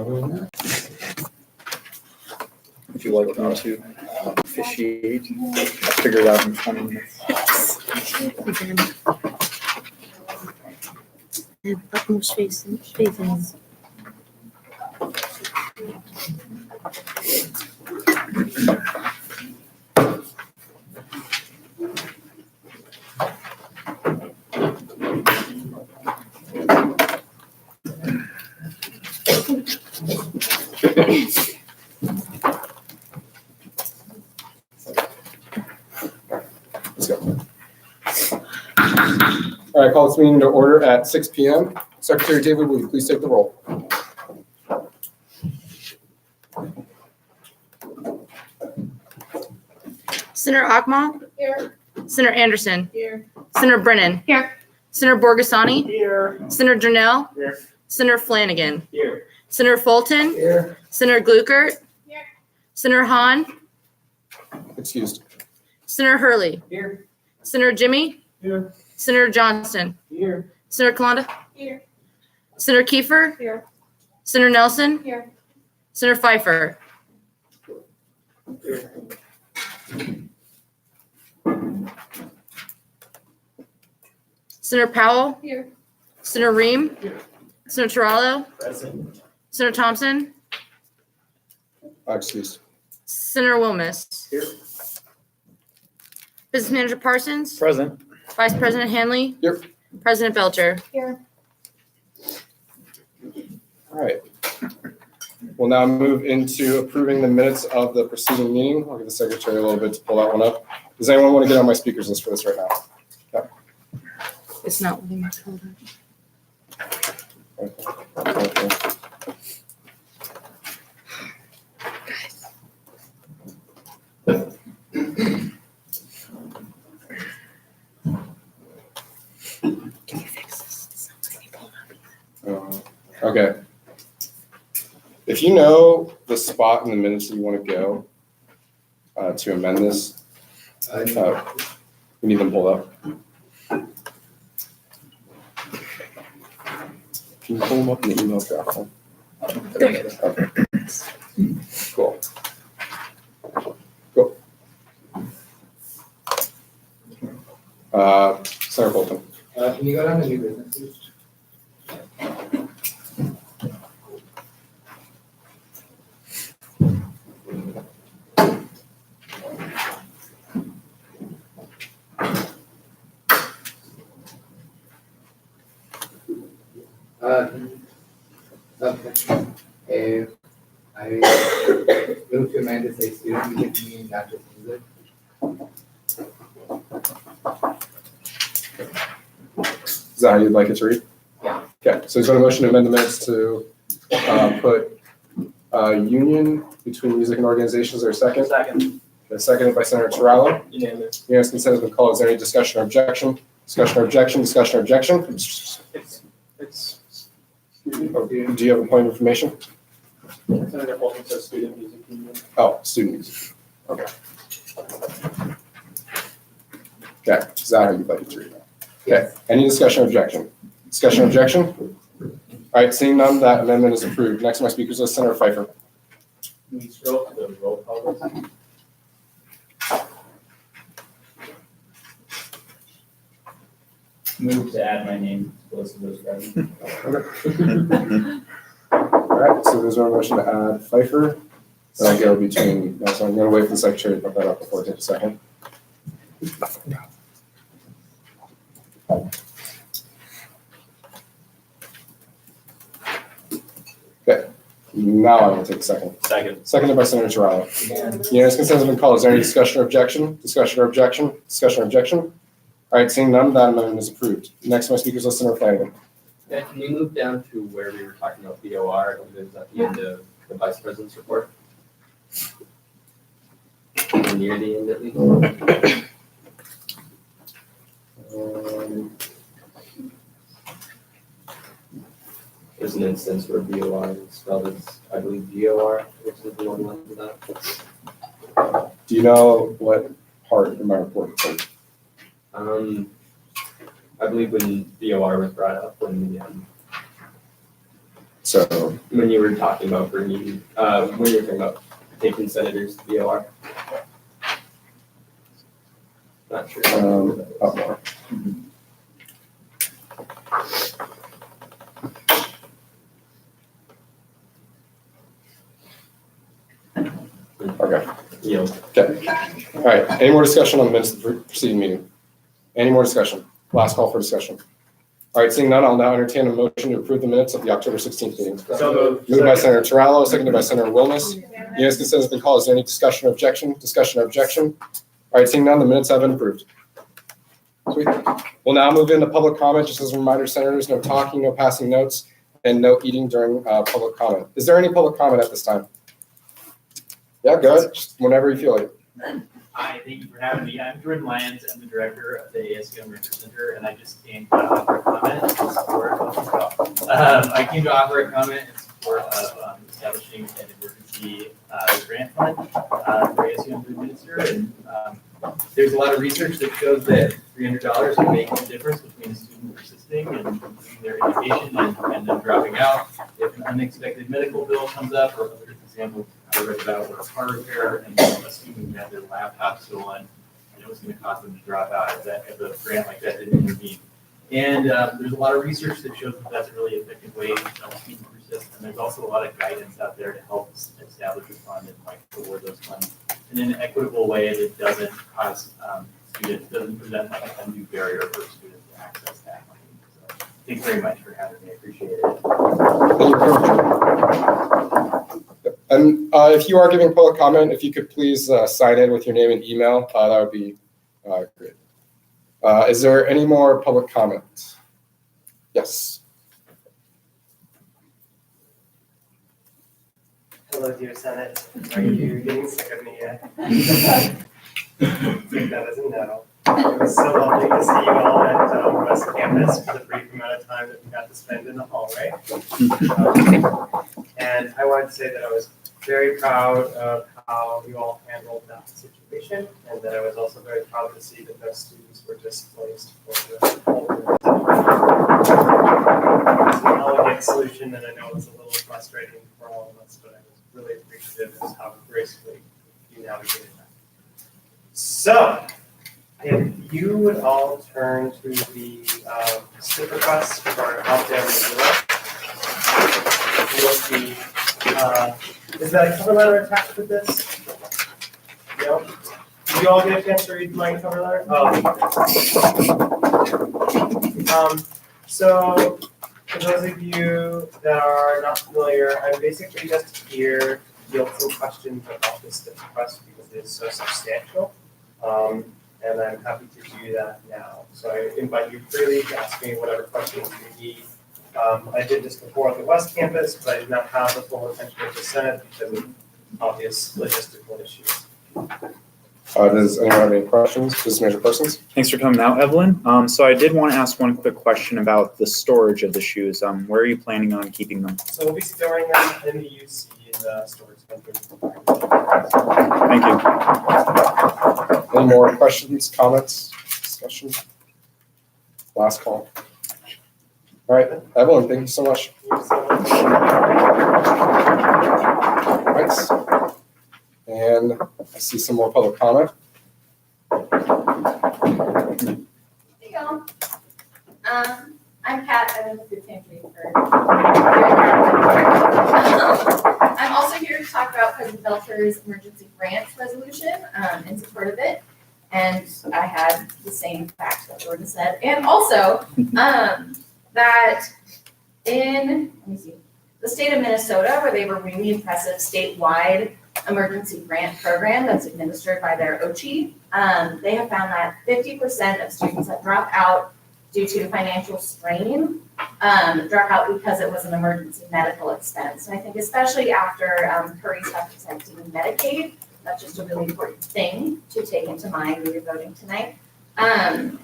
If you like me to officiate, I'll figure it out in 20 minutes. I have utmost faith in you. Let's go. All right, call this meeting to order at 6 p.m. Secretary David, will you please take the roll? Senator Akmal? Here. Senator Anderson? Here. Senator Brennan? Here. Senator Borgasani? Here. Senator Durnell? Here. Senator Flanagan? Here. Senator Fulton? Here. Senator Glukert? Here. Senator Hahn? Excused. Senator Hurley? Here. Senator Jimmy? Here. Senator Johnston? Here. Senator Kalanda? Here. Senator Kiefer? Here. Senator Nelson? Here. Senator Pfeiffer? Here. Senator Powell? Here. Senator Ream? Here. Senator Turallo? Present. Senator Thompson? Excused. Senator Wilmes? Here. Business Manager Parsons? Present. Vice President Hanley? Here. President Belcher? Here. All right. We'll now move into approving the minutes of the preceding meeting. I'll give the secretary a little bit to pull that one up. Does anyone want to get on my speakers list for this right now? It's not letting me hold on. Okay. Can you fix this? It's not letting me hold on. Okay. If you know the spot in the minutes that you want to go to amend this, we need them pulled up. Can you pull them up in the email draft form? Okay. Cool. Cool. Senator Bolton. Can you go down to new business, please? Okay. I move to amend to say student music meaning not just music. Is that how you'd like it to read? Yeah. Okay, so there's been a motion to amend the minutes to put union between music and organizations. Is there a second? Second. Okay, seconded by Senator Turallo. Unanimous. Unanimous consent has been called. Is there any discussion or objection? Discussion or objection? Discussion or objection? It's Oh, do you have a point of information? Senator Fulton says student music union. Oh, student music. Okay. Okay, is that how you'd like it to read? Okay, any discussion or objection? Discussion or objection? All right, seeing none, that amendment is approved. Next on my speakers list, Senator Pfeiffer. Can we scroll to the roll call list? Move to add my name to the list of those present. All right, so there's no motion to add Pfeiffer. Then I go between, no, so I'm gonna wait for the secretary to put that up before I take a second. Okay, now I will take a second. Second. Seconded by Senator Turallo. Unanimous consent has been called. Is there any discussion or objection? Discussion or objection? Discussion or objection? All right, seeing none, that amendment is approved. Next on my speakers list, Senator Flanagan. Yeah, can you move down to where we were talking about BOR, I believe it was at the end of the vice president's report? Near the end at least. There's an instance where BOR is spelled as, I believe, GOR, which is the one line to that. Do you know what part of my report it's in? I believe when BOR was brought up, when the, So So, When you were talking about bringing, when you were talking about taking senators to BOR. Not sure. up more. Okay. Yield. Okay. All right. Any more discussion on the minutes of the preceding meeting? Any more discussion? Last call for discussion. All right. Seeing none, I'll now entertain a motion to approve the minutes of the October 16th meeting. So moved. Moved by Senator Terrell, seconded by Senator Wilmes. Unanimous consent has been called. Is there any discussion or objection? Discussion or objection? All right. Seeing none, the minutes have been approved. Sweet. We'll now move into public comment. Just as a reminder, senators, no talking, no passing notes, and no eating during public comment. Is there any public comment at this time? Yeah, go ahead. Just whenever you feel like it. Hi, thank you for having me. I'm Jordan Lyons. I'm the director of the ASUM Research Center, and I just came to offer a comment in support of, I came to offer a comment in support of establishing an emergency grant fund for ASUM to administer. And there's a lot of research that shows that $300 can make a difference between a student persisting and completing their education and then dropping out. If an unexpected medical bill comes up, or for example, I read about a car repair and a student had their laptop stolen, and it was going to cause them to drop out if a grant like that didn't intervene. And there's a lot of research that shows that that's a really effective way to help students persist. And there's also a lot of guidance out there to help establish a fund and like award those funds in an equitable way that doesn't cause students, doesn't present like an undue barrier for students to access that money. So thanks very much for having me. I appreciate it. And if you are giving public comment, if you could please sign in with your name and email, that would be great. Is there any more public comment? Yes. Hello, dear Senate. Are you getting sick of me yet? Take that as a no. It was so lovely to see you all at West Campus for the brief amount of time that we got to spend in the hallway. And I wanted to say that I was very proud of how you all handled that situation, and that I was also very proud to see that those students were displaced for the whole. It's an elegant solution, and I know it's a little frustrating for all of us, but I was really appreciative of how gracefully you navigated that. So, if you would all turn to the slip request for out-there you'll see, is that a cover letter attached with this? No? Did you all get a chance to read my cover letter? So, for those of you that are not familiar, I'm basically just here to field some questions about this slip request because it is so substantial. And I'm happy to do that now. So I invite you freely to ask me whatever questions you need. I did this before at the West Campus, but I did not have the full attention of the Senate because of obvious logistical issues. Does anyone have any questions? Business Major Persons? Thanks for coming out, Evelyn. So I did want to ask one quick question about the storage of the shoes. Where are you planning on keeping them? So we'll be storing them in the UC in the storage center. Thank you. Any more questions, comments, discussion? Last call. All right, Evelyn, thank you so much. Thanks. And I see some more public comment. Hey y'all. I'm Kat. I'm in the food pantry for. I'm also here to talk about President Belcher's emergency grants resolution in support of it. And I had the same facts that Jordan said. And also that in, let me see, the state of Minnesota, where they have a really impressive statewide emergency grant program that's administered by their OCHI, they have found that 50% of students that drop out due to financial strain drop out because it was an emergency medical expense. And I think especially after Curry's protecting Medicaid, that's just a really important thing to take into mind when you're voting tonight. And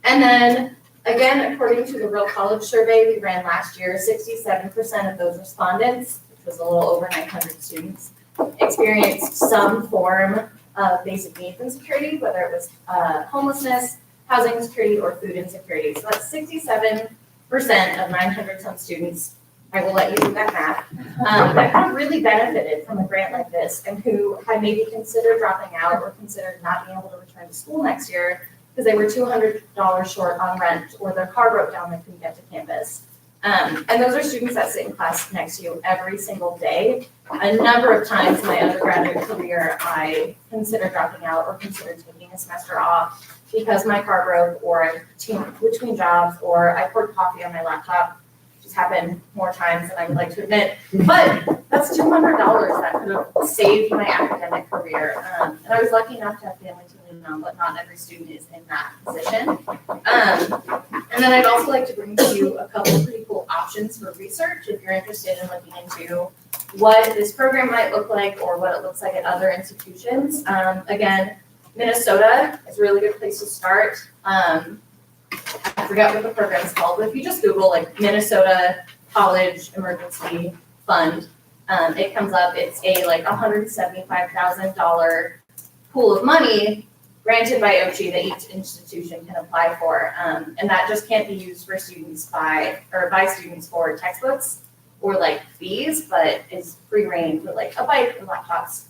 then again, according to the Real College survey we ran last year, 67% of those respondents, which was a little over 900 students, experienced some form of basic needs insecurity, whether it was homelessness, housing insecurity, or food insecurity. So that's 67% of 900 some students I will let you do that math, that have really benefited from a grant like this and who had maybe considered dropping out or considered not being able to return to school next year because they were $200 short on rent or their car broke down and couldn't get to campus. And those are students that sit in class next to you every single day. A number of times in my undergraduate career, I considered dropping out or considered taking a semester off because my car broke or I between jobs or I poured coffee on my laptop. It's happened more times than I would like to admit, but that's $200 that could have saved my academic career. And I was lucky enough to have family to lean on, but not every student is in that position. And then I'd also like to bring to you a couple of pretty cool options for research if you're interested in looking into what this program might look like or what it looks like at other institutions. Again, Minnesota is a really good place to start. I forget what the program is called, but if you just Google like Minnesota College Emergency Fund, it comes up. It's a like $175,000 pool of money granted by OCHI that each institution can apply for, and that just can't be used for students by students for textbooks or like fees, but is free reign for like a bike and laptops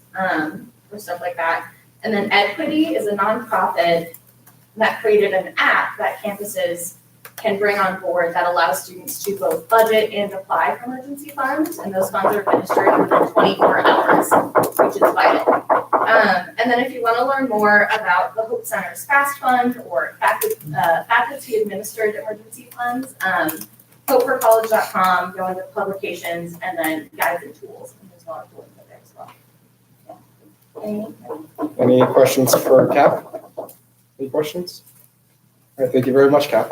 or stuff like that. And then Equity is a nonprofit that created an app that campuses can bring on board that allows students to both budget and apply for emergency funds, and those funds are administered within 24 hours, which is vital. And then if you want to learn more about the Hope Center's FAST Fund or faculty-administered emergency funds, hopeforcollege.com, go into publications, and then guides and tools, and there's a lot of tools there as well. Yeah. Any questions for Cap? Any questions? All right, thank you very much, Cap.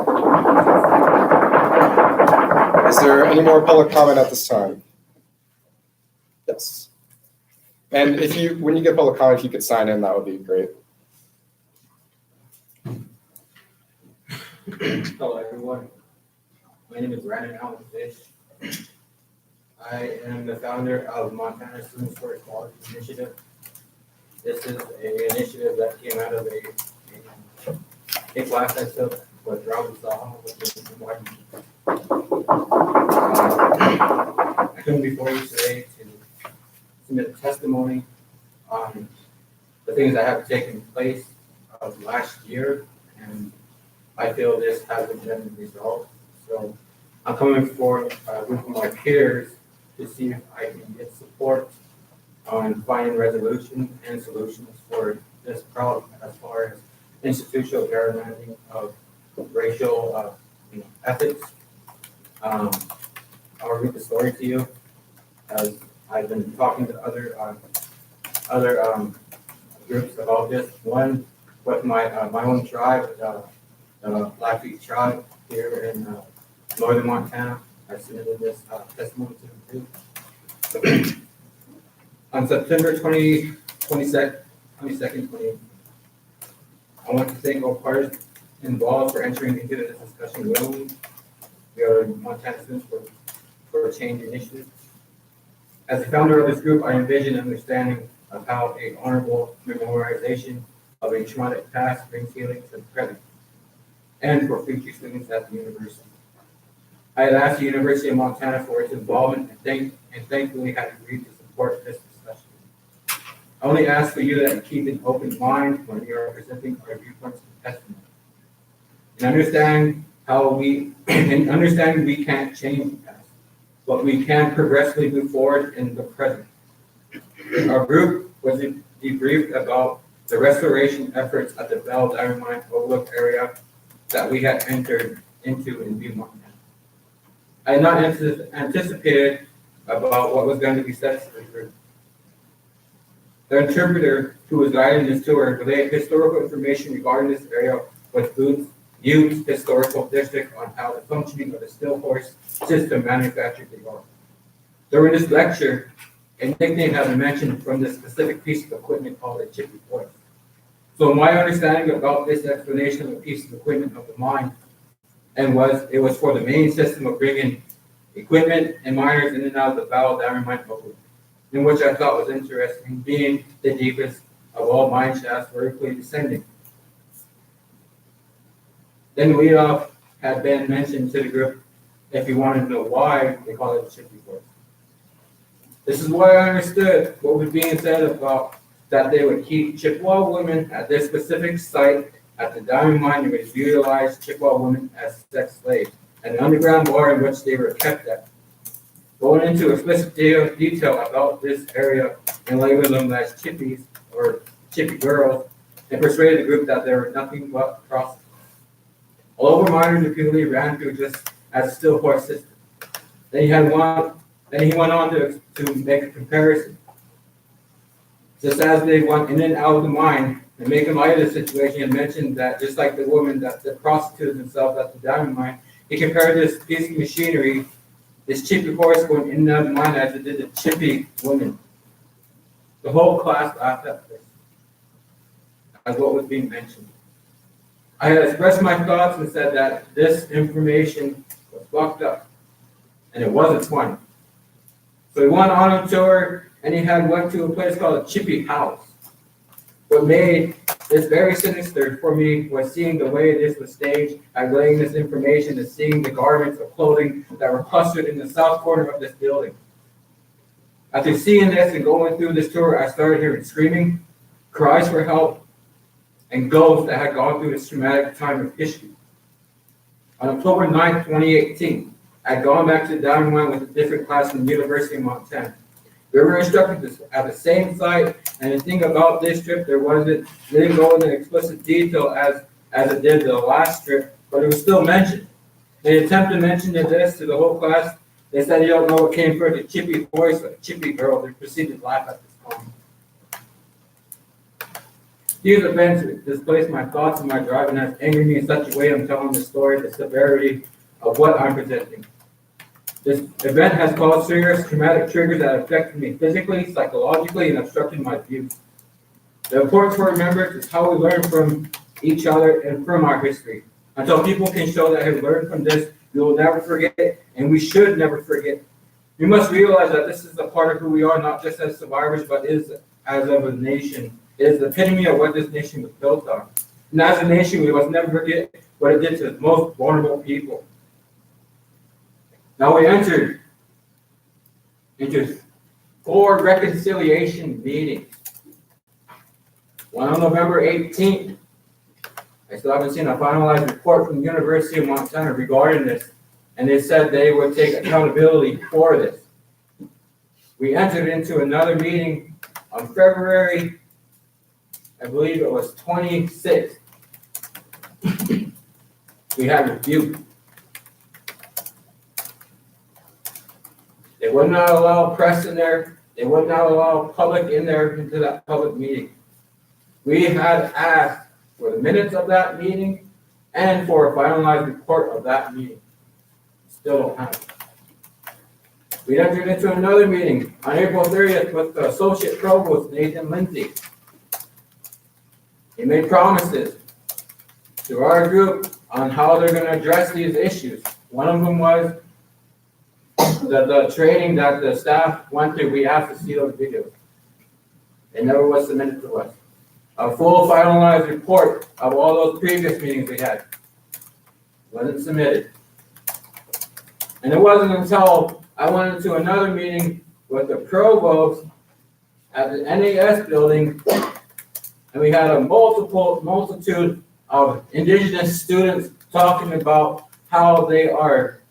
Is there any more public comment at this time? Yes. And when you get public comment, if you could sign in, that would be great. Hello, everyone. My name is Brandon Allen Fish. I am the founder of Montana Students for Equality Initiative. This is an initiative that came out of a class I took with Robert Zaha, which is in Washington. I come before you today to submit a testimony on the things that have taken place last year, and I feel this hasn't been resolved. So I'm coming forward with my peers to see if I can get support on finding resolution and solutions for this problem as far as institutional gerrymandering of racial ethics. I'll read the story to you as I've been talking to other groups about this. One with my own tribe, the Blackfeet tribe here in northern Montana. I submitted this testimony to them too. On September 22nd, I want to thank all parties involved for entering into this discussion willingly. We are Montana Students for a Change initiative. As the founder of this group, I envision understanding of how a honorable memorialization of a traumatic past brings healing to the present and for future students at the university. I had asked the University of Montana for its involvement and thankfully had agreed to support this discussion. I only ask for you that you keep an open mind when we are presenting our viewpoints and testimony. And understanding we can't change the past, but we can progressively move forward in the present. Our group was debriefed about the restoration efforts at the Bell Diamond Mine Overlook area that we had entered into in Butte, Montana. I had not anticipated about what was going to be said to the group. The interpreter who was guiding this tour relayed historical information regarding this area with Butte's historical district on how the functioning of the still horse system manufactured the ore. During this lecture, a nickname has been mentioned from this specific piece of equipment called a chippy horse. So my understanding about this explanation of a piece of equipment of the mine it was for the main system of bringing equipment and miners in and out of the Bell Diamond Mine Overlook, in which I thought was interesting, being the deepest of all mine shafts vertically descending. Then the leadoff had been mentioned to the group if you wanted to know why they call it a Chippy Force. This is why I understood what was being said about that they would keep Chippewa women at this specific site at the diamond mine and would utilize Chippewa women as sex slaves, and the underground bar in which they were kept at. Going into explicit detail about this area and labeling them as chippies or chippy girls, and persuaded the group that they were nothing but prostitutes. All over minors repeatedly ran through just as still horse system. Then he went on to make a comparison. Just as they went in and out of the mine and making light of the situation, he mentioned that just like the woman that prostituted themselves at the diamond mine, he compared this piece of machinery, this chippy horse going in and out of the mine, as it did the chippy woman. The whole class laughed at this, as what was being mentioned. I had expressed my thoughts and said that this information was fucked up, and it wasn't funny. So he went on a tour, and he went to a place called a Chippy House. What made this very sinister for me was seeing the way this was staged, and laying this information, and seeing the garments of clothing that were clustered in the south corner of this building. After seeing this and going through this tour, I started hearing screaming, cries for help, and ghosts that had gone through this traumatic time of history. On October 9th, 2018, I had gone back to the diamond mine with a different class from the University of Montana. We were instructed at the same site, and the thing about this trip, it didn't go into explicit detail as it did the last trip, but it was still mentioned. They attempted to mention this to the whole class. They said, "You don't know what came first, a chippy voice or a chippy girl." They proceeded to laugh at this comment. These events displaced my thoughts and my drive, and has angered me in such a way I'm telling the story, the severity of what I'm presenting. This event has caused serious traumatic triggers that affected me physically, psychologically, and obstructed my views. The importance for remembrance is how we learn from each other and from our history. Until people can show that have learned from this, we will never forget, and we should never forget. We must realize that this is a part of who we are, not just as survivors, but as of a nation. It is the epitome of what this nation was built on. And as a nation, we must never forget what it did to the most vulnerable people. Now we entered into 4 reconciliation meetings. One on November 18th. I still haven't seen a finalized report from the University of Montana regarding this, and they said they would take accountability for this. We entered into another meeting on February, I believe it was 26th. We had rebuke. They would not allow press in there. They would not allow public in there into that public meeting. We had asked for the minutes of that meeting and for a finalized report of that meeting. Still don't have it. We entered into another meeting on April 30th with the Associate Provost, Nathan Lindsay. He made promises to our group on how they're going to address these issues. One of them was the training that the staff went through. We asked to see those videos. It never was submitted to us. A full finalized report of all those previous meetings we had wasn't submitted. And it wasn't until I went into another meeting with the provost at the NAS building, and we had a multitude of indigenous students talking about how they've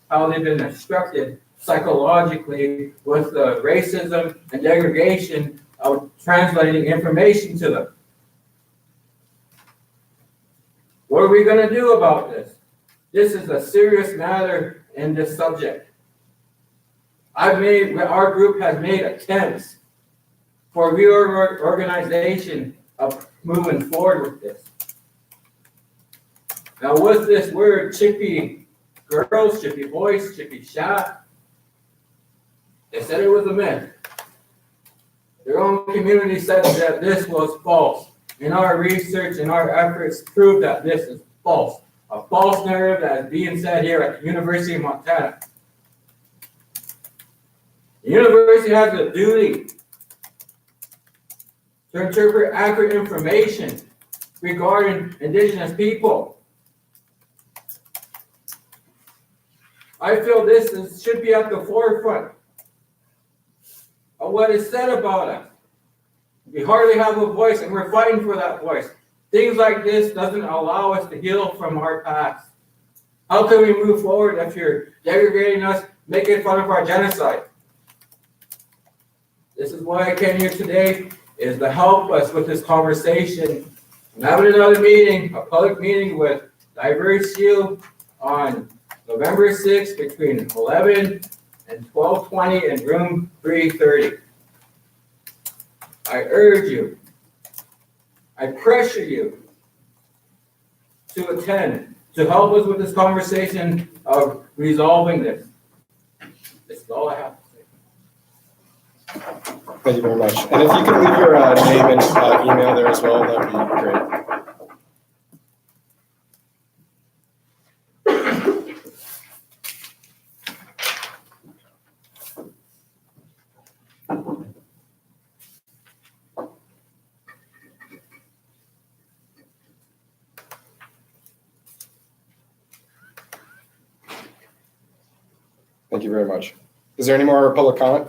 been instructed psychologically with the racism and degradation of translating information to them. What are we going to do about this? This is a serious matter in this subject. Our group has made attempts for reorganization of moving forward with this. Now with this word, chippy girls, chippy boys, chippy shot, they said it was a myth. Their own community said that this was false. And our research and our efforts prove that this is false. A false narrative that is being said here at the University of Montana. The university has a duty to interpret accurate information regarding indigenous people. I feel should be at the forefront of what is said about us. We hardly have a voice, and we're fighting for that voice. Things like this doesn't allow us to heal from our past. How can we move forward if you're degrading us, making fun of our genocide? This is why I came here today, is to help us with this conversation. I'm having another meeting, a public meeting with Diverse You on November 6th between 11 and 12:20 in room 330. I urge you, I pressure you to attend, to help us with this conversation of resolving this. This is all I have to say. Thank you very much. And if you could leave your name and email there as well, that'd be great. Thank you very much. Is there any more public comment?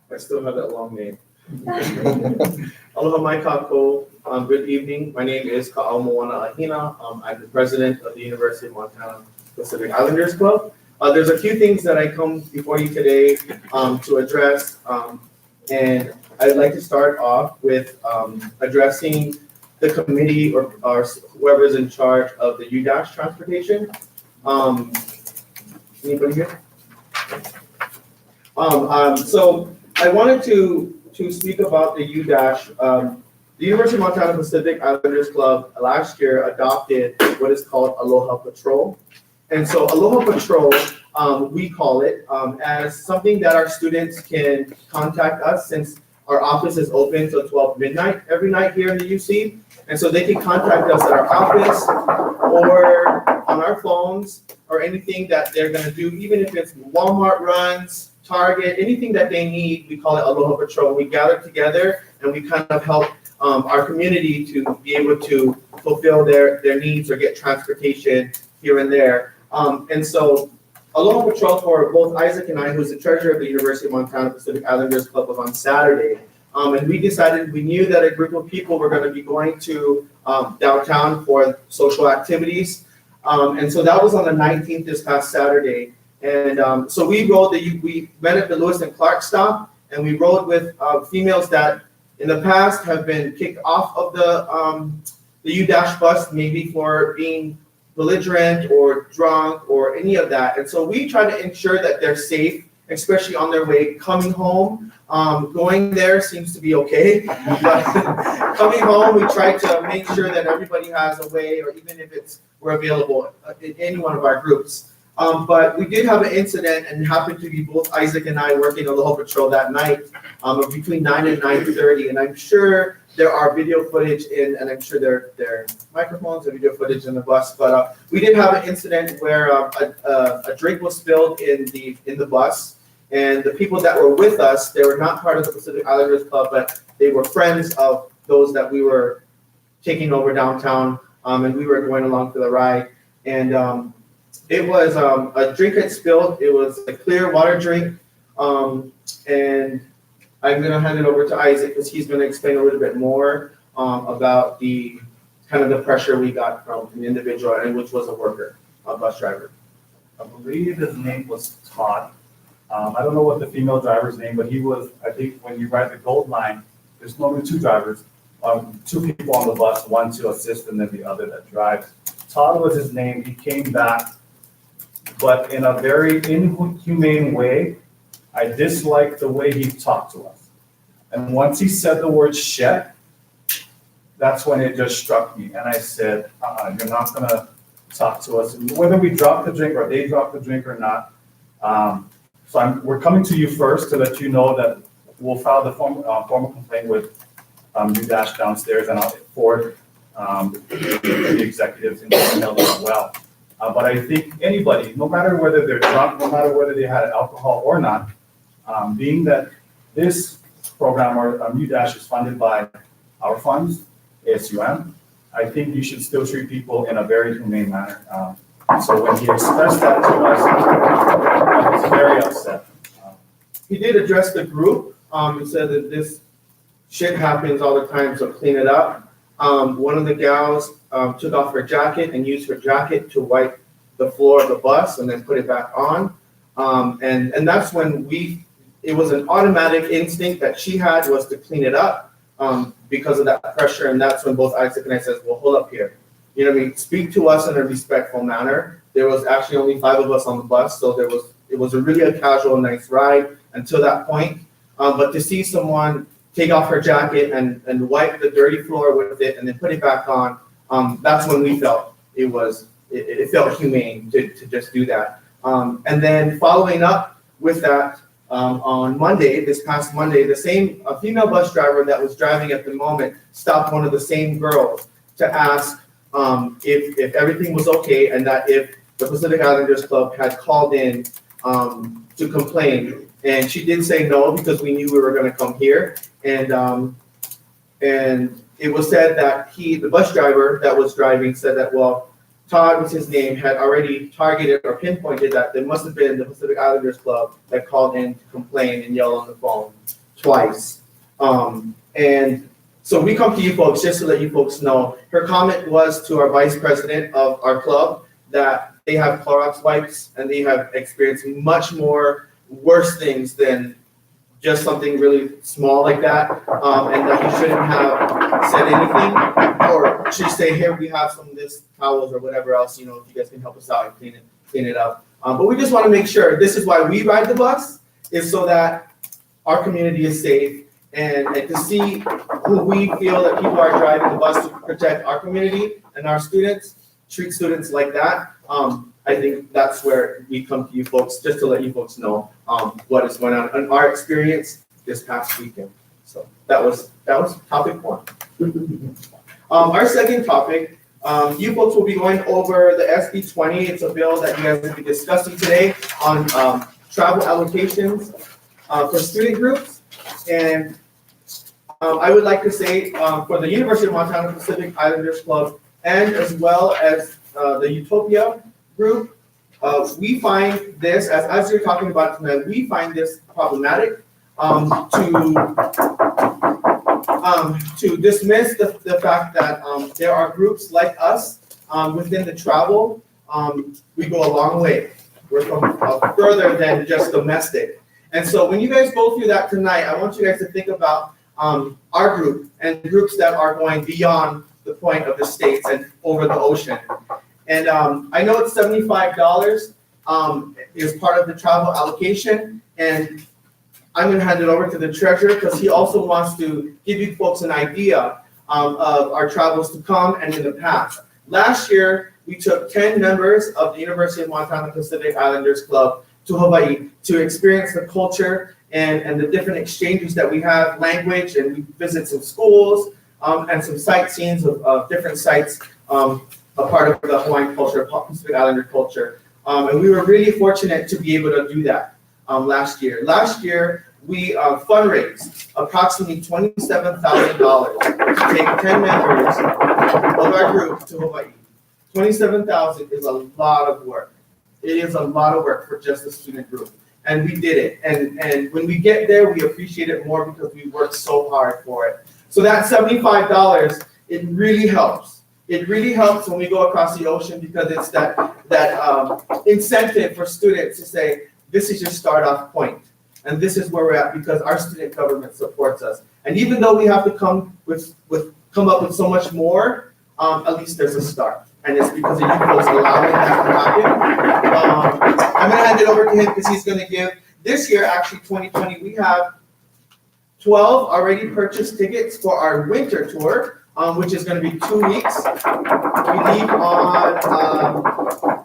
I still have that long name. Aloha mai kako. Good evening. My name is Ka'aumoana Ahina. I'm the president of the University of Montana Pacific Islanders Club. There's a few things that I come before you today to address. And I'd like to start off with addressing the committee or whoever's in charge of the UDASH transportation. Anybody here? So I wanted to speak about the UDASH. The University of Montana Pacific Islanders Club last year adopted what is called Aloha Patrol. And so Aloha Patrol, we call it, as something that our students can contact us, since our office is open till 12 midnight every night here in the UC. And so they can contact us at our office or on our phones or anything that they're gonna do, even if it's Walmart runs, Target, anything that they need, we call it Aloha Patrol. We gather together and we kind of help our community to be able to fulfill their needs or get transportation here and there. And so Aloha Patrol for both Isaac and I, who's the treasurer of the University of Montana Pacific Islanders Club, was on Saturday. And we decided, we knew that a group of people were gonna be going to downtown for social activities. And so that was on the 19th, this past Saturday. And so we met at the Lewis and Clark stop, and we rode with females that in the past have been kicked off of the UDASH bus, maybe for being belligerent or drunk or any of that. And so we try to ensure that they're safe, especially on their way coming home. Going there seems to be okay, but coming home, we try to make sure that everybody has a way, or even if we're available in any one of our groups. But we did have an incident, and happened to be both Isaac and I working Aloha Patrol that night, between 9 and 9:30. And I'm sure there are video footage and I'm sure there are microphones and video footage in the bus. But we did have an incident where a drink was spilled in the bus, and the people that were with us, they were not part of the Pacific Islanders Club, but they were friends of those that we were taking over downtown, and we were going along for the ride. And it was a drink had spilled. It was a clear water drink, and I'm gonna hand it over to Isaac because he's gonna explain a little bit more about the kind of the pressure we got from an individual, and which was a worker, a bus driver. I believe his name was Todd. I don't know what the female driver's name, but he was, I think when you ride the Gold Line, there's normally two drivers, two people on the bus, one to assist and then the other that drives. Todd was his name. He came back, but in a very inhumane way. I disliked the way he talked to us. And once he said the word shit, that's when it just struck me. And I said, you're not gonna talk to us. Whether we drop the drink or they drop the drink or not, So we're coming to you first to let you know that we'll file the formal complaint with UDash downstairs, and I'll forward the executives in email as well. But I think anybody, no matter whether they're drunk, no matter whether they had alcohol or not, being that this program or UDash is funded by our funds, ASUM, I think you should still treat people in a very humane manner. So when he expressed that to us, I was very upset. He did address the group. He said that this shit happens all the time, so clean it up. One of the gals took off her jacket and used her jacket to wipe the floor of the bus and then put it back on. And that's when it was an automatic instinct that she had, was to clean it up because of that pressure. And that's when both Isaac and I said, well, hold up here. You know what I mean? Speak to us in a respectful manner. There was actually only 5 of us on the bus, so it was really a casual, nice ride until that point. But to see someone take off her jacket and wipe the dirty floor with it and then put it back on, that's when we felt it felt humane to just do that. And then following up with that, on Monday, this past Monday, a female bus driver that was driving at the moment stopped one of the same girls to ask if everything was okay, and that if the Pacific Islanders Club had called in to complain. And she did say no, because we knew we were going to come here. And it was said that the bus driver that was driving said that, well, Todd was his name, had already targeted or pinpointed that there must have been the Pacific Islanders Club that called in to complain and yell on the phone twice. And so we come to you folks just to let you folks know. Her comment was to our vice president of our club that they have Clorox wipes and they have experienced much more worse things than just something really small like that, and that he shouldn't have said anything, or should say, here, we have some of this towels or whatever else, if you guys can help us out and clean it up. But we just want to make sure, this is why we ride the bus, is so that our community is safe, and to see who we feel that people are driving the bus to protect our community and our students, treat students like that. I think that's where we come to you folks, just to let you folks know what is going on in our experience this past weekend. So that was topic 1. Our second topic, you folks will be going over the SB 20. It's a bill that you guys will be discussing today on travel allocations for student groups. And I would like to say for the University of Montana Pacific Islanders Club, and as well as the Utopia group, we find this, as you're talking about tonight, we find this problematic to dismiss the fact that there are groups like us within the travel. We go a long way. We're from further than just domestic. And so when you guys go through that tonight, I want you guys to think about our group and groups that are going beyond the point of the states and over the ocean. And I know it's $75 is part of the travel allocation, and I'm going to hand it over to the treasurer because he also wants to give you folks an idea of our travels to come and in the past. Last year, we took 10 members of the University of Montana Pacific Islanders Club to Hawaii to experience the culture and the different exchanges that we have, language, and we visit some schools and some sightseeing of different sites, a part of the Hawaiian culture, Pacific Islander culture. And we were really fortunate to be able to do that last year. Last year, we fundraised approximately $27,000 to take 10 members of our group to Hawaii. $27,000 is a lot of work. It is a lot of work for just a student group. And we did it. And when we get there, we appreciate it more because we worked so hard for it. So that $75, it really helps. It really helps when we go across the ocean because it's that incentive for students to say, this is your start off point. And this is where we're at because our student government supports us. And even though we have to come up with so much more, at least there's a start. And it's because of you folks allowing that to happen. I'm going to hand it over to him because he's going to give, this year, actually 2020, we have 12 already purchased tickets for our winter tour, which is going to be 2 weeks. We leave on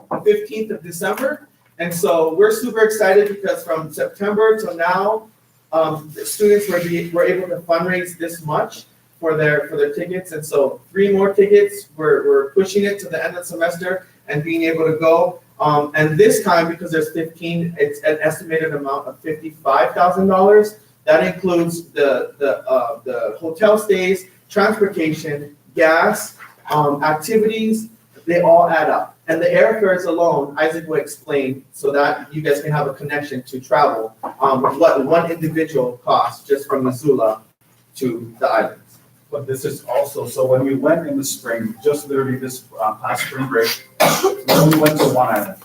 the 15th of December, And so we're super excited because from September till now, the students were able to fundraise this much for their tickets. And so 3 more tickets, we're pushing it to the end of the semester and being able to go. And this time, because there's 15, it's an estimated amount of $55,000. That includes the hotel stays, transportation, gas, activities. They all add up. And the airfares alone, Isaac will explain so that you guys can have a connection to travel, what one individual costs just from Missoula to the islands. But this is also, so when we went in the spring, just literally this past spring break, we only went to one island.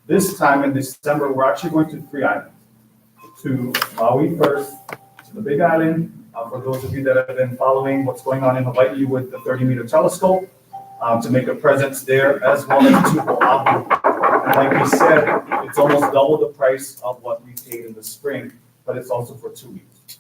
This time in December, we're actually going to 3 islands. To Maui first, to the Big Island. For those of you that have been following what's going on in Hawaii with the 30-meter telescope, to make a presence there, as well as to Oahu. And like we said, it's almost double the price of what we paid in the spring, but it's also for 2 weeks.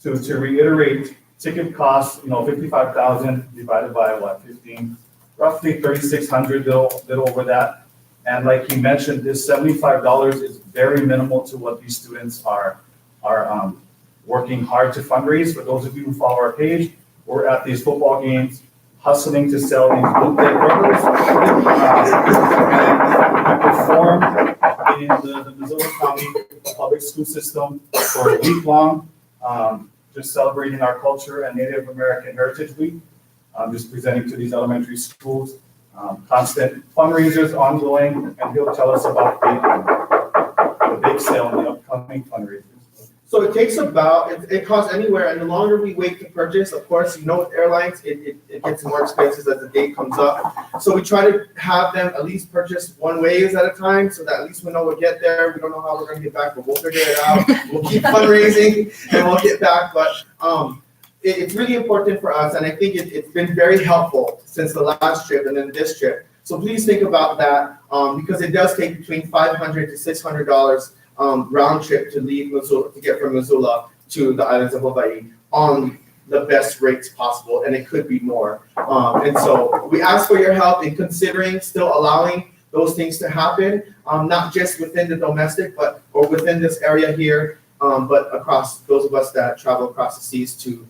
To reiterate, ticket costs, 55,000 divided by what, 15, roughly 3,600, little over that. And like he mentioned, this $75 is very minimal to what these students are working hard to fundraise. For those of you who follow our page, we're at these football games, hustling to sell these bootleg burgers. And we perform in the Missoula County public school system for a week long, just celebrating our culture and Native American Heritage Week. Just presenting to these elementary schools, constant fundraisers ongoing, and he'll tell us about the big sale and the upcoming fundraisers. So it takes it costs anywhere, and the longer we wait to purchase, of course, with airlines, it gets more expensive as the date comes up. So we try to have them at least purchase one ways at a time, so that at least we know we'll get there. We don't know how we're gonna get back, but we'll figure it out. We'll keep fundraising, and we'll get back, but it's really important for us, and I think it's been very helpful since the last trip and then this trip. So please think about that, because it does take between $500 to $600 round trip to leave Missoula, to get from Missoula to the islands of Hawaii on the best rates possible, and it could be more. And so we ask for your help in considering still allowing those things to happen, not just within the domestic, or within this area here, but across those of us that travel across the seas to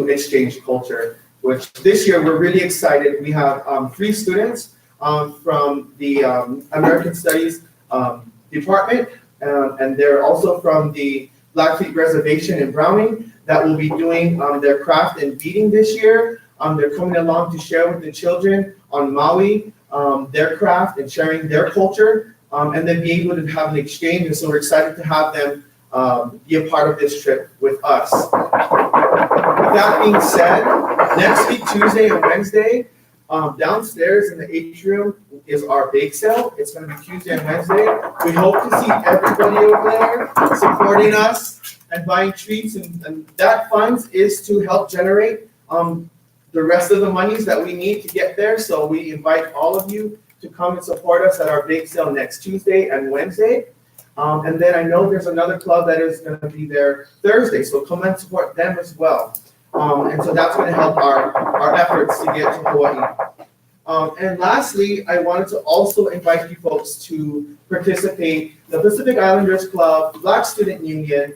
exchange culture, which this year we're really excited. We have 3 students from the American Studies department, and they're also from the Blackfeet Reservation in Browning that will be doing their craft and beading this year. They're coming along to share with the children on Maui their craft and sharing their culture, and then be able to have an exchange. And so we're excited to have them be a part of this trip with us. With that being said, next week, Tuesday and Wednesday, downstairs in the atrium is our bake sale. It's going to be Tuesday and Wednesday. We hope to see everybody over there supporting us and buying treats, and that funds is to help generate the rest of the monies that we need to get there. So we invite all of you to come and support us at our bake sale next Tuesday and Wednesday. And then I know there's another club that is going to be there Thursday, so come and support them as well. And so that's going to help our efforts to get to Hawaii. And lastly, I wanted to also invite you folks to participate. The Pacific Islanders Club, Black Student Union,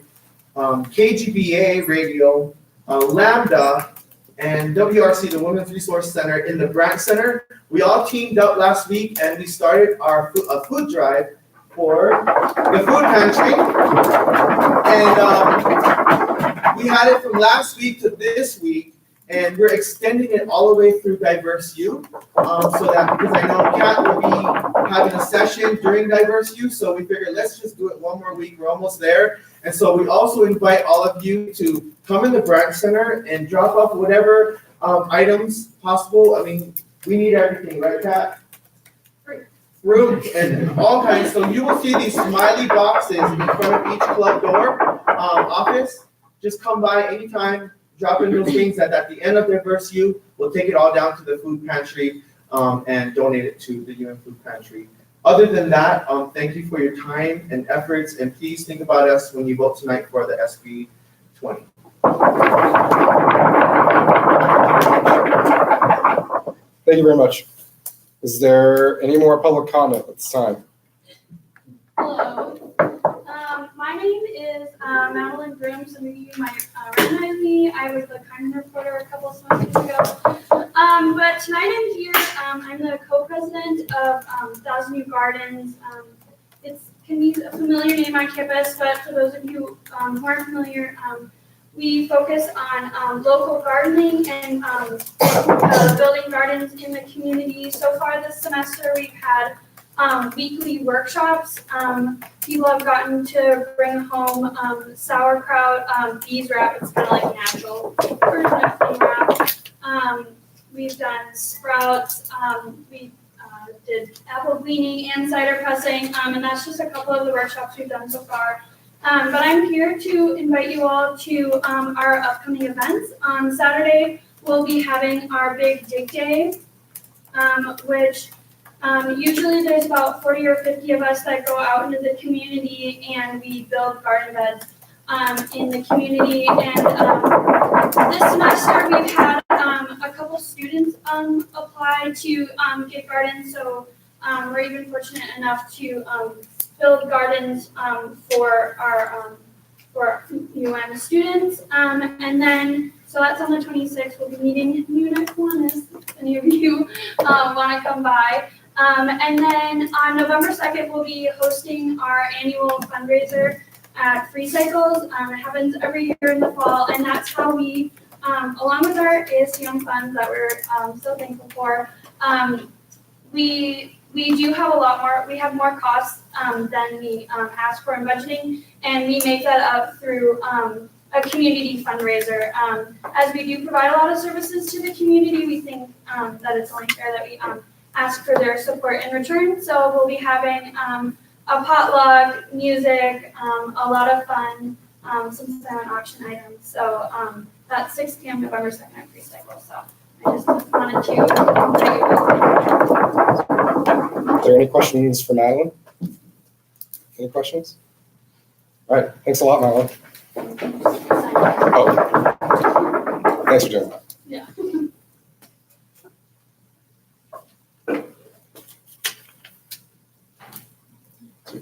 KGBA Radio, Lambda, and WRC, the Women's Resource Center in the Grant Center. We all teamed up last week and we started a food drive for the food pantry. And we had it from last week to this week, and we're extending it all the way through Diverse U. So that, because I know Kat will be having a session during Diverse U, so we figured let's just do it one more week. We're almost there. And so we also invite all of you to come in the Branch Center and drop off whatever items possible. I mean, we need everything, right, Kat? Fruit and all kinds. So you will see these smiley boxes in front of each club door office. Just come by anytime, drop in those things, and at the end of Diverse U, we'll take it all down to the food pantry and donate it to the UN Food Pantry. Other than that, thank you for your time and efforts, and please think about us when you vote tonight for the SB 20. Thank you very much. Is there any more public comment at this time? Madeline Broom, some of you might recognize me. I was the Carmen reporter a couple semesters ago. But tonight I'm here, I'm the co-president of Thousand New Gardens. It can be a familiar name on campus, but for those of you who aren't familiar, we focus on local gardening and building gardens in the community. So far this semester, we've had weekly workshops. People have gotten to bring home sauerkraut, beeswrap. It's kind of like natural version of cling wrap. We've done sprouts. We did apple gleaning and cider pressing, and that's just a couple of the workshops we've done so far. But I'm here to invite you all to our upcoming events. On Saturday, we'll be having our big dig day, which usually there's about 40 or 50 of us that go out into the community and we build garden beds in the community. And this semester we've had a couple students apply to get gardens, so we're even fortunate enough to build gardens for our UM students. And then, so that's on the 26th. We'll be meeting you next one if any of you want to come by. And then on November 2nd, we'll be hosting our annual fundraiser at Free Cycles. It happens every year in the fall, and that's how we, along with our ASUM funds that we're so thankful for, we do have a lot more, we have more costs than we ask for in budgeting, and we make that up through a community fundraiser. As we do provide a lot of services to the community, we think that it's only fair that we ask for their support in return. So we'll be having a potluck, music, a lot of fun, some silent auction items. So that's 6 p.m. November 2nd at Free Cycle. So I just wanted to invite you. Are there any questions for Madeline? Any questions? All right, thanks a lot, Madeline. Oh, thanks for doing that. Yeah.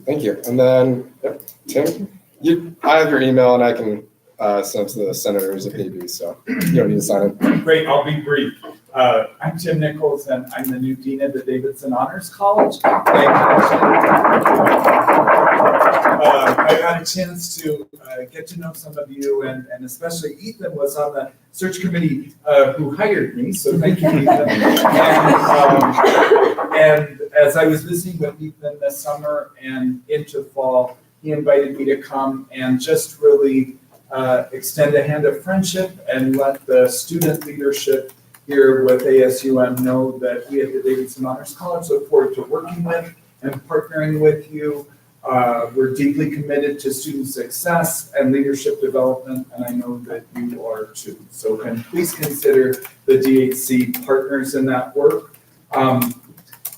Thank you. And then, Tim, I have your email and I can send to the senators if need be, so you don't need to sign it. Great, I'll be brief. I'm Tim Nichols, and I'm the new dean of the Davidson Honors College. I had a chance to get to know some of you, and especially Ethan was on the search committee who hired me, so thank you, Ethan. And as I was visiting with Ethan this summer and into fall, he invited me to come and just really extend a hand of friendship and let the student leadership here with ASUM know that we at the Davidson Honors College look forward to working with and partnering with you. We're deeply committed to student success and leadership development, and I know that you are too. So please consider the DHC partners in that work.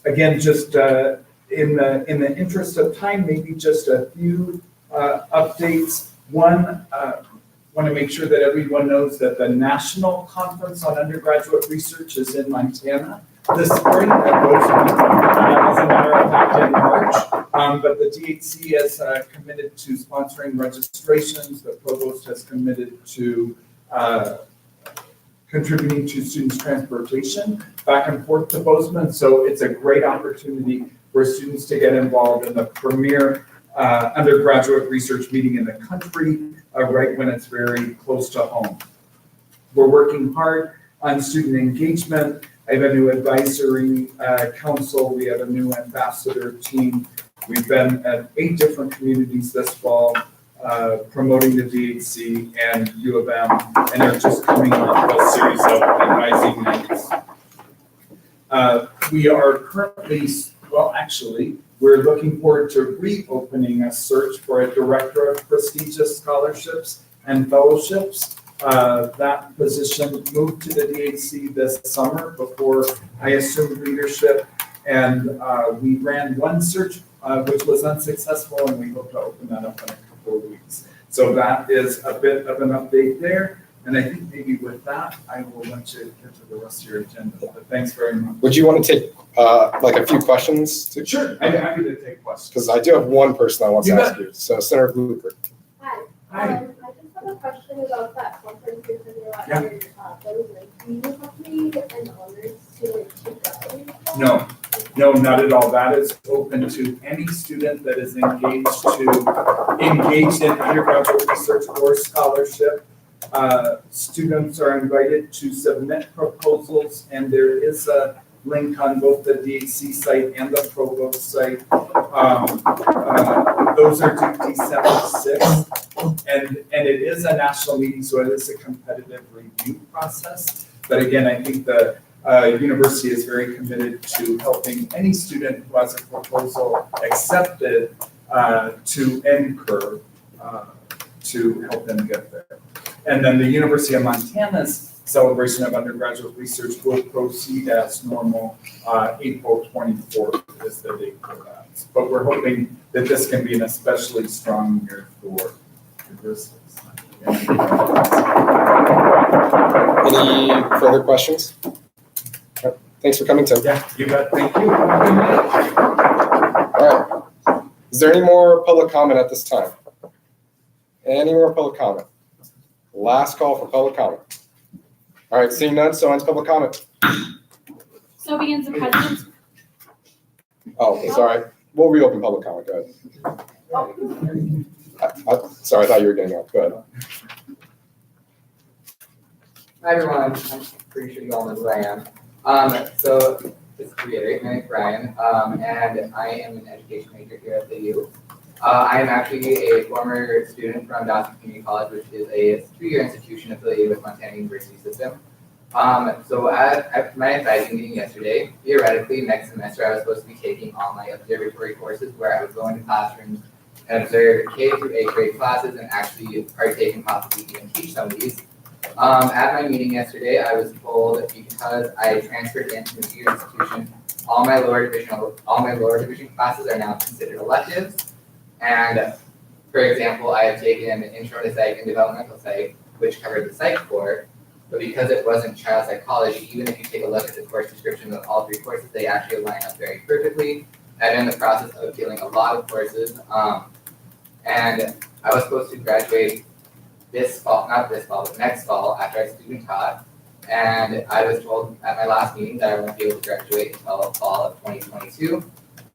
Again, just in the interest of time, maybe just a few updates. One, want to make sure that everyone knows that the National Conference on Undergraduate Research is in Montana this spring at Bozeman. As a matter of fact, in March. But the DHC has committed to sponsoring registrations. The provost has committed to contributing to students' transportation back and forth to Bozeman. So it's a great opportunity for students to get involved in the premier undergraduate research meeting in the country, right when it's very close to home. We're working hard on student engagement. I have a new advisory council. We have a new ambassador team. We've been at 8 different communities this fall, promoting the DHC and U of M, and are just coming off a series of advising nights. We are currently, well, actually, we're looking forward to reopening a search for a director of prestigious scholarships and fellowships. That position moved to the DHC this summer before I assumed leadership, and we ran one search which was unsuccessful, and we hope to open that up in a couple of weeks. So that is a bit of an update there. And I think maybe with that, I will let you get to the rest of your agenda. But thanks very much. Would you want to take like a few questions? Sure, I'm happy to take questions. Because I do have one person I want to ask you. So Senator Blooper. Hi. Hi. I just have a question about that conference you're talking about. Yeah. Those like, do you have to be an honors to go? No, not at all. That is open to any student that is engaged in undergraduate research or scholarship. Students are invited to submit proposals, and there is a link on both the DHC site and the Provost site. Those are due December 6th, and it is a national meeting, so it is a competitive review process. But again, I think the university is very committed to helping any student who has a proposal accepted to NCUR to help them get there. And then the University of Montana's celebration of undergraduate research will proceed as normal. April 24th is the date for that. But we're hoping that this can be an especially strong year for diversity. Any further questions? Thanks for coming, Tim. Yeah, you bet. Thank you. All right. Is there any more public comment at this time? Any more public comment? Last call for public comment. All right, seeing none, so ends public comment. So begins the president's. Oh, sorry. We'll reopen public comment. Go ahead. Sorry, I thought you were getting up. Go ahead. Hi everyone, I'm pretty sure you all know who I am. So just to reiterate, my name is Brian, and I am an education major here at the U. I am actually a former student from Dawson Community College, which is a 2-year institution affiliated with Montana University System. So at my advising meeting yesterday, theoretically next semester I was supposed to be taking all my observatory courses where I would go into classrooms and observe K through 8th grade classes and actually partake and possibly even teach some of these. At my meeting yesterday, I was told because I transferred into a new institution, all my lower division classes are now considered electives. And for example, I have taken intro to psych and developmental psych, which covered the psych core, but because it wasn't child psychology, even if you take a look at the course description of all 3 courses, they actually line up very perfectly. I'm in the process of doing a lot of courses, and I was supposed to graduate this fall, not this fall, but next fall after I student taught. And I was told at my last meeting that I won't be able to graduate until fall of 2022.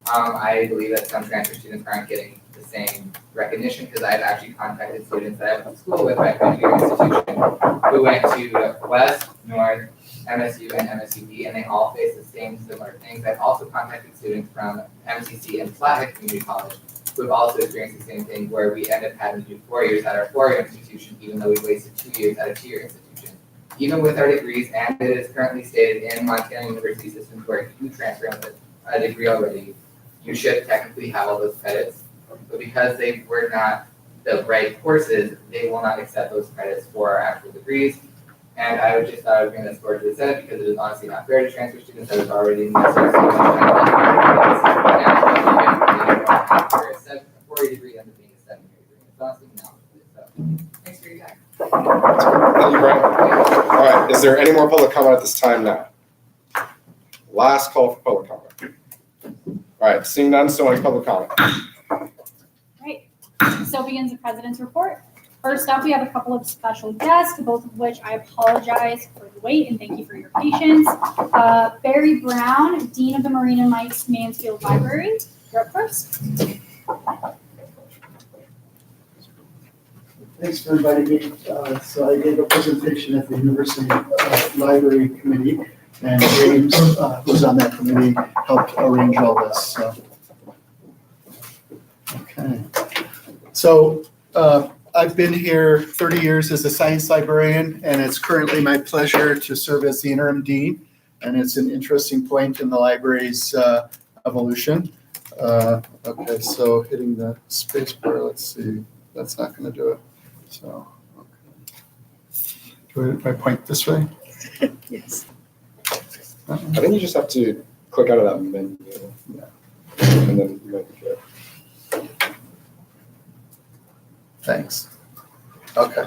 I believe that some transfer students aren't getting the same recognition because I've actually contacted students that I went to school with my 2-year institution who went to West, North, MSU, and MSUD, and they all face the same similar things. I've also contacted students from MCC and Flathead Community College who have also experienced the same thing where we end up having to do 4 years at our 4-year institution, even though we wasted 2 years at a 2-year institution. Even with our degrees, and it is currently stated in Montana University systems where if you transfer with a degree already, you should technically have all those credits. But because they were not the right courses, they will not accept those credits for our actual degrees. And I just thought I would bring this forward to the Senate because it is honestly not fair to transfer students that have already invested so much after a 4-year degree ends up being a 7-year degree. It's honestly not. So thanks for your time. Thank you, Brian. All right, is there any more public comment at this time now? Last call for public comment. All right, seeing none, so any public comment? Right. So begins the president's report. First up, we have a couple of special guests, both of which I apologize for the wait and thank you for your patience. Barry Brown, Dean of the Marine and Mike's Mansfield Library. You're up first. Thanks for inviting me. So I gave a presentation at the University Library Committee, and James, who's on that committee, helped arrange all this. So. Okay. So I've been here 30 years as a science librarian, and it's currently my pleasure to serve as the interim dean. And it's an interesting point in the library's evolution. Okay, so hitting the space bar, let's see. That's not going to do it. So, okay. Do I point this way? Yes. I think you just have to click out of that menu. Yeah. And then you might be good. Thanks. Okay.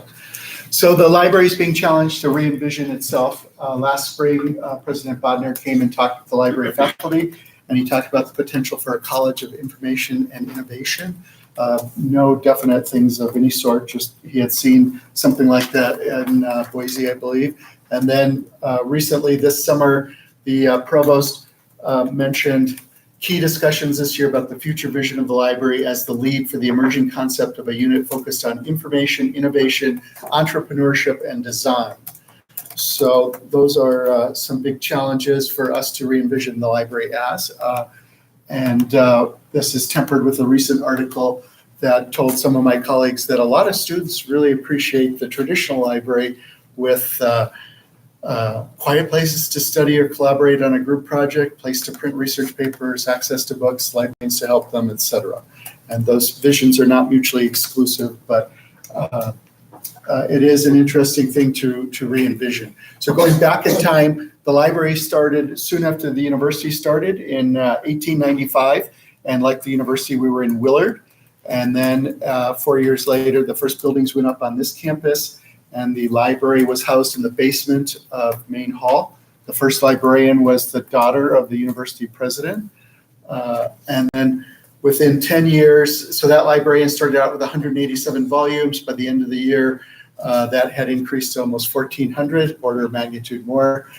So the library is being challenged to re-envision itself. Last spring, President Bodnar came and talked with the library faculty, and he talked about the potential for a college of information and innovation. No definite things of any sort, just he had seen something like that in Boise, I believe. And then recently this summer, the provost mentioned key discussions this year about the future vision of the library as the lead for the emerging concept of a unit focused on information, innovation, entrepreneurship, and design. So those are some big challenges for us to re-envision the library as. And this is tempered with a recent article that told some of my colleagues that a lot of students really appreciate the traditional library with quiet places to study or collaborate on a group project, place to print research papers, access to books, librarians to help them, etc. And those visions are not mutually exclusive, but it is an interesting thing to re-envision. So going back in time, the library started soon after the university started in 1895. And like the university, we were in Willard. And then 4 years later, the first buildings went up on this campus, and the library was housed in the basement of Main Hall. The first librarian was the daughter of the university president. And then within 10 years, so that librarian started out with 187 volumes. By the end of the year, that had increased to almost 1,400, order of magnitude more.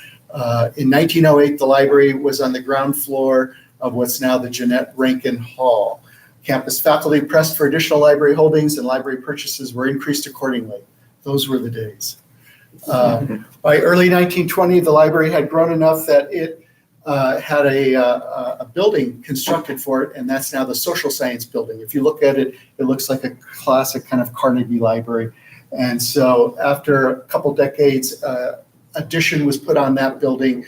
In 1908, the library was on the ground floor of what's now the Jeanette Rankin Hall. Campus faculty pressed for additional library holdings, and library purchases were increased accordingly. Those were the days. By early 1920, the library had grown enough that it had a building constructed for it, and that's now the social science building. If you look at it, it looks like a classic kind of Carnegie library. And so after a couple decades, addition was put on that building.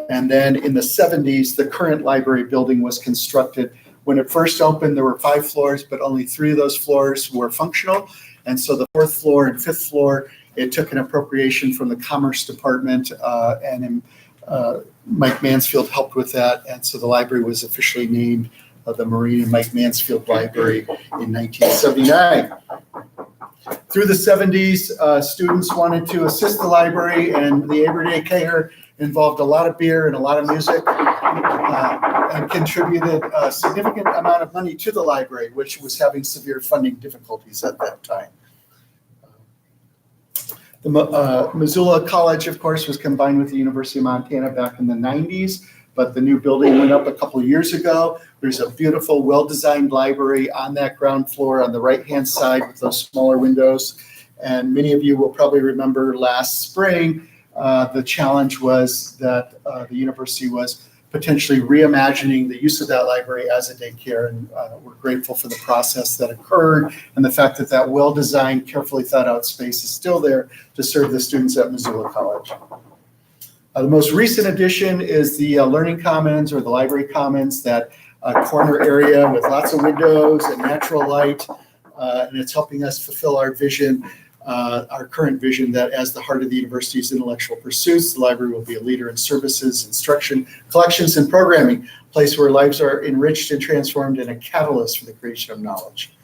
And then in the 70s, the current library building was constructed. When it first opened, there were 5 floors, but only 3 of those floors were functional. And so the 4th floor and 5th floor, it took an appropriation from the Commerce Department, and Mike Mansfield helped with that. And so the library was officially named the Marine and Mike Mansfield Library in 1979. Through the 70s, students wanted to assist the library, and the everyday care involved a lot of beer and a lot of music, and contributed a significant amount of money to the library, which was having severe funding difficulties at that time. The Missoula College, of course, was combined with the University of Montana back in the 90s, but the new building went up a couple years ago. There's a beautiful, well-designed library on that ground floor on the right-hand side with those smaller windows. And many of you will probably remember last spring, the challenge was that the university was potentially reimagining the use of that library as a daycare, and we're grateful for the process that occurred and the fact that that well-designed, carefully thought-out space is still there to serve the students at Missoula College. The most recent addition is the Learning Commons, or the Library Commons, that corner area with lots of windows and natural light, and it's helping us fulfill our vision, our current vision, that as the heart of the university's intellectual pursuits, the library will be a leader in services, instruction, collections, and programming, a place where lives are enriched and transformed, and a catalyst for the creation of knowledge.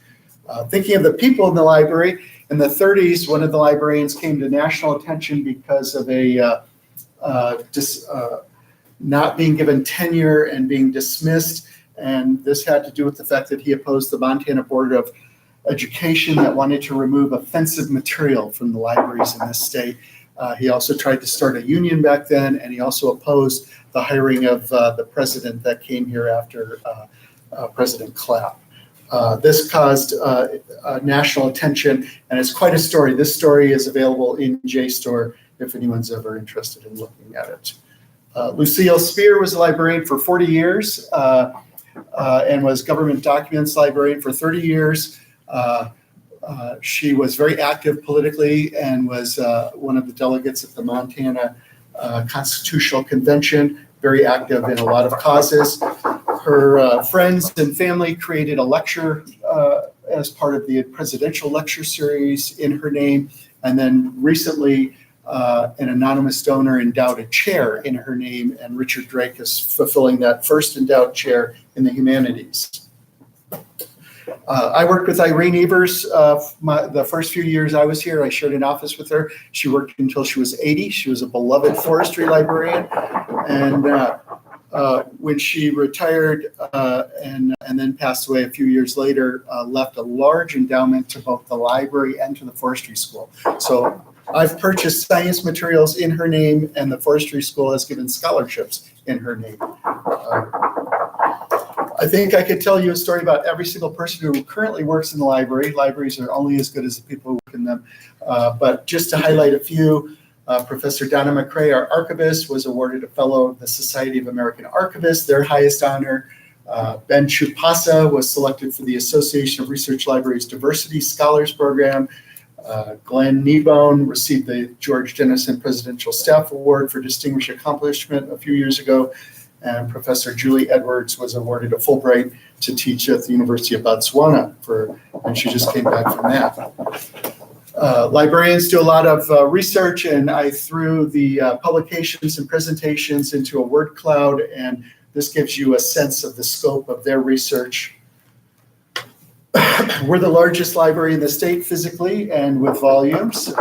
Thinking of the people in the library, in the 30s, one of the librarians came to national attention because of a not being given tenure and being dismissed. And this had to do with the fact that he opposed the Montana Board of Education that wanted to remove offensive material from the libraries in this state. He also tried to start a union back then, and he also opposed the hiring of the president that came here after President Clapp. This caused national attention, and it's quite a story. This story is available in JSTOR if anyone's ever interested in looking at it. Lucille Spear was a librarian for 40 years and was government documents librarian for 30 years. She was very active politically and was one of the delegates at the Montana Constitutional Convention, very active in a lot of causes. Her friends and family created a lecture as part of the presidential lecture series in her name, and then recently an anonymous donor endowed a chair in her name, and Richard Drake is fulfilling that first endowed chair in the humanities. I worked with Irene Evers the first few years I was here. I shared an office with her. She worked until she was 80. She was a beloved forestry librarian, and when she retired and then passed away a few years later, left a large endowment to both the library and to the forestry school. So I've purchased science materials in her name, and the forestry school has given scholarships in her name. I think I could tell you a story about every single person who currently works in the library. Libraries are only as good as the people who work in them. But just to highlight a few, Professor Donna McCrae, our archivist, was awarded a Fellow of the Society of American Archivists, their highest honor. Ben Chupasa was selected for the Association of Research Libraries Diversity Scholars Program. Glenn Kneebone received the George Jennison Presidential Staff Award for Distinguished Accomplishment a few years ago. And Professor Julie Edwards was awarded a Fulbright to teach at the University of Botswana and she just came back from that. Librarians do a lot of research, and I threw the publications and presentations into a word cloud, and this gives you a sense of the scope of their research. We're the largest library in the state physically and with volumes, and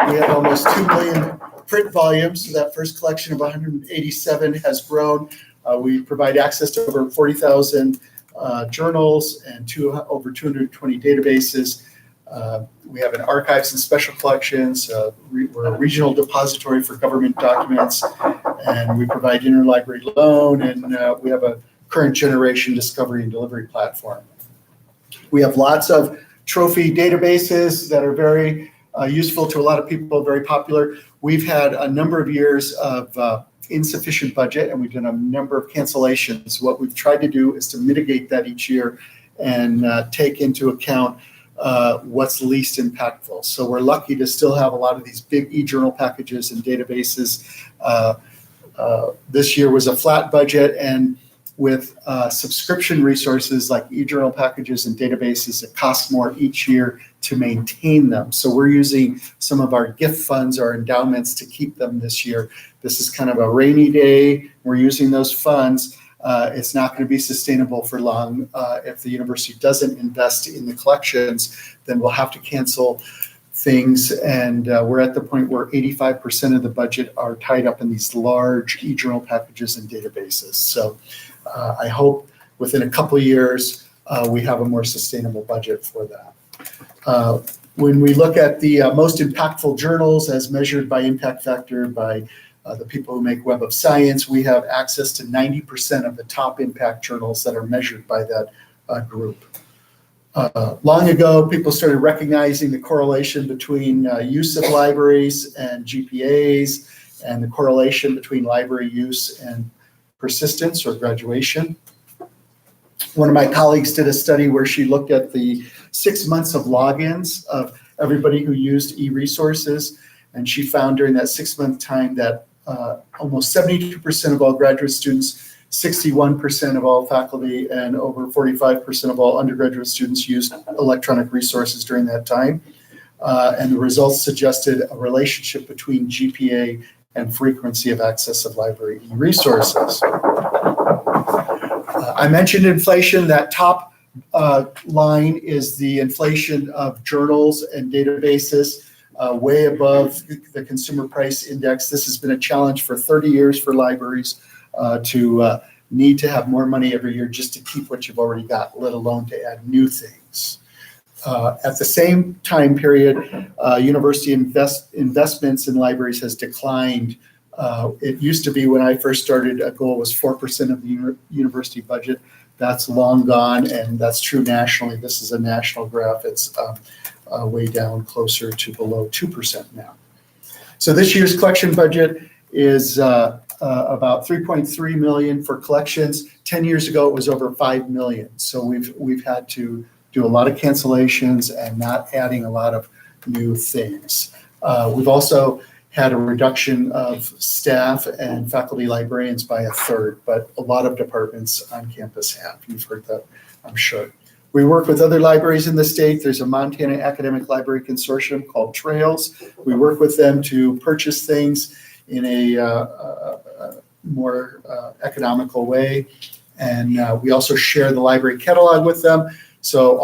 we have almost 2 million print volumes. So that first collection of 187 has grown. We provide access to over 40,000 journals and over 220 databases. We have an archives and special collections. We're a regional depository for government documents, and we provide interlibrary loan, and we have a current generation discovery and delivery platform. We have lots of trophy databases that are very useful to a lot of people, very popular. We've had a number of years of insufficient budget, and we've done a number of cancellations. What we've tried to do is to mitigate that each year and take into account what's least impactful. So we're lucky to still have a lot of these big e-journal packages and databases. This year was a flat budget, and with subscription resources like e-journal packages and databases, it costs more each year to maintain them. So we're using some of our gift funds, our endowments, to keep them this year. This is kind of a rainy day. We're using those funds. It's not going to be sustainable for long. If the university doesn't invest in the collections, then we'll have to cancel things. And we're at the point where 85% of the budget are tied up in these large e-journal packages and databases. So I hope within a couple of years, we have a more sustainable budget for that. When we look at the most impactful journals as measured by impact factor by the people who make Web of Science, we have access to 90% of the top impact journals that are measured by that group. Long ago, people started recognizing the correlation between use of libraries and GPAs, and the correlation between library use and persistence or graduation. One of my colleagues did a study where she looked at the 6 months of logins of everybody who used e-resources, and she found during that 6-month time that almost 72% of all graduate students, 61% of all faculty, and over 45% of all undergraduate students used electronic resources during that time. And the results suggested a relationship between GPA and frequency of access of library e-resources. I mentioned inflation. That top line is the inflation of journals and databases, way above the consumer price index. This has been a challenge for 30 years for libraries to need to have more money every year just to keep what you've already got, let alone to add new things. At the same time period, university investments in libraries has declined. It used to be, when I first started, a goal was 4% of the university budget. That's long gone, and that's true nationally. This is a national graph. It's way down closer to below 2% now. So this year's collection budget is about 3.3 million for collections. 10 years ago, it was over 5 million. So we've had to do a lot of cancellations and not adding a lot of new things. We've also had a reduction of staff and faculty librarians by 1/3, but a lot of departments on campus have. You've heard that, I'm sure. We work with other libraries in the state. There's a Montana Academic Library Consortium called Trails. We work with them to purchase things in a more economical way. And we also share the library catalog with them. So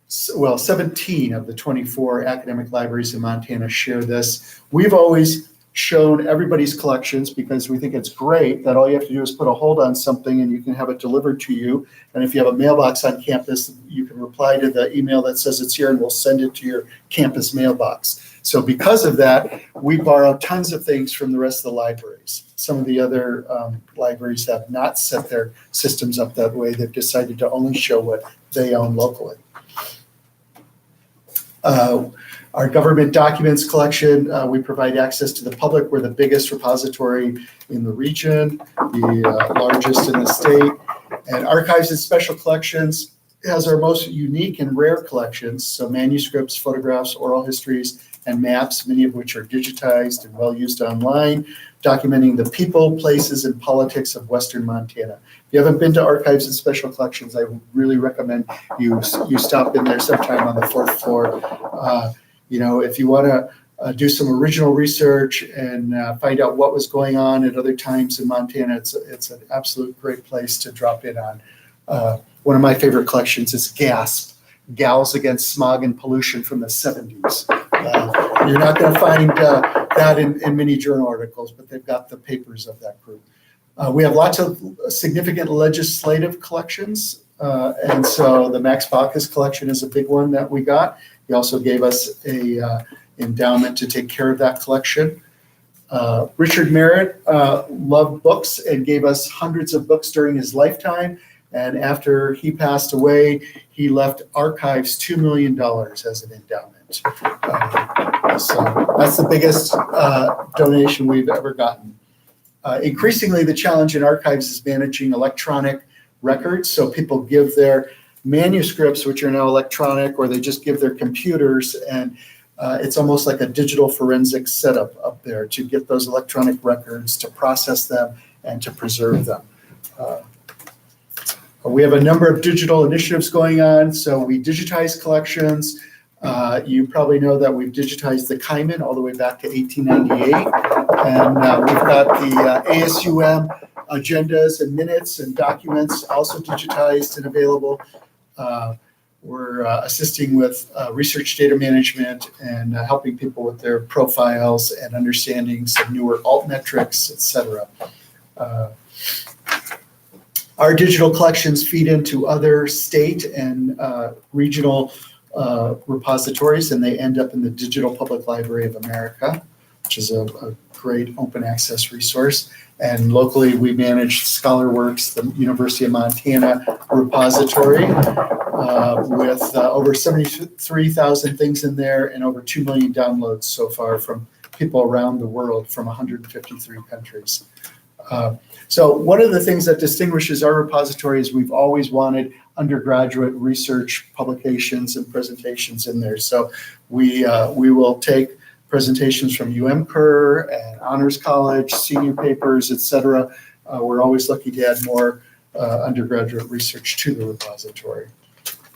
17 of the 24 academic libraries in Montana share this. We've always shown everybody's collections because we think it's great that all you have to do is put a hold on something and you can have it delivered to you. And if you have a mailbox on campus, you can reply to the email that says it's here and we'll send it to your campus mailbox. So because of that, we borrow tons of things from the rest of the libraries. Some of the other libraries have not set their systems up that way. They've decided to only show what they own locally. Our government documents collection, we provide access to the public. We're the biggest repository in the region, the largest in the state. And Archives and Special Collections has our most unique and rare collections. So manuscripts, photographs, oral histories, and maps, many of which are digitized and well used online, documenting the people, places, and politics of Western Montana. If you haven't been to Archives and Special Collections, I would really recommend you stop in there sometime on the 4th floor. If you want to do some original research and find out what was going on at other times in Montana, it's an absolute great place to drop in on. One of my favorite collections is GASP, Gals Against Smog and Pollution from the 70s. You're not going to find that in many journal articles, but they've got the papers of that group. We have lots of significant legislative collections, and so the Max Baucus collection is a big one that we got. He also gave us a endowment to take care of that collection. Richard Merritt loved books and gave us hundreds of books during his lifetime. And after he passed away, he left Archives $2 million as an endowment. So that's the biggest donation we've ever gotten. Increasingly, the challenge in Archives is managing electronic records. So people give their manuscripts, which are now electronic, or they just give their computers, and it's almost like a digital forensic setup up there to get those electronic records, to process them, and to preserve them. We have a number of digital initiatives going on. So we digitize collections. You probably know that we've digitized the Kaiman all the way back to 1898. And we've got the ASUM agendas and minutes and documents also digitized and available. We're assisting with research data management and helping people with their profiles and understanding some newer alt metrics, et cetera. Our digital collections feed into other state and regional repositories, and they end up in the Digital Public Library of America, which is a great open access resource. And locally, we manage ScholarWorks, the University of Montana repository, with over 73,000 things in there and over 2 million downloads so far from people around the world from 153 countries. So one of the things that distinguishes our repository is we've always wanted undergraduate research publications and presentations in there. So we will take presentations from UMCUR and Honors College, senior papers, et cetera. We're always looking to add more undergraduate research to the repository.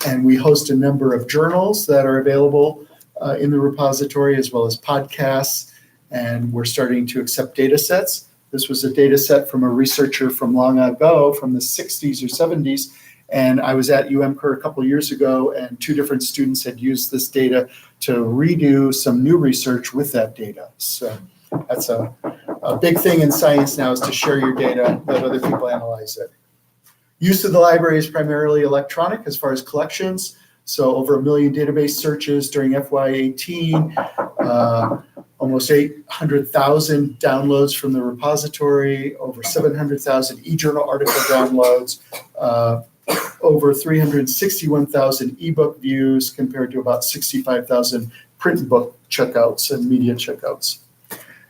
And we host a number of journals that are available in the repository, as well as podcasts, and we're starting to accept data sets. This was a data set from a researcher from long ago, from the 60s or 70s, and I was at UMCUR a couple of years ago, and 2 different students had used this data to redo some new research with that data. So that's a big thing in science now, is to share your data, let other people analyze it. Use of the library is primarily electronic as far as collections. So over 1 million database searches during FY18, almost 800,000 downloads from the repository, over 700,000 eJournal article downloads, over 361,000 ebook views compared to about 65,000 print book checkouts and media checkouts.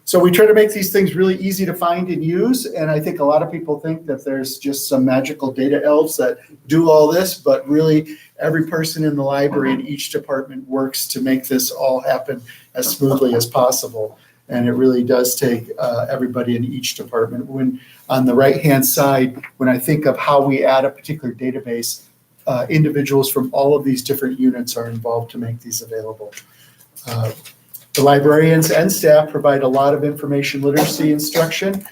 So we try to make these things really easy to find and use, and I think a lot of people think that there's just some magical data elves that do all this, but really every person in the library in each department works to make this all happen as smoothly as possible. And it really does take everybody in each department. When on the right-hand side, when I think of how we add a particular database, individuals from all of these different units are involved to make these available. The librarians and staff provide a lot of information literacy instruction.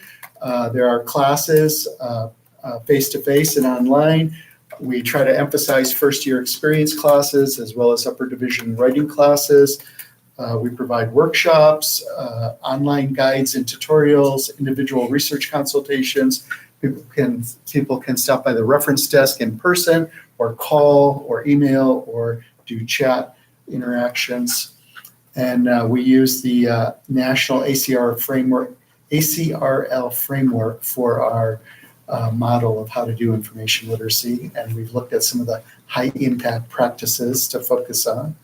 There are classes face-to-face and online. We try to emphasize first-year experience classes as well as upper division writing classes. We provide workshops, online guides and tutorials, individual research consultations. People can stop by the reference desk in person or call or email or do chat interactions. And we use the national ACRL framework for our model of how to do information literacy. And we've looked at some of the high impact practices to focus on.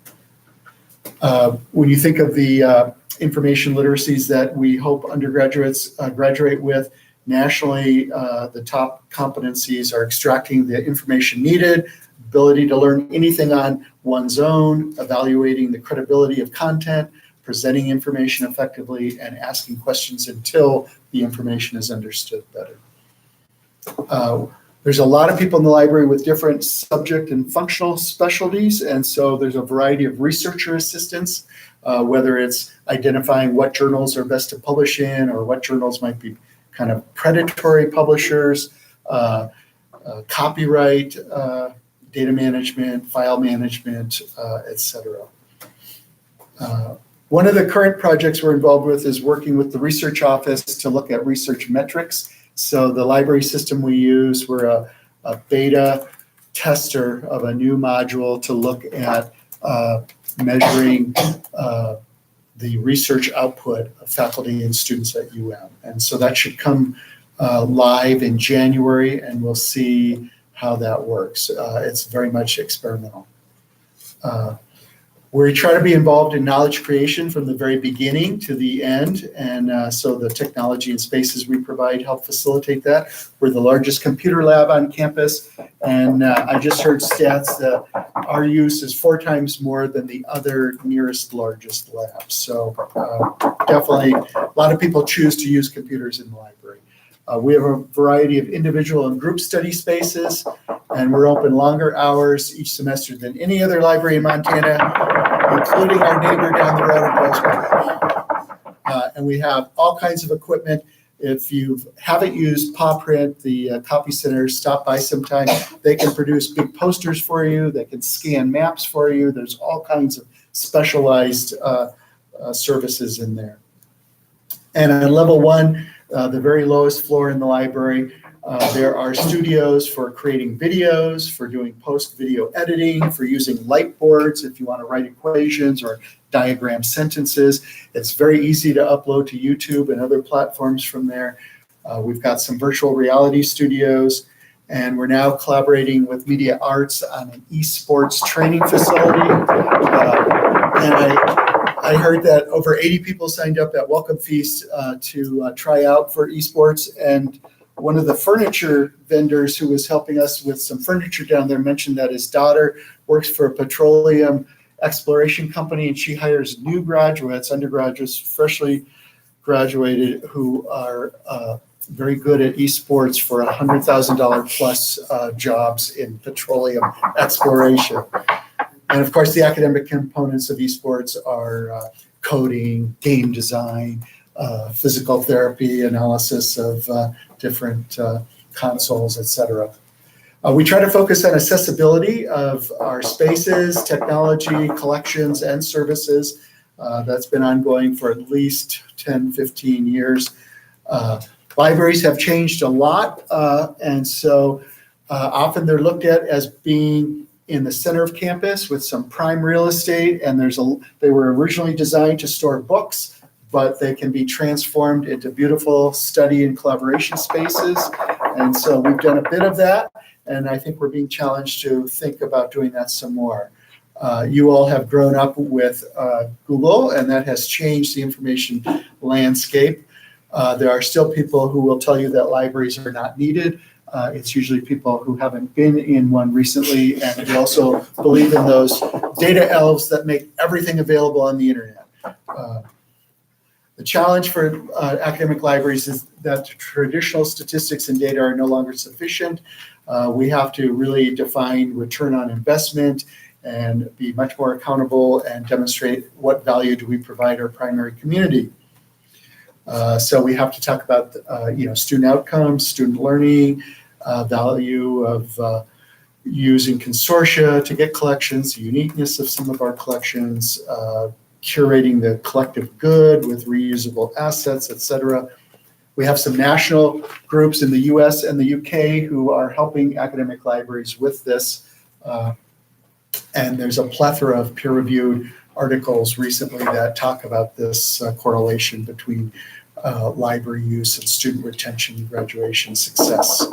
When you think of the information literacies that we hope undergraduates graduate with, nationally, the top competencies are extracting the information needed, ability to learn anything on one's own, evaluating the credibility of content, presenting information effectively, and asking questions until the information is understood better. There's a lot of people in the library with different subject and functional specialties, and so there's a variety of researcher assistants, whether it's identifying what journals are best to publish in or what journals might be kind of predatory publishers, copyright, data management, file management, etc. One of the current projects we're involved with is working with the research office to look at research metrics. So the library system we use, we're a beta tester of a new module to look at measuring the research output of faculty and students at UM. And so that should come live in January, and we'll see how that works. It's very much experimental. We try to be involved in knowledge creation from the very beginning to the end, and so the technology and spaces we provide help facilitate that. We're the largest computer lab on campus, and I just heard stats that our use is 4 times more than the other nearest largest labs. So definitely a lot of people choose to use computers in the library. We have a variety of individual and group study spaces, and we're open longer hours each semester than any other library in Montana, including our neighbor down the road in Bozeman. And we have all kinds of equipment. If you haven't used Paw Print, the copy centers, stop by sometime. They can produce big posters for you. They can scan maps for you. There's all kinds of specialized services in there. And on level 1, the very lowest floor in the library, there are studios for creating videos, for doing post-video editing, for using light boards if you want to write equations or diagram sentences. It's very easy to upload to YouTube and other platforms from there. We've got some virtual reality studios, and we're now collaborating with Media Arts on an esports training facility. And I heard that over 80 people signed up at Welcome Feast to try out for esports, and one of the furniture vendors who was helping us with some furniture down there mentioned that his daughter works for a petroleum exploration company, and she hires new graduates, undergraduates, freshly graduated, who are very good at esports for $100,000 plus jobs in petroleum exploration. And of course, the academic components of esports are coding, game design, physical therapy, analysis of different consoles, etc. We try to focus on accessibility of our spaces, technology, collections, and services. That's been ongoing for at least 10, 15 years. Libraries have changed a lot, and so often they're looked at as being in the center of campus with some prime real estate, and they were originally designed to store books, but they can be transformed into beautiful study and collaboration spaces. And so we've done a bit of that, and I think we're being challenged to think about doing that some more. You all have grown up with Google, and that has changed the information landscape. There are still people who will tell you that libraries are not needed. It's usually people who haven't been in one recently, and we also believe in those data elves that make everything available on the internet. The challenge for academic libraries is that traditional statistics and data are no longer sufficient. We have to really define return on investment and be much more accountable and demonstrate what value do we provide our primary community. So we have to talk about student outcomes, student learning, value of using consortia to get collections, the uniqueness of some of our collections, curating the collective good with reusable assets, et cetera. We have some national groups in the US and the UK who are helping academic libraries with this. And there's a plethora of peer-reviewed articles recently that talk about this correlation between library use and student retention and graduation success.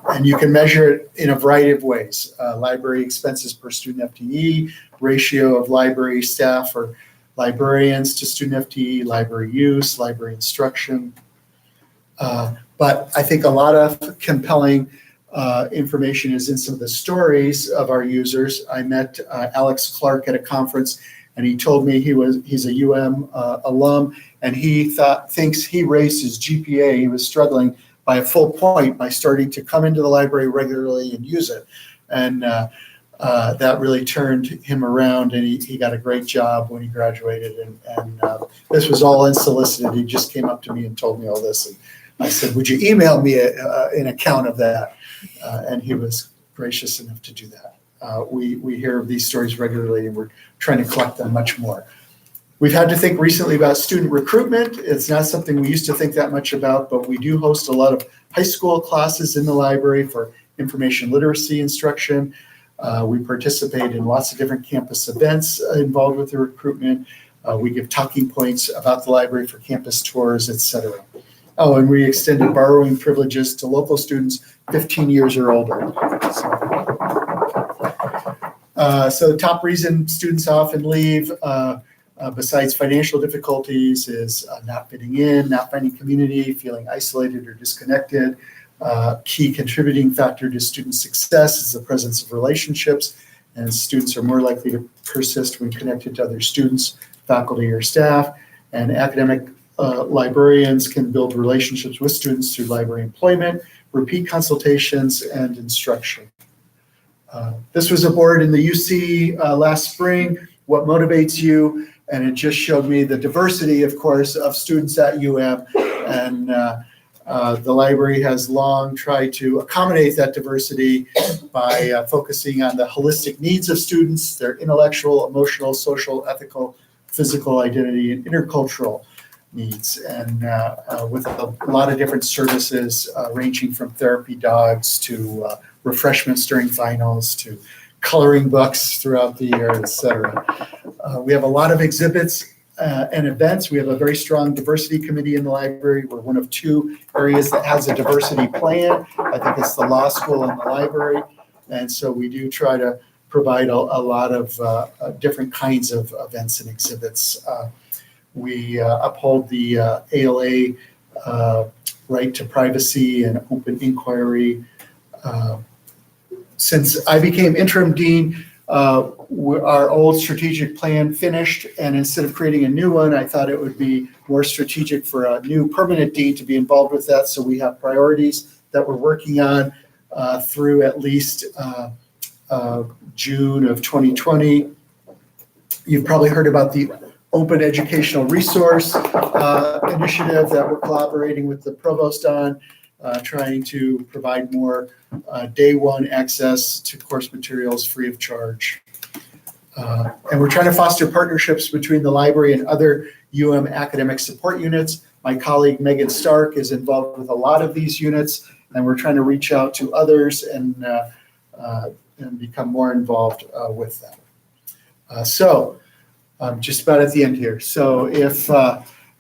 And you can measure it in a variety of ways. Library expenses per student FTE, ratio of library staff or librarians to student FTE, library use, library instruction. But I think a lot of compelling information is in some of the stories of our users. I met Alex Clark at a conference, and he told me he's a UM alum, and he thinks he raised his GPA. He was struggling by a full point by starting to come into the library regularly and use it. And that really turned him around, and he got a great job when he graduated. And this was all unsolicited. He just came up to me and told me all this. And I said, would you email me an account of that? And he was gracious enough to do that. We hear of these stories regularly, and we're trying to collect them much more. We've had to think recently about student recruitment. It's not something we used to think that much about, but we do host a lot of high school classes in the library for information literacy instruction. We participate in lots of different campus events involved with the recruitment. We give talking points about the library for campus tours, et cetera. Oh, and we extended borrowing privileges to local students 15 years or older. So the top reason students often leave, besides financial difficulties, is not fitting in, not finding community, feeling isolated or disconnected. Key contributing factor to student success is the presence of relationships, and students are more likely to persist when connected to other students, faculty, or staff. And academic librarians can build relationships with students through library employment, repeat consultations, and instruction. This was a board in the UC last spring, what motivates you, and it just showed me the diversity, of course, of students at UM, and the library has long tried to accommodate that diversity by focusing on the holistic needs of students, their intellectual, emotional, social, ethical, physical identity, and intercultural needs, and with a lot of different services ranging from therapy dogs to refreshments during finals to coloring books throughout the year, et cetera. We have a lot of exhibits and events. We have a very strong diversity committee in the library. We're one of 2 areas that has a diversity plan. I think it's the law school and the library. And so we do try to provide a lot of different kinds of events and exhibits. We uphold the ALA right to privacy and open inquiry. Since I became interim dean, our old strategic plan finished, and instead of creating a new one, I thought it would be more strategic for a new permanent dean to be involved with that. So we have priorities that we're working on through at least June of 2020. You've probably heard about the Open Educational Resource initiative that we're collaborating with the provost on, trying to provide more day one access to course materials free of charge. And we're trying to foster partnerships between the library and other UM academic support units. My colleague Megan Stark is involved with a lot of these units, and we're trying to reach out to others and become more involved with them. So I'm just about at the end here. So if,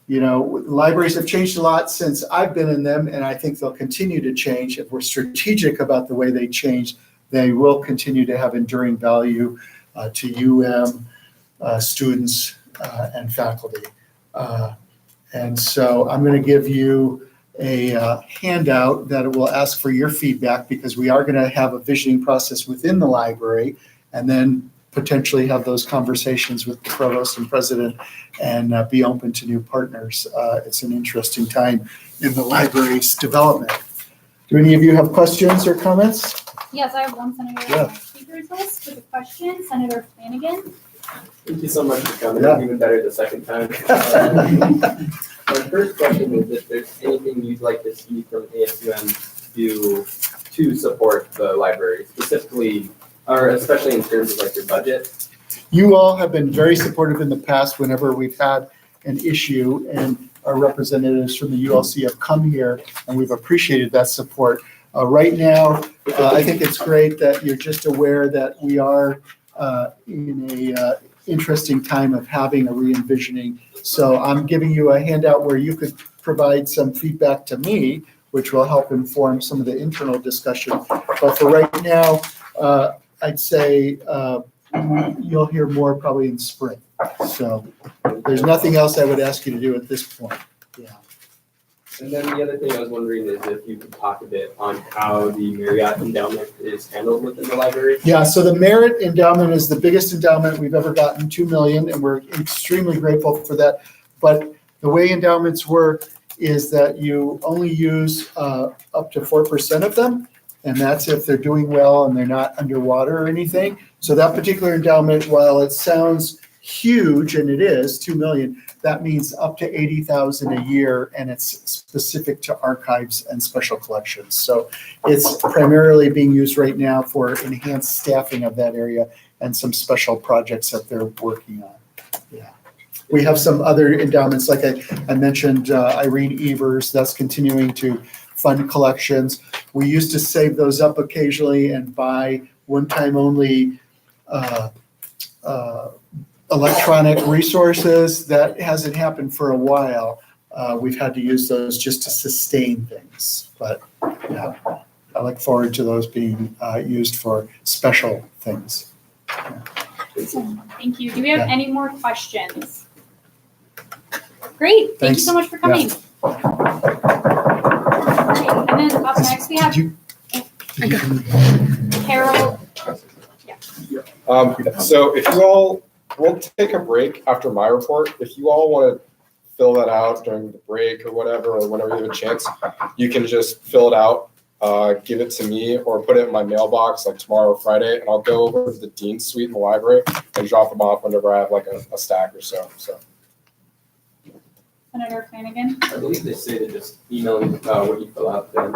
libraries have changed a lot since I've been in them, and I think they'll continue to change. If we're strategic about the way they change, they will continue to have enduring value to UM students and faculty. And so I'm going to give you a handout that will ask for your feedback, because we are going to have a visioning process within the library, and then potentially have those conversations with the provost and president and be open to new partners. It's an interesting time in the library's development. Do any of you have questions or comments? Yes, I have one senator Yeah. on my speakers list with a question. Senator Flanagan. Thank you so much for coming, Yeah. even better the second time. My first question is if there's anything you'd like to see from ASUM do to support the library, specifically, or especially in terms of like your budget. You all have been very supportive in the past whenever we've had an issue, and our representatives from the ULC have come here, and we've appreciated that support. Right now, I think it's great that you're just aware that we are in a interesting time of having a re-envisioning. So I'm giving you a handout where you could provide some feedback to me, which will help inform some of the internal discussion. But for right now, I'd say you'll hear more probably in spring. So there's nothing else I would ask you to do at this point. Yeah. And then the other thing I was wondering is if you could talk a bit on how the Marriott endowment is handled within the library. Yeah, so the Merit Endowment is the biggest endowment we've ever gotten, 2 million, and we're extremely grateful for that. But the way endowments work is that you only use up to 4% of them, and that's if they're doing well and they're not underwater or anything. So that particular endowment, while it sounds huge, and it is 2 million, that means up to 80,000 a year, and it's specific to archives and special collections. So it's primarily being used right now for enhanced staffing of that area and some special projects that they're working on. Yeah. We have some other endowments, like I mentioned, Irene Evers, that's continuing to fund collections. We used to save those up occasionally and buy one-time only electronic resources. That hasn't happened for a while. We've had to use those just to sustain things. But yeah, I look forward to those being used for special things. Awesome. Thank you. Do we have Yeah. any more questions? Great. Thank you Thanks. so much for coming. Alright, and then up next we have Carol. So if you all, we'll take a break after my report. If you all want to fill that out during the break or whatever, or whenever you have a chance, you can just fill it out, give it to me, or put it in my mailbox like tomorrow or Friday, and I'll go over to the dean's suite in the library and drop them off whenever I have like a stack or so. Senator Flanagan. I believe they say to just email you what you fill out then.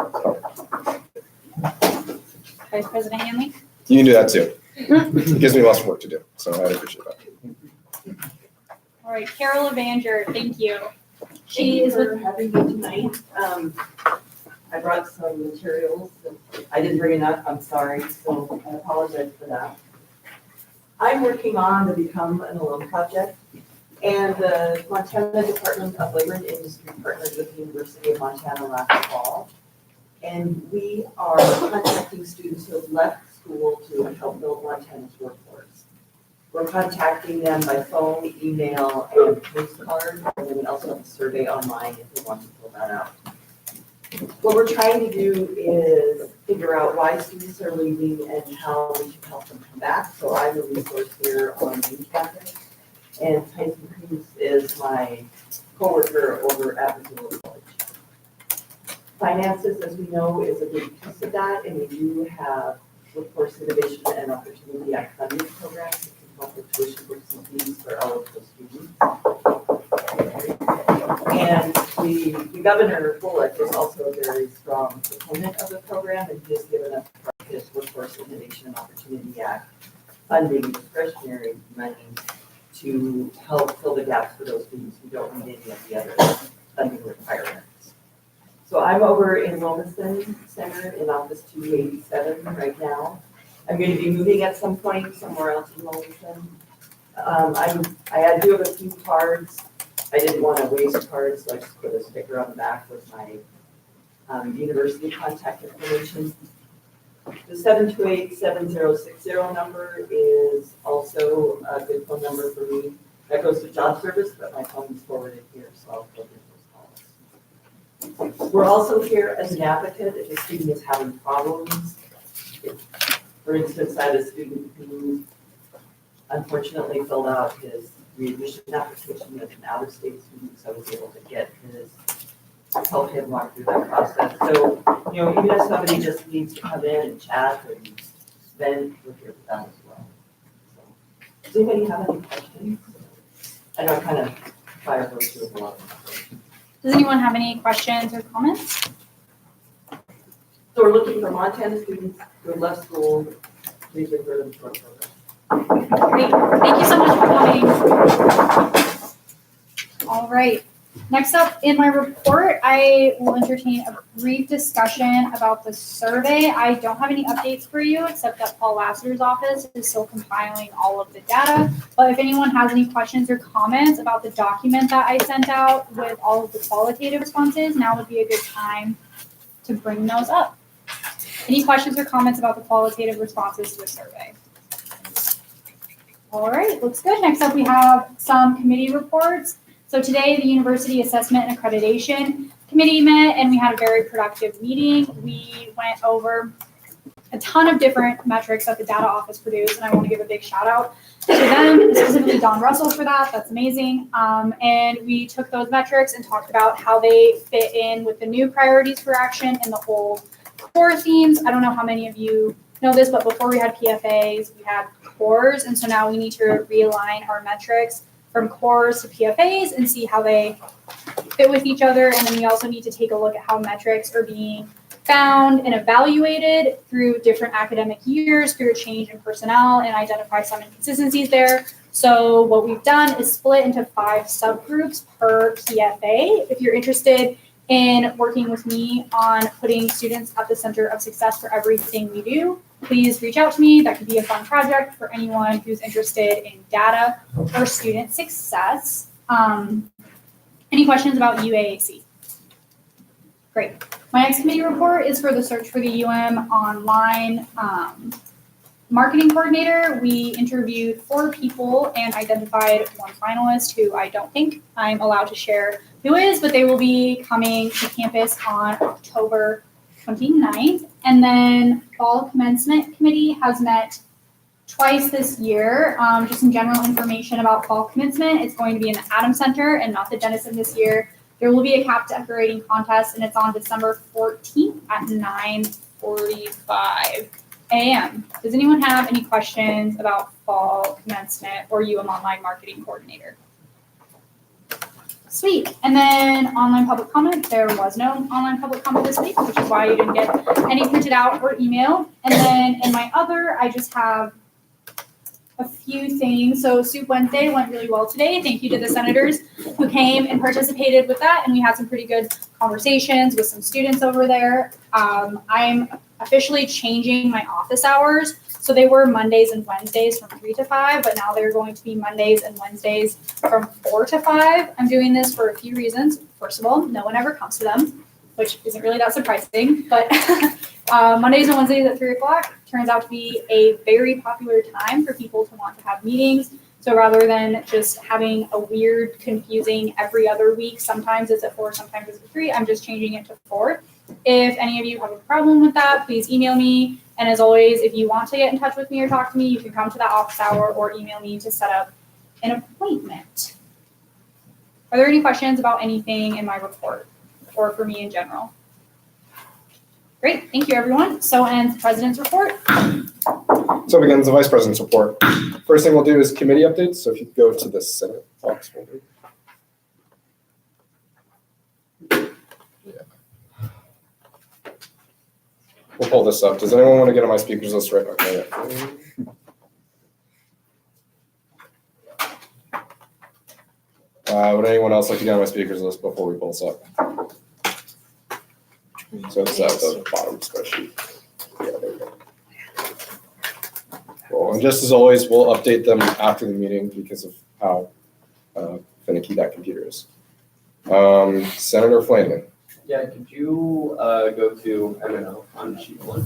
Vice President Hanley. You can do that too. It gives me less work to do, so I appreciate that. All right, Carol Evanger, thank you. She is for having me tonight. I brought some materials that I didn't bring enough, I'm sorry, so I apologize for that. I'm working on the Become an Alum project, and the Montana Department of Labor and Industry partnered with the University of Montana last fall. And we are contacting students who have left school to help build Montana's workforce. We're contacting them by phone, email, and postcard, and then we also have a survey online if they want to fill that out. What we're trying to do is figure out why students are leaving and how we can help them come back. So I'm a resource here on the campus, and Tyson Cruz is my coworker over at Missoula College. Finances, as we know, is a big piece of that, and we do have Workforce Innovation and Opportunity Act funding programs that can help with tuition fees for eligible students. And the Governor Bullock is also a very strong proponent of the program, and he has given us his Workforce Innovation and Opportunity Act funding, discretionary money, to help fill the gaps for those students who don't meet any of the other funding requirements. So I'm over in Wilmington Center in Office 287 right now. I'm going to be moving at some point somewhere else in Wilmington. I do have a few cards. I didn't want to waste cards, so I just put a sticker on the back with my university contact information. The 728-7060 number is also a good phone number for me. That goes to job service, but my phone is forwarded here, so I'll filter those calls. We're also here as an advocate if a student is having problems. For instance, I had a student who unfortunately filled out his readmission application as an out-of-state student, so I was able to help him walk through that process. So, even if somebody just needs to come in and chat and vent, we're here for that as well. So, does anybody have any questions? I know I kind of fire those through a lot of them. Does anyone have any questions or comments? So we're looking for Montana students who have left school, please refer them to our program. Great, thank you so much for coming. All right, next up in my report, I will entertain a brief discussion about the survey. I don't have any updates for you, except that Paul Lasser's office is still compiling all of the data. But if anyone has any questions or comments about the document that I sent out with all of the qualitative responses, now would be a good time to bring those up. Any questions or comments about the qualitative responses to the survey? All right, looks good. Next up, we have some committee reports. So today, the University Assessment and Accreditation Committee met, and we had a very productive meeting. We went over a ton of different metrics that the data office produced, and I want to give a big shout out to them, specifically Don Russell for that. That's amazing. And we took those metrics and talked about how they fit in with the new priorities for action and the whole core themes. I don't know how many of you know this, but before we had PFAs, we had cores, and so now we need to realign our metrics from cores to PFAs and see how they fit with each other. And then we also need to take a look at how metrics are being found and evaluated through different academic years, through a change in personnel, and identify some inconsistencies there. So what we've done is split into 5 subgroups per PFA. If you're interested in working with me on putting students at the center of success for everything we do, please reach out to me. That could be a fun project for anyone who's interested in data or student success. Any questions about UAAC? Great. My next committee report is for the Search for the UM online marketing coordinator. We interviewed 4 people and identified 1 finalist who I don't think I'm allowed to share who is, but they will be coming to campus on October 29th. And then Fall Commencement Committee has met twice this year. Just some general information about Fall Commencement. It's going to be in the Adams Center and not the Denison this year. There will be a cap decorating contest, and it's on December 14th at 9:45 a.m. Does anyone have any questions about Fall Commencement or UM Online Marketing Coordinator? Sweet. And then online public comment. There was no online public comment this week, which is why you didn't get any printed out or emailed. And then in my other, I just have a few things. So Soup Wednesday went really well today. Thank you to the senators who came and participated with that. And we had some pretty good conversations with some students over there. I'm officially changing my office hours. So they were Mondays and Wednesdays from 3 to 5, but now they're going to be Mondays and Wednesdays from 4 to 5. I'm doing this for a few reasons. First of all, no one ever comes to them, which isn't really that surprising, but Mondays and Wednesdays at 3 o'clock turns out to be a very popular time for people to want to have meetings. So rather than just having a weird, confusing every other week, sometimes it's at 4, sometimes it's at 3, I'm just changing it to 4. If any of you have a problem with that, please email me. And as always, if you want to get in touch with me or talk to me, you can come to the office hour or email me to set up an appointment. Are there any questions about anything in my report or for me in general? Great, thank you everyone. So ends the president's report. So begins the vice president's report. First thing we'll do is committee updates. So if you could go to the Senate box folder. We'll pull this up. Does anyone want to get on my speakers list right now? Okay, yeah. Would anyone else like to get on my speakers list before we pull this up? So it's at the bottom spreadsheet. Yeah, there we go. Cool. And just as always, we'll update them after the meeting because of how finicky that computer is. Senator Flanagan. Yeah, could you go to M&O on sheet 1?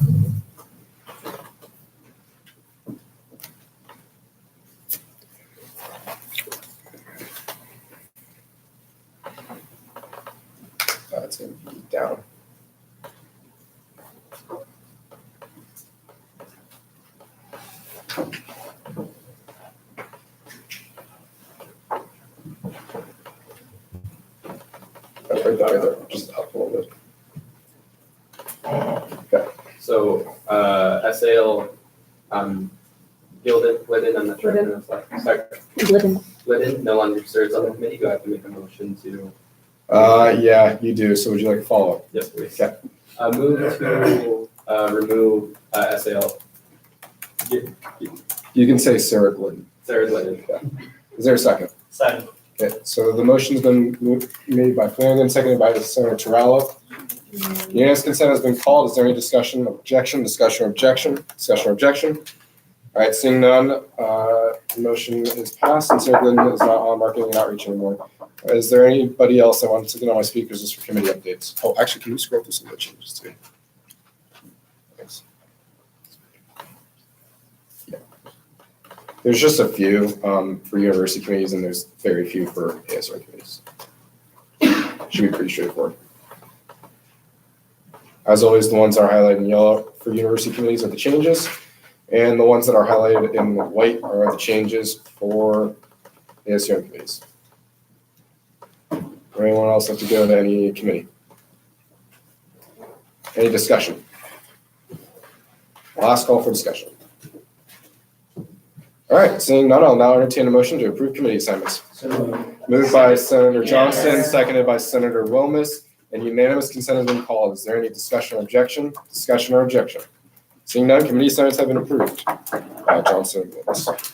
It's going to be down. That's right down there, just up a little bit. Okay. So, SAL, Glidden, I'm not sure. Sorry. Glidden no longer serves on the committee. Do I have to make a motion to? Yeah, you do. So would you like a follow-up? Yes, please. Okay. Move to remove SAL. You can say Sarah Glidden. Sarah Glidden. Is there a second? Second. Okay, so the motion's been made by Flanagan, seconded by Senator Terrell. Unanimous consent has been called. Is there any discussion, objection, discussion, objection, discussion, objection? All right, seeing none, the motion is passed and Sarah Glidden is not on marketing and outreach anymore. Is there anybody else that wants to get on my speakers just for committee updates? Oh, actually, can you scroll through some of the changes too? Thanks. Yeah. There's just a few for university committees and there's very few for ASUM committees. Should be pretty straightforward. As always, the ones that are highlighted in yellow for university committees are the changes, and the ones that are highlighted in white are the changes for ASUM committees. Or anyone else have to go to any committee? Any discussion? Last call for discussion. All right, seeing none, I'll now entertain a motion to approve committee assignments. Moved by Senator Johnson, seconded by Senator Wilmes, and unanimous consent has been called. Is there any discussion or objection? Discussion or objection? Seeing none, committee assignments have been approved. Johnson and Wilmes.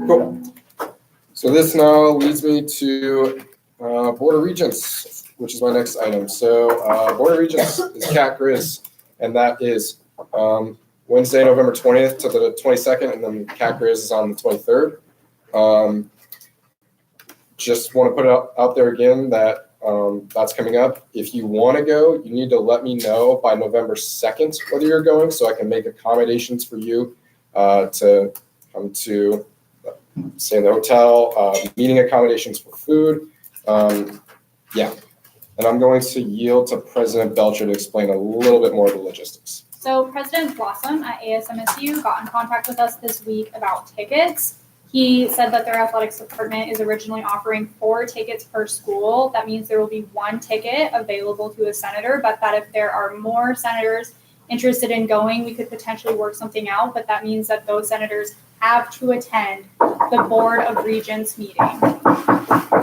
Cool. So this now leads me to Board of Regents, which is my next item. So Board of Regents is Cat Grizz, and that is Wednesday, November 20th to the 22nd, and then Cat Grizz is on the 23rd. Just want to put it out there again that that's coming up. If you want to go, you need to let me know by November 2nd whether you're going, so I can make accommodations for you to come to stay in the hotel, meeting accommodations for food. Yeah, and I'm going to yield to President Belcher to explain a little bit more of the logistics. So President Blossom at ASMSU got in contact with us this week about tickets. He said that their athletics department is originally offering 4 tickets per school. That means there will be 1 ticket available to a senator, but that if there are more senators interested in going, we could potentially work something out, but that means that those senators have to attend the Board of Regents meeting.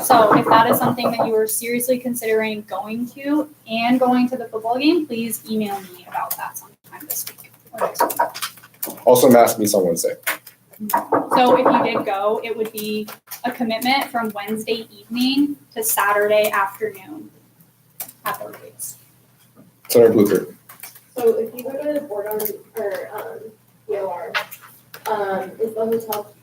So if that is something that you are seriously considering going to and going to the football game, please email me about that sometime this week or next week. Also, mask meets on Wednesday. So if you did go, it would be a commitment from Wednesday evening to Saturday afternoon at the rates. Senator Blucher. So if you go to the board on, or, BOR, is the hotel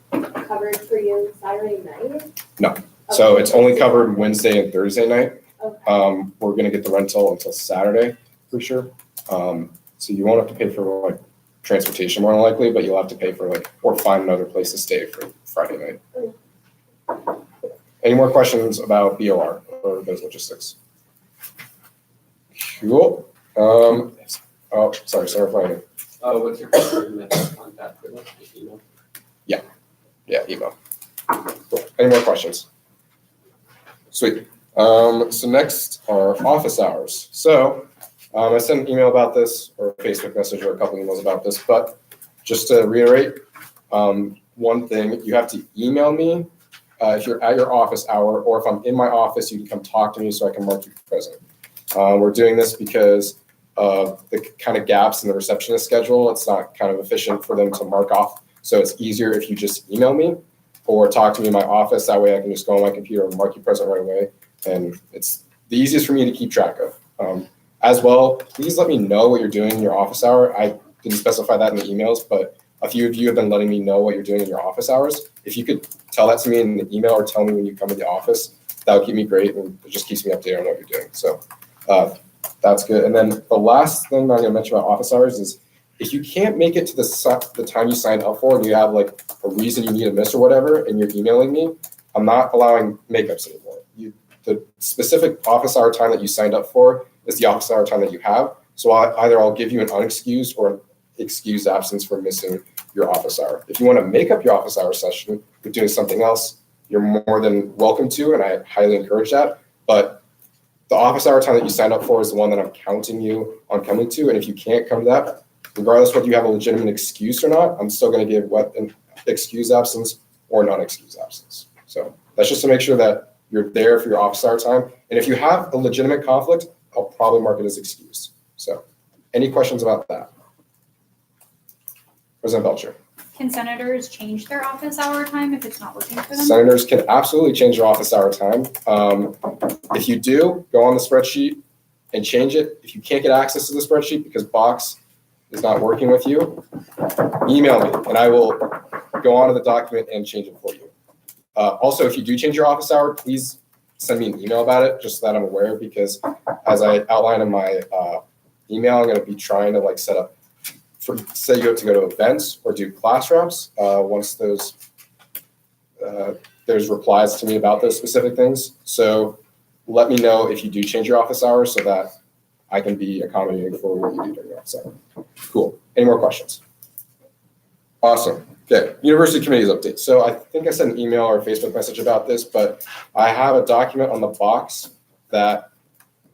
covered for you Saturday night? No. So it's only covered Wednesday and Thursday night. Okay. We're gonna get the rental until Saturday for sure. So you won't have to pay for like transportation more than likely, but you'll have to pay for like, or find another place to stay for Friday night. Any more questions about BOR or those logistics? Cool. Oh, sorry, Sarah Flanagan. What's your preferred method of contact for that? Just email? Yeah, email. Cool. Any more questions? Sweet. So next are office hours. So I sent an email about this, or a Facebook message, or a couple emails about this, but just to reiterate, one thing, you have to email me if you're at your office hour, or if I'm in my office, you can come talk to me so I can mark you present. We're doing this because of the kind of gaps in the receptionist schedule. It's not kind of efficient for them to mark off. So it's easier if you just email me or talk to me in my office. That way I can just go on my computer and mark you present right away. And it's the easiest for me to keep track of. As well, please let me know what you're doing in your office hour. I didn't specify that in the emails, but a few of you have been letting me know what you're doing in your office hours. If you could tell that to me in the email or tell me when you come to the office, that would keep me great and it just keeps me updated on what you're doing. So that's good. And then the last thing I'm going to mention about office hours is if you can't make it to the time you signed up for and you have like a reason you need to miss or whatever and you're emailing me, I'm not allowing makeups anymore. The specific office hour time that you signed up for is the office hour time that you have. So either I'll give you an unexcused or an excused absence for missing your office hour. If you want to make up your office hour session with doing something else, you're more than welcome to, and I highly encourage that. But the office hour time that you signed up for is the one that I'm counting you on coming to. And if you can't come to that, regardless whether you have a legitimate excuse or not, I'm still going to give an excused absence or non-excused absence. So that's just to make sure that you're there for your office hour time. And if you have a legitimate conflict, I'll probably mark it as excused. So any questions about that? President Belcher. Can senators change their office hour time if it's not working for them? Senators can absolutely change their office hour time. If you do, go on the spreadsheet and change it. If you can't get access to the spreadsheet because Box is not working with you, email me and I will go onto the document and change it for you. Also, if you do change your office hour, please send me an email about it just so that I'm aware, because as I outlined in my email, I'm going to be trying to like set you up to go to events or do class reps once there's replies to me about those specific things. So let me know if you do change your office hours so that I can be accommodating for what you do during your office hour. Cool. Any more questions? Awesome. Okay. University committees update. So I think I sent an email or Facebook message about this, but I have a document on the box that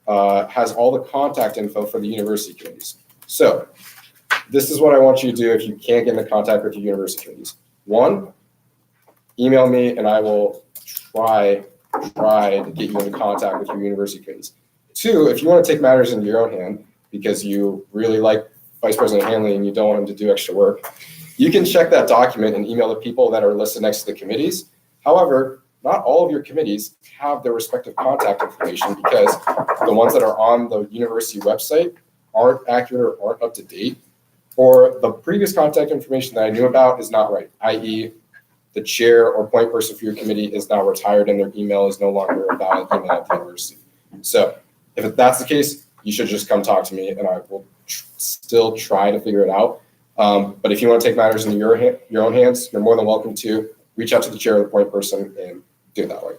has all the contact info for the university committees. So this is what I want you to do if you can't get into contact with your university committees. 1, email me and I will try to get you into contact with your university committees. 2, if you want to take matters into your own hand because you really like Vice President Hanley and you don't want him to do extra work, you can check that document and email the people that are listed next to the committees. However, not all of your committees have their respective contact information because the ones that are on the university website aren't accurate or aren't up to date, or the previous contact information that I knew about is not right, i.e. the chair or point person for your committee is now retired and their email is no longer a valid email at the university. So if that's the case, you should just come talk to me and I will still try to figure it out. But if you want to take matters into your own hands, you're more than welcome to reach out to the chair or the point person and do it that way.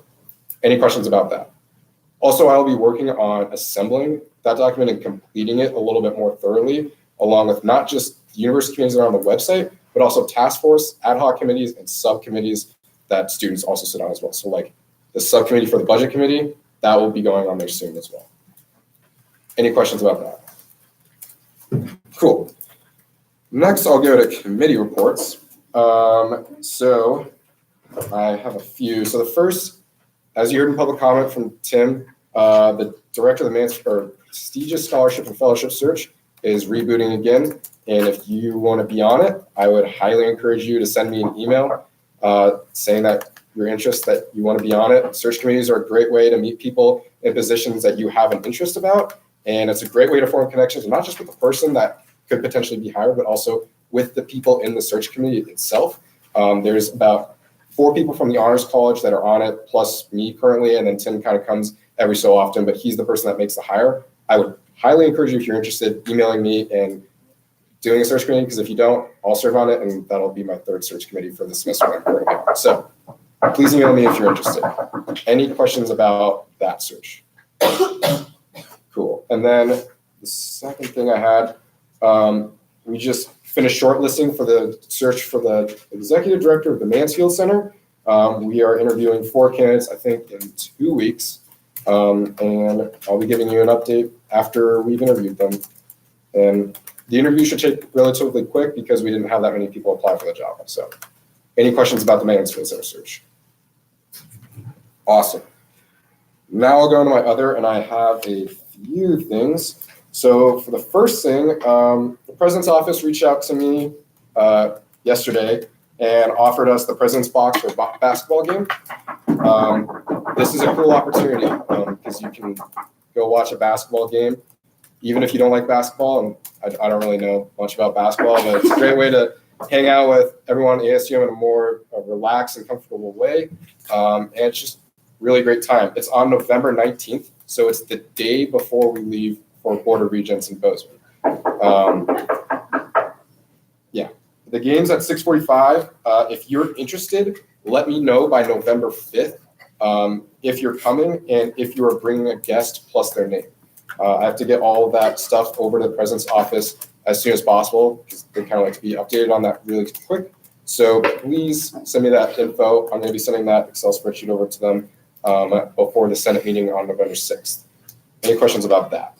Any questions about that? Also, I will be working on assembling that document and completing it a little bit more thoroughly, along with not just the university committees that are on the website, but also task force, ad hoc committees, and subcommittees that students also sit on as well. So like the subcommittee for the budget committee, that will be going on there soon as well. Any questions about that? Cool. Next, I'll go to committee reports. So I have a few. So the first, as you heard in public comment from Tim, the director of the prestigious scholarship and fellowship search is rebooting again. And if you want to be on it, I would highly encourage you to send me an email saying that your interest, that you want to be on it. Search committees are a great way to meet people in positions that you have an interest about. And it's a great way to form connections, not just with the person that could potentially be hired, but also with the people in the search committee itself. There's about 4 people from the Honors College that are on it, plus me currently, and then Tim kind of comes every so often, but he's the person that makes the hire. I would highly encourage you, if you're interested, emailing me and doing a search committee, because if you don't, I'll serve on it, and that'll be my 3rd search committee for the semester I'm currently on. So please email me if you're interested. Any questions about that search? Cool. And then the second thing I had, we just finished shortlisting for the search for the executive director of the Mansfield Center. We are interviewing 4 candidates, I think, in 2 weeks. And I'll be giving you an update after we've interviewed them. And the interview should take relatively quick because we didn't have that many people apply for the job. So any questions about the Mansfield Center search? Awesome. Now I'll go into my other, and I have a few things. So for the first thing, the president's office reached out to me yesterday and offered us the president's box for a basketball game. This is a cool opportunity because you can go watch a basketball game, even if you don't like basketball. And I don't really know much about basketball, but it's a great way to hang out with everyone at ASUM in a more relaxed and comfortable way. And it's just really great time. It's on November 19th, so it's the day before we leave for Board of Regents in Bozeman. Yeah, the game's at 6:45. If you're interested, let me know by November 5th if you're coming and if you are bringing a guest plus their name. I have to get all of that stuff over to the president's office as soon as possible because they kind of like to be updated on that really quick. So please send me that info. I'm going to be sending that Excel spreadsheet over to them before the Senate meeting on November 6th. Any questions about that?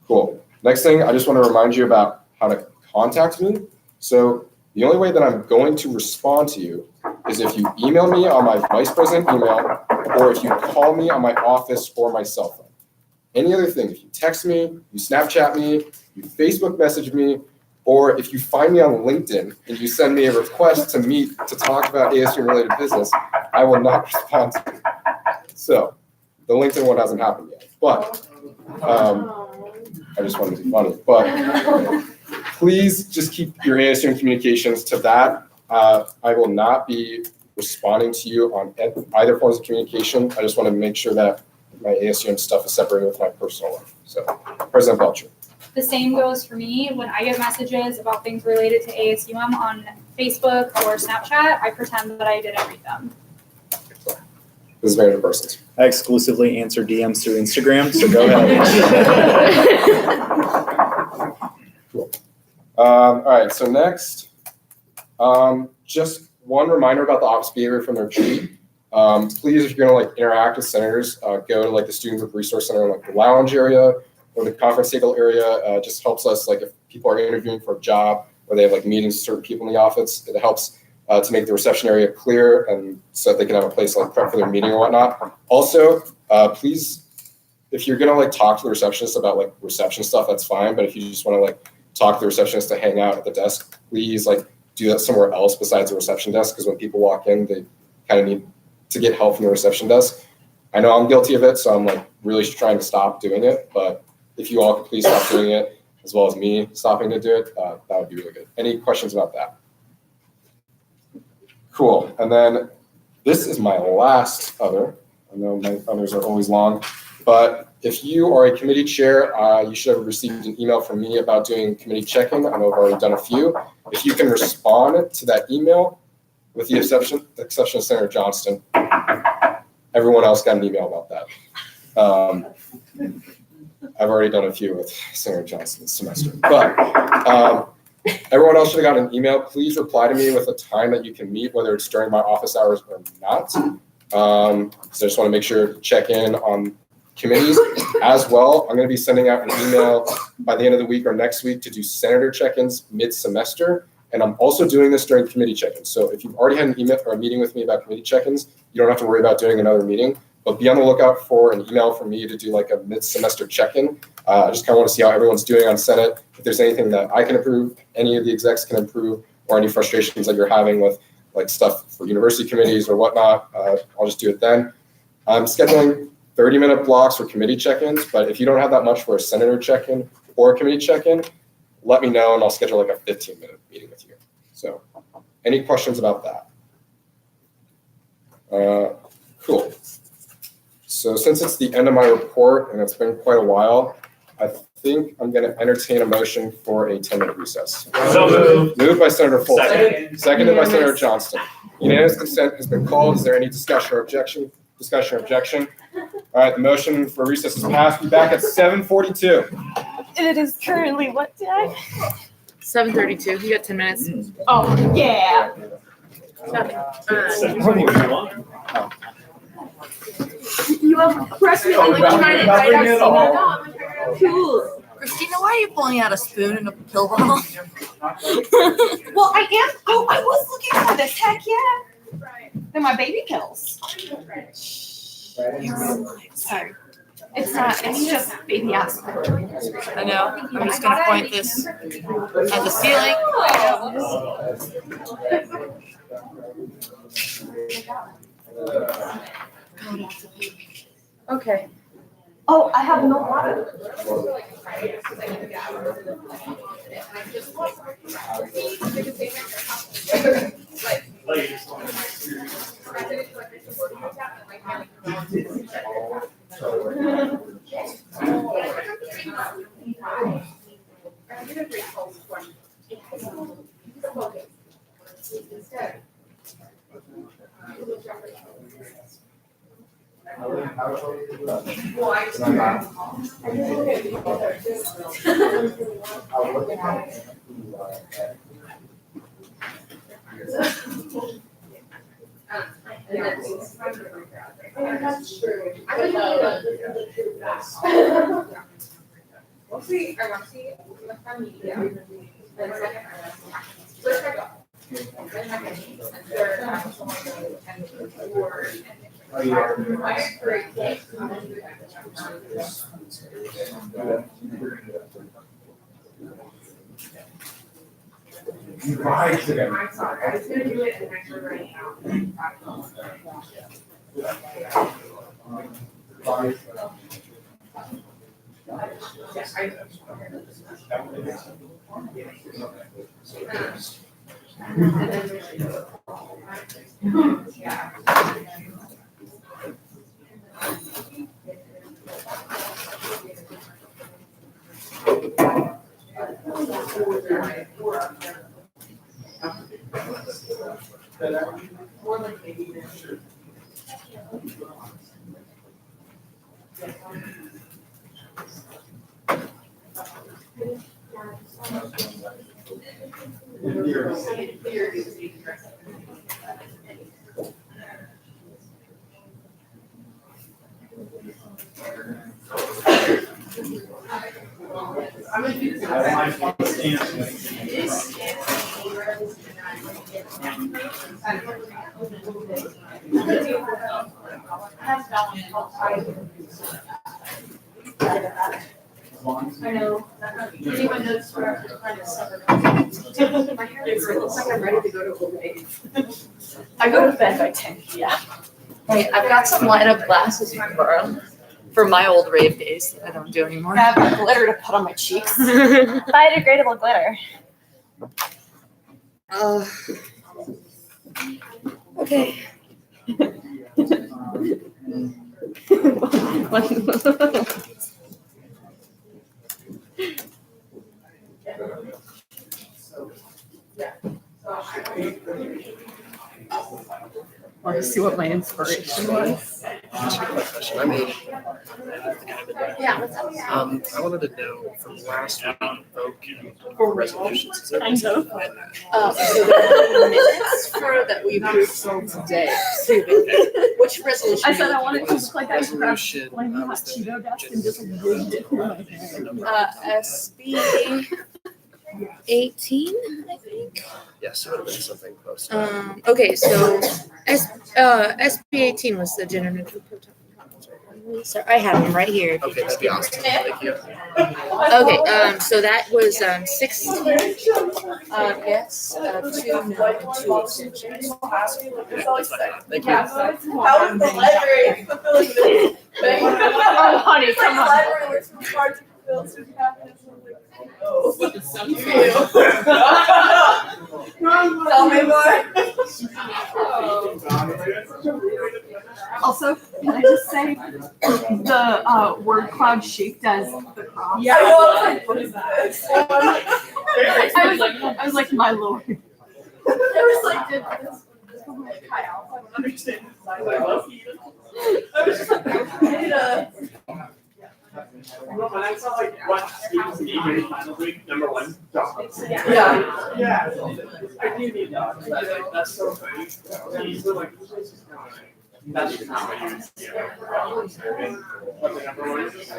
Cool. Next thing, I just want to remind you about how to contact me. So the only way that I'm going to respond to you is if you email me on my vice president email or if you call me on my office or my cell phone. Any other thing, if you text me, you Snapchat me, you Facebook message me, Or if you find me on LinkedIn and you send me a request to meet to talk about ASUM related business, I will not respond to you. So the LinkedIn one hasn't happened yet, but I just wanted to be funny. But please just keep your ASUM communications to that. I will not be responding to you on either forms of communication. I just want to make sure that my ASUM stuff is separated with my personal life. So, President Belcher. The same goes for me. When I get messages about things related to ASUM on Facebook or Snapchat, I pretend that I didn't read them. This is Manager Parsons. I exclusively answer DMs through Instagram, so go ahead. Cool. All right, so next, just one reminder about the office behavior from the retreat. Please, if you're gonna like interact with senators, go to like the Student Group Resource Center in like the lounge area or the conference table area. Just helps us, like if people are interviewing for a job or they have like meetings with certain people in the office, it helps to make the reception area clear and so that they can have a place to like prep for their meeting or whatnot. Also, please, if you're gonna like talk to the receptionist about like reception stuff, that's fine. But if you just wanna like talk to the receptionist to hang out at the desk, please like do that somewhere else besides the reception desk, because when people walk in, they kind of need to get help from the reception desk. I know I'm guilty of it, so I'm like really trying to stop doing it. But if you all could please stop doing it, as well as me stopping to do it, that would be really good. Any questions about that? Cool. And then this is my last other. I know my others are always long, but if you are a committee chair, you should have received an email from me about doing committee check-in. I know I've already done a few. If you can respond to that email with the exception of Senator Johnston, everyone else got an email about that. I've already done a few with Senator Johnston this semester, but everyone else should have gotten an email. Please reply to me with a time that you can meet, whether it's during my office hours or not. So I just want to make sure to check in on committees as well. I'm going to be sending out an email by the end of the week or next week to do senator check-ins mid-semester. And I'm also doing this during committee check-ins. So if you've already had an email or a meeting with me about committee check-ins, you don't have to worry about doing another meeting. But be on the lookout for an email from me to do like a mid-semester check-in. I just kind of want to see how everyone's doing on Senate. If there's anything that I can improve, any of the execs can improve, or any frustrations that you're having with like stuff for university committees or whatnot, I'll just do it then. I'm scheduling 30-minute blocks for committee check-ins, but if you don't have that much for a senator check-in or a committee check-in, let me know and I'll schedule like a 15-minute meeting with you. So any questions about that? Cool. So since it's the end of my report and it's been quite a while, I think I'm going to entertain a motion for a 10-minute recess. So moved. Moved by Senator Fulton. Second. Seconded by Senator Johnston. Unanimous consent has been called. Is there any discussion or objection? Discussion or objection? All right, the motion for recess is passed. We'll be back at 7:42. It is currently what time? 7:32. You got 10 minutes. Oh, yeah. You have Christina. Like, trying to invite us. Cool. Christina, why are you pulling out a spoon and a pill bottle? Well, I am. Oh, I was looking for this. Heck yeah. They're my baby pills. Sorry. It's not. It's just baby aspirin. I know. I'm just going to point this at the ceiling. Okay. Oh, I have no water. Right. I'm sorry, I was gonna do it and I right now. I know. Anyone knows where I'm trying to separate? My hair looks like I'm ready to go to Old Navy. I go to bed by 10 p.m. Hey, I've got some light up glasses you can borrow from my old rave days that I don't do anymore. I have glitter to put on my cheeks. Biodegradable glitter. Okay. Want to see what my inspiration was? I mean, Yeah, what's up? I wanted to know from last week, vote resolutions. Is there Kind of. behind that? So the minutes for that we approved today. Which resolution? I said I wanted to look like I grabbed Resolution, one hot was the Cheeto dust and just rigged it through my hair. SB 18, I think. Yes, it would have been something close. Okay, so SB 18 was the gender neutral protocol. So I have them right here. Okay, that'd be awesome. Thank you. Okay, so that was 16 yes, 2 no, and 2 abstentions. Thank you. How is the library fulfilling this? Oh, honey, come on. Library works from hard to fulfill student happiness. Oh. Tell me more. Also, can I just say, the word cloud shaped as the cross? Yeah, I know, I was like, what is this? I was like, my lord. It was like, did this one like Kyle? I don't understand. I was just like, I need a. When I saw like what students need in final week, number one, dogs. Yeah. Yeah. I do need dogs. That's so funny. He's like, that's just not what you see. What the number one is? So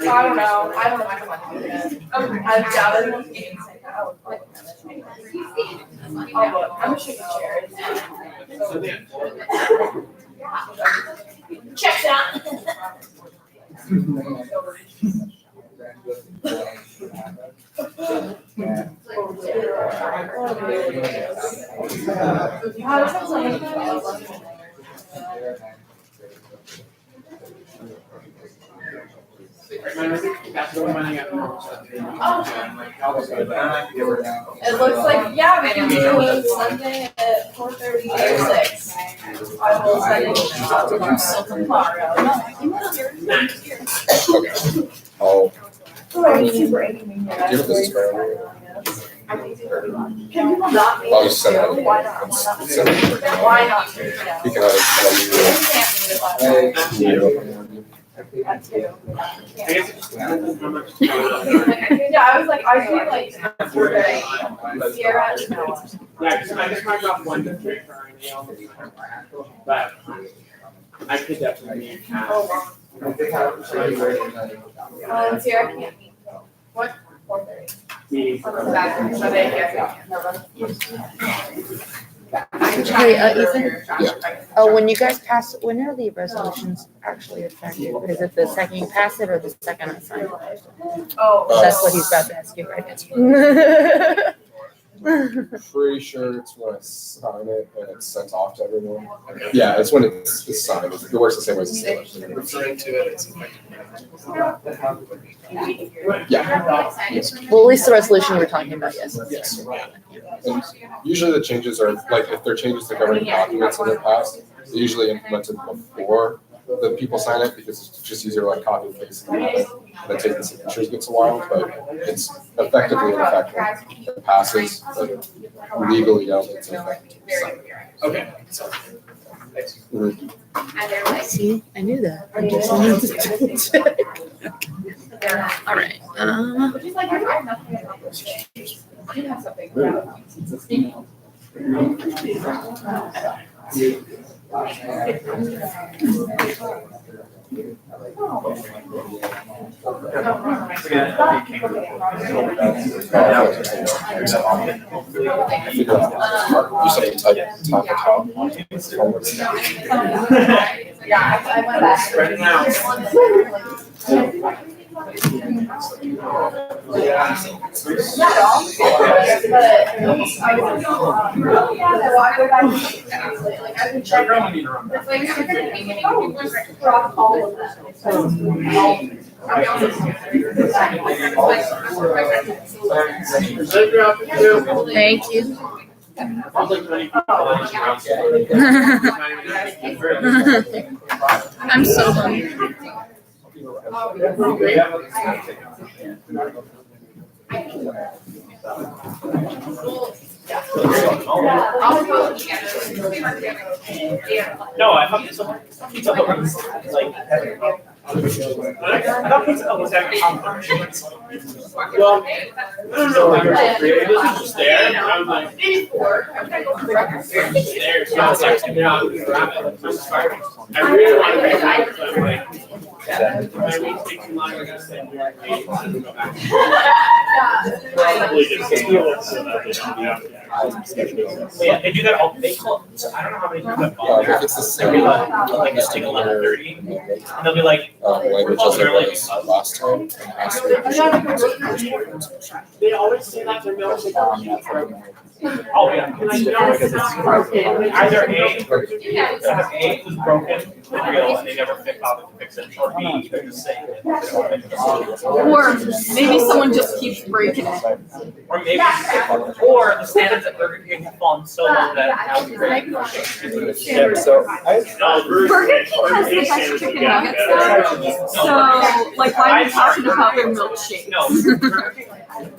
I don't know. I don't know. I don't want to do that. I've gathered those games. I'll look. I'm gonna show you chairs. Check that. It looks like, yeah, we can do it Sunday at 4:30 or 6. I will send it tomorrow. Oh, Oh, he's breaking me here. do you have this spare? Can people not meet? I'll just send it. Why not? Send it. Why not? You can have it. Yeah, I was like, I feel like Sierra. Yeah, because I just marked off one to three for our nail. But I could definitely be. Sierra can't meet. What? 4:30. Meeting. So they can't. Hey, Ethan? Yeah. Oh, when you guys pass, when are the resolutions actually effective? Is it the second you pass it or the second I sign it? Oh. That's what he's about to ask you right now. Pretty sure it's when I sign it and it's sent off to everyone. Yeah, it's when it's signed. It works the same way as the election. Referring to it as Yeah. Well, at least the resolution you were talking about, yes. Yes. And usually the changes are, like, if there are changes to governing documents in the past, they usually implemented before the people sign it because it's just easier to like copy and paste and then take the signatures gets a while, but it's effectively in effect when it passes, but legally, it's in effect. Okay. See, I knew that. I just wanted to check. All right. You say type top to top. Yeah, I went back. Right now. Thank you. I'm so hungry. No, I thought Pizza Hut was like, I thought Pizza Hut was having competitions. Well, I don't know, it was just there, and I was like, there, so I was like, yeah, I'm sorry. I really want to make it, but I'm like, my week's taking longer than I said. Probably just steal it so that they don't have. Yeah, they do that all, they call, so I don't know how many people have If it's the same. They'll be like just take 11:30, and they'll be like, Language as it was last time. And ask they always say that they're military. Oh, yeah. Either A is broken, real, and they never fix it, or B, they're just saying it. Or maybe someone just keeps breaking it. Or maybe, or the standards at Burger King have fallen so low that now we Yeah, so Burger King has the best chicken nuggets though. So, like, why are we talking about their milkshake? No, Burger King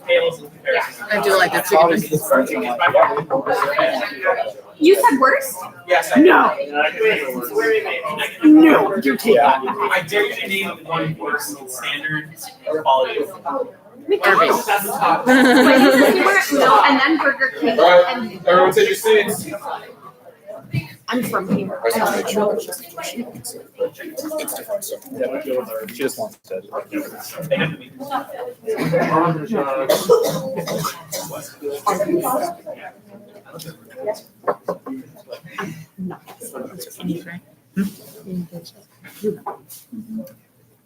pales in comparison. I do like the chicken nuggets. You said worse? Yes, No. No, you're taking it. I dare you to name one worse standard quality. McDonald's. Wait, you were at Mill and then Burger King All right, and everyone take your seats. I'm from here. I just want to make sure that it's different, so. yeah, she just wants to.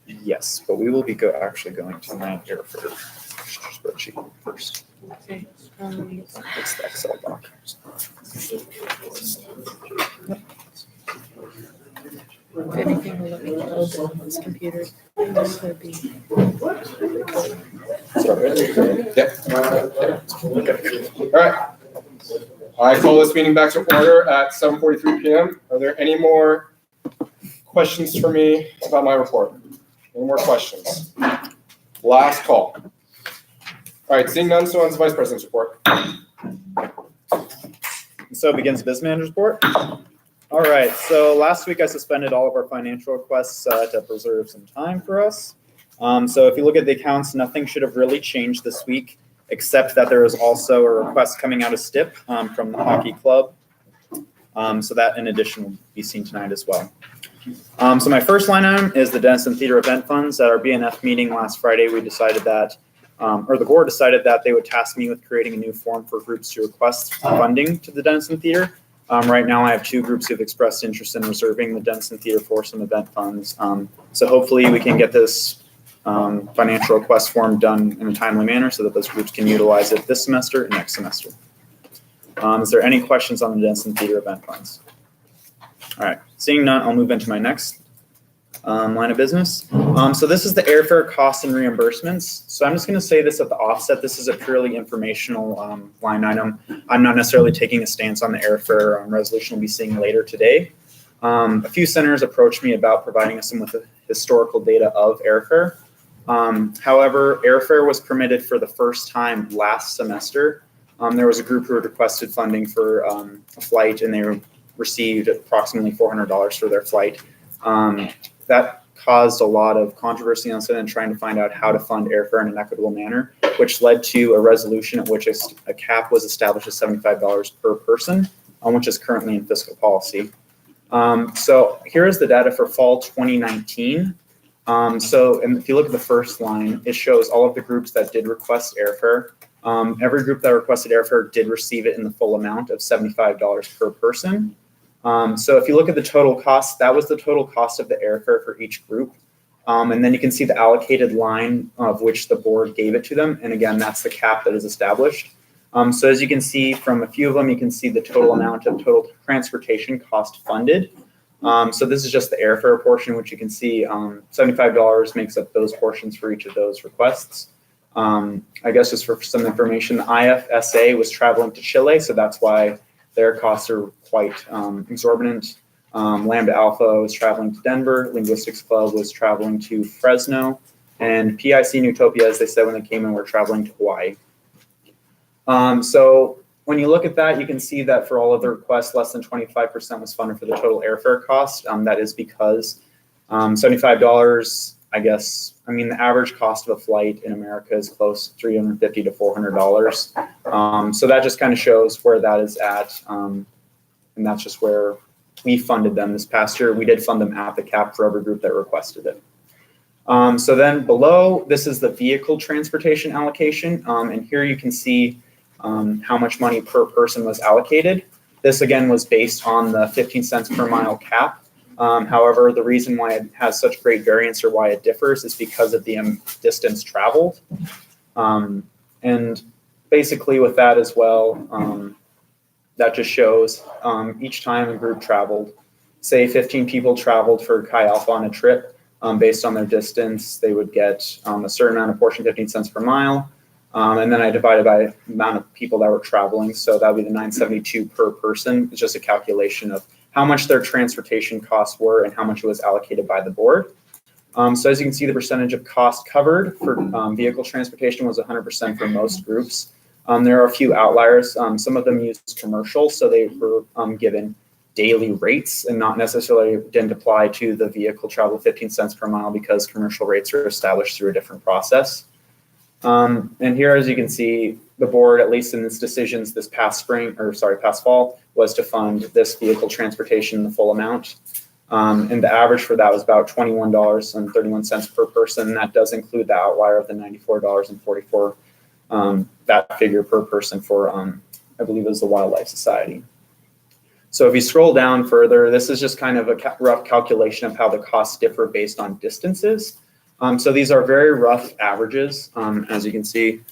Yes, but we will be actually going to my here for spreadsheet first. It's the Excel doc. If anything will let me load on this computer, this would be. Okay. All right. I call this meeting back to order at 7:43 p.m. Are there any more questions for me about my report? Any more questions? Last call. All right, seeing none, so on to Vice President's report. So begins business manager's report. All right, so last week I suspended all of our financial requests to preserve some time for us. So if you look at the accounts, nothing should have really changed this week, except that there is also a request coming out of STIP from the hockey club. So that in addition will be seen tonight as well. So my first line item is the Denison Theater event funds. At our BNF meeting last Friday, we decided that, or the board decided that they would task me with creating a new form for groups to request funding to the Denison Theater. Right now, I have 2 groups who've expressed interest in reserving the Denison Theater for some event funds. So hopefully we can get this financial request form done in a timely manner so that those groups can utilize it this semester and next semester. Is there any questions on the Denison Theater event funds? All right, seeing none, I'll move into my next line of business. So this is the airfare costs and reimbursements. So I'm just going to say this at the offset. This is a purely informational line item. I'm not necessarily taking a stance on the airfare resolution we'll be seeing later today. A few centers approached me about providing us with the historical data of airfare. However, airfare was permitted for the first time last semester. There was a group who had requested funding for a flight, and they received approximately $400 for their flight. That caused a lot of controversy on Senate and trying to find out how to fund airfare in an equitable manner, which led to a resolution at which a cap was established at $75 per person, which is currently in fiscal policy. So here is the data for fall 2019. And if you look at the first line, it shows all of the groups that did request airfare. Every group that requested airfare did receive it in the full amount of $75 per person. So if you look at the total cost, that was the total cost of the airfare for each group. And then you can see the allocated line of which the board gave it to them. And again, that's the cap that is established. So as you can see from a few of them, you can see the total amount of total transportation cost funded. So this is just the airfare portion, which you can see $75 makes up those portions for each of those requests. I guess just for some information, the IFSA was traveling to Chile, so that's why their costs are quite exorbitant. Lambda Alpha was traveling to Denver, Linguistics Club was traveling to Fresno, and PIC and Utopia, as they said when they came in, were traveling to Hawaii. So when you look at that, you can see that for all of the requests, less than 25% was funded for the total airfare cost. That is because $75, I guess, I mean, the average cost of a flight in America is close to $350 to $400. So that just kind of shows where that is at. And that's just where we funded them this past year. We did fund them at the cap for every group that requested it. So then below, this is the vehicle transportation allocation. And here you can see how much money per person was allocated. This again was based on the 15 cents per mile cap. However, the reason why it has such great variance or why it differs is because of the distance traveled. And basically with that as well, that just shows each time a group traveled, say 15 people traveled for Chi Alpha on a trip, based on their distance, they would get a certain amount of portion, 15 cents per mile. And then I divided by the amount of people that were traveling. So that would be the $972 per person. It's just a calculation of how much their transportation costs were and how much it was allocated by the board. So as you can see, the percentage of cost covered for vehicle transportation was 100% for most groups. There are a few outliers. Some of them used commercial, so they were given daily rates and not necessarily didn't apply to the vehicle travel 15 cents per mile because commercial rates are established through a different process. And here, as you can see, the board, at least in its decisions this past fall, was to fund this vehicle transportation in the full amount. And the average for that was about $21.31 per person. That does include the outlier of the $94.44, that figure per person for, I believe it was the Wildlife Society. So if you scroll down further, this is just kind of a rough calculation of how the costs differ based on distances. So these are very rough averages, as you can see.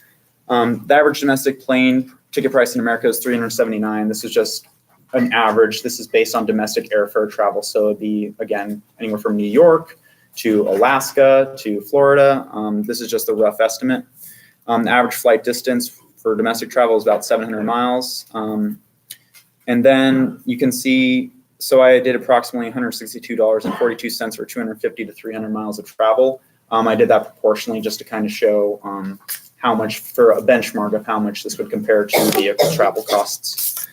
The average domestic plane ticket price in America is $379. This is just an average. This is based on domestic airfare travel. So it'd be, again, anywhere from New York to Alaska to Florida. This is just a rough estimate. The average flight distance for domestic travel is about 700 miles. And then you can see, so I did approximately $162.42 for 250 to 300 miles of travel. I did that proportionally just to kind of show how much, for a benchmark of how much this would compare to vehicle travel costs.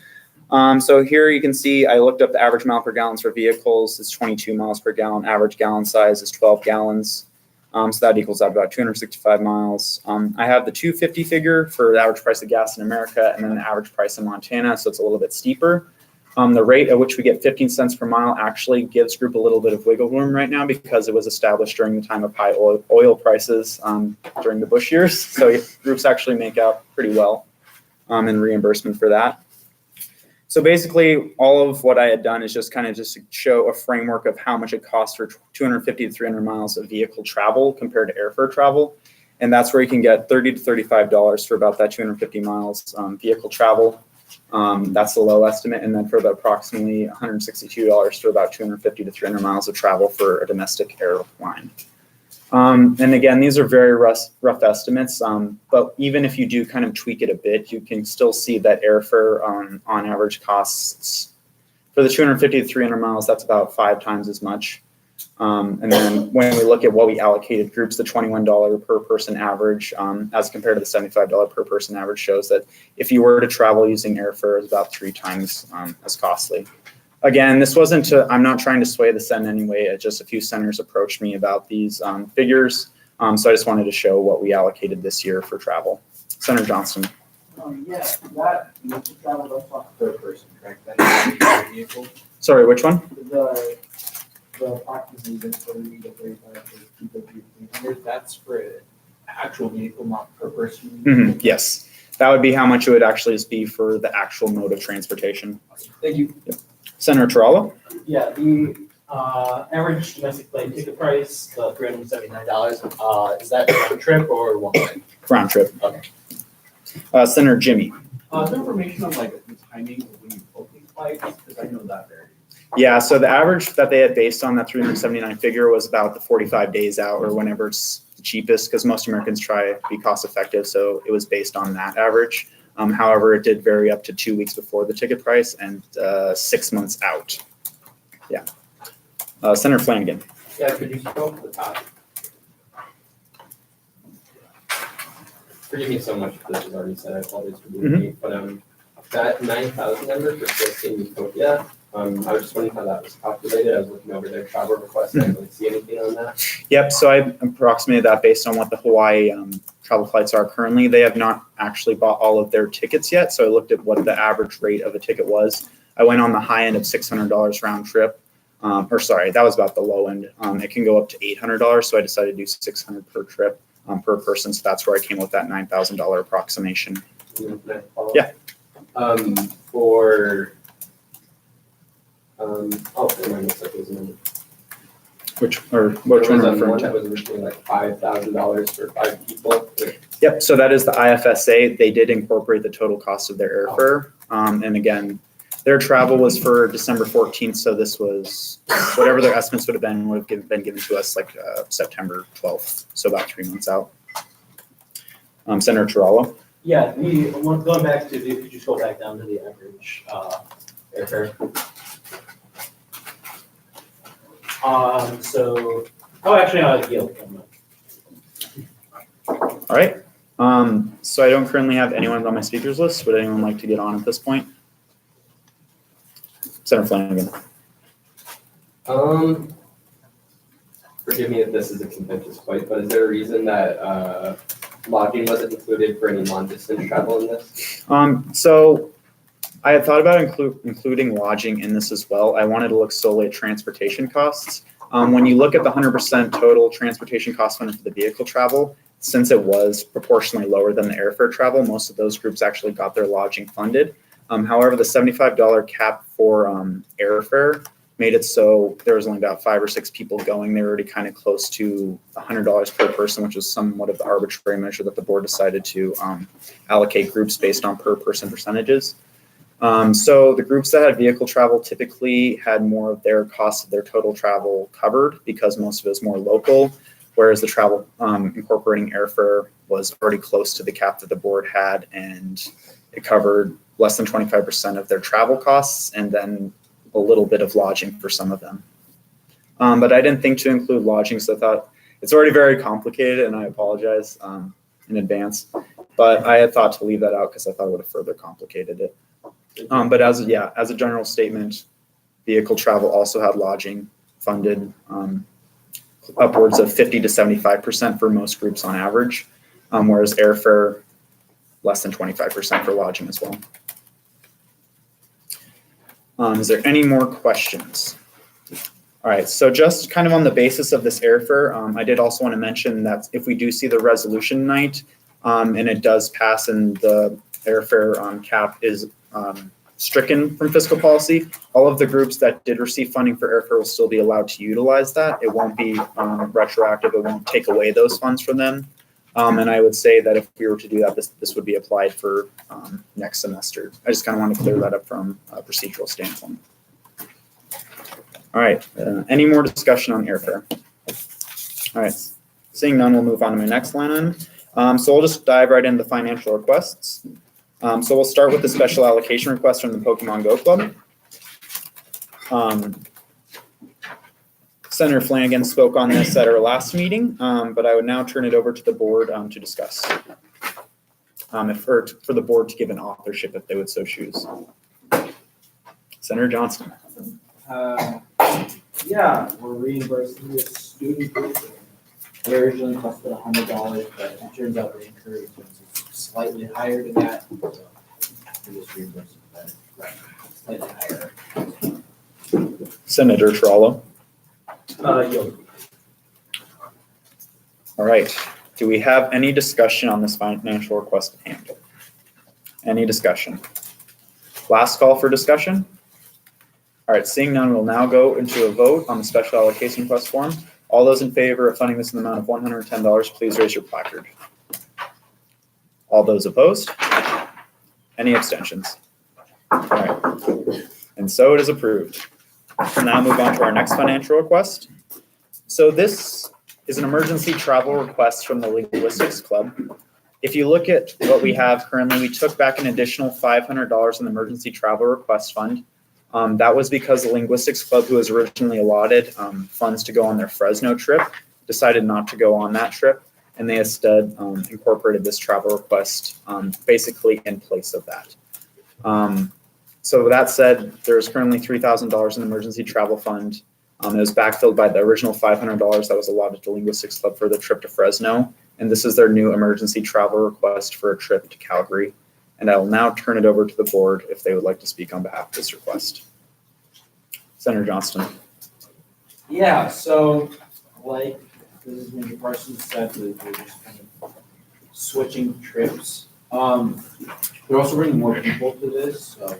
So here you can see I looked up the average mile per gallons for vehicles. It's 22 miles per gallon. Average gallon size is 12 gallons. So that equals out about 265 miles. I have the 250 figure for the average price of gas in America and then the average price in Montana, so it's a little bit steeper. The rate at which we get 15 cents per mile actually gives group a little bit of wiggle room right now because it was established during the time of high oil prices during the Bush years. So groups actually make out pretty well in reimbursement for that. So basically, all of what I had done is just kind of just to show a framework of how much it costs for 250 to 300 miles of vehicle travel compared to airfare travel. And that's where you can get $30 to $35 for about that 250 miles vehicle travel. That's the low estimate. And then for the approximately $162 for about 250 to 300 miles of travel for a domestic airline. And again, these are very rough estimates, but even if you do kind of tweak it a bit, you can still see that airfare on average costs for the 250 to 300 miles, that's about 5 times as much. And then when we look at what we allocated groups, the $21 per person average as compared to the $75 per person average shows that if you were to travel using airfare, it's about 3 times as costly. Again, this wasn't to, I'm not trying to sway the Senate anyway. Just a few senators approached me about these figures. So I just wanted to show what we allocated this year for travel. Senator Johnston. Yeah, that vehicle travel, that's not per person, correct? That is vehicle. Sorry, which one? The approximately the 30 to 35 for people, 300, that's for actual vehicle, not per person. Mm-hmm. Yes, that would be how much it would actually just be for the actual mode of transportation. Thank you. Yep. Senator Tarallo? Yeah, the average domestic plane ticket price, the $379, is that round trip or one way? Round trip. Okay. Senator Jimmy? Is there information on like the timing of when you book these flights? Because I know that varies. Yeah, so the average that they had based on that 379 figure was about the 45 days out or whenever it's the cheapest, because most Americans try to be cost effective. So it was based on that average. However, it did vary up to 2 weeks before the ticket price and 6 months out. Yeah. Senator Flanagan. Yeah, could you scroll to the top? Forgive me so much if this was already said, I apologize for being late, but that 9,000 number for Philippine Utopia, I was just wondering how that was calculated. I was looking over their travel requests, I didn't really see anything on that. Yep, so I approximated that based on what the Hawaii travel flights are currently. They have not actually bought all of their tickets yet, so I looked at what the average rate of a ticket was. I went on the high end of $600 round trip, or sorry, that was about the low end. It can go up to $800, so I decided to do $600 per trip per person, so that's where I came with that $9,000 approximation. Yeah. For oh, mine looks like it was a number. Which There one was are you one referring that to? was originally like $5,000 for 5 people. Yep, so that is the IFSA. They did incorporate the total cost of their airfare. And again, their travel was for December 14th, so this was, whatever their estimates would have been given to us like September 12th, so about 3 months out. Senator Tarallo? Yeah, going back to could you scroll back down to the average airfare? Yield. All right. So I don't currently have anyone on my speakers list. Would anyone like to get on at this point? Senator Flanagan. Forgive me if this is a contentious point, but is there a reason that lodging wasn't included for any long-distance travel in this? So I had thought about including lodging in this as well. I wanted to look solely at transportation costs. When you look at the 100% total transportation cost funded for the vehicle travel, since it was proportionally lower than the airfare travel, most of those groups actually got their lodging funded. However, the $75 cap for airfare made it so there was only about 5 or 6 people going. They were already kind of close to $100 per person, which was somewhat of the arbitrary measure that the board decided to allocate groups based on per person percentages. So the groups that had vehicle travel typically had more of their cost of their total travel covered because most of it was more local, whereas the travel incorporating airfare was already close to the cap that the board had, and it covered less than 25% of their travel costs and then a little bit of lodging for some of them. But I didn't think to include lodging, so I thought it's already very complicated, and I apologize in advance. But I had thought to leave that out because I thought it would have further complicated it. But as a general statement, vehicle travel also had lodging funded upwards of 50 to 75% for most groups on average, whereas airfare less than 25% for lodging as well. Is there any more questions? All right, so just kind of on the basis of this airfare, I did also want to mention that if we do see the resolution night and it does pass and the airfare cap is stricken from fiscal policy. All of the groups that did receive funding for airfare will still be allowed to utilize that. It won't be retroactive. It won't take away those funds from them. And I would say that if we were to do that, this would be applied for next semester. I just kind of want to clear that up from a procedural standpoint. All right, any more discussion on airfare? All right, seeing none, we'll move on to my next line item. So we'll just dive right into the financial requests. So we'll start with the special allocation request from the Pokemon Go Club. Senator Flanagan spoke on this at our last meeting, but I would now turn it over to the board to discuss. For the board to give an authorship if they would so choose. Senator Johnston. Yeah, we're reimbursing the student group. They originally costed $100, but it turns out they incurred expenses slightly higher than that. So we're just reimbursing that, right, slightly higher. Senator Trollo. Yield. All right. Do we have any discussion on this financial request at hand? Any discussion? Last call for discussion? All right, seeing none, we'll now go into a vote on the special allocation request form. All those in favor of funding this in the amount of $110, please raise your placard. All those opposed? Any abstentions? All right, and so it is approved. We'll now move on to our next financial request. So this is an emergency travel request from the Linguistics Club. If you look at what we have currently, we took back an additional $500 in the emergency travel request fund. That was because the Linguistics Club, who was originally allotted funds to go on their Fresno trip, decided not to go on that trip, and they instead incorporated this travel request basically in place of that. So with that said, there's currently $3,000 in the emergency travel fund. It was backfilled by the original $500 that was allotted to Linguistics Club for the trip to Fresno, and this is their new emergency travel request for a trip to Calgary. And I will now turn it over to the board if they would like to speak on behalf of this request. Senator Johnston. Yeah, so like Mr. Parsons said, we're just kind of switching trips. We're also bringing more people to this, so.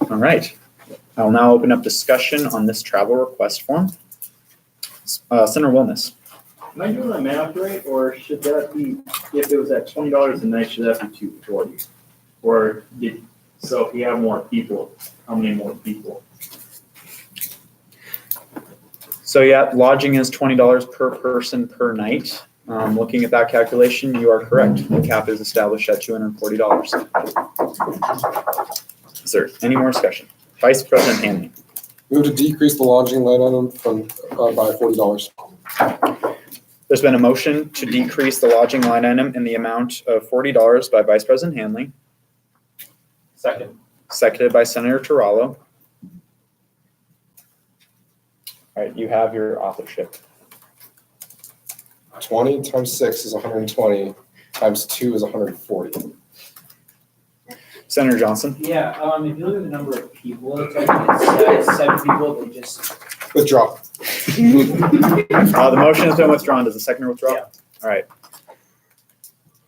All right. I will now open up discussion on this travel request form. Senator Wilness. Am I doing my math right, or should that be, if it was at $20 a night, should that be $240? Or so if you have more people, how many more people? So yeah, lodging is $20 per person per night. Looking at that calculation, you are correct. The cap is established at $240. Is there any more discussion? Vice President Hanley. Move to decrease the lodging line item from by $40. There's been a motion to decrease the lodging line item in the amount of $40 by Vice President Hanley. Second. Seconded by Senator Turallo. All right, you have your authorship. 20 times 6 is 120, times 2 is 140. Senator Johnson. Yeah, if you look at the number of people, it's like 7 people, they just. Withdraw. The motion has been withdrawn. Does the seconder withdraw? Yeah. All right.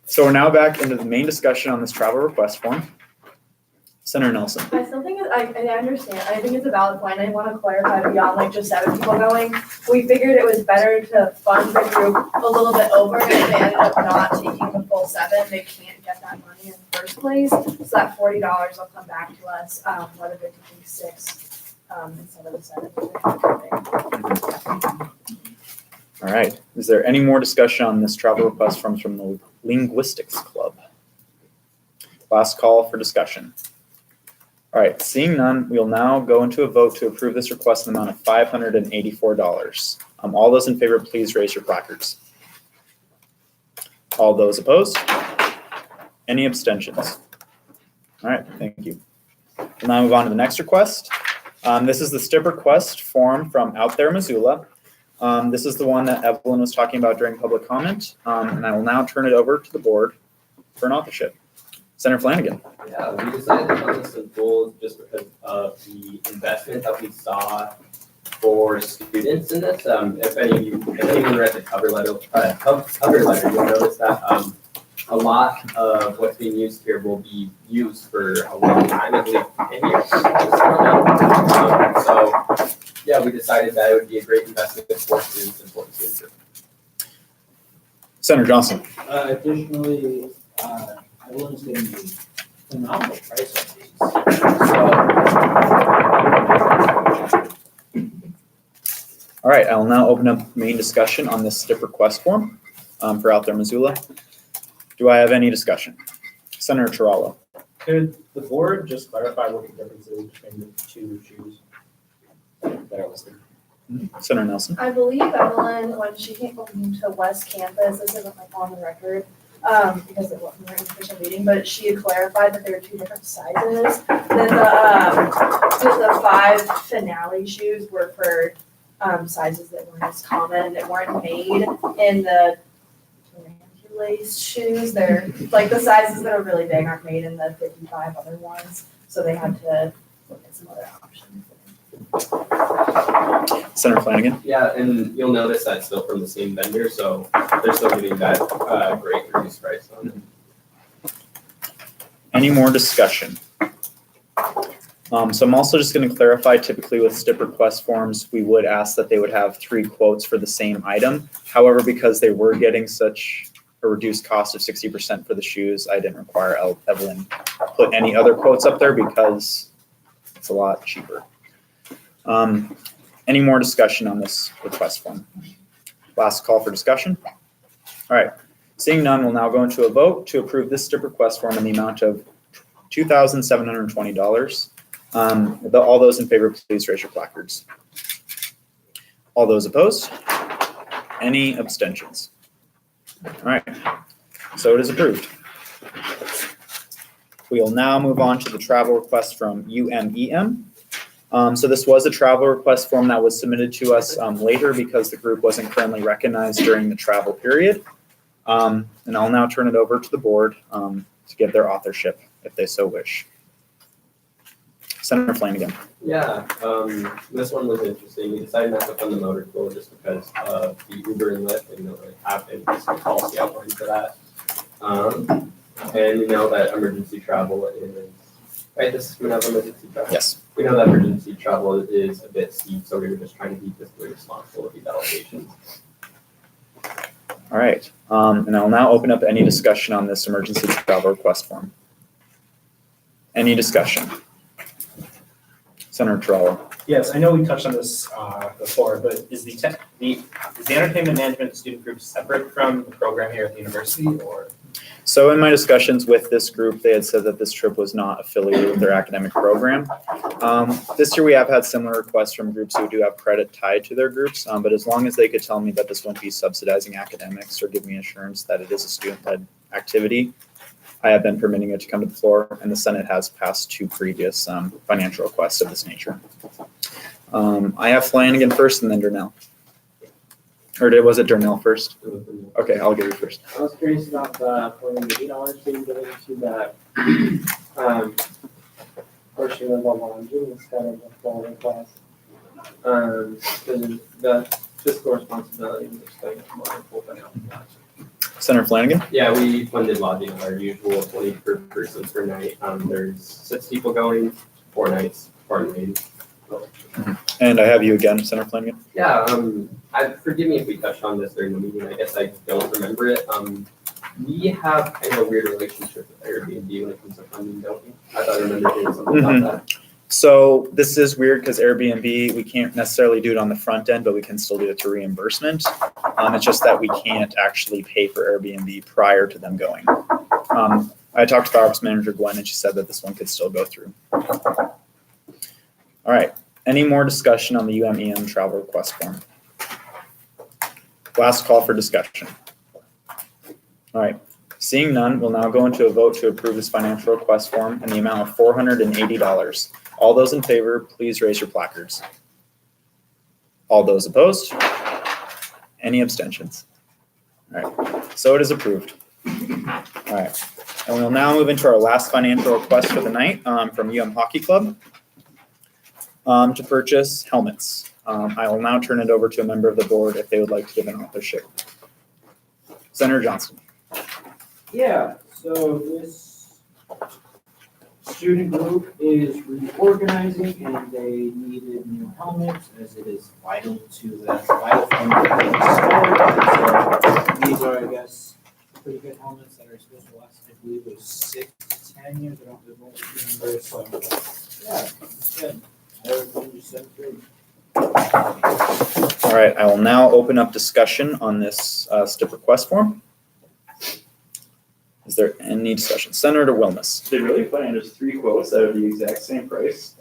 So we're now back into the main discussion on this travel request form. Senator Nelson. I still think, I understand, I think it's a valid point, I want to clarify beyond like just 7 people going. We figured it was better to fund the group a little bit over, and if they ended up not taking the full 7, they can't get that money in the first place. So that $40 will come back to us, whether they take 6 instead of the 7. All right. Is there any more discussion on this travel request from the Linguistics Club? Last call for discussion. All right, seeing none, we'll now go into a vote to approve this request in the amount of $584. All those in favor, please raise your placards. All those opposed? Any abstentions? All right, thank you. We'll now move on to the next request. This is the STIP request form from Out There, Missoula. This is the one that Evelyn was talking about during public comment, and I will now turn it over to the board for an authorship. Senator Flanagan. Yeah, we decided to fund this with goals just because of the investment that we saw for students in this. If anyone read the cover letter, you'll notice that a lot of what's being used here will be used for a long time, I believe, 10 years. So, yeah, we decided that it would be a great investment for students and for the student group. Senator Johnson. Additionally, everyone's getting the phenomenal price on these. All right, I will now open up main discussion on this STIP request form for out there, Missoula. Do I have any discussion? Senator Tiralo. Could the board just clarify what the difference is between the two shoes that are listed? Senator Nelson. I believe Evelyn, when she came to West Campus, this isn't like on the record, because it wasn't an official meeting, but she had clarified that there are two different sizes. That the 5 finale shoes were for sizes that weren't as common, that weren't made in the lace shoes. They're like the sizes that are really big aren't made in the 55 other ones, so they had to look at some other options. Senator Flanagan. Yeah, and you'll notice that's still from the same vendor, so they're still getting that great reduced price on it. Any more discussion? So I'm also just going to clarify, typically with STIP request forms, we would ask that they would have 3 quotes for the same item. However, because they were getting such a reduced cost of 60% for the shoes, I didn't require Evelyn put any other quotes up there because it's a lot cheaper. Any more discussion on this request form? Last call for discussion. All right, seeing none, we'll now go into a vote to approve this STIP request form in the amount of $2,720. All those in favor, please raise your placards. All those opposed? Any abstentions? All right, so it is approved. We will now move on to the travel request from UMEM. So this was a travel request form that was submitted to us later because the group wasn't currently recognized during the travel period. And I'll now turn it over to the board to give their authorship if they so wish. Senator Flanagan. Yeah, this one was interesting. We decided not to fund the motor pool just because of the Uber and Lyft, and we don't really have any policy outline for that. And we know that emergency travel is, right, this is, we have emergency travel? Yes. We know that emergency travel is a bit steep, so we were just trying to be fiscally responsible with these allocations. All right, and I'll now open up any discussion on this emergency travel request form. Any discussion? Senator Tiralo. Yes, I know we touched on this before, but is the entertainment management student group separate from the program here at the university, or? So in my discussions with this group, they had said that this trip was not affiliated with their academic program. This year we have had similar requests from groups who do have credit tied to their groups, but as long as they could tell me that this wouldn't be subsidizing academics or give me assurance that it is a student-led activity, I have been permitting it to come to the floor, and the Senate has passed 2 previous financial requests of this nature. I have Flanagan first and then Durnell. Or was it Durnell first? Okay, I'll give you first. I was curious about the $40 being given to that portion of the laundry instead of the quality class. Because the fiscal responsibility was like more open out. Senator Flanagan? Yeah, we funded lodging at our usual 20 per person per night. There's 6 people going, 4 nights, 4 days. And I have you again, Senator Flanagan. Yeah, forgive me if we touched on this during the meeting. I guess I don't remember it. We have kind of a weird relationship with Airbnb when it comes to funding, don't we? I thought I remember hearing something about that. So this is weird because Airbnb, we can't necessarily do it on the front end, but we can still do it through reimbursement. It's just that we can't actually pay for Airbnb prior to them going. I talked to the ops manager, Gwen, and she said that this one could still go through. All right, any more discussion on the UMEM travel request form? Last call for discussion. All right, seeing none, we'll now go into a vote to approve this financial request form in the amount of $480. All those in favor, please raise your placards. All those opposed? Any abstentions? All right, so it is approved. All right, and we'll now move into our last financial request for the night from Hockey Club to purchase helmets. I will now turn it over to a member of the board if they would like to give an authorship. Senator Johnston. Yeah, so this student group is reorganizing and they needed new helmets as it is vital to the vital function of the sport. So these are, I guess, pretty good helmets that are supposed to last, I believe it was 6 to 10 years. I don't remember the numbers, so yeah, it's good. Everything you said great. All right, I will now open up discussion on this STIP request form. Is there any discussion? Senator Wilmes. They really put in just 3 quotes that are the exact same price.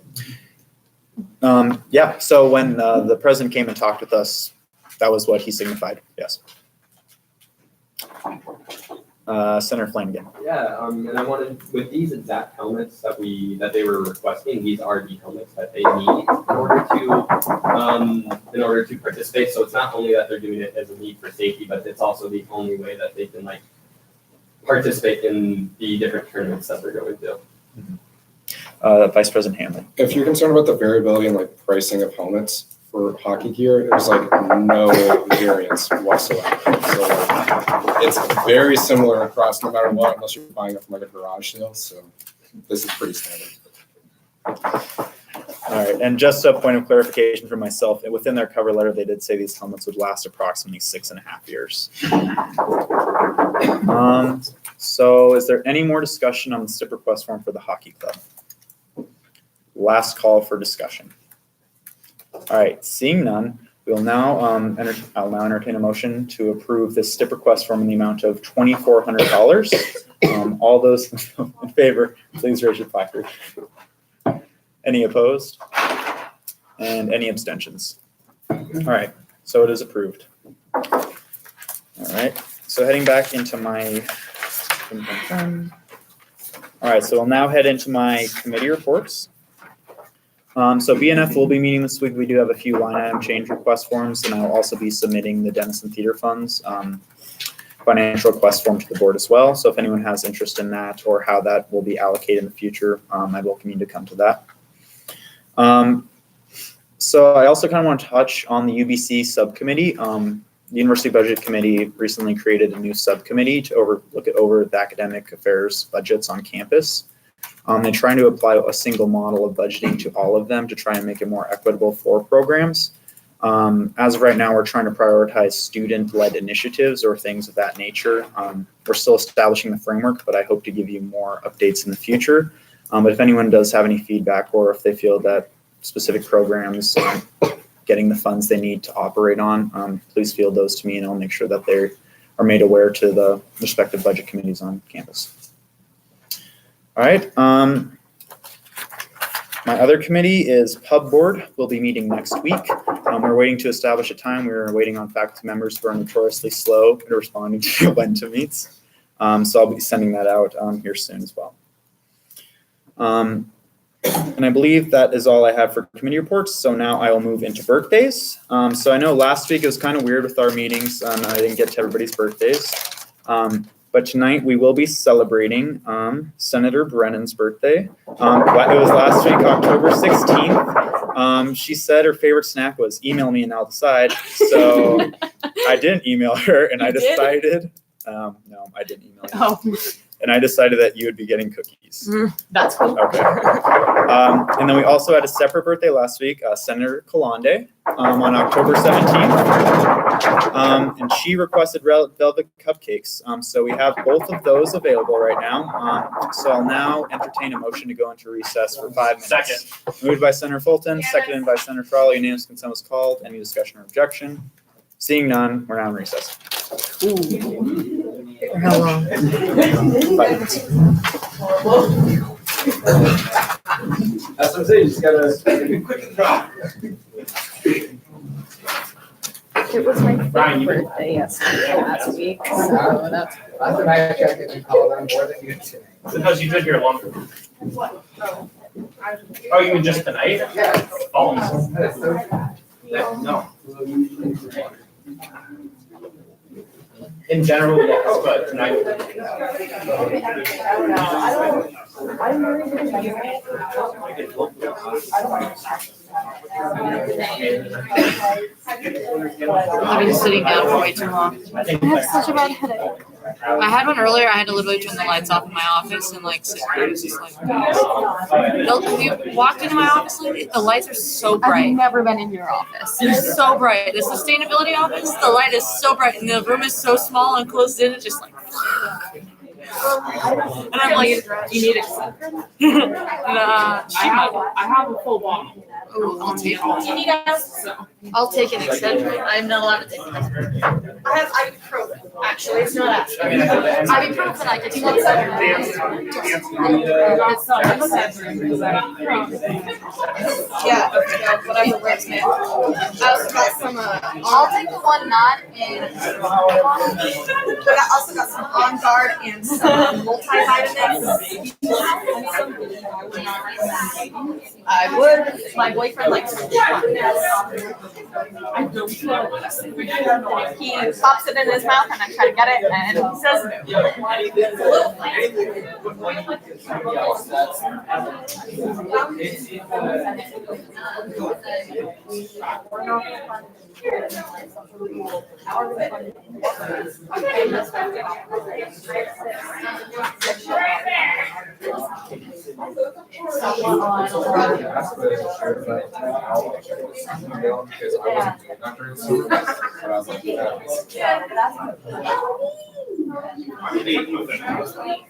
Yeah, so when the president came and talked with us, that was what he signified, yes. Senator Flanagan. Yeah, and I wanted, with these exact helmets that they were requesting, these are the helmets that they need in order to participate. So it's not only that they're doing it as a need for safety, but it's also the only way that they can participate in the different tournaments that they're going to. Vice President Hanley. If you're concerned about the variability in pricing of helmets for hockey gear, there's no variance whatsoever. So it's very similar across no matter what, unless you're buying it from a garage sale. So this is pretty standard. All right, and just a point of clarification for myself, within their cover letter, they did say these helmets would last approximately 6.5 years. So is there any more discussion on the STIP request form for the hockey club? Last call for discussion. All right, seeing none, we'll now I'll now entertain a motion to approve this STIP request form in the amount of $2,400. All those in favor, please raise your placard. Any opposed? And any abstentions? All right, so it is approved. All right, so heading back into my, all right, so we'll now head into my committee reports. So BNF will be meeting this week. We do have a few line item change request forms, and I'll also be submitting the Denison Theater Fund's financial request form to the board as well. So if anyone has interest in that or how that will be allocated in the future, I welcome you to come to that. So I also kind of want to touch on the UBC subcommittee. The University Budget Committee recently created a new subcommittee to look over the academic affairs budgets on campus. They're trying to apply a single model of budgeting to all of them to try and make it more equitable for programs. As of right now, we're trying to prioritize student-led initiatives or things of that nature. We're still establishing the framework, but I hope to give you more updates in the future. But if anyone does have any feedback or if they feel that specific programs aren't getting the funds they need to operate on, please field those to me and I'll make sure that they are made aware to the respective budget committees on campus. All right. My other committee is Pub Board. We'll be meeting next week. We're waiting to establish a time. We're waiting on faculty members who are notoriously slow in responding to when to meet. So I'll be sending that out here soon as well. And I believe that is all I have for committee reports. So now I will move into birthdays. So I know last week it was kind of weird with our meetings. I didn't get to everybody's birthdays. But tonight we will be celebrating Senator Brennan's birthday. It was last week, October 16th. She said her favorite snack was email me and I'll decide. So I didn't email her and I decided, no, I didn't email you. Oh. And I decided that you would be getting cookies. That's cool. Okay. And then we also had a separate birthday last week, Senator Kalande, on October 17th. And she requested velvet cupcakes. So we have both of those available right now. So I'll now entertain a motion to go into recess for 5 minutes. Second. Moved by Senator Fulton, seconded by Senator Crawley. Unanimous consent was called. Any discussion or objection? Seeing none, we're now in recess. For how long? 5 minutes. That's what I'm saying, you just gotta make it quick and dry. It was my fifth birthday yesterday last week, so that's. Last time I actually had to call on more than you today. Because you did your lump. What? Oh. Oh, you mean just tonight? Yes. Oh. That's so sad. No. In general, yes, but tonight. I don't know. I've been sitting down for way too long. I have such a bad headache. I had one earlier. I had to literally turn the lights off in my office and like sit there. It was just like. Have you walked into my office lately? The lights are so bright. I've never been in your office. It's so bright. The sustainability office, the light is so bright, and the room is so small and closed in. It's just like. And I'm like, you need it. nah. I have a full bottle. Ooh, I'll take it. You need us? I'll take an extended. I'm not allowed to take it. I have ibuprofen. Actually, it's not ibuprofen. I can take it. Yeah, whatever works, man. I also got some. I'll take the one not in. But I also got some On Guard and some multivitamins. I would. My boyfriend likes to. He pops it in his mouth and I try to get it and he says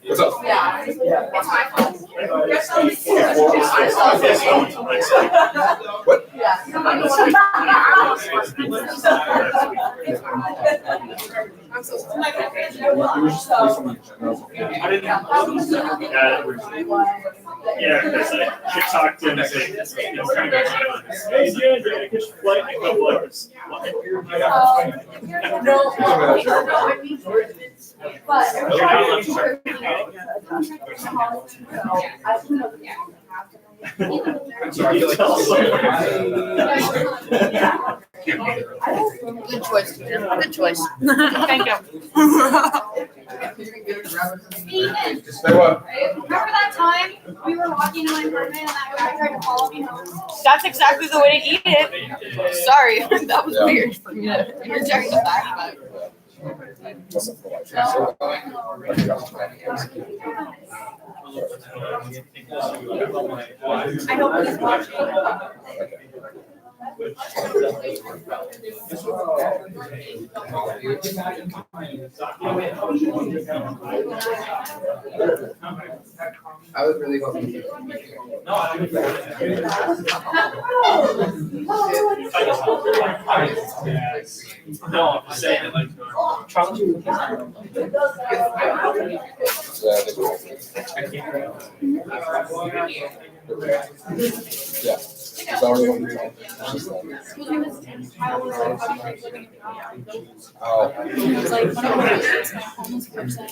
What's up? Yeah. It's my fault. What? I'm so Yeah, because I TikToked him and said, hey, yeah, you're gonna catch a flight in a couple hours. Good choice, Tina. Good choice. Thank you. Say what? Remember that time we were walking to my apartment and that guy tried to follow me home? That's exactly the way to eat it. Sorry, that was Yeah. weird for me to interject the fact, but. I hope he's watching. I was really hoping to. No, I'm just saying it like. Yeah. Is that already what you're talking Oh. It was like one of my friends, my homeless person.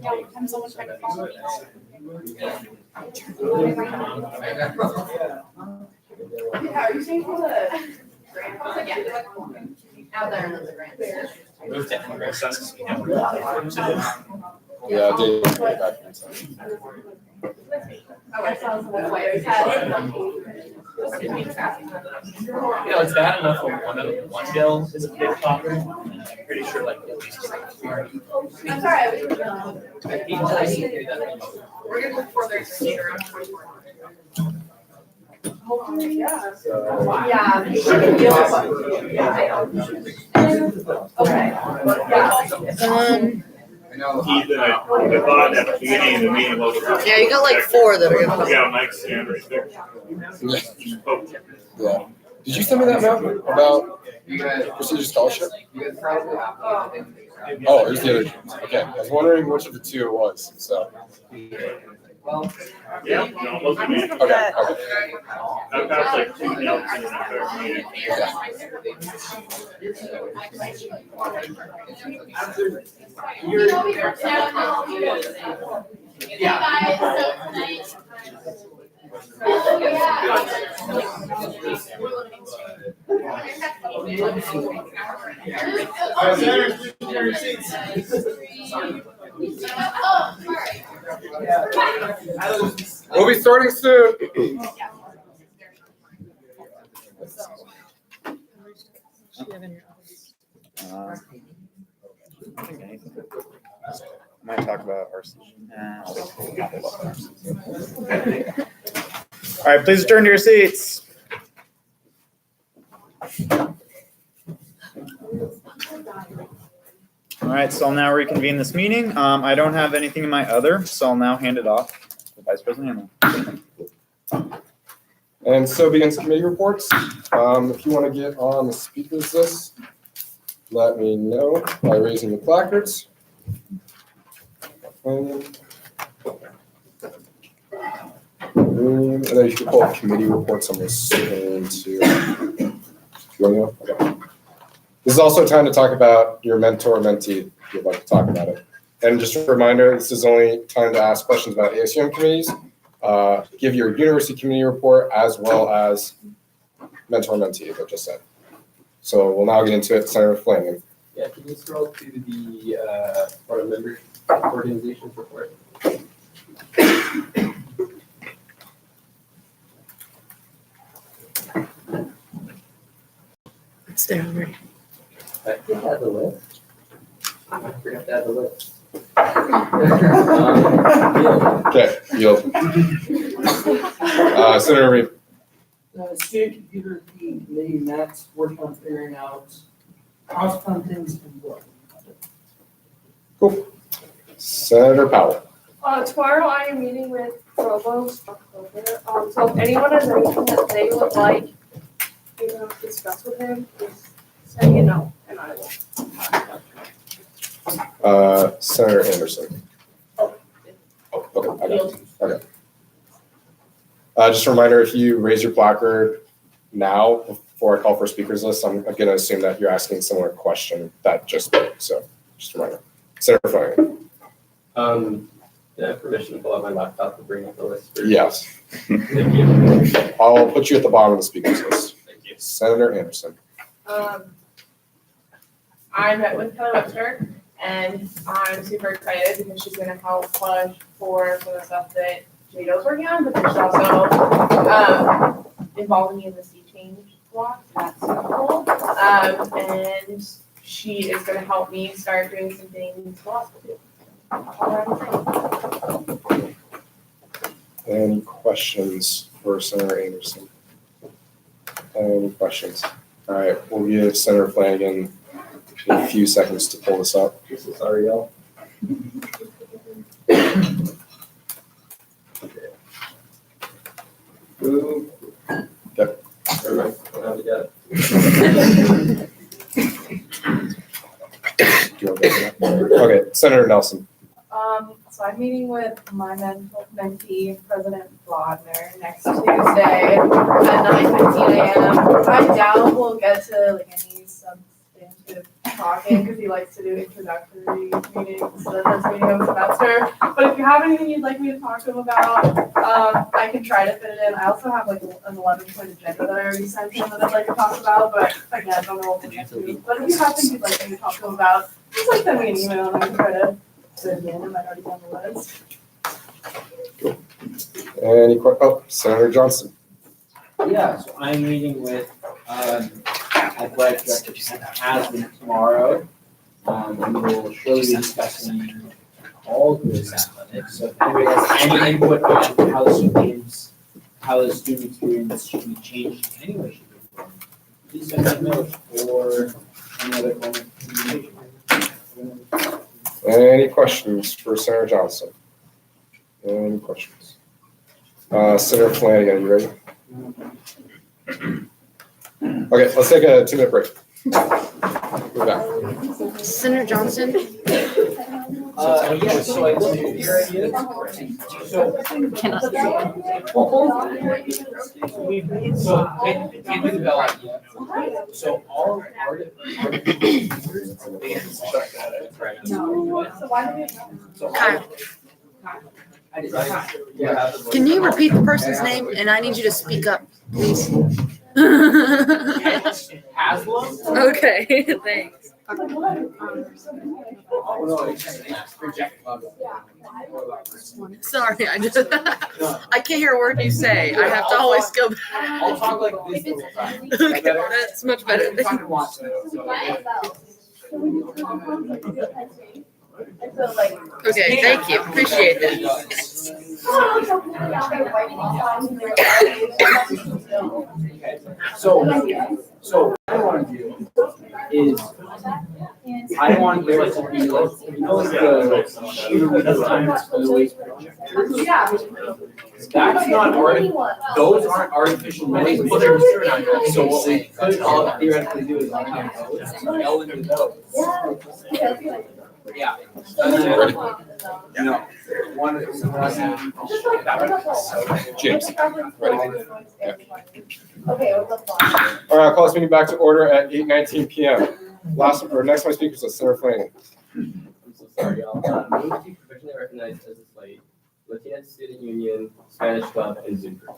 Yeah, one time someone tried to follow me home. Yeah, are you saying for the grant? Yeah. Out there in the grant. Moved to Henry Census. Yeah, I did. Oh, I saw some way. You know, it's bad enough for one bill is a big property. I'm pretty sure like at least. I'm sorry, I was. We're gonna look for their state around 24. Yeah. Okay. He that I thought at the beginning of the meeting was. Yeah, you got like 4 that are gonna. We got a mic stand right there. Yeah. Did you send me that map about prestigious scholarship? Oh, it was the other. Okay, I was wondering which of the two it was. So. Yeah, no, look at me. Okay. Okay. I've got like 2 notes in there. We'll be starting soon. I think anything. Might talk about RC. I'll wait till we talk about RC. All right, please return to your seats. All right, so I'll now reconvene this meeting. I don't have anything in my other, so I'll now hand it off to Vice President Hamlin. And so begins committee reports. If you want to get on the speakers list, let me know by raising your placards. And then you can pull up committee reports on this too. Okay. This is also a time to talk about your mentor or mentee if you'd like to talk about it. And just a reminder, this is only time to ask questions about ASUM committees. Give your university committee report as well as mentor and mentee, as I just said. So we'll now get into it. Senator Flanagan. Yeah, can you scroll to the board of members organizations report? It's there already. I think I have the list. I forgot to add the list. Okay, yield. Senator Reed. Student computer committee met, working on figuring out cost contents and what. Cool. Senator Powell. Tomorrow I am meeting with Provost. So if anyone has anything that they would like, discuss with him, please send me a note and I will. Senator Anderson. Okay, I got it. Okay. Just a reminder, if you raise your placard now before I call for speakers list, I'm going to assume that you're asking a similar question that just spoke. So just a reminder. Senator Flanagan. Do I have permission to pull out my laptop to bring up the list? Yes. Thank you. I'll put you at the bottom of the speakers list. Thank you. Senator Anderson. I met with Kelly Webster and I'm super excited because she's gonna help push for some of the stuff that Jado's working on, but she's also involving me in the sea change block. That's super cool. And she is gonna help me start doing some things law school too. Any questions for Senator Anderson? Any questions? All right, we'll give Senator Flanagan a few seconds to pull this up. This is Ariel. Ooh. Okay. Never mind, I don't have it yet. Do you want to go for that? Okay, Senator Nelson. So I'm meeting with my mentee, President Blodner, next Tuesday at 9:15 a.m. I doubt we'll get to like any substantive talking because he likes to do introductory meetings the first meeting of the semester. But if you have anything you'd like me to talk to him about, I can try to fit it in. I also have like an 11-point agenda that I already sent him that I'd like to talk about, but again, I don't know what we'll get to. But if you have things you'd like me to talk to him about, just like send me an email and I can try to fit it in. I might already be on the list. Senator Johnson. Yeah, so I'm meeting with, athletic director Haslam tomorrow. We will surely be discussing all those athletics. So if anybody has any input on how the student experience should be changed in any way, shape, or form, please send me a note or any other form of communication. Any questions for Senator Johnson? Any questions? Senator Flanagan, are you ready? Okay, let's take a 2-minute break. We're back. Senator Johnson? Yeah, so I looked at your idea. So. So all part of Can you repeat the person's name? And I need you to speak up, please. Haslam? Okay, thanks. Sorry, I just, I can't hear a word you say. I have to always go back. I'll talk like this the whole time. Okay, that's much better. Okay, thank you, appreciate it. So what I want to do is, I want there to be like, you know, like the sheer with the lines always projectors. That's not those aren't artificial noise, but they're so what we could all theoretically do is like yell into those. Yeah. You know, one James, ready? Okay. All right, I'll call this meeting back to order at 8:19 p.m. Next one speakers is Senator Flanagan. I'm so sorry, y'all. Move to provisionally recognized as a slate, Latino Student Union, Spanish Club, and Zoo Group.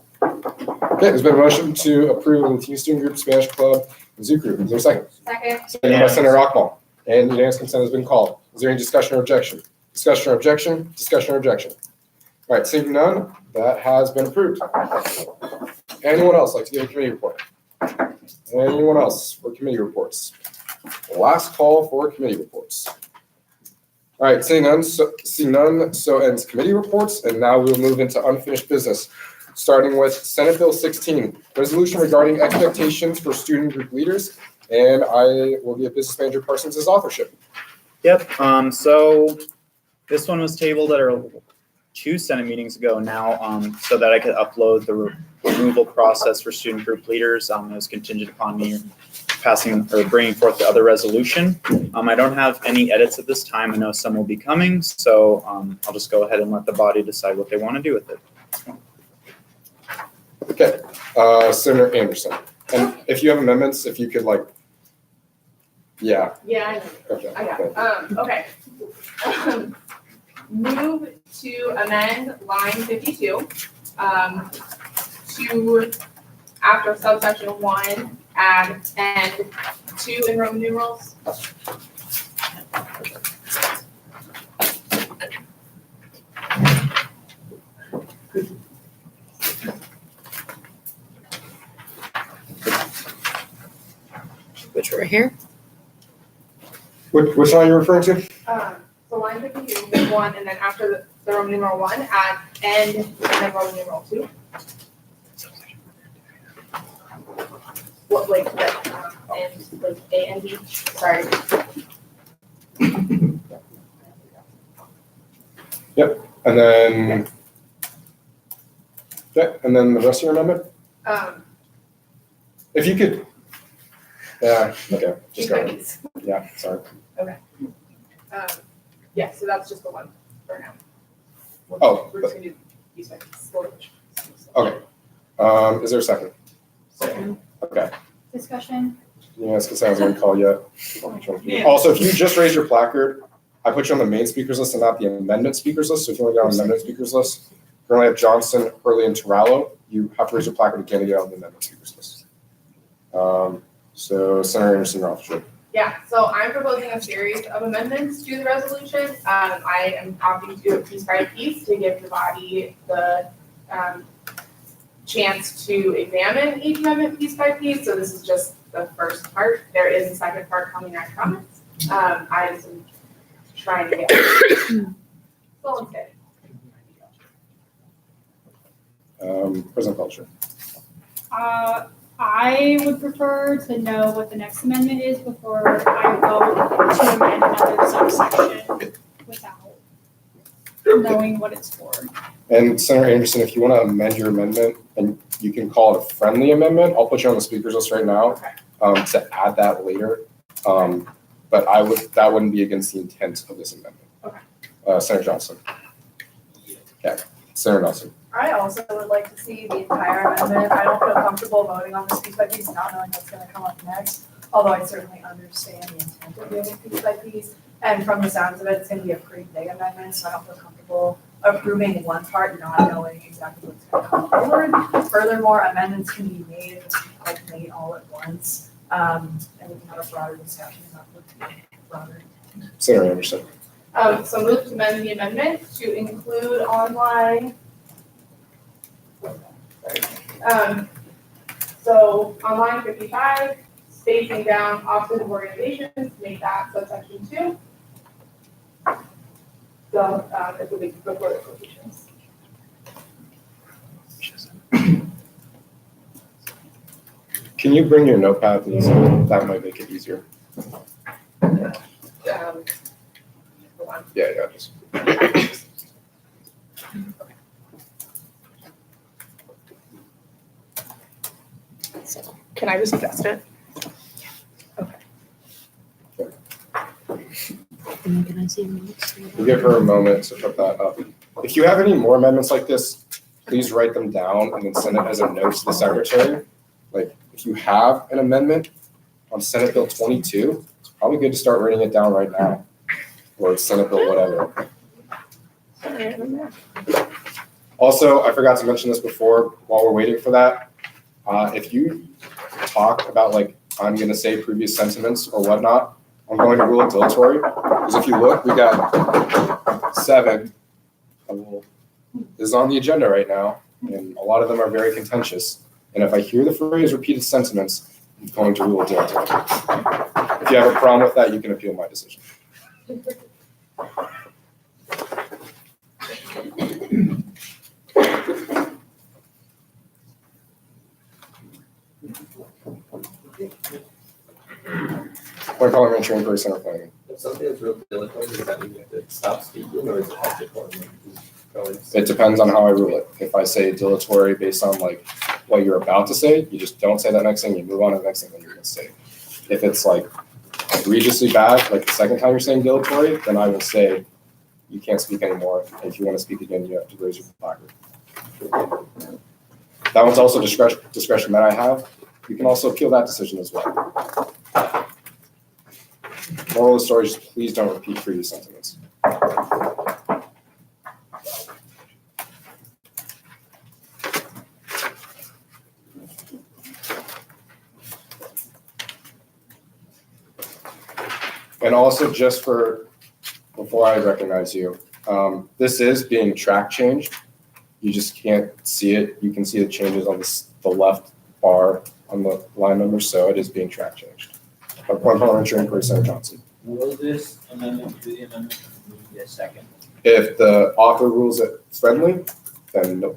Okay, there's been a motion to approve Latino Student Group, Spanish Club, and Zoo Group. Is there a second? Second. Second by Senator Rockmall. And unanimous consent has been called. Is there any discussion or objection? Discussion or objection? Discussion or objection? All right, seeing none, that has been approved. Anyone else like to give a committee report? Anyone else for committee reports? Last call for committee reports. All right, seeing none, so ends committee reports, and now we'll move into unfinished business, starting with Senate Bill 16, resolution regarding expectations for student group leaders, and I will give Business Manager Parsons' authorship. Yep, so this one was tabled at our 2 Senate meetings ago now, so that I could upload the removal process for student group leaders. It was contingent upon me passing or bringing forth the other resolution. I don't have any edits at this time. I know some will be coming, so I'll just go ahead and let the body decide what they want to do with it. Okay, Senator Anderson, and if you have amendments, if you could like, yeah. Yeah, I know. Okay. I got it. Okay. Move to amend line 52, to, after subsection 1, add and 2 in Roman numerals. Which right here? Which line are you referring to? So line 52, 1, and then after the Roman numeral 1, add and then Roman numeral 2. What, like, and, like, A and B, sorry. Yep, and then, okay, and then the rest of your amendment? If you could, yeah, okay, just go ahead. Yeah, sorry. Okay. Yeah, so that's just the one for now. Oh, We're just gonna do these ones. Okay, is there a second? Second. Okay, Discussion. yes, because I was gonna call you. Also, if you just raise your placard, I put you on the main speakers list and not the amendment speakers list, so if you want to get on the amendment speakers list, currently have Johnson, Hurley, and Terrello, you have to raise your placard again to get on the amendment speakers list. So Senator Anderson, your authorship. Yeah, so I'm proposing a series of amendments to the resolution. I am opting to do it piece by piece to give the body the chance to examine each amendment piece by piece. So this is just the first part. There is a second part coming, I promise. I just am trying to get full and fit. President Culture. I would prefer to know what the next amendment is before I vote to amend another subsection without knowing what it's for. And Senator Anderson, if you want to amend your amendment, and you can call it a friendly amendment, I'll put you on the speakers list right now to add that later. But that wouldn't be against the intent of this amendment. Okay. Senator Johnson. Okay. Senator Nelson. I also would like to see the entire amendment. I don't feel comfortable voting on this piece by piece, not knowing what's gonna come up next. Although I certainly understand the intent of doing it piece by piece. And from the sounds of it, it's gonna be a pretty big amendment, so I don't feel comfortable approving one part, not knowing exactly what's gonna come forward. Furthermore, amendments can be made all at once. And we can have a broader discussion about what broader. Senator Anderson. So move to amend the amendment to include online. So online 55, spacing down offices of organizations, make that subsection 2. So it would be before the quotations. Can you bring your notepad, please? That might make it easier. Yeah, just. Can I just adjust it? Can I see notes? We'll give her a moment to put that up. If you have any more amendments like this, please write them down and then send it as a note to the secretary. Like, if you have an amendment on Senate Bill 22, it's probably good to start writing it down right now. Or Senate Bill whatever. Also, I forgot to mention this before while we're waiting for that. If you talk about, like, I'm gonna say previous sentiments or whatnot, I'm going to rule it dilatory. Because if you look, we got 7. This is on the agenda right now, and a lot of them are very contentious. And if I hear the phrase repeated sentiments, I'm going to rule it dilatory. If you have a problem with that, you can appeal my decision. Point parliamentary inquiry center planning. If something is real dilatory, does that mean you have to stop speaking, or is it have to go? It depends on how I rule it. If I say dilatory based on like what you're about to say, you just don't say that next thing, you move on to the next thing that you're gonna say. If it's like egregiously bad, like the second time you're saying dilatory, then I will say you can't speak anymore. If you want to speak again, you have to raise your placard. That one's also discretion that I have. You can also appeal that decision as well. Moral of the story is please don't repeat previous sentiments. And also just for, before I recognize you, this is being track changed. You just can't see it. You can see the changes on the left bar on the line number, so it is being track changed. Point parliamentary inquiry, Senator Johnson. Will this amendment to the amendment need a second? If the author rules it friendly, then no.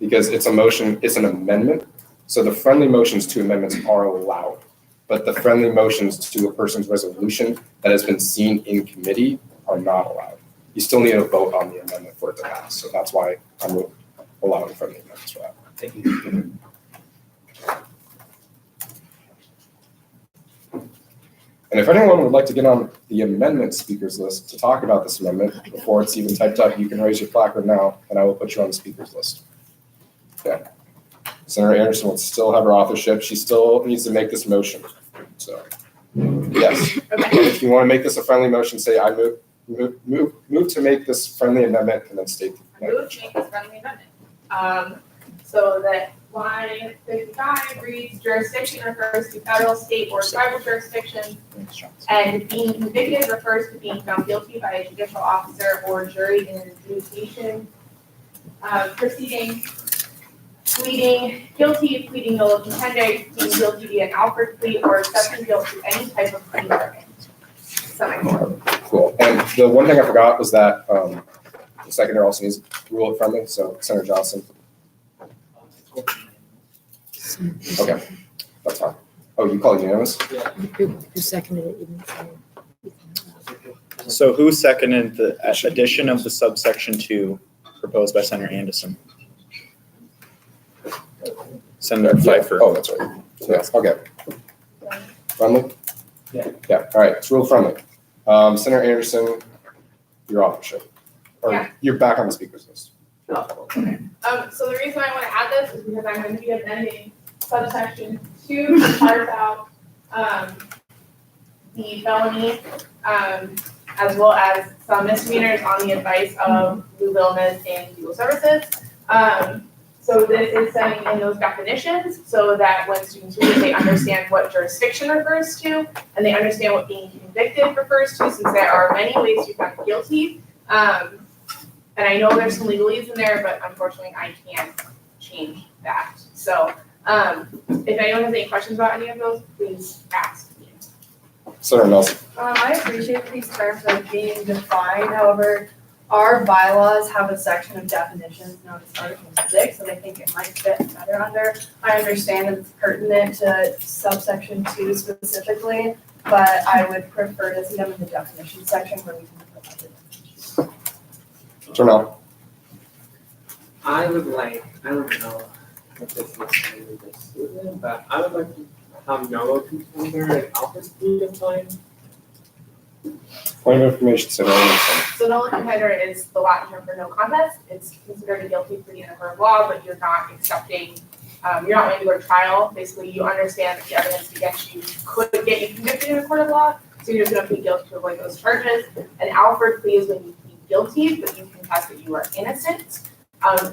Because it's a motion, it's an amendment. So the friendly motions to amendments are allowed. But the friendly motions to a person's resolution that has been seen in committee are not allowed. You still need a vote on the amendment for it to pass. So that's why I'm allowing friendly amendments for that. Thank you. And if anyone would like to get on the amendment speakers list to talk about this amendment before it's even typed up, you can raise your placard now and I will put you on the speakers list. Okay. Senator Anderson will still have her authorship. She still needs to make this motion. So, yes. Okay. If you want to make this a friendly motion, say I move to make this friendly amendment and then state the I move to make this friendly amendment. So that line 55 reads jurisdiction refers to federal, state, or tribal jurisdiction, and being convicted refers to being found guilty by a judicial officer or jury in an adjudication proceeding. Pleading guilty, pleading no contender, pleading guilty via an Alford plea, or accepting guilt to any type of plea bargain. Cool. And the one thing I forgot was that the seconder also needs to rule it friendly. So Senator Johnson. Okay, that's fine. Oh, you call it unanimous? Yeah. Who seconded it? You didn't say. So who seconded the addition of the subsection 2 proposed by Senator Anderson? Senator Pfeiffer. Oh, that's right. Yes, okay. Friendly? Yeah. Yeah, all right, it's rule friendly. Senator Anderson, your authorship. Or Yeah. you're back on the speakers list. So the reason I want to add this is because I'm going to be amending subsection 2 to carve out the felony as well as some misdemeanors on the advice of Lou Vilnas and Legal Services. So this is sending in those definitions so that when students read it, they understand what jurisdiction refers to and they understand what being convicted refers to, since there are many ways to be found guilty. And I know there's some legalese in there, but unfortunately I can't change that. So if anyone has any questions about any of those, please ask me. Senator Nelson. I appreciate these terms like being defined, however, our bylaws have a section of definitions known as Article 6 that I think it might fit better under. I understand that it's pertinent to subsection 2 specifically, but I would prefer to see them in the definition section where we can put other definitions. Janelle. I don't know if this is maybe the student, but I would like to have no contender and alpha speed defined. Point of information, Senator Anderson. So null contender is the Latin term for no contest. It's considered a guilty plea in a court of law, but you're not accepting, you're not willing to go to trial. Basically, you understand that the evidence against you could get you convicted in a court of law, so you're just gonna plead guilty to avoid those charges. An Alford plea is when you plead guilty, but you contest that you are innocent.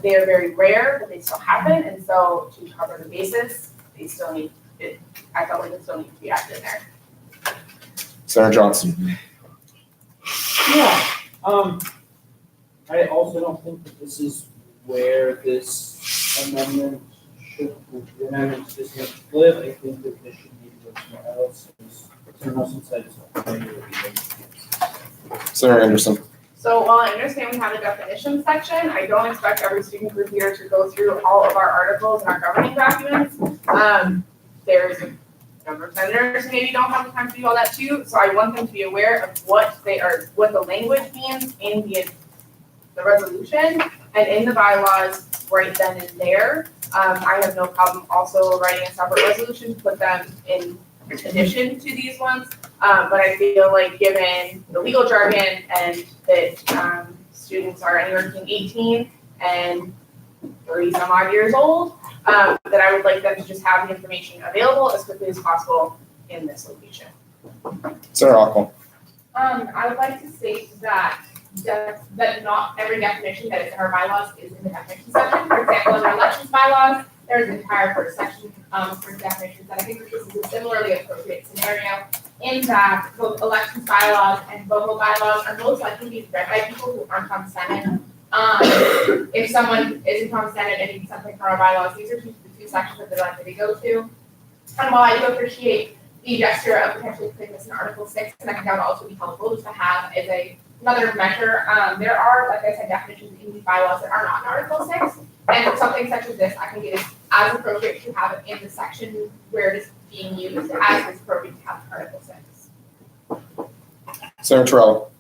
They are very rare, but they still happen, and so to cover the basis, they still need it. I felt like it still needs to be added in there. Senator Johnson. Yeah, I also don't think that this is where this amendment should, the amendment to this should live. I think that this should be somewhere else. Senator Nelson said it's Senator Anderson. So while I understand we have a definition section, I don't expect every student group here to go through all of our articles and our governing documents. There's a number of senators who maybe don't have the time to do all that too, so I want them to be aware of what they are, what the language means in the resolution and in the bylaws right then and there. I have no problem also writing a separate resolution to put them in addition to these ones, but I feel like given the legal jargon and that students are anywhere between 18 and 30 some odd years old, that I would like them to just have the information available as quickly as possible in this location. Senator Ockel. I would like to state that not every definition that is in our bylaws is in the definition section. For example, in our elections bylaws, there's an entire first section for definitions. And I think that this is a similarly appropriate scenario in that both elections bylaws and vocal bylaws are most likely to be read by people who aren't on Senate. If someone isn't on Senate and needs something from our bylaws, these are the two sections that they're likely to go to. And while I do appreciate the gesture of potentially putting this in Article 6, and I think that would also be helpful just to have as another measure, there are, like I said, definitions in these bylaws that are not in Article 6. And for something such as this, I think it is as appropriate to have it in the section where it is being used as it's appropriate to have Article 6. Senator Terrell.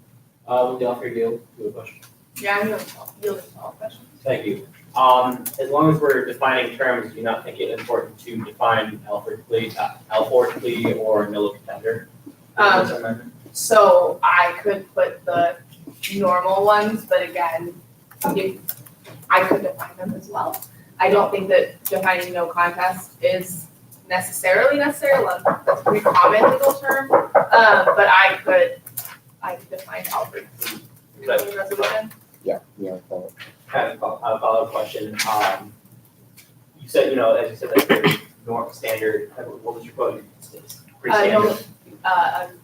Would you offer you a question? Yeah, I'm yielding to all questions. Thank you. As long as we're defining terms, do you not think it important to define Alford plea or nil contender? So I could put the normal ones, but again, I could define them as well. I don't think that defining no contest is necessarily necessary. That's a pretty common legal term, but I could define Alfred resolution. Yeah. Kind of a follow-up question. You said, as you said, that's very normal standard. What was your quote? Pretty standard.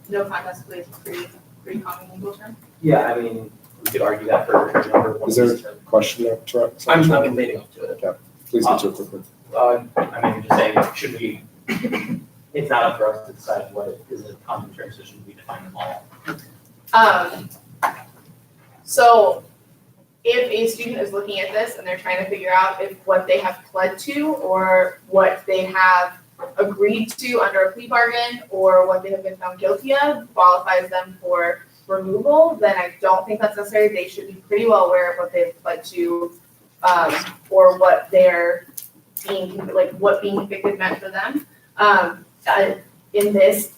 No contest plea is a pretty common legal term. Yeah, I mean, we could argue that for a number of Is there a question there, Terrell? I'm leading up to it. Yeah, please get to it quickly. I mean, just saying, should we, it's not up for us to decide what is a common term, so should we define them all? So if a student is looking at this and they're trying to figure out if what they have pled to or what they have agreed to under a plea bargain or what they have been found guilty of qualifies them for removal, then I don't think that's necessary. They should be pretty well aware of what they've pled to or what they're what being convicted meant for them. In this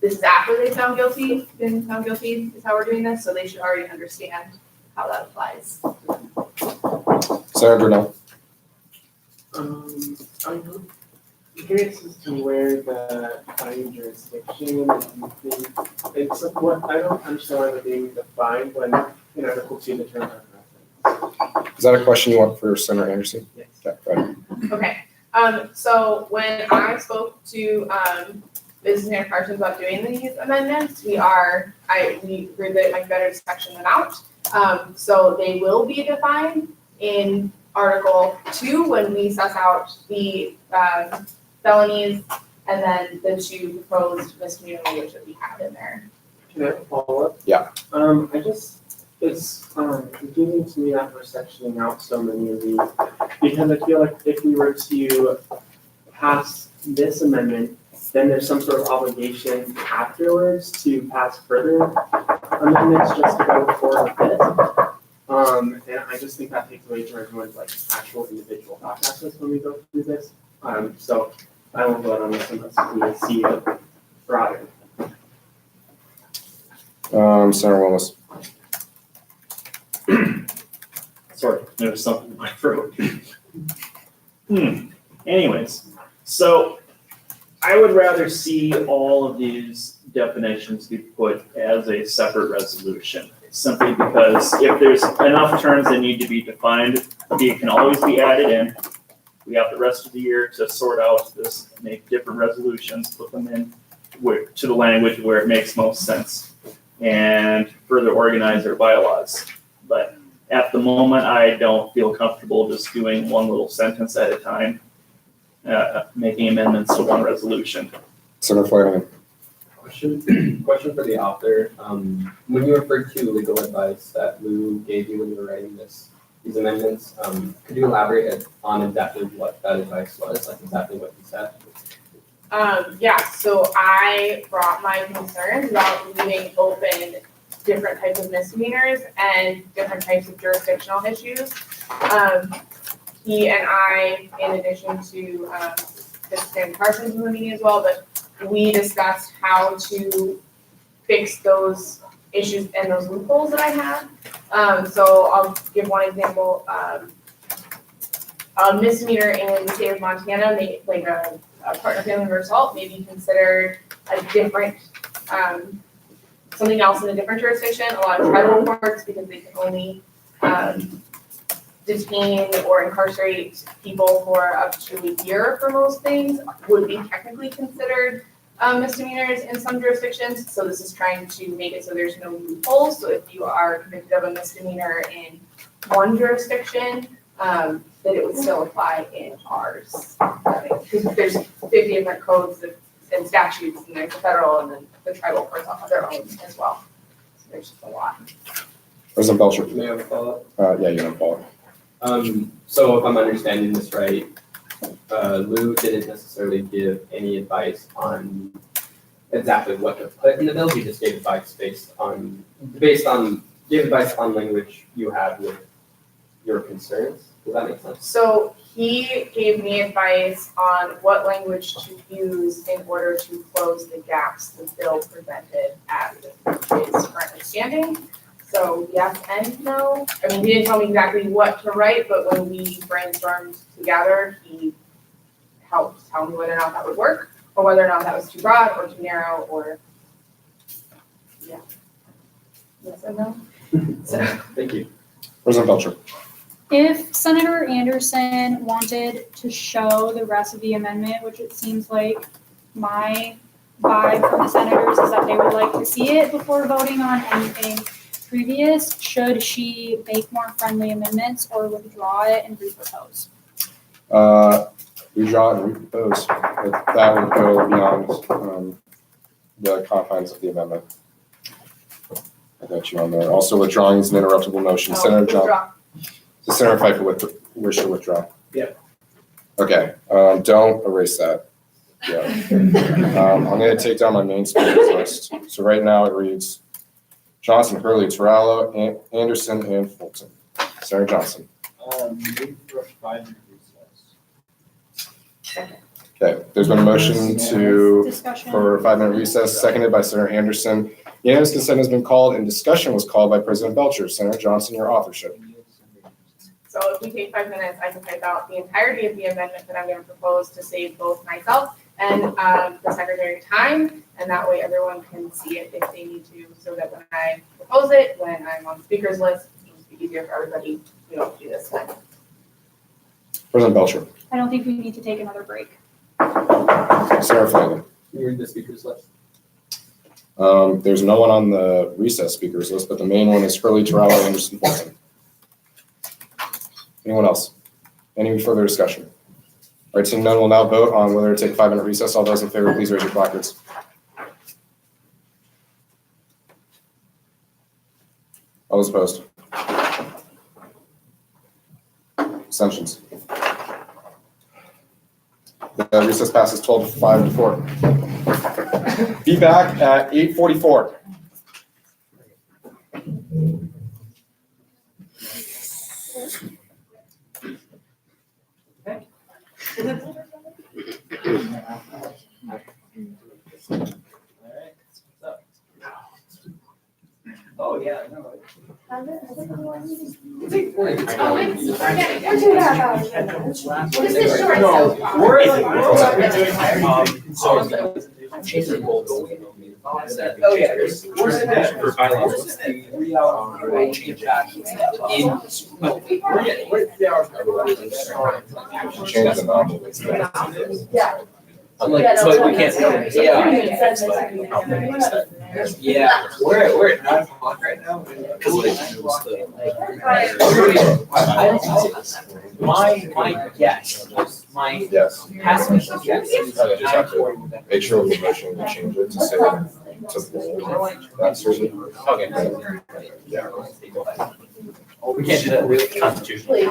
is after they've been found guilty is how we're doing this, so they should already understand how that applies. Senator Brunel. I'm curious as to where the defining jurisdiction and it's what I don't understand why they're being defined when in Article 2 the term are referenced. Is that a question you want for Senator Anderson? Yes. Okay, go ahead. Okay, so when I spoke to, Business Manager Parsons about doing these amendments, we agreed that it might be better to section them out. So they will be defined in Article 2 when we suss out the, felonies and then the 2 proposed misdemeanor language that we have in there. Can I follow up? Yeah. It's confusing to me that we're sectioning out so many of these, because I feel like if we were to pass this amendment, then there's some sort of obligation afterwards to pass further amendments just to go forward with this. And I just think that takes away from everyone's like actual individual thought process when we go through this. So I won't vote on this unless we see it broader. Senator Willis. Sorry, there's something in my throat. Anyways, so I would rather see all of these definitions be put as a separate resolution, simply because if there's enough terms that need to be defined, they can always be added in. We have the rest of the year to sort out this, make different resolutions, put them in to the language where it makes most sense, and further organize our bylaws. But at the moment, I don't feel comfortable just doing one little sentence at a time, making amendments to one resolution. Senator Flanagan. Question for the author. When you referred to legal advice that Lou gave you when you were writing these amendments, could you elaborate on exactly what that advice was, like exactly what you said? Yeah, so I brought my concerns about leaving open different types of misdemeanors and different types of jurisdictional issues. He and I, in addition to Senator Parsons in the meeting as well, but we discussed how to fix those issues and those loopholes that I have. So I'll give one example. A misdemeanor in the state of Montana, like a partner family member assault, may be considered a different, something else in a different jurisdiction. A lot of tribal courts, because they can only detain or incarcerate people for up to a year for most things, would be technically considered misdemeanors in some jurisdictions. So this is trying to make it so there's no loopholes. So if you are convicted of a misdemeanor in one jurisdiction, that it would still apply in ours. Because there's 50 different codes and statutes, and there's the federal, and then the tribal courts all have their own as well. So there's just a lot. President Belcher. May I have a follow-up? Yeah, you have a follow-up. So if I'm understanding this right, Lou didn't necessarily give any advice on exactly what to put in the bill. He just gave advice gave advice on language you have with your concerns. Does that make sense? So he gave me advice on what language to use in order to close the gaps the bill presented as it is currently standing. So yes and no. I mean, he didn't tell me exactly what to write, but when we brainstormed together, he helped tell me whether or not that would work, or whether or not that was too broad or too narrow, or yeah. Yes and no. So. Thank you. President Belcher. If Senator Anderson wanted to show the rest of the amendment, which it seems like my vibe from the senators is that they would like to see it before voting on anything previous, should she make more friendly amendments or withdraw it and repropose? Withdraw and repropose. That would go beyond the confines of the amendment. I got you on there. Also, withdrawing is an interruptible motion. Senator John. So Senator Pfeiffer wish to withdraw? Yeah. Okay, don't erase that. Yeah. I'm gonna take down my main speakers list. So right now it reads Johnson, Hurley, Tarallo, Anderson, and Fulton. Senator Johnson. Move for a 5-minute recess. Okay, there's been a motion for a 5-minute recess, seconded by Senator Anderson. Unanimous consent has been called and discussion was called by President Belcher. Senator Johnson, your authorship. So if we take 5 minutes, I can type out the entirety of the amendment that I'm going to propose to save both myself and the secretary time, and that way everyone can see it if they need to, so that when I propose it, when I'm on the speaker's list, easier for everybody, you know, to do this. President Belcher. I don't think we need to take another break. Sarah Flanagan. Can you read the speakers list? There's no one on the recess speakers list, but the main one is Curly Terrell, Anderson Fulton. Anyone else? Any further discussion? All right, seeing none, we'll now vote on whether to take a 5-minute recess. All those in favor, please raise your placards. All those opposed? Abstentions? The recess passes 12-5 to 4. Be back at 8:44. Oh, yeah, no. This is short, so. Oh, yeah. For bylaws, what's the 3 hour change back in? We're 3 hours. Change the number. Yeah. But we can't. Yeah, we're at 9 o'clock right now. My guess, my past guess is Just have to make sure we're motion to change it to say to bold. That's really. Okay. Yeah. We can't do that with constitutionally.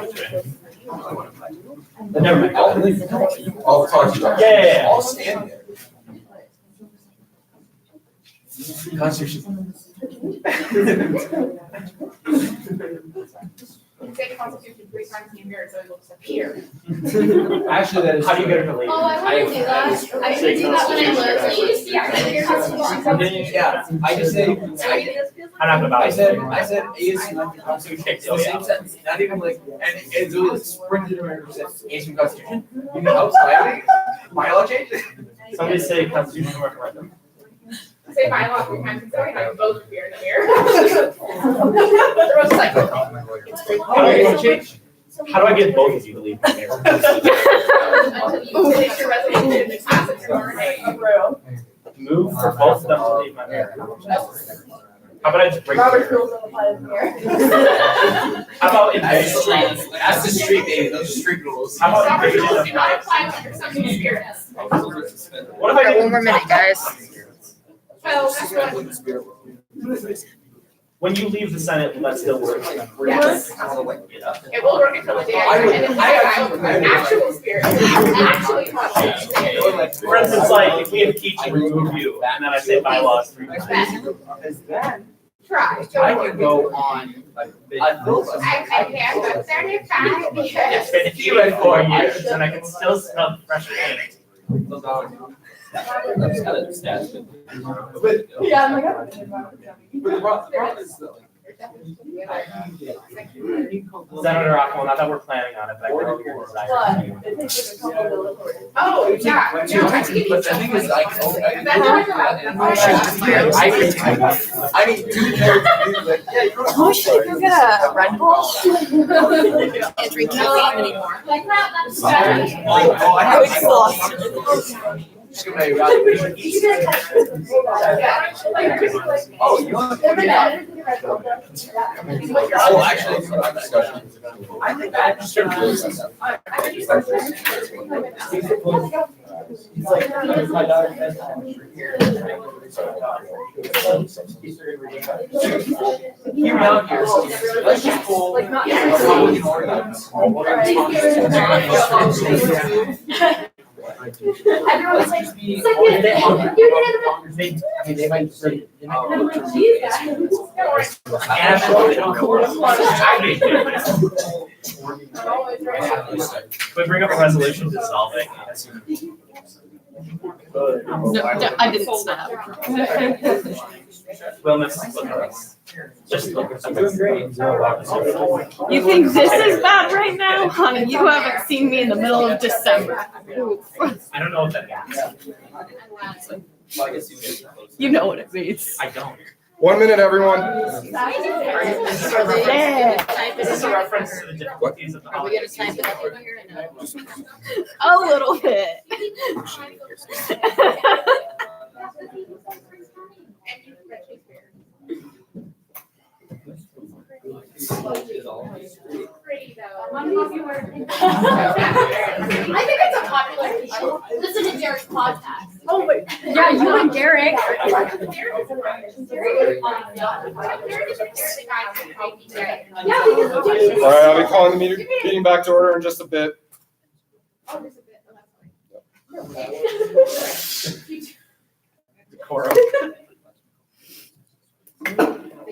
But never mind. I'll talk to you. Yeah. I'll stand there. Constitution. You say Constitution 3 times in the mirror, so it looks like here. Actually, that is. How do you get it to leave? Oh, I want to do that. I didn't do that when I lived. You just see our Yeah, I just say. I'm not gonna. I said ASUM Constitution. It's the same sentence. Not even like, and it's really sprinted around. ASUM Constitution. You know how slightly bylaw change? Somebody say constitutional referendum. Say bylaw 3 times, so we have both appear in the mirror. They're both like. How do I get both of you to leave the mirror? Until you finish your resolution and pass it through. Move for both of them to leave my mirror. How about I just break the Robert's mirror? rules don't apply to the mirror. How about in That's the street. That's the street, baby. Those are street rules. How about Robert's invasion rules of do not apply when you're something serious. What if I get one more minute, guys? Well, that's what. When you leave the Senate, will that still work? Yes. It will work until the day I and it's actual spirit. Actually. For instance, like if we have teaching remove you, and then I say bylaws 3 times. Try. I can go on like. I can, but 35 because. It's been here in 4 years, and I can still smell fresh paint. I'm just kind of stats. Yeah, I'm like, But the problem is that, Senator Rockwell, not that we're planning on it, but I can help your desire. oh, yeah. No, I can give you but the thing is, like, I mean, dude, like, yeah, you're. Oh, should I go get a Red Bull? Can't drink caffeine anymore. Like, well, that's Oh, I have exhausted. Just give my evaluation. Oh, you want to? Oh, actually, it's not discussion. I think that should really sense that. He's like, my daughter has here. Hear me out here. Let's just pull. Republican organize. Everyone's like, They might say. We bring up a resolution dissolving. No, I didn't snap. Well, let's look at this. Just look at something. You think this is bad right now? Honey, you haven't seen me in the middle of December. I don't know what that means. You know what it means. I don't. 1 minute, everyone. Is this a reference to the difficulties of the Are we gonna holiday type it season? over here? A little bit. I think it's a popular issue. Listen to Derek's podcast. Oh, wait. Yeah, you and Derek. Yeah, because All right, I'll be calling the meeting back to order in just a bit. I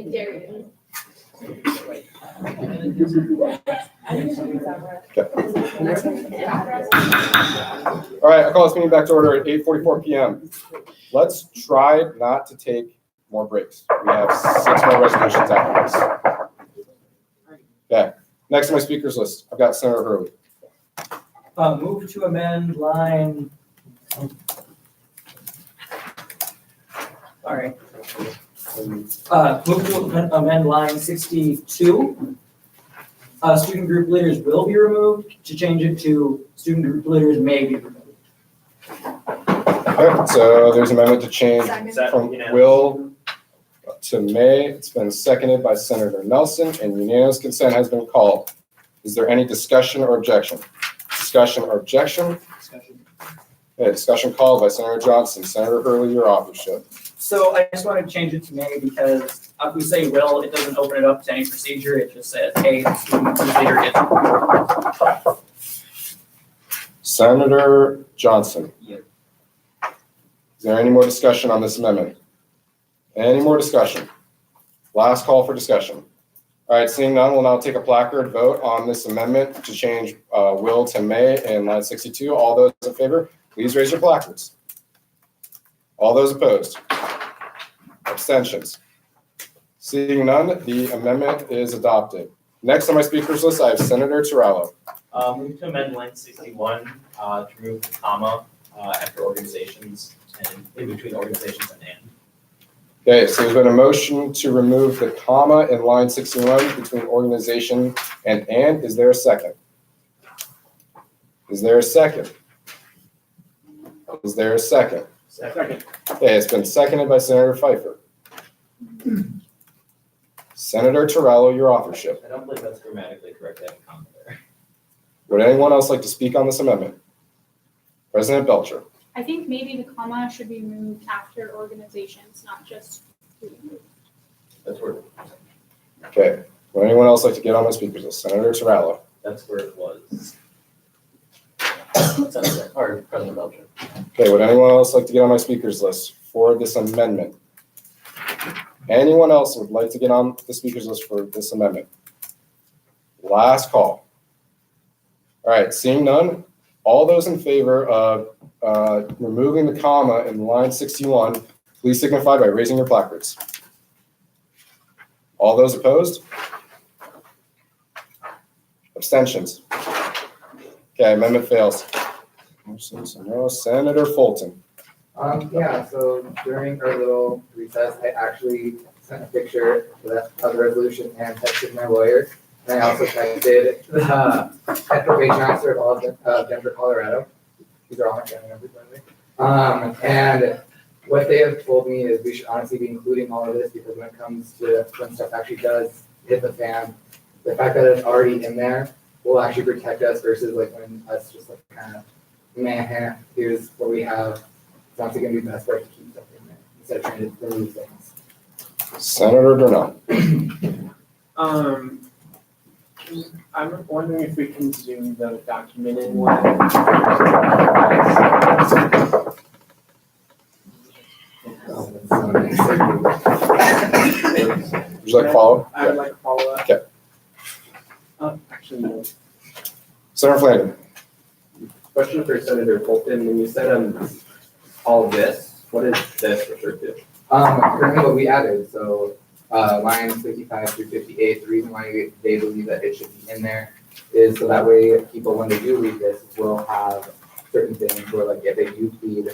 dare you. All right, I'll call this meeting back to order at 8:44 p.m. Let's try not to take more breaks. We have 6 more resolutions after this. Okay, next on my speakers list, I've got Senator Hurley. Move to amend line. Sorry. Move to amend line 62. Student group leaders will be removed, to change it to student group leaders may be removed. Okay, so there's an amendment to change from will to may. It's been seconded by Senator Nelson, and unanimous consent has been called. Is there any discussion or objection? Discussion or objection? Okay, discussion called by Senator Johnson. Senator Hurley, your authorship. So I just wanted to change it to may because if we say will, it doesn't open it up to any procedure. It just says, hey, the student group leader gets removed. Senator Johnson. Yep. Is there any more discussion on this amendment? Any more discussion? Last call for discussion. All right, seeing none, we'll now take a placard vote on this amendment to change will to may in line 62. All those in favor, please raise your placards. All those opposed? Abstentions? Seeing none, the amendment is adopted. Next on my speakers list, I have Senator Torello. Move to amend line 61, to remove the comma, after organizations and in between organizations and. Okay, so there's been a motion to remove the comma in line 61 between organization and. Is there a second? Is there a second? Is there a second? Second. Okay, it's been seconded by Senator Pfeiffer. Senator Torello, your authorship. I don't believe that's grammatically correct, I have a comment there. Would anyone else like to speak on this amendment? President Belcher. I think maybe the comma should be moved after organizations, not just removed. That's where, Okay, would anyone else like to get on my speakers list? Senator Torello. that's where it was. Or President Belcher. Okay, would anyone else like to get on my speakers list for this amendment? Anyone else would like to get on the speakers list for this amendment? Last call. All right, seeing none, all those in favor of removing the comma in line 61, please signify by raising your placards. All those opposed? Abstentions? Okay, amendment fails. No, Senator Fulton. Yeah, so during our little recess, I actually sent a picture of the resolution and texted my lawyer. And I also texted the probation officer of all of Denver, Colorado. These are all my family members, by the way. And what they have told me is we should honestly be including all of this because when it comes to when stuff actually does hit the fan, the fact that it's already in there will actually protect us versus like when us just like kind of, man, here's what we have. It's honestly going to be best way to keep stuff in there instead of trying to remove things. Senator Durnell. I'm wondering if we can zoom the document in one. Would you like to follow? I would like to follow up. Okay. Actually, no. Senator Flanagan. Question for Senator Fulton, when you said all of this, what is this referred to? Currently what we added, so lines 55 through 58, the reason why they believe that it should be in there is so that way people, when they do read this, will have certain things where like if they do plead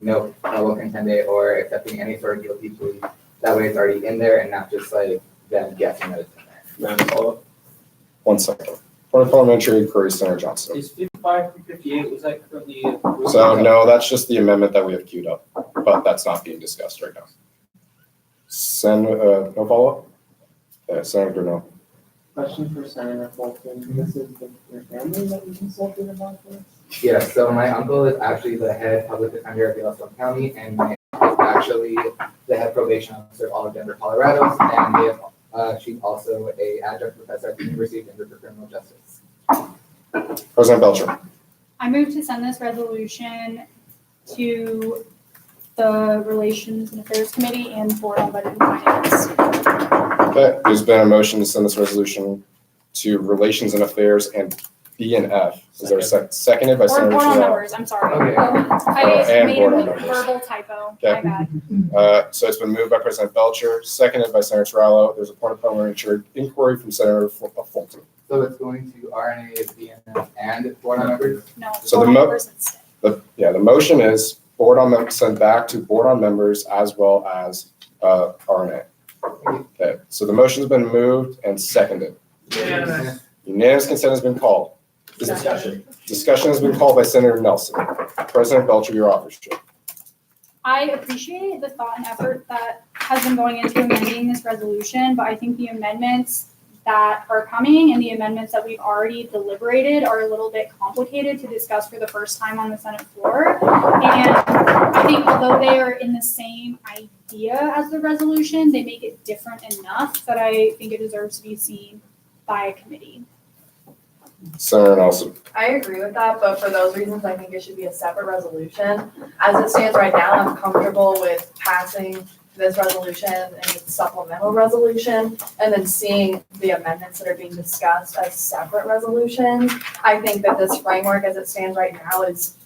no contende or accepting any sort of guilty plea, That way it's already in there and not just like them guessing that it's in there. May I follow up? 1 second. Point of parliamentary inquiry, Senator Johnson. Is 55 through 58, was that currently approved? So no, that's just the amendment that we have queued up, but that's not being discussed right now. No follow-up? Senator Brunel. Question for Senator Fulton. This is your family that you consulted about this? Yes, so my uncle is actually the head public defender of Yellowstone County, and my aunt is actually the head probation officer of all of Denver, Colorado, and they have, she's also a adjunct professor at the University of Denver for criminal justice. President Belcher. I move to send this resolution to the Relations and Affairs Committee and Board on Budget and Finance. Okay, there's been a motion to send this resolution to Relations and Affairs and B and F. Is there a seconded by Senator Board on Terrell? members, I'm sorry. Okay. I and made board on a members. verbal typo, Okay. my bad. So it's been moved by President Belcher, seconded by Senator Terrell. There's a point of parliamentary inquiry from Senator Fulton. So it's going to RNA, BNF, and board on members? No, So board the on mo- members instead. The motion is sent back to board on members as well as RNA. Okay, so the motion's been moved and seconded. Unanimous consent has been called. Discussion. Discussion has been called by Senator Nelson. President Belcher, your authorship. I appreciate the thought and effort that has been going into amending this resolution, but I think the amendments that are coming and the amendments that we've already deliberated are a little bit complicated to discuss for the first time on the Senate floor. And I think although they are in the same idea as the resolution, they make it different enough that I think it deserves to be seen by a committee. Senator Nelson. I agree with that, but for those reasons, I think it should be a separate resolution. As it stands right now, I'm comfortable with passing this resolution and its supplemental resolution, and then seeing the amendments that are being discussed as separate resolutions. I think that this framework as it stands right now is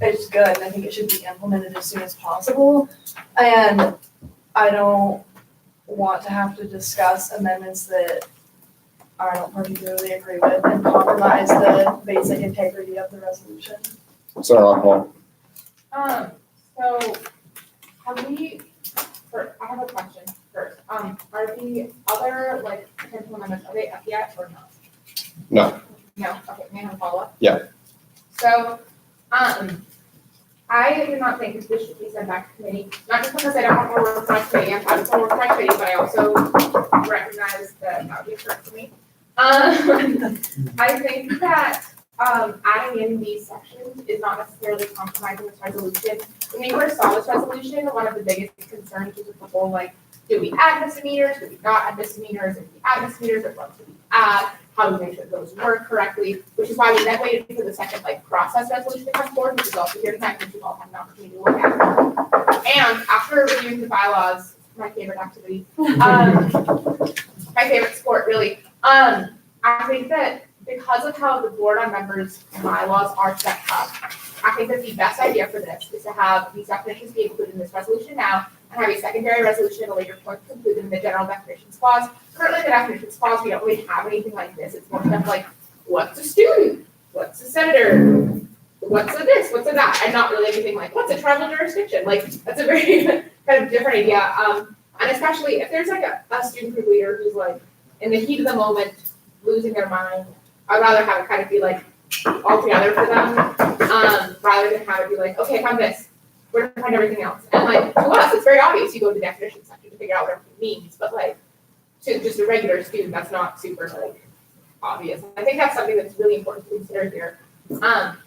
it's good, and I think it should be implemented as soon as possible. And I don't want to have to discuss amendments that I don't particularly agree with and compromise the basic integrity of the resolution. Senator Rockwell. So have we, I have a question first. Are the other potential amendments, are they up yet or not? No. No, okay, may I have a follow-up? Yeah. So, I do not think this should be sent back to committee, not just because I don't want more work from my committee, I'm proud of more work from my committee, but I also recognize that that would be correct for me. I think that, adding in these sections is not necessarily compromising this resolution. When we first saw this resolution, one of the biggest concerns was with the whole, do we add misdemeanors, do we not add misdemeanors, if we add misdemeanors, what do we add, how do we make sure those work correctly, which is why we then waited for the second, process resolution to come forward, which is also here tonight, which you've all had an opportunity to look at. And after reviewing the bylaws, my favorite activity, my favorite sport, really, I think that because of how the board on members bylaws are set up, I think that the best idea for this is to have these definitions be included in this resolution now and have a secondary resolution at a later point included in the general definitions clause. Currently, the definitions clause, we don't really have anything like this. It's more stuff like, what's a student? What's a senator? What's a this? What's a that? And not really anything like, what's a tribal jurisdiction? That's a very kind of different idea. And especially if there's a student group leader who's in the heat of the moment, losing their mind, I'd rather have it kind of be all together for them, rather than have it be okay, find this, where to find everything else. And to us, it's very obvious. You go to the definition section to figure out what everything means, but to just a regular student, that's not super obvious. I think that's something that's really important to consider here. And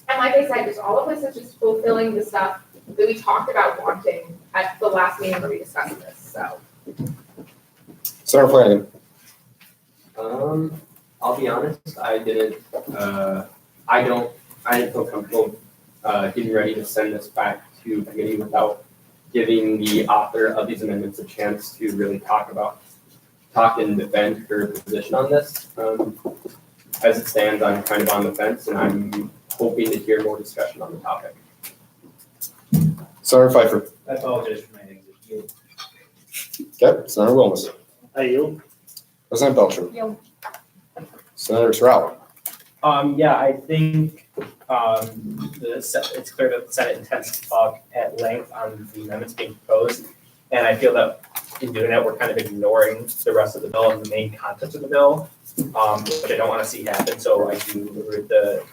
like I said, just all of this is just fulfilling the stuff that we talked about wanting at the last meeting where we discussed this. So. Senator Flanagan. I'll be honest, I didn't feel comfortable getting ready to send this back to committee without giving the author of these amendments a chance to really talk and defend her position on this. As it stands, I'm kind of on the fence, and I'm hoping to hear more discussion on the topic. Senator Pfeiffer. I apologize for my exit. Okay, Senator Wilmes. I yield. President Belcher. Yield. Senator Terrell. Yeah, I think it's clear that the Senate intends to talk at length on the amendments being proposed. And I feel that in doing that, we're kind of ignoring the rest of the bill and the main content of the bill, which I don't want to see happen. So I do agree with the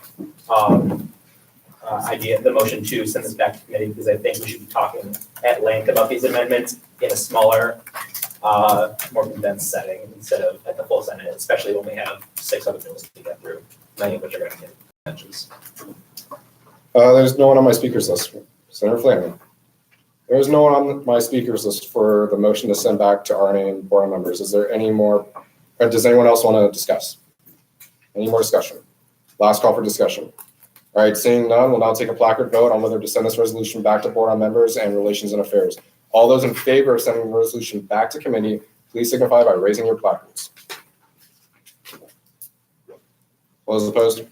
idea, the motion to send this back to committee, because I think we should be talking at length about these amendments in a smaller, more condensed setting instead of at the full Senate, especially when we have 6 other bills to get through, many of which are going to get mentions. There's no one on my speakers list. Senator Flanagan. There's no one on my speakers list for the motion to send back to RNA and board members. Is there any more, or does anyone else want to discuss? Any more discussion? Last call for discussion. All right, seeing none, we'll now take a placard vote on whether to send this resolution back to board members and relations and affairs. All those in favor of sending the resolution back to committee, please signify by raising your placards. All those opposed?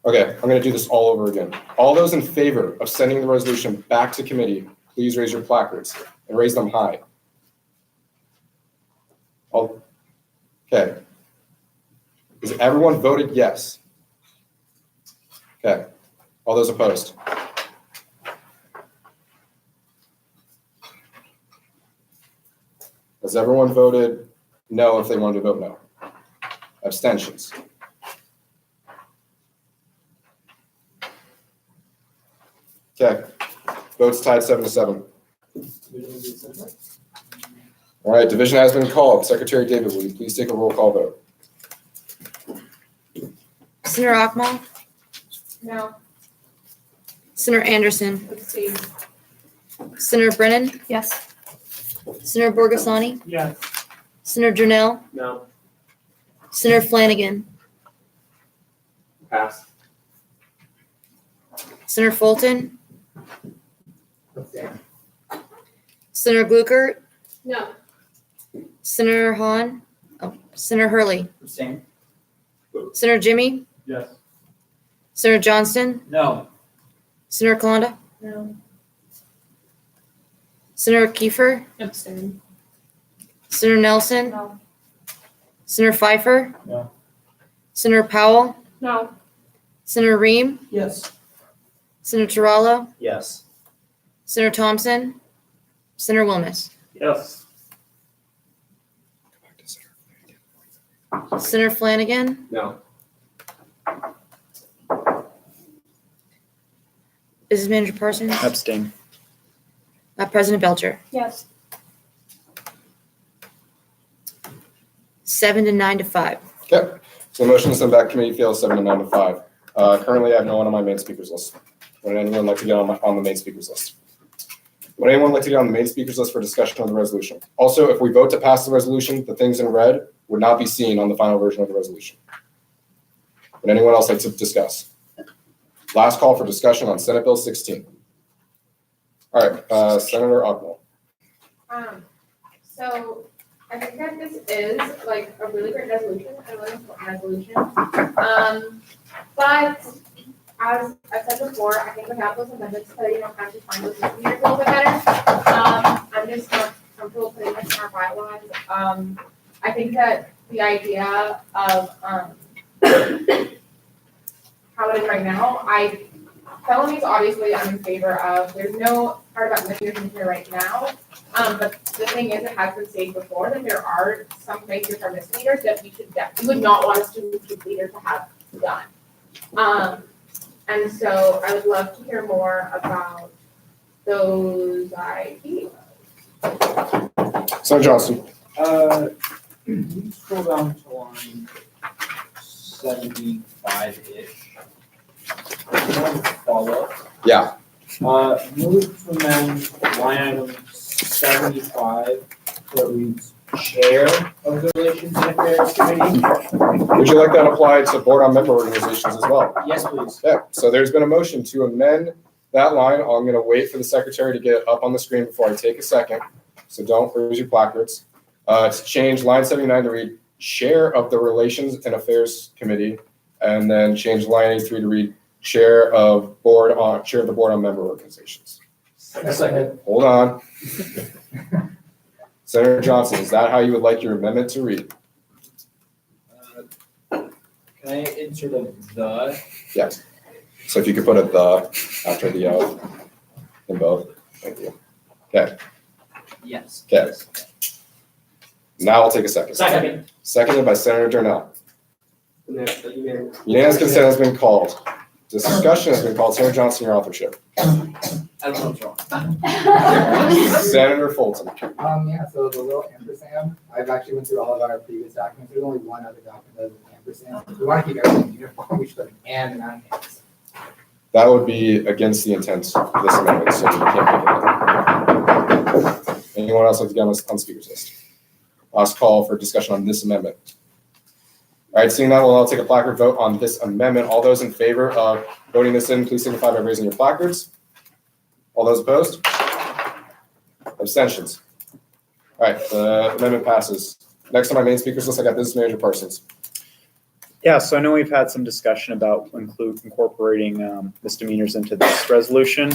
Okay, I'm going to do this all over again. All those in favor of sending the resolution back to committee, please raise your placards and raise them high. Okay. Has everyone voted yes? Okay. All those opposed? Has everyone voted no if they wanted to vote no? Abstentions? Okay. Votes tied 7-7. All right, division has been called. Secretary David, will you please take a roll call vote? Senator Akmal, No. Senator Anderson, Abstain. Senator Brennan, Yes. Senator Borgasani, Yes. Senator Jernell, No. Senator Flanagan, Pass. Senator Fulton, Senator Gluckert, No. Senator Hahn, Senator Hurley, Abstain. Senator Jimmy, Yes. Senator Johnston, No. Senator Kalanda, No. Senator Kiefer, Abstain. Senator Nelson, No. Senator Pfeiffer, No. Senator Powell, No. Senator Ream, Yes. Senator Terrell, Yes. Senator Thompson, Senator Wilmes, Yes. Senator Flanagan, No. Business Manager Parsons, Abstain. President Belcher. Yes. 7 to 9 to 5. Okay. So the motion to send back committee fails 7 to 9 to 5. Currently, I have no one on my main speakers list. Would anyone like to get on the main speakers list? Would anyone like to get on the main speakers list for discussion on the resolution? Also, if we vote to pass the resolution, the things in red would not be seen on the final version of the resolution. Would anyone else like to discuss? Last call for discussion on Senate Bill 16. All right, Senator Ogmore. So I think that this is like a really great resolution, a really important resolution. But as I said before, I think we have those amendments to, kind of define those misdemeanors a little bit better. I'm just not comfortable putting this in our bylaws. I think that the idea of, how it is right now, felonies, obviously, I'm in favor of. There's no part about misdemeanors in here right now. But the thing is, it has been stated before that there are some things which are misdemeanors that you would not want a student leader to have done. And so I would love to hear more about those ideas. Senator Johnston. You scroll down to line 75-ish. Follow up. Yeah. Move to amend line item 75 that reads Chair of the Relations and Affairs Committee. Would you like that applied to board on member organizations as well? Yes, please. Yeah, so there's been a motion to amend that line. I'm going to wait for the secretary to get up on the screen before I take a second. So don't lose your placards. To change line 79 to read Chair of the Relations and Affairs Committee, and then change line 83 to read Chair of the Board on Member Organizations. A second. Hold on. Senator Johnson, is that how you would like your amendment to read? Can I insert a the? Yes. So if you could put a the after the in both. Thank you. Okay. Yes. Okay. Now I'll take a second. Second. Seconded by Senator Darnell. Unanimous. Unanimous consent has been called. Discussion has been called. Senator Johnson, your authorship. I don't know what's wrong. Senator Fulton. Yeah, so the little ampersand, I've actually went through all of our previous documents. There's only one other document that has an ampersand. If we want to keep everything uniform, we should put an and not an and. That would be against the intent of this amendment, so you can't make it. Anyone else like to get on the speaker's list? Last call for discussion on this amendment. All right, seeing that, we'll now take a placard vote on this amendment. All those in favor of voting this in, please signify by raising your placards. All those opposed? Abstentions. All right, the amendment passes. Next on my main speakers list, I got Business Manager Parsons. Yeah, so I know we've had some discussion about incorporating misdemeanors into this resolution.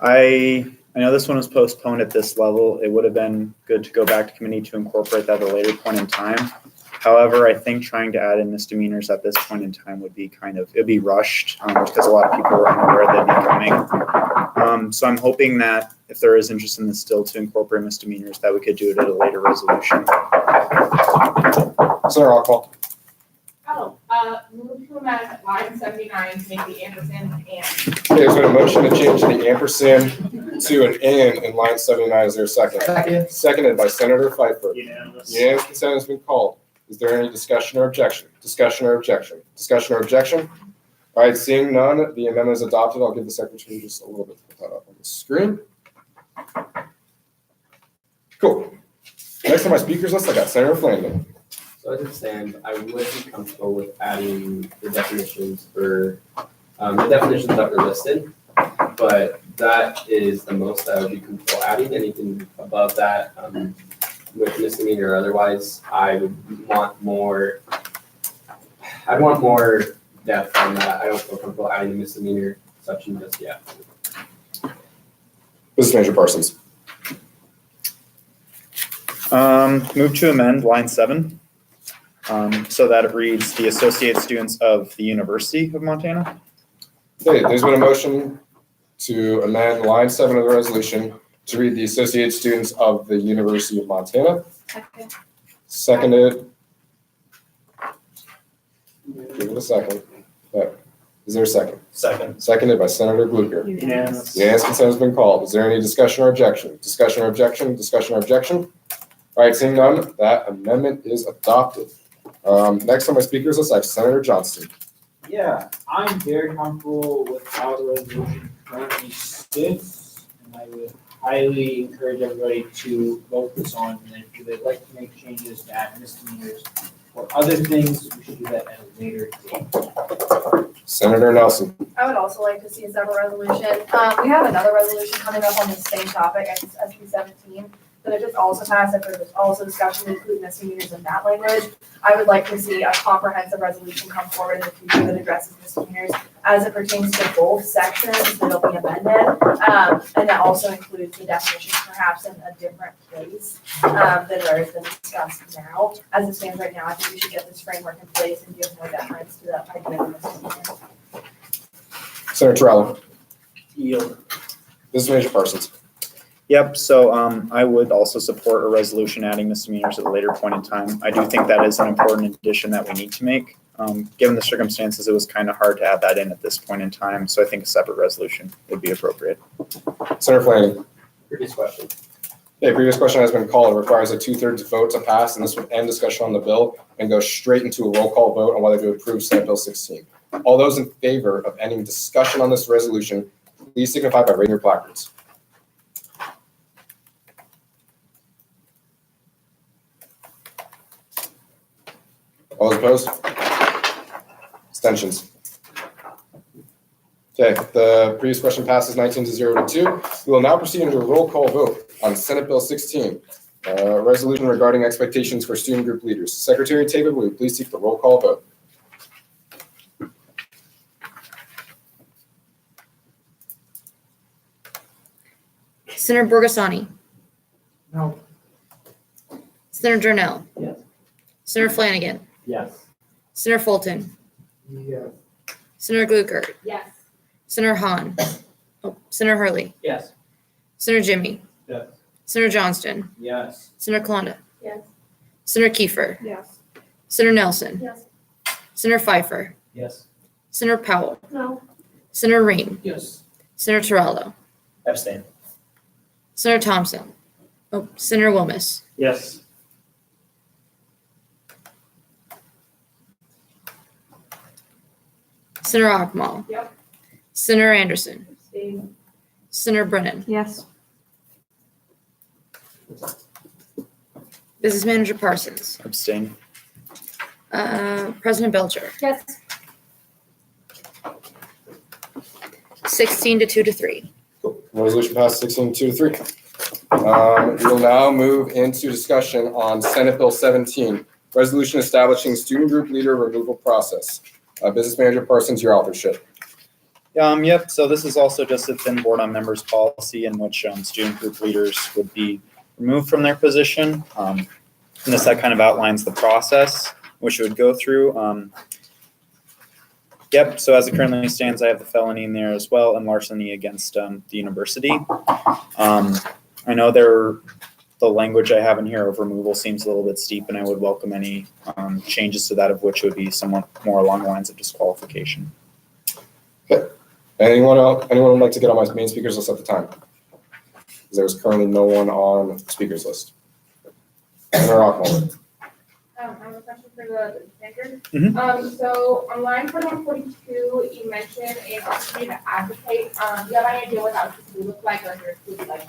I know this one was postponed at this level. It would have been good to go back to committee to incorporate that at a later point in time. However, I think trying to add in misdemeanors at this point in time would be it'd be rushed because a lot of people were unaware they'd be coming. So I'm hoping that if there is interest in this still to incorporate misdemeanors, that we could do it at a later resolution. Senator Rockwell. Move to amend line 79 to make the ampersand an and. Okay, there's been a motion to change the ampersand to an and in line 79. Is there a second? Second. Seconded by Senator Pfeiffer. Unanimous. Unanimous consent has been called. Is there any discussion or objection? Discussion or objection? Discussion or objection? All right, seeing none, the amendment is adopted. I'll give the secretary just a little bit to put that up on the screen. Cool. Next on my speakers list, I got Senator Flanagan. So as it stands, I would be comfortable with adding the definitions for, the definitions that were listed, but that is the most I would be comfortable adding. Anything above that, with misdemeanor or otherwise, I would want more, I'd want more depth on that. I don't feel comfortable adding the misdemeanor section just yet. Business Manager Parsons. Move to amend line 7 so that it reads the associate students of the University of Montana. Okay, there's been a motion to amend line 7 of the resolution to read the associate students of the University of Montana. Second. Seconded. Give it a second. Okay. Is there a second? Second. Seconded by Senator Blucher. Unanimous. Unanimous consent has been called. Is there any discussion or objection? Discussion or objection? Discussion or objection? All right, seeing none, that amendment is adopted. Next on my speakers list, I have Senator Johnston. Yeah, I'm very comfortable with how the resolution currently sits, and I would highly encourage everybody to vote this on, and if they'd like to make changes to add misdemeanors or other things, we should do that at a later date. Senator Nelson. I would also like to see a separate resolution. We have another resolution coming up on the same topic, it's SB 17. But it just also passed, if there's also discussion to include misdemeanors in that language. I would like to see a comprehensive resolution come forward in the future that addresses misdemeanors as it pertains to both sections that'll be amended. And that also includes the definitions perhaps in a different place than where it's been discussed now. As it stands right now, I think we should get this framework in place and give more deference to the idea of misdemeanors. Senator Terrell. Yield. Business Manager Parsons. Yep, so I would also support a resolution adding misdemeanors at a later point in time. I do think that is an important addition that we need to make. Given the circumstances, it was kind of hard to add that in at this point in time, so I think a separate resolution would be appropriate. Senator Flanagan. Previous question. Okay, previous question has been called. It requires a 2/3 vote to pass, and this would end discussion on the bill and go straight into a roll call vote on whether to approve Senate Bill 16. All those in favor of ending discussion on this resolution, please signify by raising your placards. All those opposed? Abstentions. Okay, the previous question passes 19-0 to 2. We will now proceed into a roll call vote on Senate Bill 16, a resolution regarding expectations for student group leaders. Secretary Taylor, will you please seek the roll call vote? Senator Borgasani. No. Senator Darnell. Yes. Senator Flanagan. Yes. Senator Fulton. Yes. Senator Gluckert, Yes. Senator Hahn, Senator Hurley, Yes. Senator Jimmy, Yes. Senator Johnston, Yes. Senator Kalanda, Yes. Senator Kiefer, Yes. Senator Nelson, Yes. Senator Pfeiffer, Yes. Senator Powell, No. Senator Reen, Yes. Senator Terrell, Abstain. Senator Thompson, Senator Wilmus, Yes. Senator Akmal, Yep. Senator Anderson, Abstain. Senator Brennan, Yes. Business Manager Parsons, Abstain. President Belcher, Yes. 16 to 2 to 3. Resolution passed 16-2-3. We will now move into discussion on Senate Bill 17, resolution establishing student group leader removal process. Business Manager Parsons, your authorship. Yep, so this is also just a thin board on members policy in which student group leaders would be removed from their position. And that kind of outlines the process which it would go through. Yep, so as it currently stands, I have the felony in there as well and larceny against the university. I know the language I have in here of removal seems a little bit steep, and I would welcome any changes to that, of which would be somewhat more along the lines of disqualification. Okay. Anyone would like to get on my main speakers list at the time? There's currently no one on the speakers list. Senator Akmal. I have a question for the speaker. Mhm. So on line 4142, you mentioned an opportunity to advocate. Do you have any idea what that would look like, or if it would be like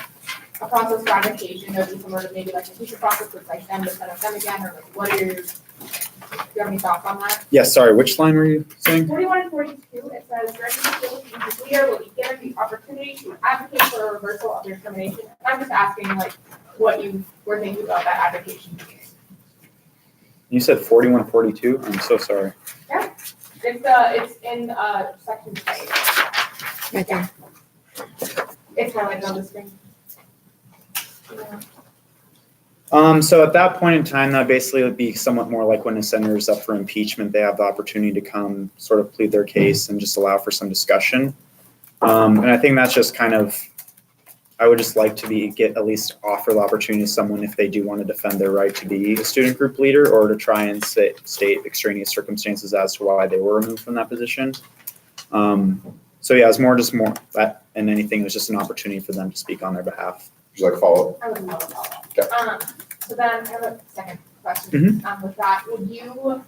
a process for advocation, or be similar to maybe like a future process with like them to set up them again, or like what are your, do you have any thoughts on that? Yeah, sorry, which line were you saying? 41 and 42, it says director facility leader will be given the opportunity to advocate for a reversal of their termination. I'm just asking like what you were thinking about that advocation meeting. You said 4142? I'm so sorry. Yeah, it's in section A. Right there. It's highlighted on the screen. So at that point in time, that basically would be somewhat more like when a senator is up for impeachment, they have the opportunity to come sort of plead their case and just allow for some discussion. And I think that's just kind of, I would just like to get at least offer the opportunity to someone if they do want to defend their right to be a student group leader, or to try and state extraneous circumstances as to why they were removed from that position. So yeah, it's more that, and anything, it was just an opportunity for them to speak on their behalf. Would you like a follow-up? I would love a follow-up. Okay. So then I have a second question. With that, would you,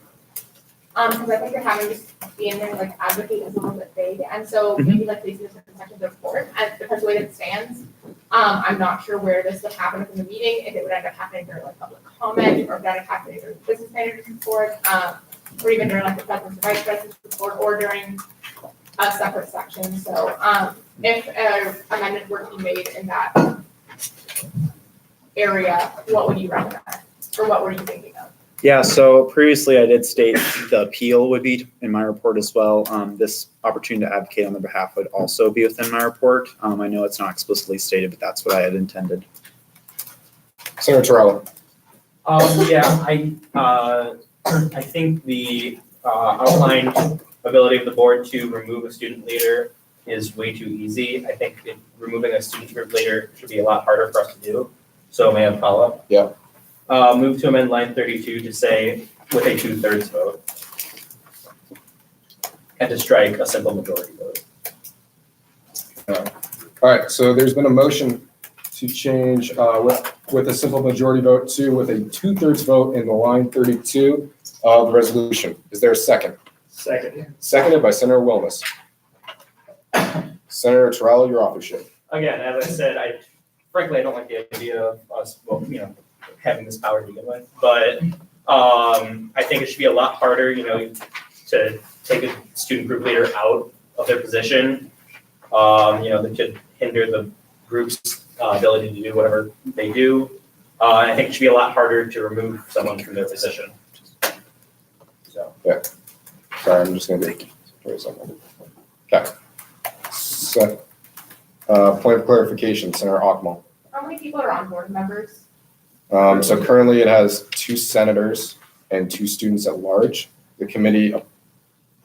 because I think you're having to be in there, like advocate is a little bit vague, and so maybe like facing a certain section of the report, and because the way that it stands, I'm not sure where this would happen in the meeting, if it would end up happening during like public comment, or if that would happen during the business manager's report, or even during like the president's and vice president's report, or during a separate section. So if an amendment were to be made in that area, what would you recommend, or what were you thinking of? Yeah, so previously I did state the appeal would be in my report as well. This opportunity to advocate on their behalf would also be within my report. I know it's not explicitly stated, but that's what I had intended. Senator Terrell. I think the outlined ability of the board to remove a student leader is way too easy. I think removing a student group leader should be a lot harder for us to do. So may I have a follow-up? Yeah. Move to amend line 32 to say with a 2/3 vote. And to strike a simple majority vote. All right, so there's been a motion to change with a simple majority vote to with a 2/3 vote in the line 32 of the resolution. Is there a second? Second. Seconded by Senator Wilmus. Senator Terrell, your authorship. Again, as I said, frankly, I don't like the idea of us, having this power to begin with, but I think it should be a lot harder, to take a student group leader out of their position. That could hinder the group's ability to do whatever they do. I think it should be a lot harder to remove someone from their position. So. Yeah. Sorry, I'm just going to do something. Okay. So, point of clarification, Senator Akmal. How many people are on board members? So currently it has 2 senators and 2 students at large. The committee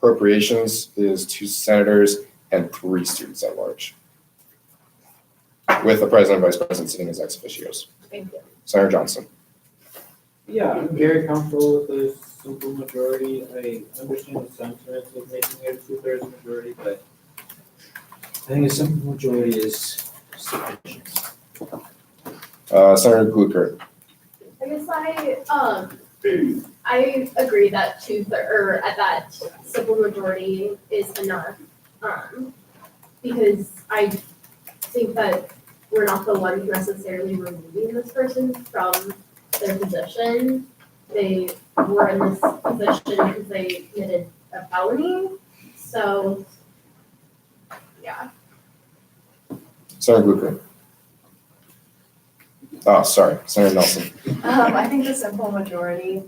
Appropriations is 2 senators and 3 students at large, with the president and vice president sitting as ex officios. Thank you. Senator Johnson. Yeah, I'm very comfortable with a simple majority. I understand the sentiment of making it a 2/3 majority, but I think a simple majority is sufficient. Senator Gluckert. I guess I agree that that simple majority is enough. Because I think that we're not the ones necessarily removing this person from their position. They were in this position because they committed a felony. So, yeah. Senator Gluckert. Oh, sorry, Senator Nelson. I think the simple majority,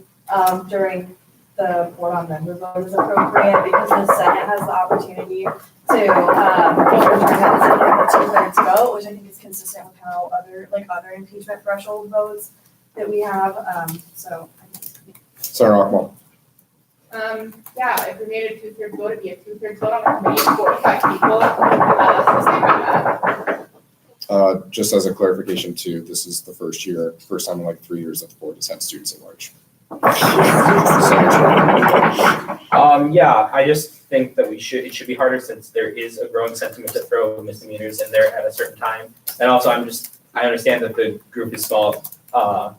during the board on member vote is appropriate because the Senate has the opportunity to, overturn that as a 2/3 vote, which I think is consistent with how other impeachment threshold votes that we have, so. Senator Rockmall. Yeah, if we made a 2/3 vote, it'd be a 2/3 vote on a committee of 4 to 5 people. So say about that. Just as a clarification too, this is the first time in like 3 years that the board has had students at large. Yeah, I just think that it should be harder since there is a growing sentiment to throw misdemeanors in there at a certain time. And also I understand that the group is small,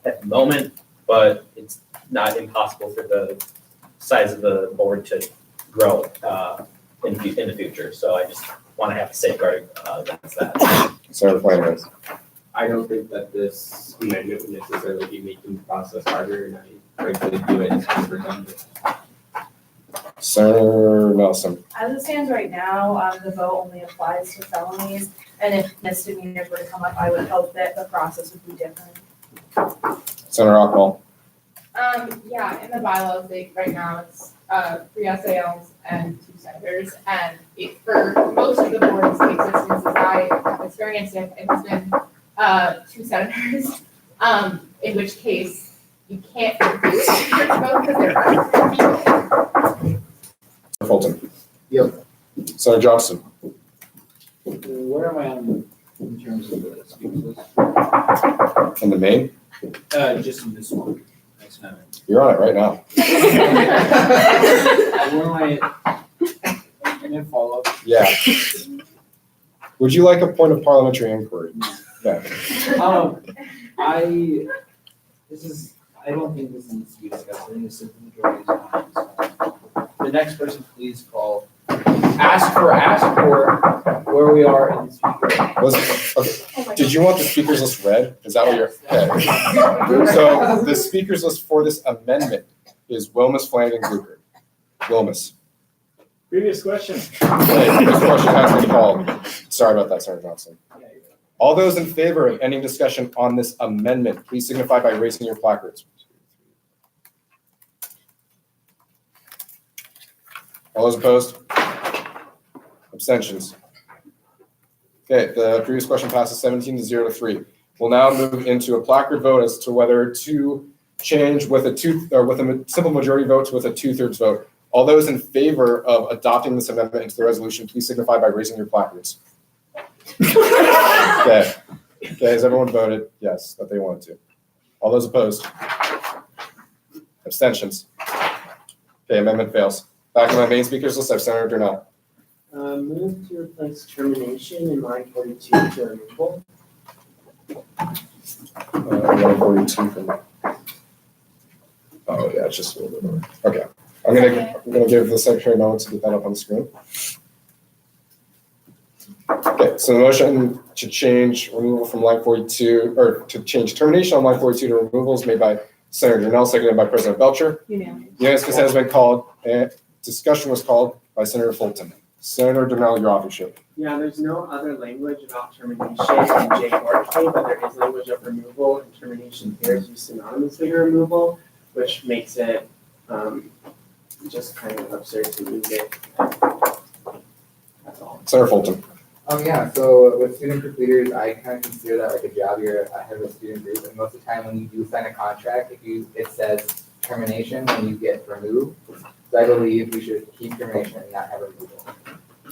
at the moment, but it's not impossible for the size of the board to grow, in the future. So I just want to have a safeguard, against that. Senator Flanagan. I don't think that this amendment would necessarily be making the process harder, and I frankly view it as redundant. Senator Nelson. As it stands right now, the vote only applies to felonies, and if misdemeanors were to come up, I would hope that the process would be different. Senator Rockmall. Yeah, in the bylaws, right now, it's 3 SALs and 2 senators, and for most of the board's existence, as I have experienced it, it has been 2 senators, in which case you can't reduce your vote because they're people. Fulton. Yep. Senator Johnson. Where am I on in terms of the speakers list? In the main? Just in this one. Next time. You're on it right now. Where am I? Can I follow up? Yeah. Would you like a point of parliamentary inquiry? Yeah. I don't think this needs to be discussed. I think a simple majority is fine. The next person, please call. Ask for where we are in the speaker. Okay. Did you want the speakers list read? Is that what you're? Okay. So the speakers list for this amendment is Wilmus, Flanagan, Gluckert. Wilmus. Previous question. Okay, this question has been called. Sorry about that, Senator Johnson. All those in favor of ending discussion on this amendment, please signify by raising your placards. All those opposed? Abstentions? Okay, the previous question passes 17-0 to 3. We'll now move into a placard vote as to whether to change with a simple majority vote with a 2/3 vote. All those in favor of adopting this amendment into the resolution, please signify by raising your placards. Okay. Okay, has everyone voted? Yes, that they wanted to. All those opposed? Abstentions? Okay, amendment fails. Back to my main speakers list, I have Senator Durnell. Move to replace termination in line 42 to removal. 142 from. Oh yeah, it's just a little bit over. Okay, I'm gonna give the secretary a moment to get that up on the screen. Okay, so the motion to change removal from line 42, or to change termination on line 42 to removal is made by Senator Durnell, seconded by President Belcher. Unanimous consent has been called, and discussion was called by Senator Fulton. Senator Durnell, you're off your ship. Yeah, there's no other language about termination in J or K, but there is language of removal, and termination here is used synonymously to removal, which makes it just kind of absurd to use it. That's all. Senator Fulton. Yeah, so with student group leaders, I kind of consider that like a job. You're head of a student group, and most of the time when you do sign a contract, it says termination when you get removed. So I believe we should keep termination and not have removal.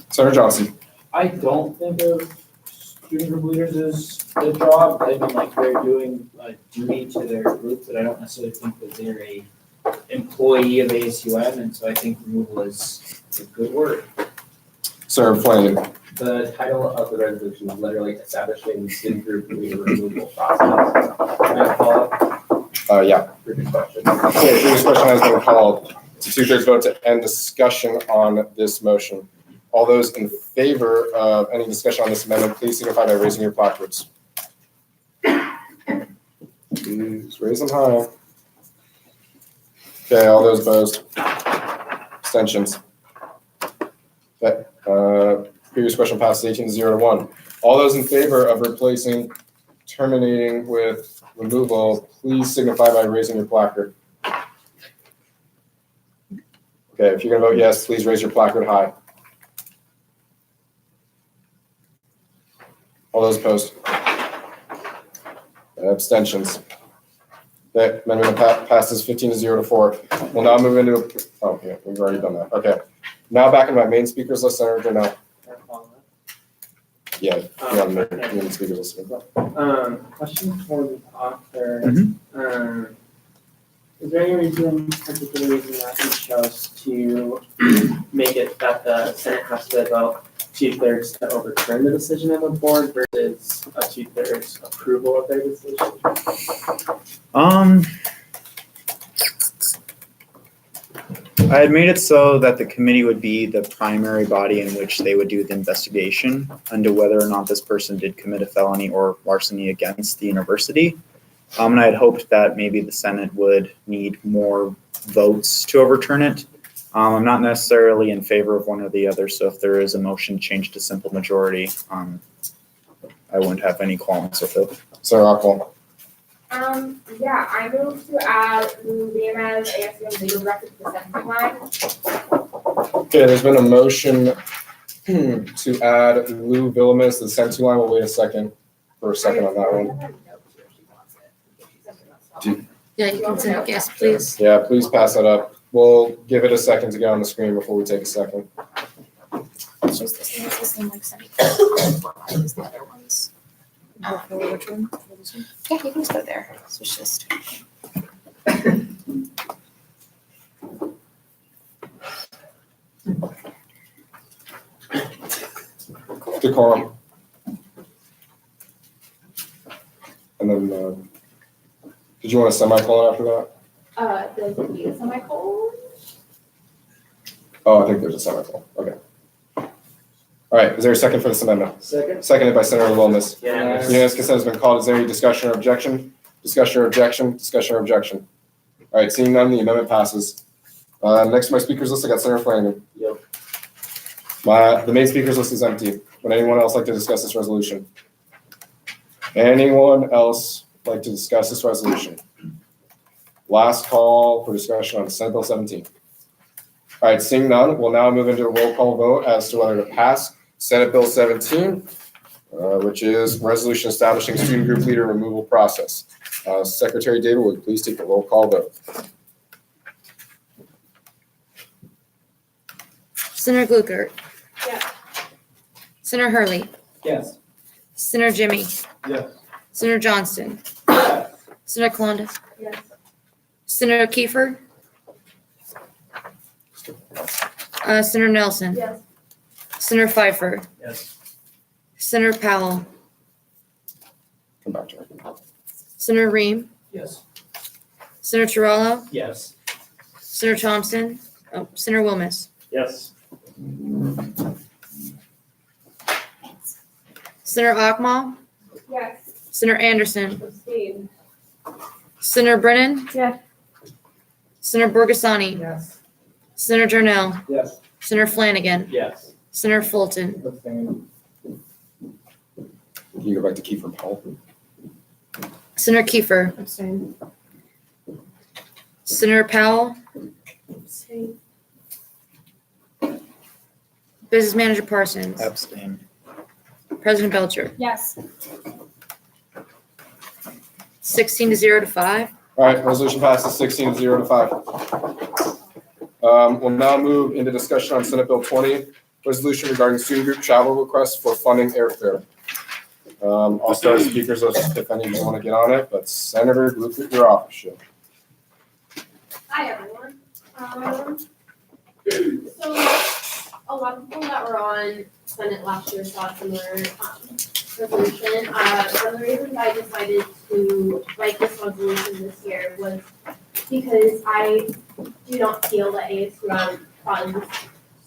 Senator Johnson. I don't think of student group leaders as a job. I mean, like, they're doing a duty to their group, but I don't necessarily think that they're a employee of ASUM, and so I think removal is a good word. Senator Flanagan. The title of the resolution is literally establishing the student group leader removal process. Can I follow up? Yeah. Previous question. Okay, previous question has been called. It's a 2/3 vote to end discussion on this motion. All those in favor of any discussion on this amendment, please signify by raising your placards. Please raise them high. Okay, all those opposed? Abstentions? Okay, previous question passes 18-0 to 1. All those in favor of replacing terminating with removal, please signify by raising your placard. Okay, if you're gonna vote yes, please raise your placard high. All those opposed? Abstentions? Okay, amendment passes 15-0 to 4. We'll now move into, oh, yeah, we've already done that. Okay. Now back in my main speakers list, Senator Janelle. Yeah, you're on the main speakers list. Question for the author. Mhm. Is there any reason, particular reason that we chose to make it that the Senate has to vote 2/3 to overturn the decision of the board versus a 2/3 approval of their decision? I had made it so that the committee would be the primary body in which they would do the investigation into whether or not this person did commit a felony or larceny against the university. And I had hoped that maybe the Senate would need more votes to overturn it. I'm not necessarily in favor of one or the other, so if there is a motion change to simple majority, I wouldn't have any qualms with it. Senator Rockwell. Yeah, I move to add Lou Villamez, ASUM legal director to the second line. Okay, there's been a motion to add Lou Villamis to the sentencing line. We'll wait a second for a second on that one. Yeah, you can send, yes, please. Yeah, please pass that up. We'll give it a second to get on the screen before we take a second. It's just the same like semi-colon as the other ones. Which one? Yeah, you can just go there. So it's just. Decorum. And then, did you want a semicolon after that? Does it need a semicolon? Oh, I think there's a semicolon. Okay. All right, is there a second for this amendment? Second. Seconded by Senator Wilmes. Yes. Unanimous consent has been called. Is there any discussion or objection? Discussion or objection? Discussion or objection? All right, seeing none, the amendment passes. Next on my speakers list, I got Senator Flanagan. Yep. The main speakers list is empty. Would anyone else like to discuss this resolution? Anyone else like to discuss this resolution? Last call for discussion on Senate Bill 17. All right, seeing none, we'll now move into a roll call vote as to whether to pass Senate Bill 17, which is resolution establishing student group leader removal process. Secretary David, would you please take the roll call vote? Senator Gluckert. Yes. Senator Hurley. Yes. Senator Jimmy. Yes. Senator Johnston. Senator Kalanda. Yes. Senator Kiefer. Senator Nelson. Yes. Senator Pfeiffer. Yes. Senator Powell. Come back to it. Senator Ream. Yes. Senator Tirallo. Yes. Senator Thompson. Oh, Senator Wilmes. Yes. Senator Akmal. Yes. Senator Anderson. Abstain. Senator Brennan. Yes. Senator Borgasani. Yes. Senator Jarnell. Yes. Senator Flanagan. Yes. Senator Fulton. Can you go back to Kiefer Powell? Senator Kiefer. Abstain. Senator Powell. Abstain. Business Manager Parsons. Abstain. President Belcher. Yes. 16-0 to 5. All right, resolution passes 16-0 to 5. We'll now move into discussion on Senate Bill 20, resolution regarding student group travel requests for funding airfare. I'll start speakers if any of you want to get on it, but Senator, look at your office show. Hi, everyone. So a lot of people that were on Senate last year saw a similar resolution. One of the reasons I decided to write this resolution this year was because I do not feel that ASUM funds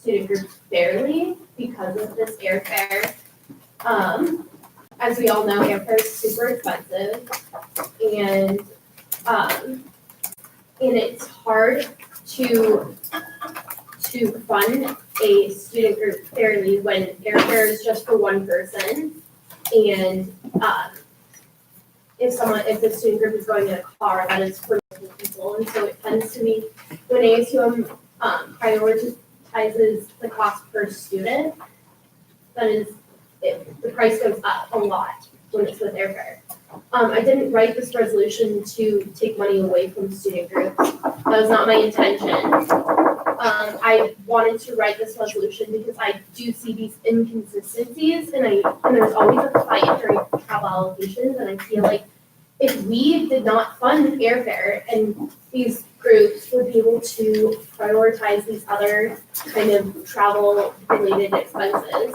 student groups fairly because of this airfare. As we all know, airfare is super expensive, and it's hard to fund a student group fairly when airfare is just for one person, and if the student group is going in a car, that is for multiple people, and so it tends to be when ASUM prioritizes the cost per student, the price goes up a lot when it's with airfare. I didn't write this resolution to take money away from student groups. That was not my intention. I wanted to write this resolution because I do see these inconsistencies, and there's always a fight during travel allocations, and I feel like if we did not fund airfare and these groups would be able to prioritize these other kind of travel related expenses,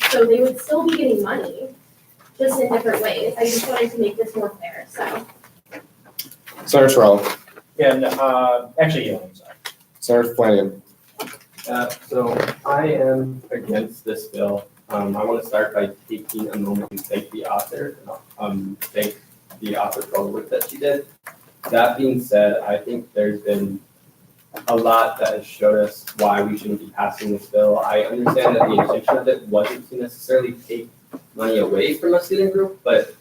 so they would still be getting money, just in different ways. I just wanted to make this more fair, so. Senator Terrell. Yeah, no, actually, yeah, I'm sorry. Senator Flanagan. So I am against this bill. I want to start by taking a moment and thank the author, thank the author for all the work that she did. That being said, I think there's been a lot that has showed us why we shouldn't be passing this bill. I understand that the intention of it wasn't to necessarily take money away from a student group, but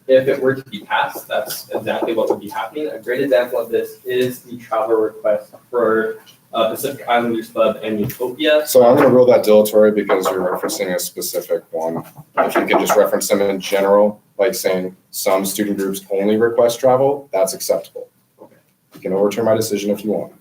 if it were to be passed, that's exactly what would be happening. A great example of this is the travel request for Pacific Islanders Club and Utopia. So I'm going to rule that dilatory because you're referencing a specific one. If you could just reference them in general, like saying some student groups only request travel, that's acceptable. Okay. You can overturn my decision if you want.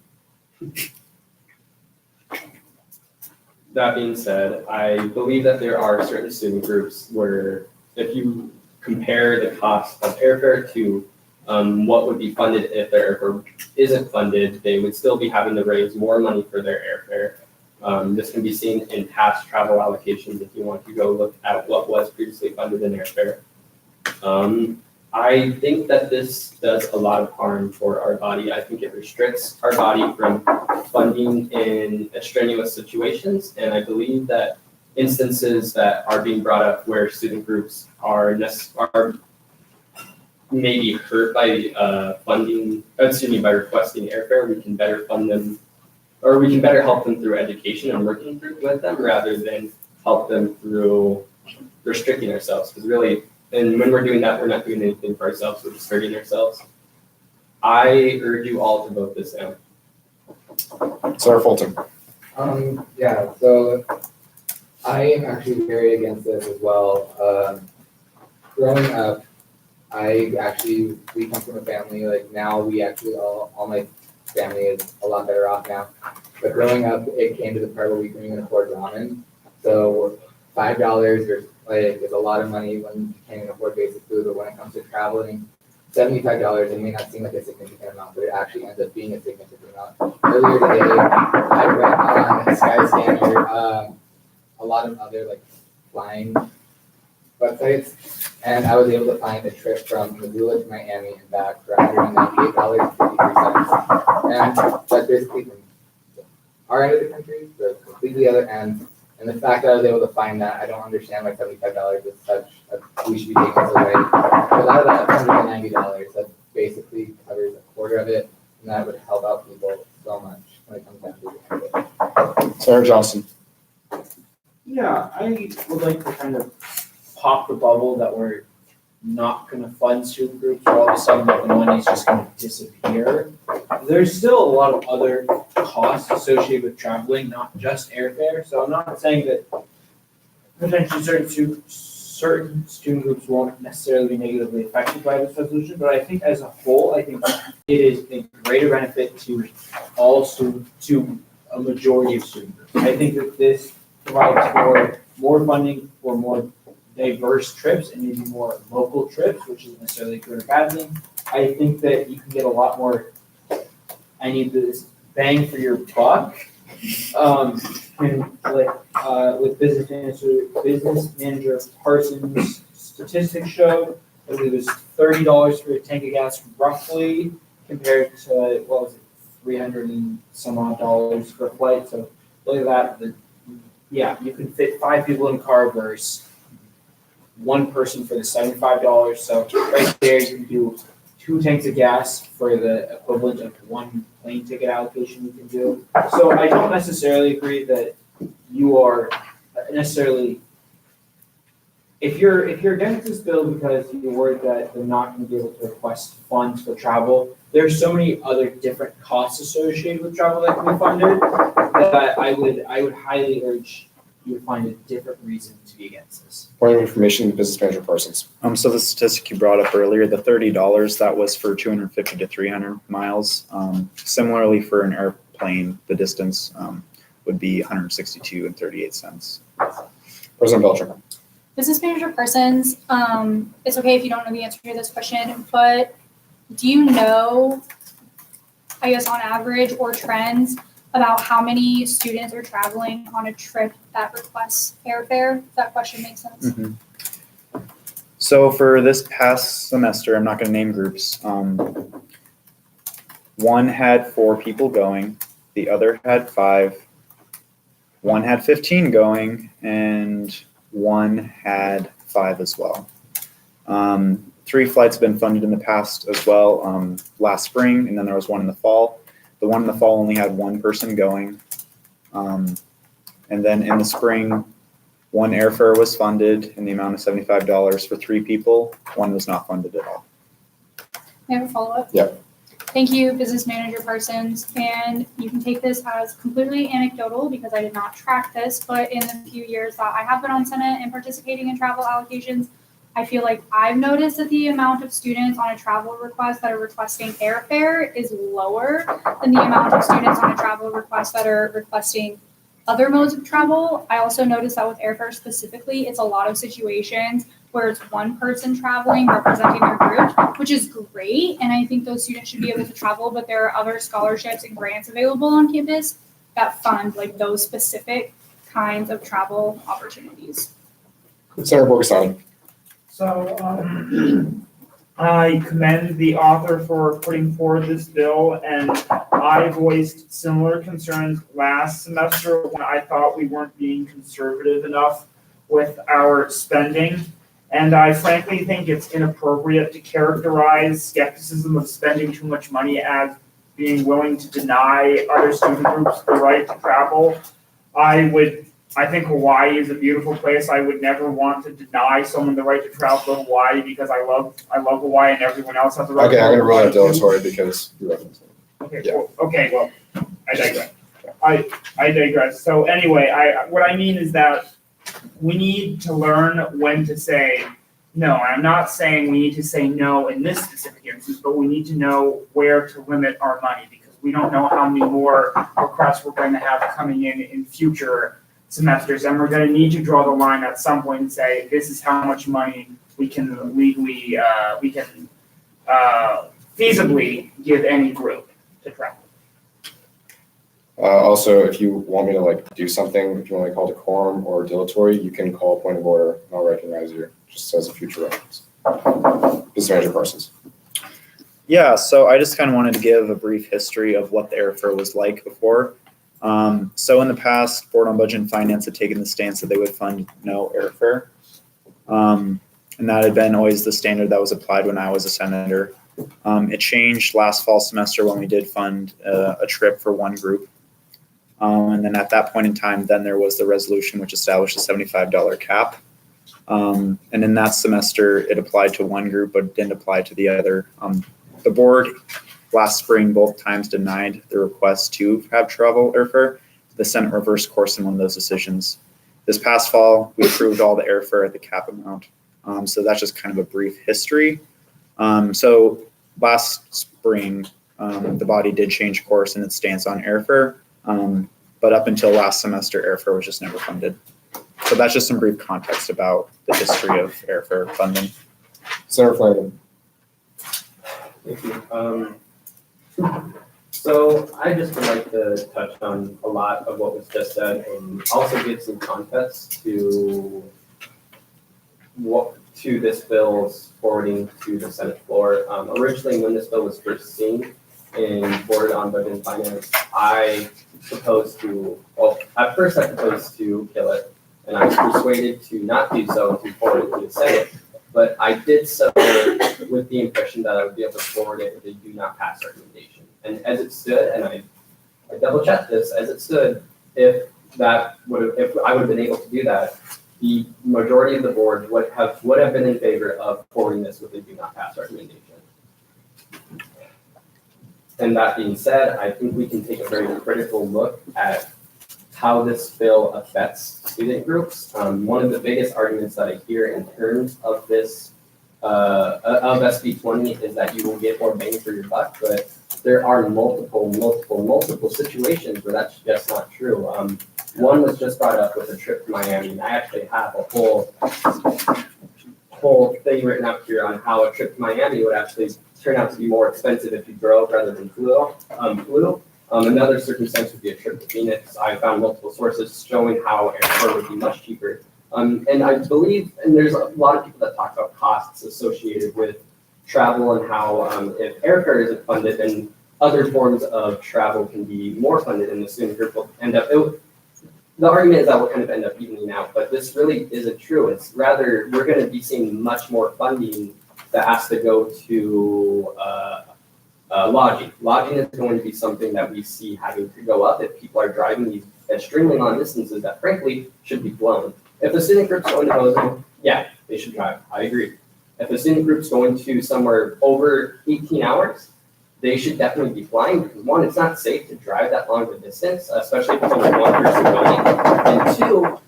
That being said, I believe that there are certain student groups where if you compare the cost of airfare to what would be funded if their airfare isn't funded, they would still be having to raise more money for their airfare. This can be seen in past travel allocations if you want to go look at what was previously funded in airfare. I think that this does a lot of harm for our body. I think it restricts our body from funding in extraneous situations, and I believe that instances that are being brought up where student groups are maybe hurt by by requesting airfare, we can better fund them, or we can better help them through education and working with them rather than help them through restricting ourselves. Because really, and when we're doing that, we're not doing anything for ourselves, we're just hurting ourselves. I urge you all to vote this down. Senator Fulton. Yeah, so I am actually very against this as well. Growing up, we come from a family, like now we actually, all my family is a lot better off now. But growing up, it came to the part where we couldn't even afford ramen. So $5 is a lot of money when you can't even afford basic food, but when it comes to traveling, $75, it may not seem like a significant amount, but it actually ends up being a significant amount. Earlier today, I went on Skyscanner, a lot of other like flying websites, and I was able to find a trip from Missoula to Miami and back for $198.53. And that's basically from our end of the country, the completely other end. And the fact that I was able to find that, I don't understand why $75 is we should be taking this away. But out of that $190, that basically covers a quarter of it, and that would help out people so much when it comes down to it. Senator Johnson. Yeah, I would like to kind of pop the bubble that we're not gonna fund student groups, or all of a sudden that the money's just gonna disappear. There's still a lot of other costs associated with traveling, not just airfare, so I'm not saying that potentially certain certain student groups won't necessarily be negatively affected by this resolution, but I think as a whole, I think it is a greater benefit to all students, to a majority of student groups. I think that this provides for more funding for more diverse trips and maybe more local trips, which isn't necessarily a good or bad thing. I think that you can get a lot more, I need this bang for your buck. And with business manager Parsons' statistics show, I believe it was $30 for a tank of gas roughly, compared to, what was it, 300 and some odd dollars for a flight. So look at that. Yeah, you can fit 5 people in a car versus 1 person for the $75. So right there, you can do 2 tanks of gas for the equivalent of 1 plane ticket allocation you can do. So I don't necessarily agree that you are necessarily, if you're against this bill because you're worried that they're not going to be able to request funds for travel, there's so many other different costs associated with travel that can be funded that I would highly urge you to find a different reason to be against this. Point of information, business manager Parsons. So the statistic you brought up earlier, the $30, that was for 250 to 300 miles. Similarly, for an airplane, the distance would be 162 and 38 cents. President Belcher. Business manager Parsons, it's okay if you don't know the answer to this question, but do you know, I guess on average or trends, about how many students are traveling on a trip that requests airfare? If that question makes sense. Mm-hmm. So for this past semester, I'm not going to name groups. One had 4 people going, the other had 5, one had 15 going, and one had 5 as well. 3 flights have been funded in the past as well, last spring, and then there was one in the fall. The one in the fall only had 1 person going. And then in the spring, 1 airfare was funded in the amount of $75 for 3 people. 1 was not funded at all. May I have a follow-up? Yep. Thank you, Business Manager Parsons. And you can take this as completely anecdotal because I did not track this, but in the few years that I have been on Senate and participating in travel allocations, I feel like I've noticed that the amount of students on a travel request that are requesting airfare is lower than the amount of students on a travel request that are requesting other modes of travel. I also noticed that with airfare specifically, it's a lot of situations where it's 1 person traveling representing their group, which is great. And I think those students should be able to travel, but there are other scholarships and grants available on campus that fund like those specific kinds of travel opportunities. Senator Borgestani. So I commend the author for putting forward this bill, and I voiced similar concerns last semester when I thought we weren't being conservative enough with our spending. And I frankly think it's inappropriate to characterize skepticism of spending too much money as being willing to deny other student groups the right to travel. I think Hawaii is a beautiful place. I would never want to deny someone the right to travel to Hawaii because I love Hawaii and everyone else has the right. Okay, I'm gonna rule out dilatory because you referenced it. Okay, yeah. Well, I digress. I digress. So anyway, what I mean is that we need to learn when to say no. I'm not saying we need to say no in this specific instance, but we need to know where to limit our money because we don't know how many more requests we're going to have coming in future semesters, and we're going to need to draw the line at some point and say this is how much money we can legally feasibly give any group to travel. Also, if you want me to do something, if you want to call decorum or dilatory, you can call a point of order, and I'll recognize you just as a future reference. Business Manager Parsons. Yeah, so I just kind of wanted to give a brief history of what the airfare was like before. So in the past, Board on Budget and Finance had taken the stance that they would fund no airfare. And that had been always the standard that was applied when I was a senator. It changed last fall semester when we did fund a trip for 1 group. And then at that point in time, then there was the resolution which established a $75 cap. And in that semester, it applied to 1 group, but didn't apply to the other. The board last spring both times denied the request to have travel airfare. The Senate reversed course in one of those decisions. This past fall, we approved all the airfare at the cap amount. So that's just kind of a brief history. So last spring, the body did change course in its stance on airfare. But up until last semester, airfare was just never funded. So that's just some brief context about the history of airfare funding. Senator Flanagan. Thank you. So I just would like to touch on a lot of what was just said and also give some context to this bill's forwarding to the Senate floor. Originally, when this bill was first seen and forwarded on Budget and Finance, I proposed to, well, at first I proposed to kill it, and I was persuaded to not do so and to forward it to the Senate. But I did so with the impression that I would be able to forward it with a do not pass recommendation. And as it stood, and I double checked this, as it stood, if I would have been able to do that, the majority of the board would have been in favor of forwarding this with a do not pass recommendation. And that being said, I think we can take a very critical look at how this bill affects student groups. One of the biggest arguments that I hear in terms of this, of SB 20 is that you will get more bang for your buck, but there are multiple situations where that's just not true. One was just brought up with a trip to Miami, and I actually have a whole thing written up here on how a trip to Miami would actually turn out to be more expensive if you drove rather than flew. Another circumstance would be a trip to Phoenix. I found multiple sources showing how airfare would be much cheaper. And I believe, and there's a lot of people that talk about costs associated with travel and how if airfare isn't funded, then other forms of travel can be more funded, and the student group will end up, the argument is that we'll kind of end up evening out, but this really isn't true. It's rather, we're going to be seeing much more funding that has to go to lodging. Lodging is going to be something that we see having to go up if people are driving these extremely long distances that frankly should be flown. If a student group's going to Bozeman, yeah, they should drive. I agree. If a student group's going to somewhere over 18 hours, they should definitely be flying because one, it's not safe to drive that long of a distance, especially if it's only one person going. And two,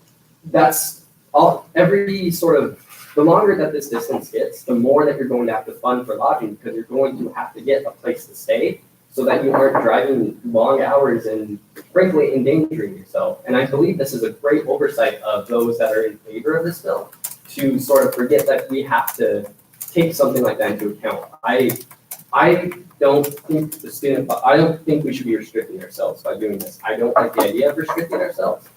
that's all, every sort of, the longer that this distance gets, the more that you're going to have to fund for lodging because you're going to have to get a place to stay so that you aren't driving long hours and frankly endangering yourself. And I believe this is a great oversight of those that are in favor of this bill to sort of forget that we have to take something like that into account. I don't think we should be restricting ourselves by doing this. I don't like the idea of restricting ourselves.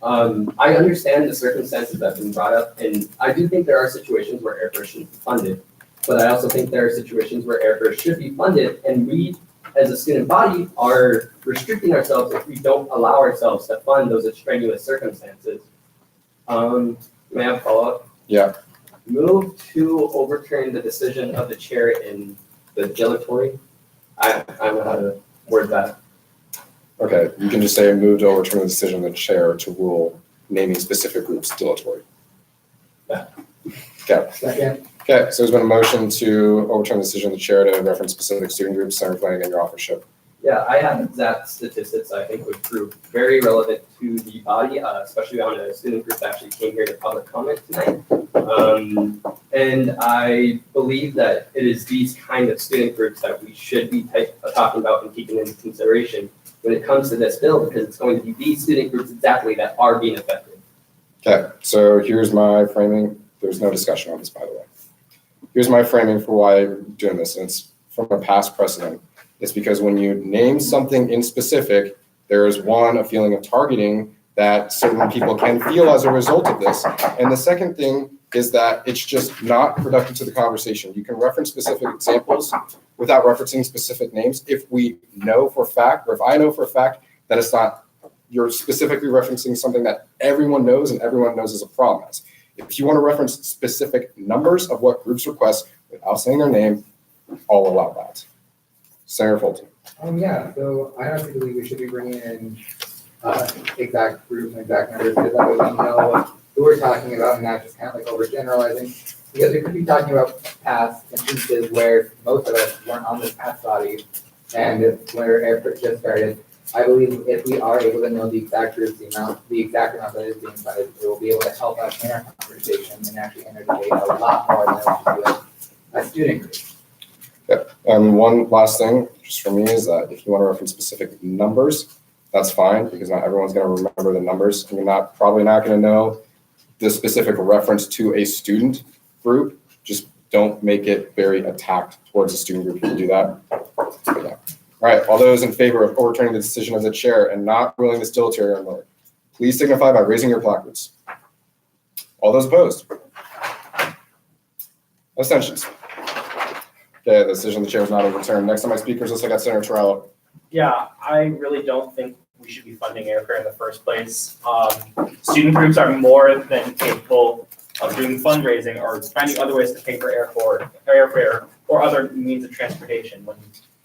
I understand the circumstances that have been brought up, and I do think there are situations where airfare shouldn't be funded, but I also think there are situations where airfare should be funded, and we, as a student body, are restricting ourselves if we don't allow ourselves to fund those extraneous circumstances. May I have a follow-up? Yeah. Move to overturn the decision of the chair in the dilatory. I don't know how to word that. Okay, you can just say move to overturn the decision of the chair to rule naming specific groups dilatory. Yeah. Okay. Second. Okay, so there's been a motion to overturn the decision of the chair to reference specific student groups. Senator Flanagan, your authorship. Yeah, I have exact statistics I think would prove very relevant to the body, especially on a student group that actually came here to public comment tonight. And I believe that it is these kind of student groups that we should be talking about and keeping into consideration when it comes to this bill, because it's going to be these student groups exactly that are being affected. Okay, so here's my framing. There's no discussion on this, by the way. Here's my framing for why I'm doing this, and it's from a past precedent. It's because when you name something in specific, there is one, a feeling of targeting that certain people can feel as a result of this. And the second thing is that it's just not productive to the conversation. You can reference specific examples without referencing specific names if we know for a fact, or if I know for a fact that it's not, you're specifically referencing something that everyone knows and everyone knows is a problem. If you want to reference specific numbers of what groups request without saying their name, I'll allow that. Senator Fulton. Yeah, so I actually believe we should be bringing in exact groups and exact numbers because that way we know who we're talking about and not just kind of like overgeneralizing. Because we could be talking about past instances where most of us weren't on this past body and where airfare just started. I believe if we are able to know the exact groups, the exact amount that is being funded, it will be able to help us in our conversation and actually enter debate a lot more than we should do as a student group. And one last thing, just for me, is that if you want to reference specific numbers, that's fine, because not everyone's going to remember the numbers. And you're probably not going to know the specific reference to a student group. Just don't make it very attacked towards a student group if you do that. Yeah. All right, all those in favor of overturning the decision of the chair and not ruling this dilatory or vote, please signify by raising your placards. All those opposed? Abstentions? Okay, the decision of the chair is not overturned. Next on my speakers list, I got Senator Torello. Yeah, I really don't think we should be funding airfare in the first place. Student groups are more than capable of doing fundraising or finding other ways to pay for airfare or other means of transportation. When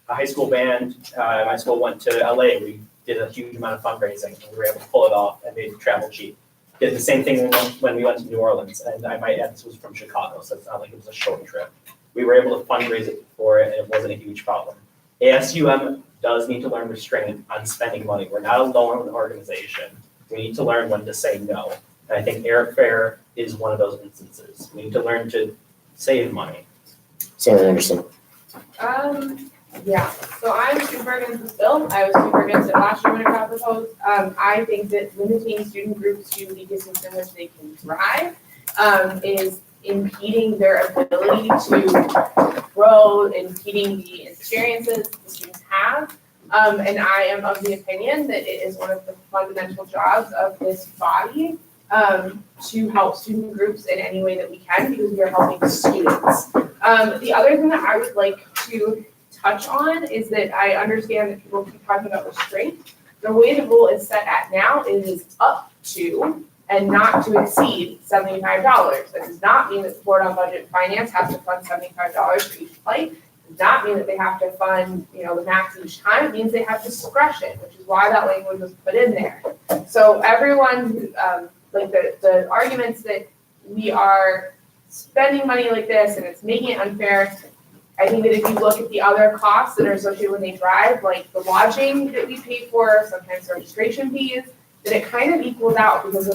a high school band at my school went to LA, we did a huge amount of fundraising and we were able to pull it off and made travel cheap. Did the same thing when we went to New Orleans, and I might add this was from Chicago, so it's not like it was a short trip. We were able to fundraise it for it, and it wasn't a huge problem. ASUM does need to learn restraint on spending money. We're not a loan organization. We need to learn when to say no. And I think airfare is one of those instances. We need to learn to save money. Senator Anderson. Yeah, so I'm super against this bill. I was super against it last year when it got proposed. I think that limiting student groups to the distance in which they can drive is impeding their ability to grow, impeding the experiences the students have. And I am of the opinion that it is one of the fundamental jobs of this body to help student groups in any way that we can, because we are helping students. The other thing that I would like to touch on is that I understand that people keep talking about restraint. The way the rule is set at now is up to and not to exceed $75. That does not mean that the Board on Budget and Finance has to fund $75 for each flight. It does not mean that they have to fund, the max each time. It means they have discretion, which is why that language was put in there. So everyone, like the arguments that we are spending money like this and it's making it unfair, I think that if you look at the other costs that are associated when they drive, like the lodging that we pay for, sometimes registration fees, that it kind of equals out, because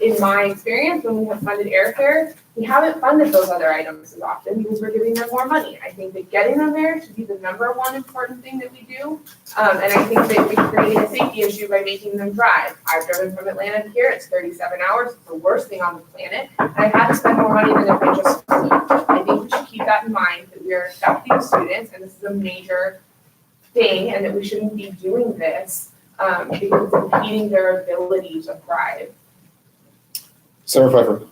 in my experience, when we have funded airfare, we haven't funded those other items as often because we're giving them more money. I think that getting them there should be the number one important thing that we do. And I think that we're creating a safety issue by making them drive. I've driven from Atlanta to here, it's 37 hours, it's the worst thing on the planet. And I had to spend more money than if I just flew. I think we should keep that in mind, that we are affecting students, and this is a major thing, and that we shouldn't be doing this because it's impeding their ability to thrive. Senator Pfeiffer.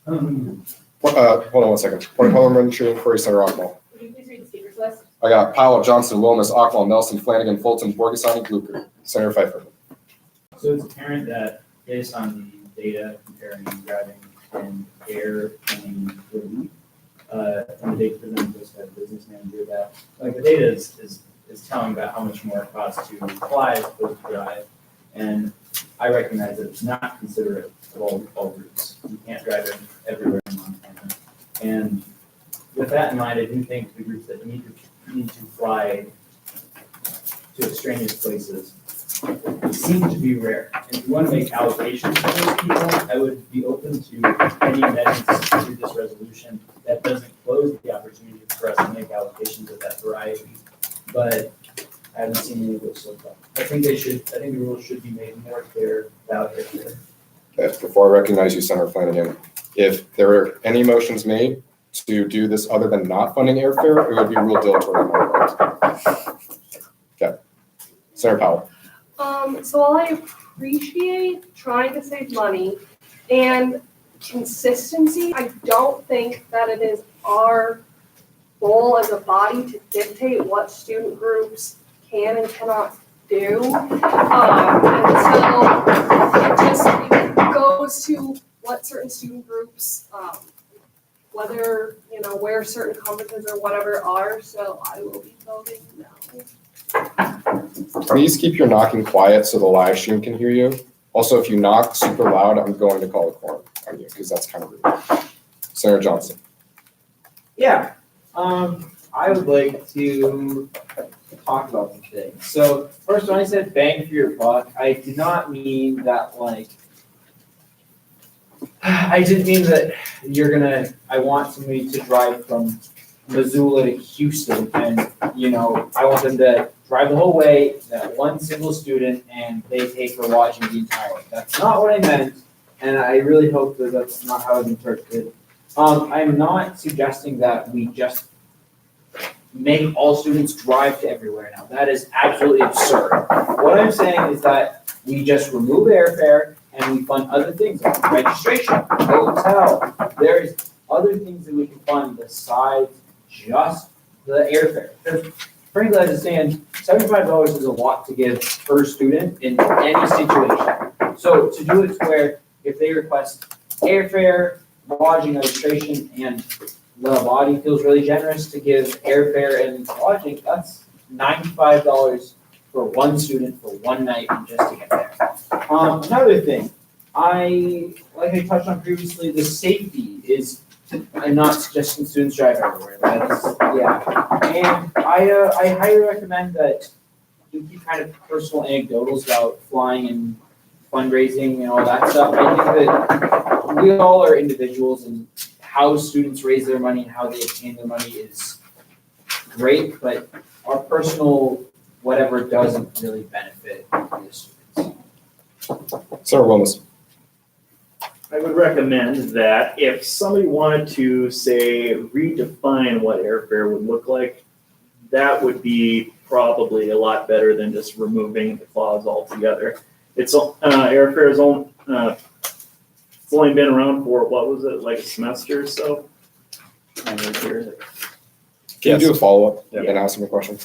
Hold on 1 second. Point of parliamentary inquiry, Senator Ockmall. Would you please read the speakers list? I got Powell, Johnson, Wilmus, Ockmall, Nelson, Flanagan, Fulton, Borgasani, Glucker. Senator Pfeiffer. So it's apparent that based on the data comparing driving and air and relief, and the data presented to us by the business manager, that the data is telling about how much more it costs to fly as opposed to drive. And I recognize that it's not considerate of all routes. You can't drive everywhere in Montana. And with that in mind, I do think the groups that need to fly to extraneous places seem to be rare. And if you want to make allocations for those people, I would be open to any amendments to this resolution that doesn't close the opportunity for us to make allocations of that variety. But I haven't seen any of those so far. I think the rules should be made more clear about it. Before I recognize you, Senator Flanagan, if there are any motions made to do this other than not funding airfare, it would be ruled dilatory on my part. Okay. Senator Powell. So while I appreciate trying to save money and consistency, I don't think that it is our goal as a body to dictate what student groups can and cannot do. And so it just goes to what certain student groups, whether, where certain conferences or whatever are. So I will be voting no. Please keep your knocking quiet so the live stream can hear you. Also, if you knock super loud, I'm going to call a quorum on you because that's kind of rude. Senator Johnson. Yeah, I would like to talk about some things. So first, when I said bang for your buck, I did not mean that like, I didn't mean that I want somebody to drive from Missoula to Houston and, you know, I want them to drive the whole way, that one single student, and they pay for lodging the entire way. That's not what I meant, and I really hope that that's not how it's interpreted. I'm not suggesting that we just make all students drive to everywhere now. That is absolutely absurd. What I'm saying is that we just remove airfare and we fund other things like registration, hotel. There's other things that we can fund besides just the airfare. Because frankly, as it stands, $75 is a lot to give per student in any situation. So to do it to where if they request airfare, lodging, registration, and the body feels really generous to give airfare and lodging, that's $95 for one student for one night just to get there. Another thing, like I touched on previously, the safety is, I'm not suggesting students drive everywhere, that's, yeah. And I highly recommend that you keep kind of personal anecdotals about flying and fundraising and all that stuff. I think that we all are individuals, and how students raise their money and how they obtain their money is great, but our personal whatever doesn't really benefit the students. Senator Wilmes. I would recommend that if somebody wanted to, say, redefine what airfare would look like, that would be probably a lot better than just removing the clause altogether. It's airfare is it's only been around for, what was it, like a semester or so? Can you do a follow-up and ask him a question?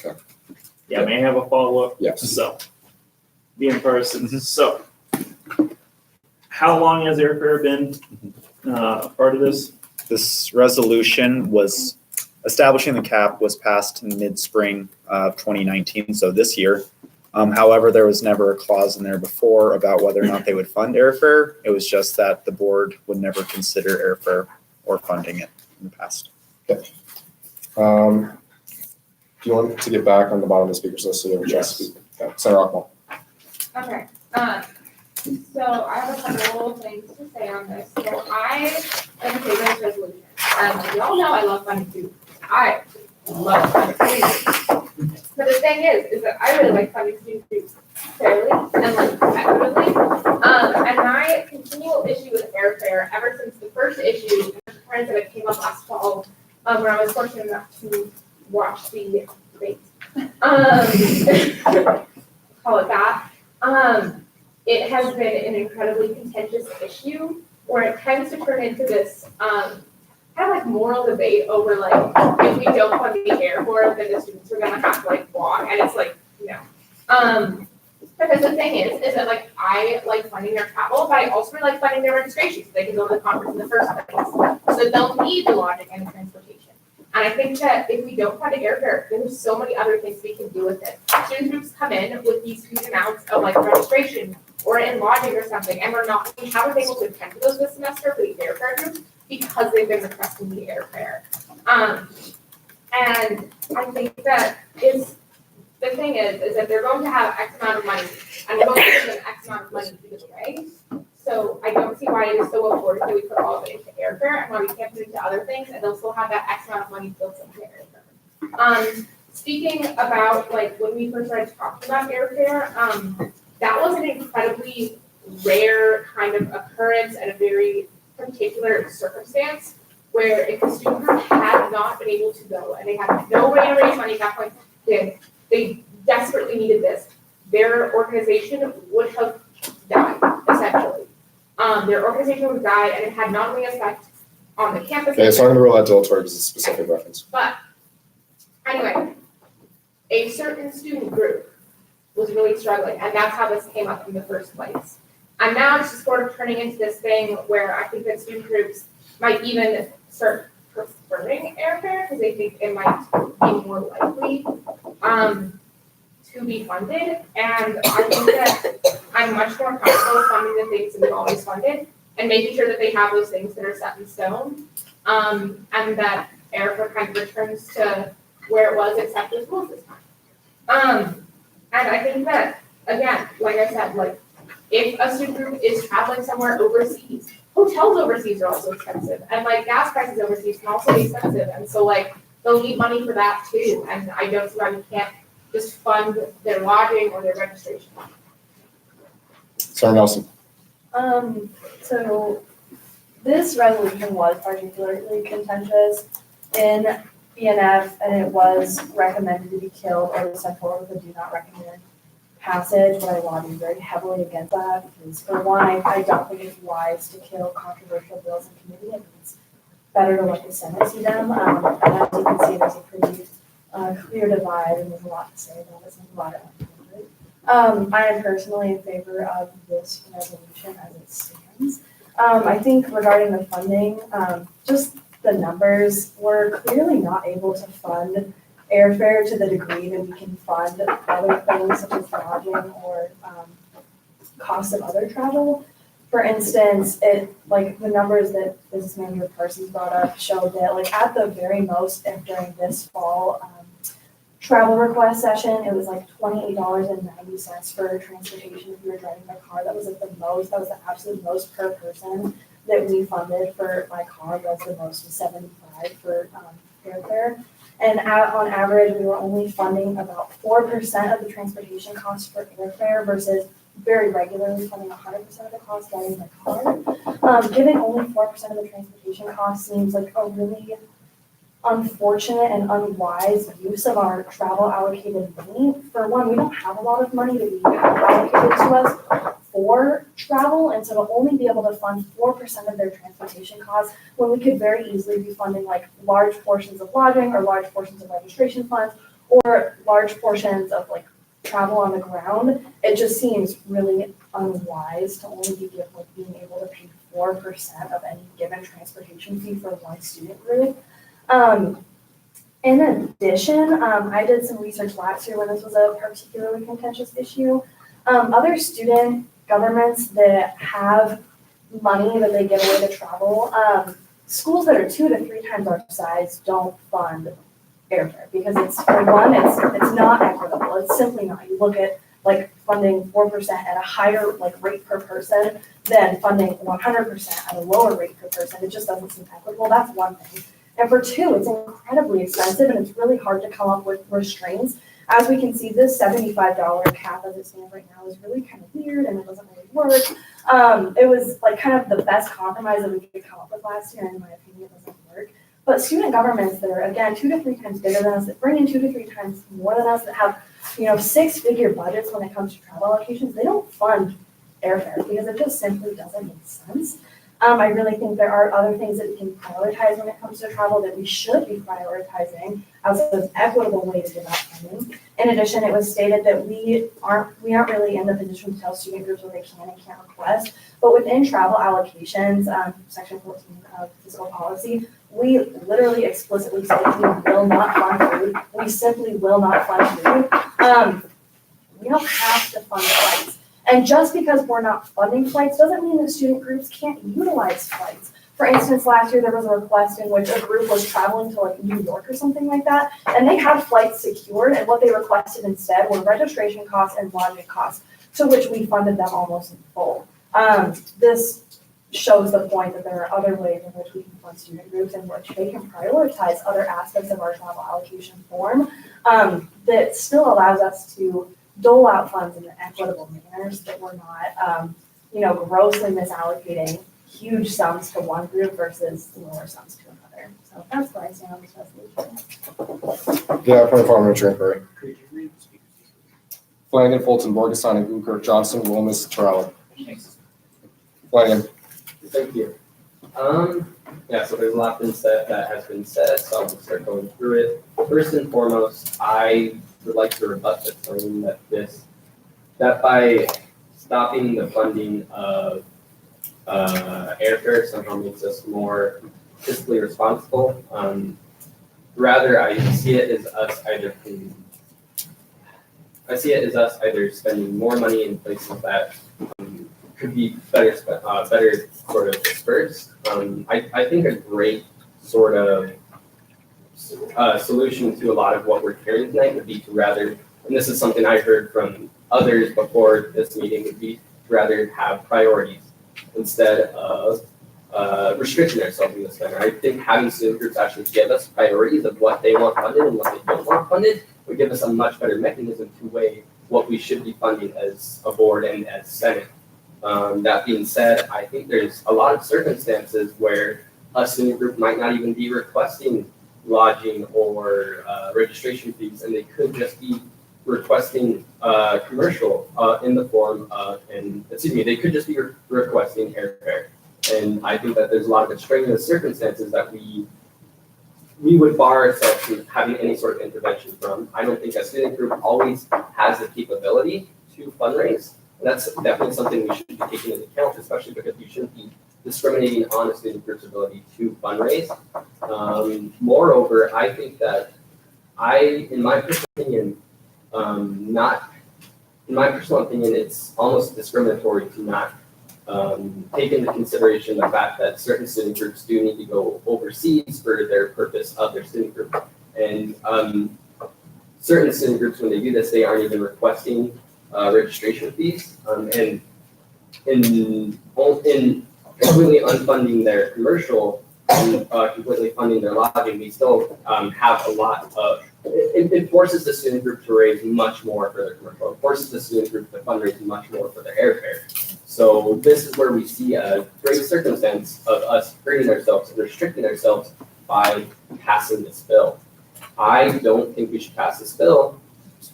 Yeah, may I have a follow-up? Yes. So, be in person. So, how long has airfare been part of this? This resolution was establishing the cap was passed in mid-spring of 2019, so this year. However, there was never a clause in there before about whether or not they would fund airfare. It was just that the board would never consider airfare or funding it in the past. Okay. Do you want to get back on the bottom of the speakers list so you have a chance to speak? Okay. Senator Rockmall. Okay, so I have a couple things to say on this. So I am in favor of this resolution. You all know I love funding students. I love funding students. But the thing is that I really like funding students fairly and like competitively. And my continual issue with airfare ever since the first issue, friends that it came up last fall, when I was fortunate enough to watch the debate. Call it that. It has been an incredibly contentious issue where it tends to turn into this kind of like moral debate over like, if we don't fund the airport, then the students are gonna have to like walk, and it's like, no. Because the thing is that like, I like funding their travel, but I also really like funding their registration, so they can go to the conference in the first place. So they'll need the lodging and the transportation. And I think that if we don't fund the airfare, there's so many other things we can do with it. Student groups come in with these huge amounts of like registration or in lodging or something, and we haven't been able to attend to those this semester for the airfare groups because they've been requesting the airfare. And I think that the thing is that they're going to have X amount of money, and they're going to give them X amount of money to give away. So I don't see why it is so important that we put all of it into airfare and why we can't put it into other things, and they'll still have that X amount of money built into airfare. Speaking about like when we first started talking about airfare, that was an incredibly rare kind of occurrence and a very particular circumstance where if the student group had not been able to go and they had no way to raise money at that point, they desperately needed this, their organization would have died, essentially. Their organization would have died, and it had not only effect on the campus. Okay, so I'm going to rule out dilatory because it's a specific reference. But anyway, a certain student group was really struggling, and that's how this came up in the first place. And now it's just sort of turning into this thing where I think that student groups might even start preferring airfare because they think it might be more likely to be funded. And I think that I'm much more comfortable funding the things that we've always funded and making sure that they have those things that are set in stone, and that airfare kind of returns to where it was except for schools this time. And I think that, again, like I said, like, if a student group is traveling somewhere overseas, hotels overseas are also expensive, and like gas prices overseas can also be expensive, and so like, they'll need money for that too, and I don't see why we can't just fund their lodging or their registration. Sarah Nelson. So this resolution was particularly contentious in BNF, and it was recommended to be killed or sent forward with a do not recommend passage, but I lobbied very heavily against that because for one, I don't think it's wise to kill controversial bills in committee. I think it's better to let the Senate see them. And as you can see, there's a pretty clear divide, and there's a lot to say about it. A lot of I am personally in favor of this resolution as it stands. I think regarding the funding, just the numbers, we're clearly not able to fund airfare to the degree that we can fund other things such as lodging or costs of other travel. For instance, like the numbers that Business Manager Parsons brought up showed that like at the very most, if during this fall travel request session, it was like $28.90 for transportation if you were driving by car. That was like the most, that was the absolute most per person that we funded for my car. Was the most was $75 for airfare. And on average, we were only funding about 4% of the transportation costs for airfare versus very regularly funding 100% of the cost driving by car. Giving only 4% of the transportation cost seems like a really unfortunate and unwise use of our travel allocated money. For one, we don't have a lot of money that we have allocated to us for travel, and so to only be able to fund 4% of their transportation costs when we could very easily be funding like large portions of lodging or large portions of registration funds or large portions of like travel on the ground, it just seems really unwise to only be being able to pay 4% of any given transportation fee for one student group. In addition, I did some research last year when this was a particularly contentious issue. Other student governments that have money that they give away to travel, schools that are 2 to 3 times our size don't fund airfare because it's, for one, it's not equitable. It's simply not. You look at like funding 4% at a higher like rate per person than funding 100% at a lower rate per person. It just doesn't seem equitable. That's one thing. And for two, it's incredibly expensive and it's really hard to come up with restraints. As we can see, this $75 cap as it stands right now is really kind of weird and it doesn't really work. It was like kind of the best compromise that we could come up with last year, and in my opinion, it doesn't work. But student governments that are, again, 2 to 3 times bigger than us, that bring in 2 to 3 times more than us, that have, 6-figure budgets when it comes to travel allocations, they don't fund airfare because it just simply doesn't make sense. I really think there are other things that we can prioritize when it comes to travel that we should be prioritizing as an equitable way to give out funding. In addition, it was stated that we aren't really in the position to tell student groups what they can and can't request, but within travel allocations, section 14 of fiscal policy, we literally explicitly state we will not fund food. We simply will not fund food. We don't have to fund flights. And just because we're not funding flights doesn't mean that student groups can't utilize flights. For instance, last year there was a request in which a group was traveling to like New York or something like that, and they had flights secured, and what they requested instead were registration costs and lodging costs, to which we funded them almost in full. This shows the point that there are other ways in which we can fund student groups in which they can prioritize other aspects of our travel allocation form that still allows us to dole out funds in an equitable manner so that we're not, grossly misallocating huge sums to one group versus lower sums to another. So that's where I stand on this resolution. Yeah, point of parliamentary inquiry. Flanagan, Fulton, Borgeson, Uker, Johnson, Wilmus, Terrell. Flanagan. Thank you. Yeah, so there's a lot that has been said, so I'll just start going through it. First and foremost, I would like to rebut the claim that by stopping the funding of airfare somehow makes us more fiscally responsible. Rather, I see it as us either spending more money in places that could be better sort of dispersed. I think a great sort of solution to a lot of what we're hearing tonight would be to rather and this is something I heard from others before this meeting, would be to rather have priorities instead of restricting ourselves in this manner. I think having student groups actually give us priorities of what they want funded and what they don't want funded would give us a much better mechanism to weigh what we should be funding as a board and as Senate. That being said, I think there's a lot of circumstances where a student group might not even be requesting lodging or registration fees, and they could just be requesting commercial in the form of, they could just be requesting airfare. And I think that there's a lot of extraneous circumstances that we would bar ourselves from having any sort of intervention from. I don't think a student group always has the capability to fundraise. And that's definitely something we should be taking into account, especially because we shouldn't be discriminating on a student group's ability to fundraise. Moreover, I think that in my personal opinion, it's almost discriminatory to not take into consideration the fact that certain student groups do need to go overseas for their purpose of their student group. And certain student groups, when they do this, they aren't even requesting registration fees. And in completely unfunding their commercial and completely funding their lodging, we still have a lot of, it forces the student group to raise much more for their commercial. It forces the student group to fundraise much more for their airfare. So this is where we see a great circumstance of us hurting ourselves and restricting ourselves by passing this bill. I don't think we should pass this bill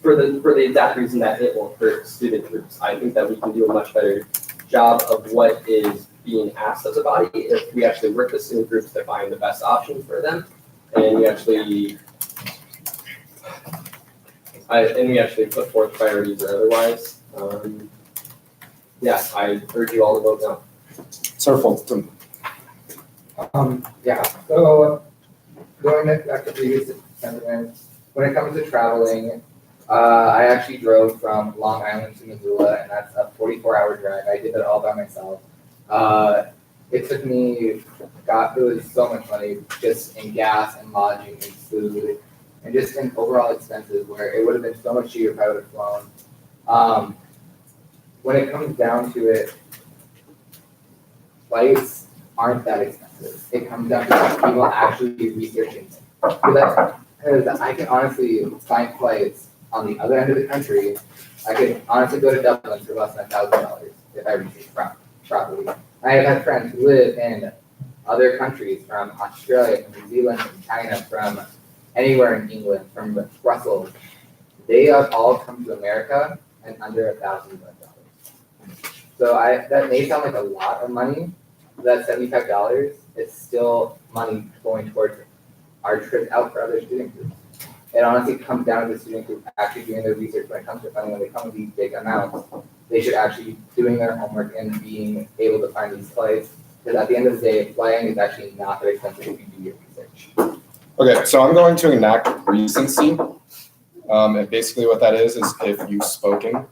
for the exact reason that it will hurt student groups. I think that we can do a much better job of what is being asked of the body if we actually work with student groups to find the best option for them, and we actually put forth priorities or otherwise. I urge you all to vote no. Sir Fulton. So going back to previous sentiments, when it comes to traveling, I actually drove from Long Island to Missoula, and that's a 44-hour drive. I did that all by myself. It took me, it was so much money just in gas and lodging and food and just in overall expenses, where it would have been so much cheaper if I would have flown. When it comes down to it, flights aren't that expensive. It comes down to people actually researching it. Because I can honestly find flights on the other end of the country. I could honestly go to Dublin for less than $1,000 if I research properly. I have had friends who live in other countries, from Australia, from New Zealand, from China, from anywhere in England, from Brussels. They have all come to America and under $1,000. So that may sound like a lot of money. That $75, it's still money going towards our trip out for other student groups. It honestly comes down to the student group actually doing their research when it comes to funding. When they come with these big amounts, they should actually be doing their homework and being able to find these flights. Because at the end of the day, flying is actually not very expensive if you do your research. Okay, so I'm going to enact recency. And basically what that is if you've spoken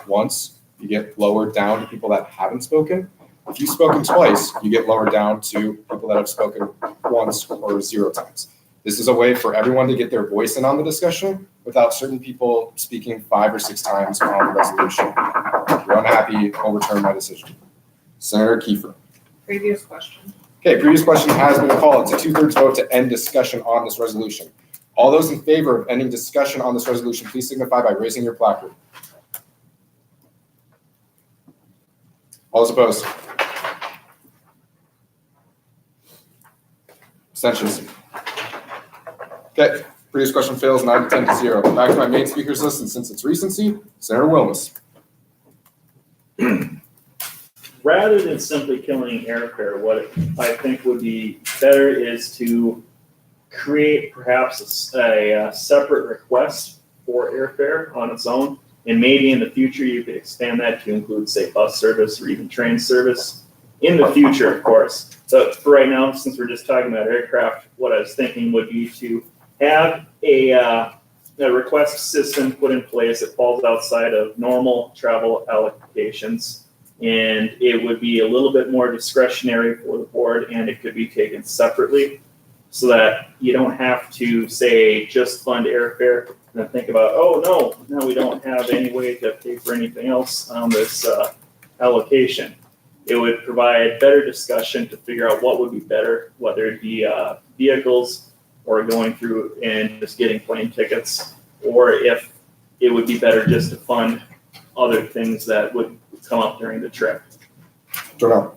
once, you get lowered down to people that haven't spoken. If you've spoken twice, you get lowered down to people that have spoken once or 0 times. This is a way for everyone to get their voice in on the discussion without certain people speaking 5 or 6 times on the resolution. If you're unhappy, overturn my decision. Senator Kiefer. Previous question. Okay, previous question has been called. It's a 2/3 vote to end discussion on this resolution. All those in favor of ending discussion on this resolution, please signify by raising your placard. All those opposed? Abstentions? Okay, previous question fails 9 to 10 to 0. Back to my main speakers list, and since it's recency, Senator Wilmes. Rather than simply killing airfare, what I think would be better is to create perhaps a separate request for airfare on its own. And maybe in the future, you could expand that to include, say, bus service or even train service. In the future, of course. So for right now, since we're just talking about aircraft, what I was thinking would be to have a request system put in place that falls outside of normal travel allocations. And it would be a little bit more discretionary for the board, and it could be taken separately so that you don't have to, say, just fund airfare. then think about, oh no, now we don't have any way to pay for anything else on this allocation. It would provide better discussion to figure out what would be better, whether it be vehicles or going through and just getting plane tickets, or if it would be better just to fund other things that would come up during the trip. Jordan.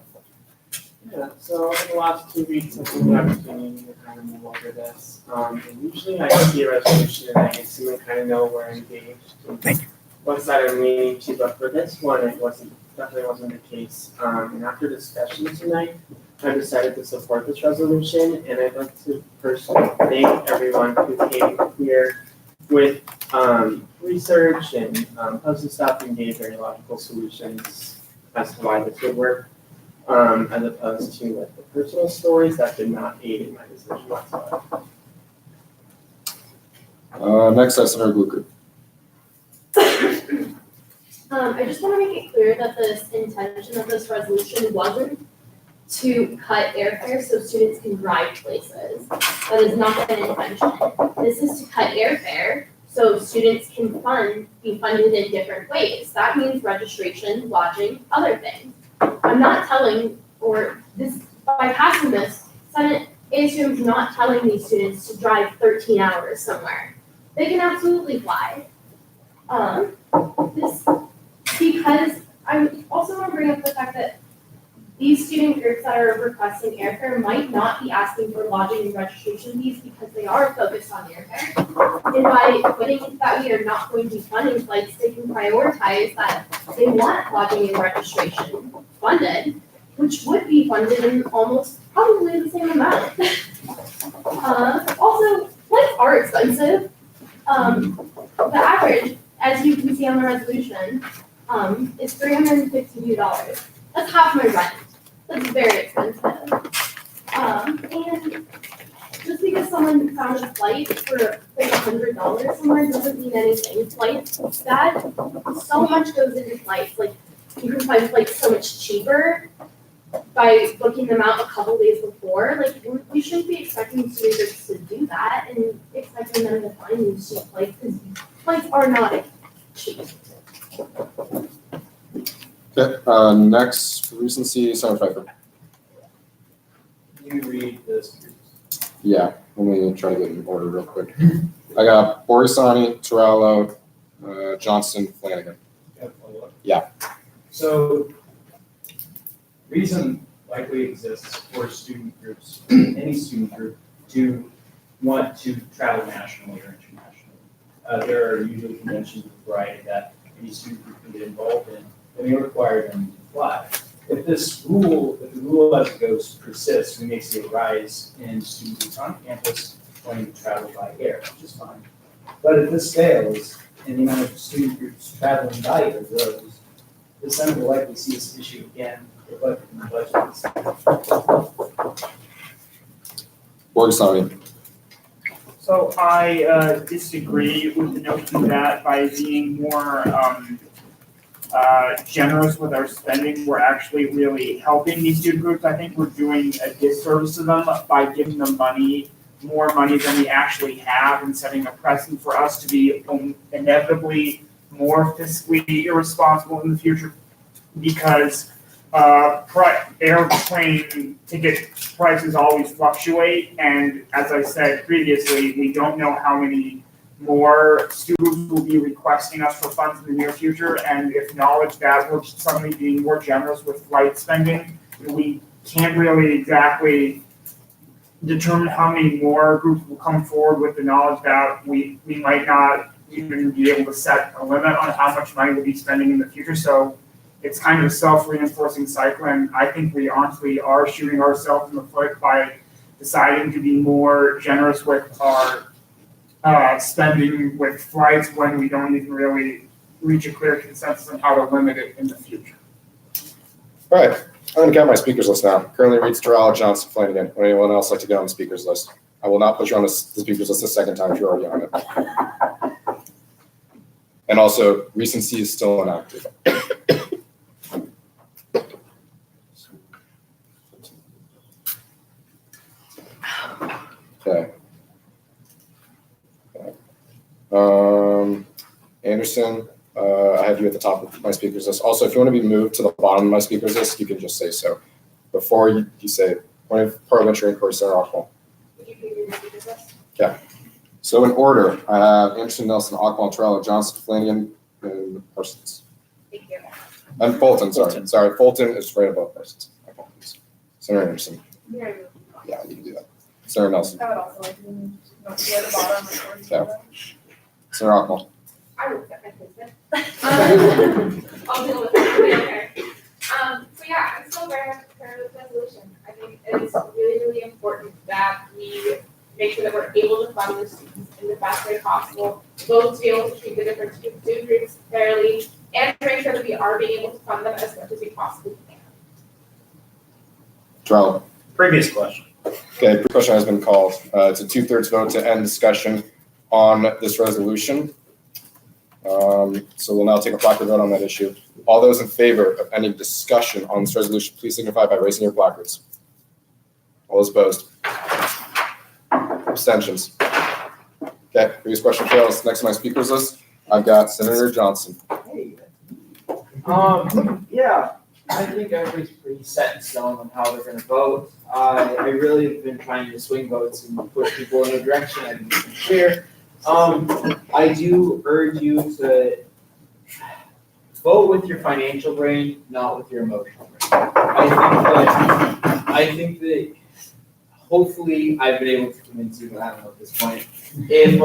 Yeah, so in the last 2 weeks, I've been the opportunity to kind of move over this. And usually I see a resolution and I assume I kind of know where I'm engaged. Thank you. What side I'm leaning to, but for this one, it definitely wasn't the case. And after discussion tonight, I decided to support this resolution, and I'd like to personally thank everyone who came here with research and posted stuff and gave very logical solutions as to why this would work. As opposed to like the personal stories that did not aid in my decision whatsoever. Next, Senator Glucker. I just want to make it clear that the intention of this resolution wasn't to cut airfare so students can drive places. That is not the intention. This is to cut airfare so students can be funded in different ways. That means registration, lodging, other things. I'm not telling, or this, by passing this, Senate ASUM is not telling these students to drive 13 hours somewhere. They can absolutely fly. Because I also want to bring up the fact that these student groups that are requesting airfare might not be asking for lodging and registration fees because they are focused on airfare. And by putting that we are not going to be funding flights, they can prioritize that they want lodging and registration funded, which would be funded in almost probably the same amount. Also, flights are expensive. The average, as you can see on the resolution, is $352. That's half my rent. That's very expensive. And just because someone found a flight for like $100 somewhere doesn't mean anything. Flights, that so much goes into flights. Like you can find flights so much cheaper by booking them out a couple days before. Like we shouldn't be expecting students to do that and expecting them to find these cheap flights because flights are not cheap. Okay, next, for recency, Senator Pfeiffer. Can you read this? Yeah, let me try to get in order real quick. I got Borisani, Torello, Johnson, Flanagan. Yeah. So, reason likely exists for student groups, any student group, to want to travel nationally or internationally. There are usually conventions of variety that any student group can get involved in, and they require them to fly. If the rule as it goes persists, we may see a rise in student groups on campus wanting to travel by air, which is fine. But if this fails, and the amount of student groups traveling by air grows, the Senate will likely see this issue again, reflected in the budget. Borisani. So I disagree with the notion that by being more generous with our spending, we're actually really helping these student groups. I think we're doing a disservice to them by giving them more money than we actually have, and setting a precedent for us to be inevitably more fiscally irresponsible in the future, because airplane ticket prices always fluctuate, and as I said previously, we don't know how many more students will be requesting us for funds in the near future, and if knowledge that we're suddenly being more generous with flight spending, we can't really exactly determine how many more groups will come forward with the knowledge that we might not even be able to set a limit on how much money we'll be spending in the future. So it's kind of a self-reinforcing cycle, and I think we honestly are shooting ourselves in the foot by deciding to be more generous with our spending with flights when we don't even really reach a clear consensus on how to limit it in the future. All right, I'm going to count my speakers list now. Currently reads Terrell, Johnson, Flanagan. Would anyone else like to get on the speakers list? I will not put you on the speakers list a second time if you're already on it. And also, recency is still inactive. Okay. Anderson, I have you at the top of my speakers list. Also, if you want to be moved to the bottom of my speakers list, you can just say so. Before you say point of parliamentary inquiry, Senator Ockwell. Yeah. So in order, I have Anderson, Nelson, Ockwell, Trello, Johnson, Flanagan, and Parsons. Thank you. And Fulton, sorry. Fulton is right above Parsons. My apologies. Senator Anderson. Yeah. Yeah, you can do that. Senator Nelson. I would also like to not be at the bottom. Yeah. Senator Ockwell. I would set my placement. I'll deal with it. Okay. So yeah, I'm still very much in favor of this resolution. I think it's really, really important that we make sure that we're able to fund the students in the best way possible, both to be able to treat the different student groups fairly, and to make sure that we are being able to fund them as much as we possibly can. Trello. Previous question. Okay, question has been called. It's a 2/3 vote to end discussion on this resolution. So we'll now take a placard vote on that issue. All those in favor of any discussion on this resolution, please signify by raising your placards. All those opposed? Abstentions? Okay, previous question fails. Next on my speakers list, I've got Senator Johnson. Yeah, I think everybody's pretty set in stone on how they're gonna vote. I really have been trying to swing votes and push people in a direction and be clear. I do urge you to vote with your financial brain, not with your emotional brain. I think that hopefully I've been able to convince you, but I don't know at this point, if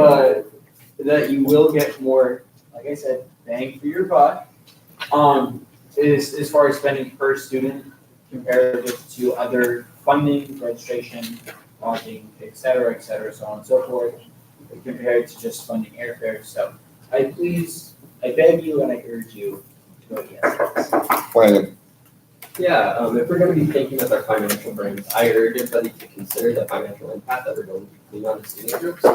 that you will get more, like I said, bang for your buck. As far as spending per student compared to other funding, registration, lodging, et cetera, so on and so forth, compared to just funding airfare. So I beg you and I urge you to vote yes. Flanagan. Yeah, if we're gonna be thinking with our financial brains, I urge everybody to consider the financial impact that we're going to be on the student groups.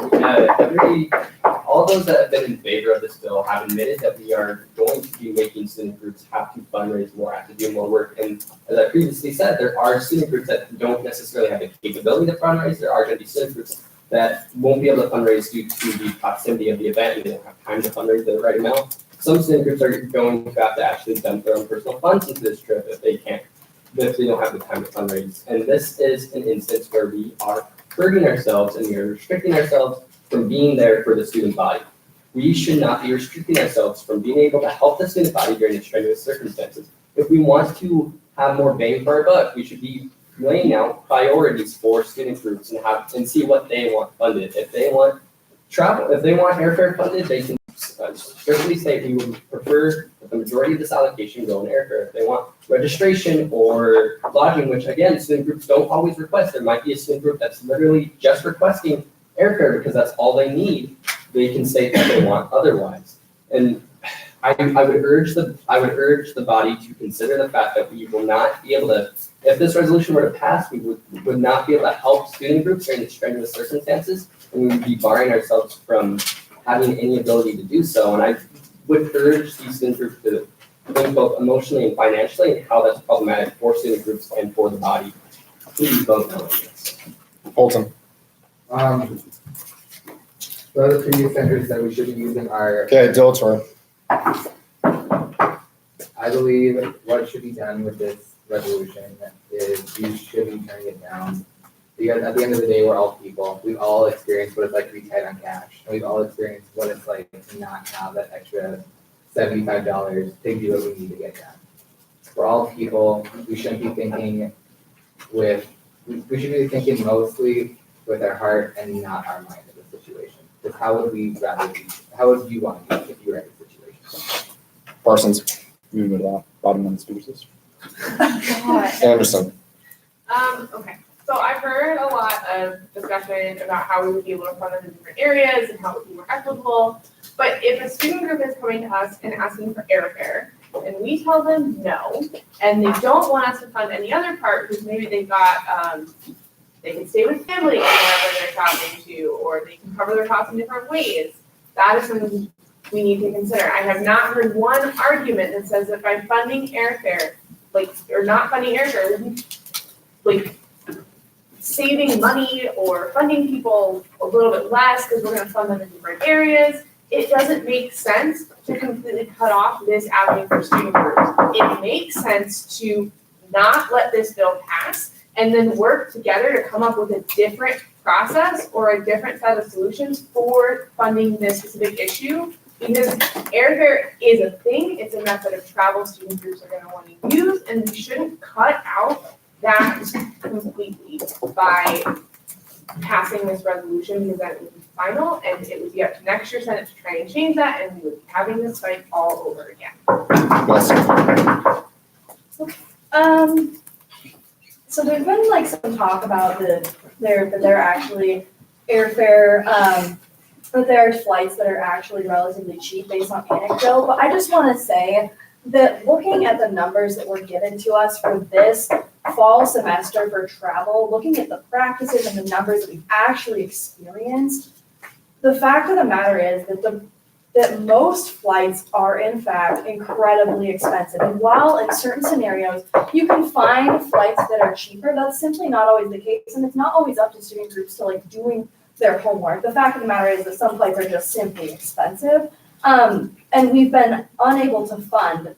All those that have been in favor of this bill have admitted that we are going to be making student groups have to fundraise more, have to do more work. And as I previously said, there are student groups that don't necessarily have the capability to fundraise. There are gonna be student groups that won't be able to fundraise due to the proximity of the event and they don't have time to fundraise the right amount. Some student groups are going to have to actually dump their own personal funds into this trip if they don't have the time to fundraise. And this is an instance where we are hurting ourselves and we are restricting ourselves from being there for the student body. We should not be restricting ourselves from being able to help the student body during strenuous circumstances. If we want to have more bang for our buck, we should be laying out priorities for student groups and see what they want funded. If they want travel, if they want airfare funded, they can strictly state we would prefer that the majority of this allocation go in airfare. If they want registration or lodging, which again, student groups don't always request. There might be a student group that's literally just requesting airfare because that's all they need. They can say that they want otherwise. And I would urge the body to consider the fact that we will not be able to, if this resolution were to pass, we would not be able to help student groups during the strenuous circumstances, and we would be barring ourselves from having any ability to do so. And I would urge these student groups to think both emotionally and financially and how that's problematic for student groups and for the body. Please vote no on this. Fulton. So the previous senators that we should be using are. Okay, dilatory. I believe what should be done with this resolution is we should be turning it down. Because at the end of the day, we're all people. We've all experienced what it's like to be tight on cash. And we've all experienced what it's like to not have that extra $75 to do what we need to get done. We're all people. We shouldn't be thinking we should be thinking mostly with our heart and not our mind in the situation. Because how would you want to be if you were in this situation? Parsons. We move to that bottom of the speakers list. Anderson. Okay. So I've heard a lot of discussion about how we would be able to fund them in different areas and how it would be more equitable. But if a student group is coming to us and asking for airfare, and we tell them no, and they don't want us to fund any other part because maybe they've got, they can stay with family wherever they're traveling to, or they can cover their costs in different ways, that is something we need to consider. I have not heard one argument that says that by funding airfare, or not funding airfare, saving money or funding people a little bit less because we're going to fund them in different areas. it doesn't make sense to completely cut off this avenue for student groups. It makes sense to not let this bill pass and then work together to come up with a different process or a different set of solutions for funding this specific issue. Because airfare is a thing, it's a method of travel student groups are gonna wanna use, and we shouldn't cut out that completely by passing this resolution, because then it would be final, and it would be up to next year's Senate to try and change that, and we would be having this fight all over again. So there's been like some talk about that they're actually airfare, that there are flights that are actually relatively cheap based on anecdote, but I just wanna say that looking at the numbers that were given to us for this fall semester for travel, looking at the practices and the numbers that we've actually experienced, the fact of the matter is that most flights are in fact incredibly expensive. And while in certain scenarios you can find flights that are cheaper, that's simply not always the case, and it's not always up to student groups to like doing their homework. The fact of the matter is that some flights are just simply expensive, and we've been unable to fund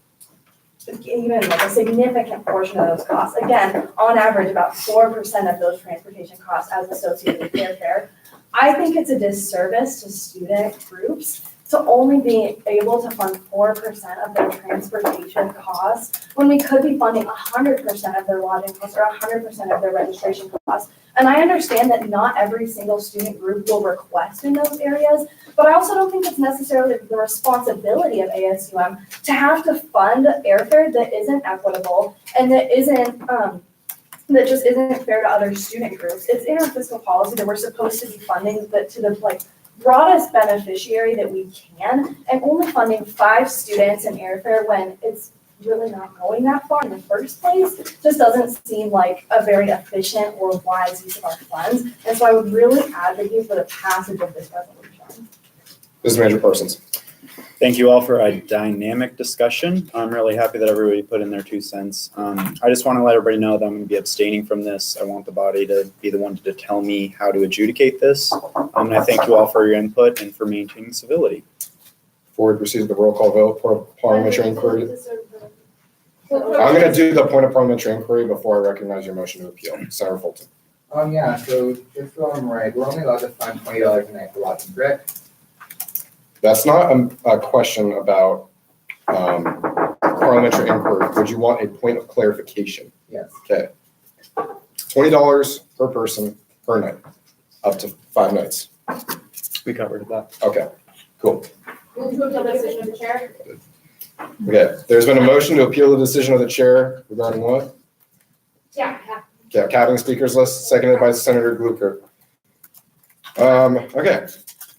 even like a significant portion of those costs. Again, on average, about 4% of those transportation costs as associated with airfare. I think it's a disservice to student groups to only be able to fund 4% of their transportation costs when we could be funding 100% of their lodging costs or 100% of their registration costs. And I understand that not every single student group will request in those areas, but I also don't think it's necessarily the responsibility of ASUM to have to fund airfare that isn't equitable and that isn't, that just isn't fair to other student groups. It's in our fiscal policy that we're supposed to be funding to the like broadest beneficiary that we can, and only funding 5 students in airfare when it's really not going that far in the first place just doesn't seem like a very efficient or wise use of our funds. And so I would really advocate for the passage of this resolution. This is Manager Parsons. Thank you all for a dynamic discussion. I'm really happy that everybody put in their 2 cents. I just want to let everybody know that I'm going to be abstaining from this. I want the body to be the one to tell me how to adjudicate this. And I thank you all for your input and for maintaining civility. Before we proceed to the roll call vote for parliamentary inquiry. I'm going to do the point of parliamentary inquiry before I recognize your motion to appeal. Senator Fulton. Yeah, so just so I'm right, we're only allowed to fund $20 a night for lodging, correct? That's not a question about parliamentary inquiry. Would you want a point of clarification? Yes. Okay. $20 per person per night, up to 5 nights. We covered that. Okay, cool. Move to appeal the decision of the chair. Okay, there's been a motion to appeal the decision of the chair regarding what? Yeah. Okay, capping the speakers list, seconded by Senator Glucker. Okay,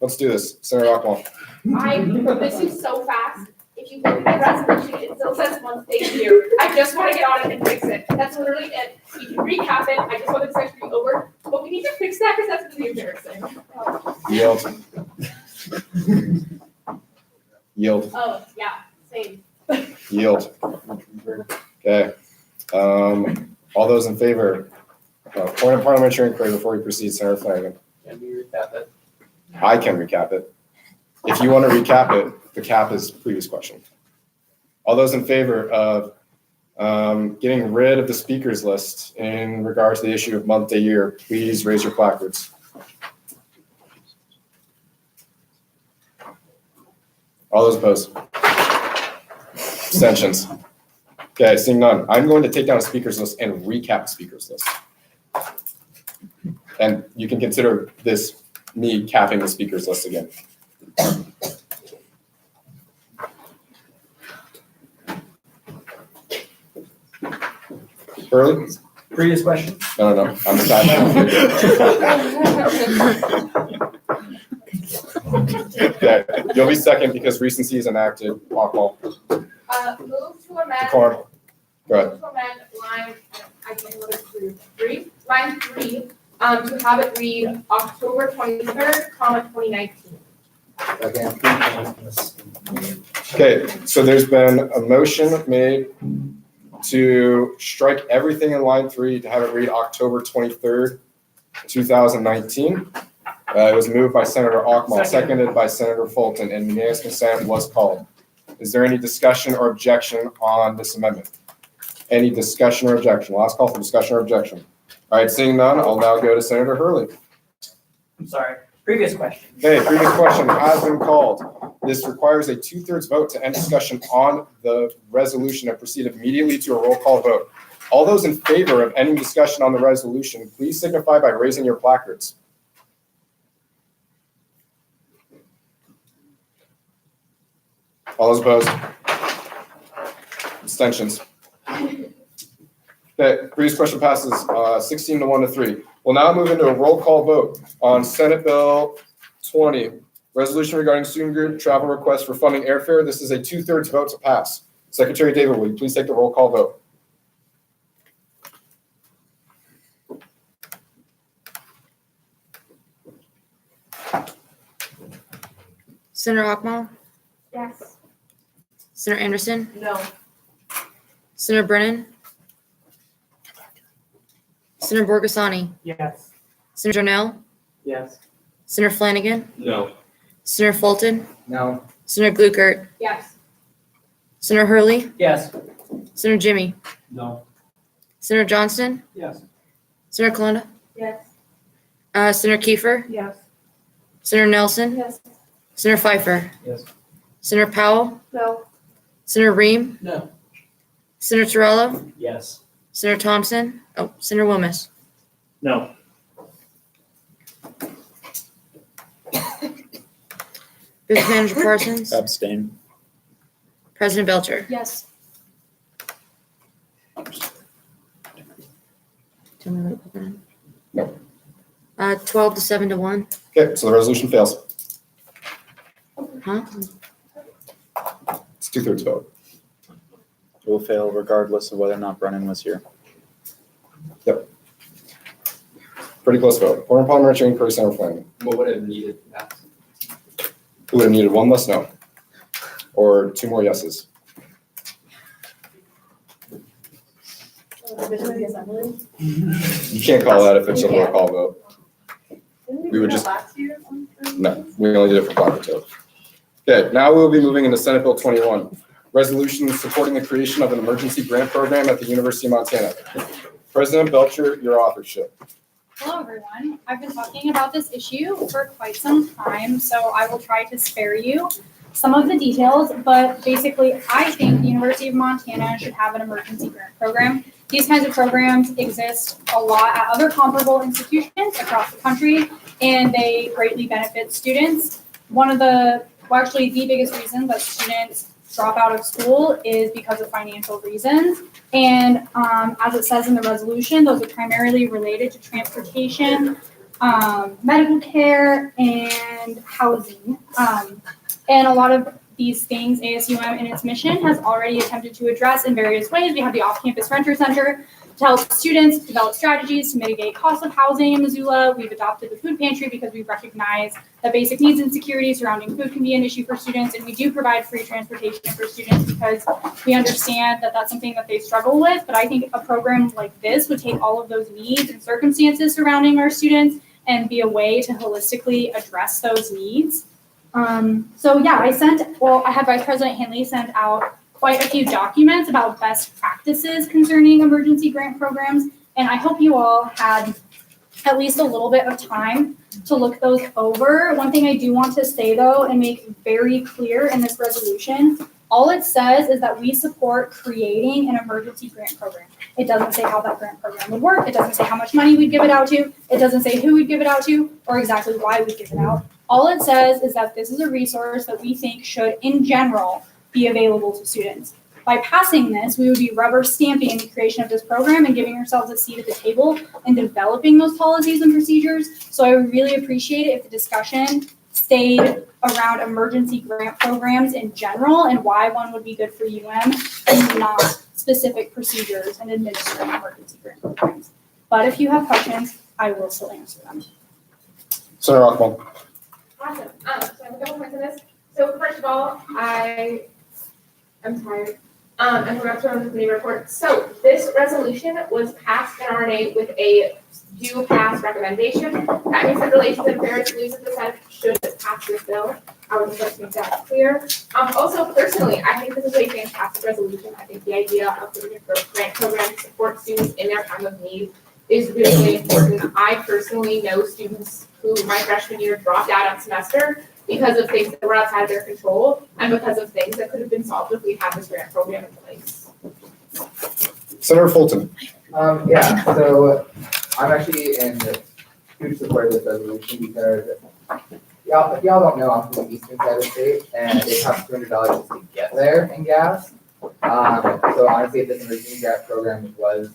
let's do this. Senator Ockwell. This is so fast. If you look at the resolution, it still says one stage here. I just want to get on it and fix it. That's literally it. You can recap it. I just want the section to be over. But we need to fix that because that's really embarrassing. Yield. Yield. Oh, yeah, same. Yield. Okay. All those in favor? Point of parliamentary inquiry before we proceed, Senator Flanagan. Can we recap it? I can recap it. If you want to recap it, the cap is previous question. All those in favor of getting rid of the speakers list in regard to the issue of month to year, please raise your placards. All those opposed? Abstentions? Okay, seeing none, I'm going to take down a speakers list and recap the speakers list. And you can consider this me capping the speakers list again. Early? Previous question? No, I'm Okay, you'll be second because recency is enacted. Walk. Move to amend. Card. Go ahead. Move to amend line, I can't remember line 3, to have it read October 23rd, 2019. Okay, so there's been a motion made to strike everything in line 3 to have it read October 23rd, 2019. It was moved by Senator Alkmaar, seconded by Senator Fulton, and unanimous consent was called. Is there any discussion or objection on this amendment? Any discussion or objection? Last call for discussion or objection. All right, seeing none, I'll now go to Senator Hurley. I'm sorry, previous question. Okay, previous question has been called. This requires a 2/3 vote to end discussion on the resolution and proceed immediately to a roll call vote. All those in favor of ending discussion on the resolution, please signify by raising your placards. All those opposed? Abstentions? Okay, previous question passes 16 to 1 to 3. We'll now move into a roll call vote on Senate Bill 20, resolution regarding student group travel requests for funding airfare. This is a 2/3 vote to pass. Secretary David, will you please take the roll call vote? Senator Alkmaar, Yes. Senator Anderson, No. Senator Brennan, Senator Borgasani, Yes. Senator Jornell, Yes. Senator Flanagan, No. Senator Fulton, No. Senator Glukert, Yes. Senator Hurley, Yes. Senator Jimmy, No. Senator Johnston, Yes. Senator Kalanda, Yes. Senator Kiefer, Yes. Senator Nelson, Yes. Senator Pfeiffer, Yes. Senator Powell, No. Senator Ream, No. Senator Torello, Yes. Senator Thompson, Senator Wilmes. No. Business Manager Parsons, Abstain. President Belcher. Yes. Tell me what it was. No. 12 to 7 to 1. Okay, so the resolution fails. Huh? It's 2/3 vote. It will fail regardless of whether or not Brennan was here. Pretty close vote. Foreign parliamentary inquiry, Senator Flanagan. What would have needed that? Who would have needed one less no? Or 2 more yeses? You can't call that if it's a roll call vote. We would just, no, we only did it for Black Toe. Okay, now we'll be moving into Senate Bill 21, resolution supporting the creation of an emergency grant program at the University of Montana. President Belcher, your authorship. Hello, everyone. I've been talking about this issue for quite some time, so I will try to spare you some of the details, but basically, I think the University of Montana should have an emergency grant program. These kinds of programs exist a lot at other comparable institutions across the country, and they greatly benefit students. One of the, well, actually, the biggest reason that students drop out of school is because of financial reasons. And as it says in the resolution, those are primarily related to transportation, medical care, and housing. And a lot of these things, ASUM in its mission has already attempted to address in various ways. We have the Off-Campus Renter Center to help students develop strategies to mitigate costs of housing in Missoula. We've adopted the food pantry because we recognize that basic needs and security surrounding food can be an issue for students, and we do provide free transportation for students because we understand that that's something that they struggle with. But I think a program like this would take all of those needs and circumstances surrounding our students and be a way to holistically address those needs. So yeah, I had Vice President Hanley send out quite a few documents about best practices concerning emergency grant programs, and I hope you all had at least a little bit of time to look those over. One thing I do want to say though, and make very clear in this resolution, all it says is that we support creating an emergency grant program. It doesn't say how that grant program would work. It doesn't say how much money we'd give it out to. It doesn't say who we'd give it out to or exactly why we'd give it out. All it says is that this is a resource that we think should, in general, be available to students. By passing this, we would be rubber stamping the creation of this program and giving ourselves a seat at the table in developing those policies and procedures. So I would really appreciate it if the discussion stayed around emergency grant programs in general and why one would be good for UM and not specific procedures and administering emergency grant programs. But if you have questions, I will still answer them. Senator Rockman. Awesome. So I have a couple points on this. So first of all, I'm tired. I forgot to run the committee report. So this resolution was passed in RNA with a do pass recommendation. That means that Relations and Parents believes that the Senate should pass this bill. I would just like to make that clear. Also, personally, I think this is a fantastic resolution. I think the idea of putting a grant program to support students in their time of need is really, really important. I personally know students who my freshman year dropped out of semester because of things that were outside of their control and because of things that could have been solved if we had this grant program in place. Senator Fulton. Yeah, so I'm actually in huge support of this resolution because y'all, if y'all don't know, I'm from the eastern side of the state and it costs $200 just to get there in gas. So honestly, if this emergency grant program was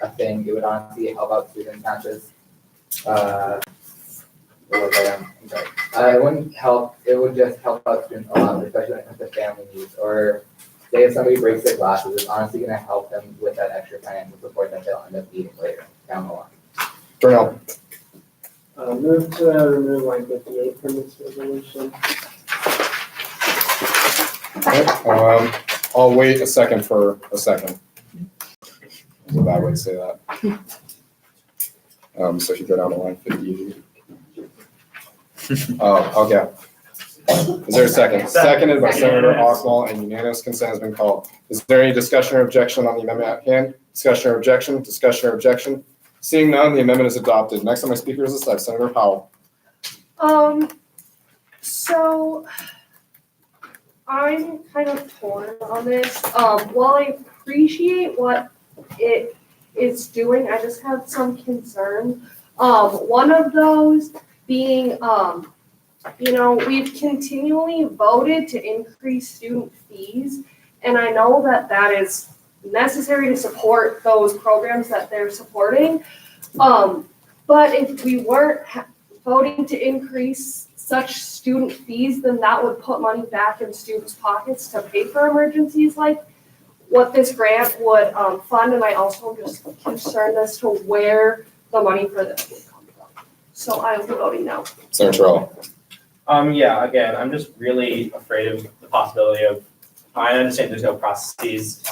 a thing, it would honestly help out students, not just, I'm sorry. It wouldn't help, it would just help out students a lot, especially when it comes to family needs, or say if somebody breaks their glasses, it's honestly gonna help them with that extra financial support that they'll end up needing later down the line. Darnell. Move to remove line 58 from this resolution. I'll wait a second for a second. That's a bad way to say that. So if you go down to line 58. Oh, okay. Is there a second? Seconded by Senator Oswald, and unanimous consent has been called. Is there any discussion or objection on the amendment at hand? Discussion or objection? Discussion or objection? Seeing none, the amendment is adopted. Next on my speakers list, I have Senator Powell. So I'm kind of torn on this. While I appreciate what it is doing, I just have some concerns. One of those being, we've continually voted to increase student fees, and I know that that is necessary to support those programs that they're supporting. But if we weren't voting to increase such student fees, then that would put money back in students' pockets to pay for emergencies like what this grant would fund. And I also am just concerned as to where the money for this would come from. So I will be voting no. Senator Terrell. Yeah, again, I'm just really afraid of the possibility of, I understand there's no processes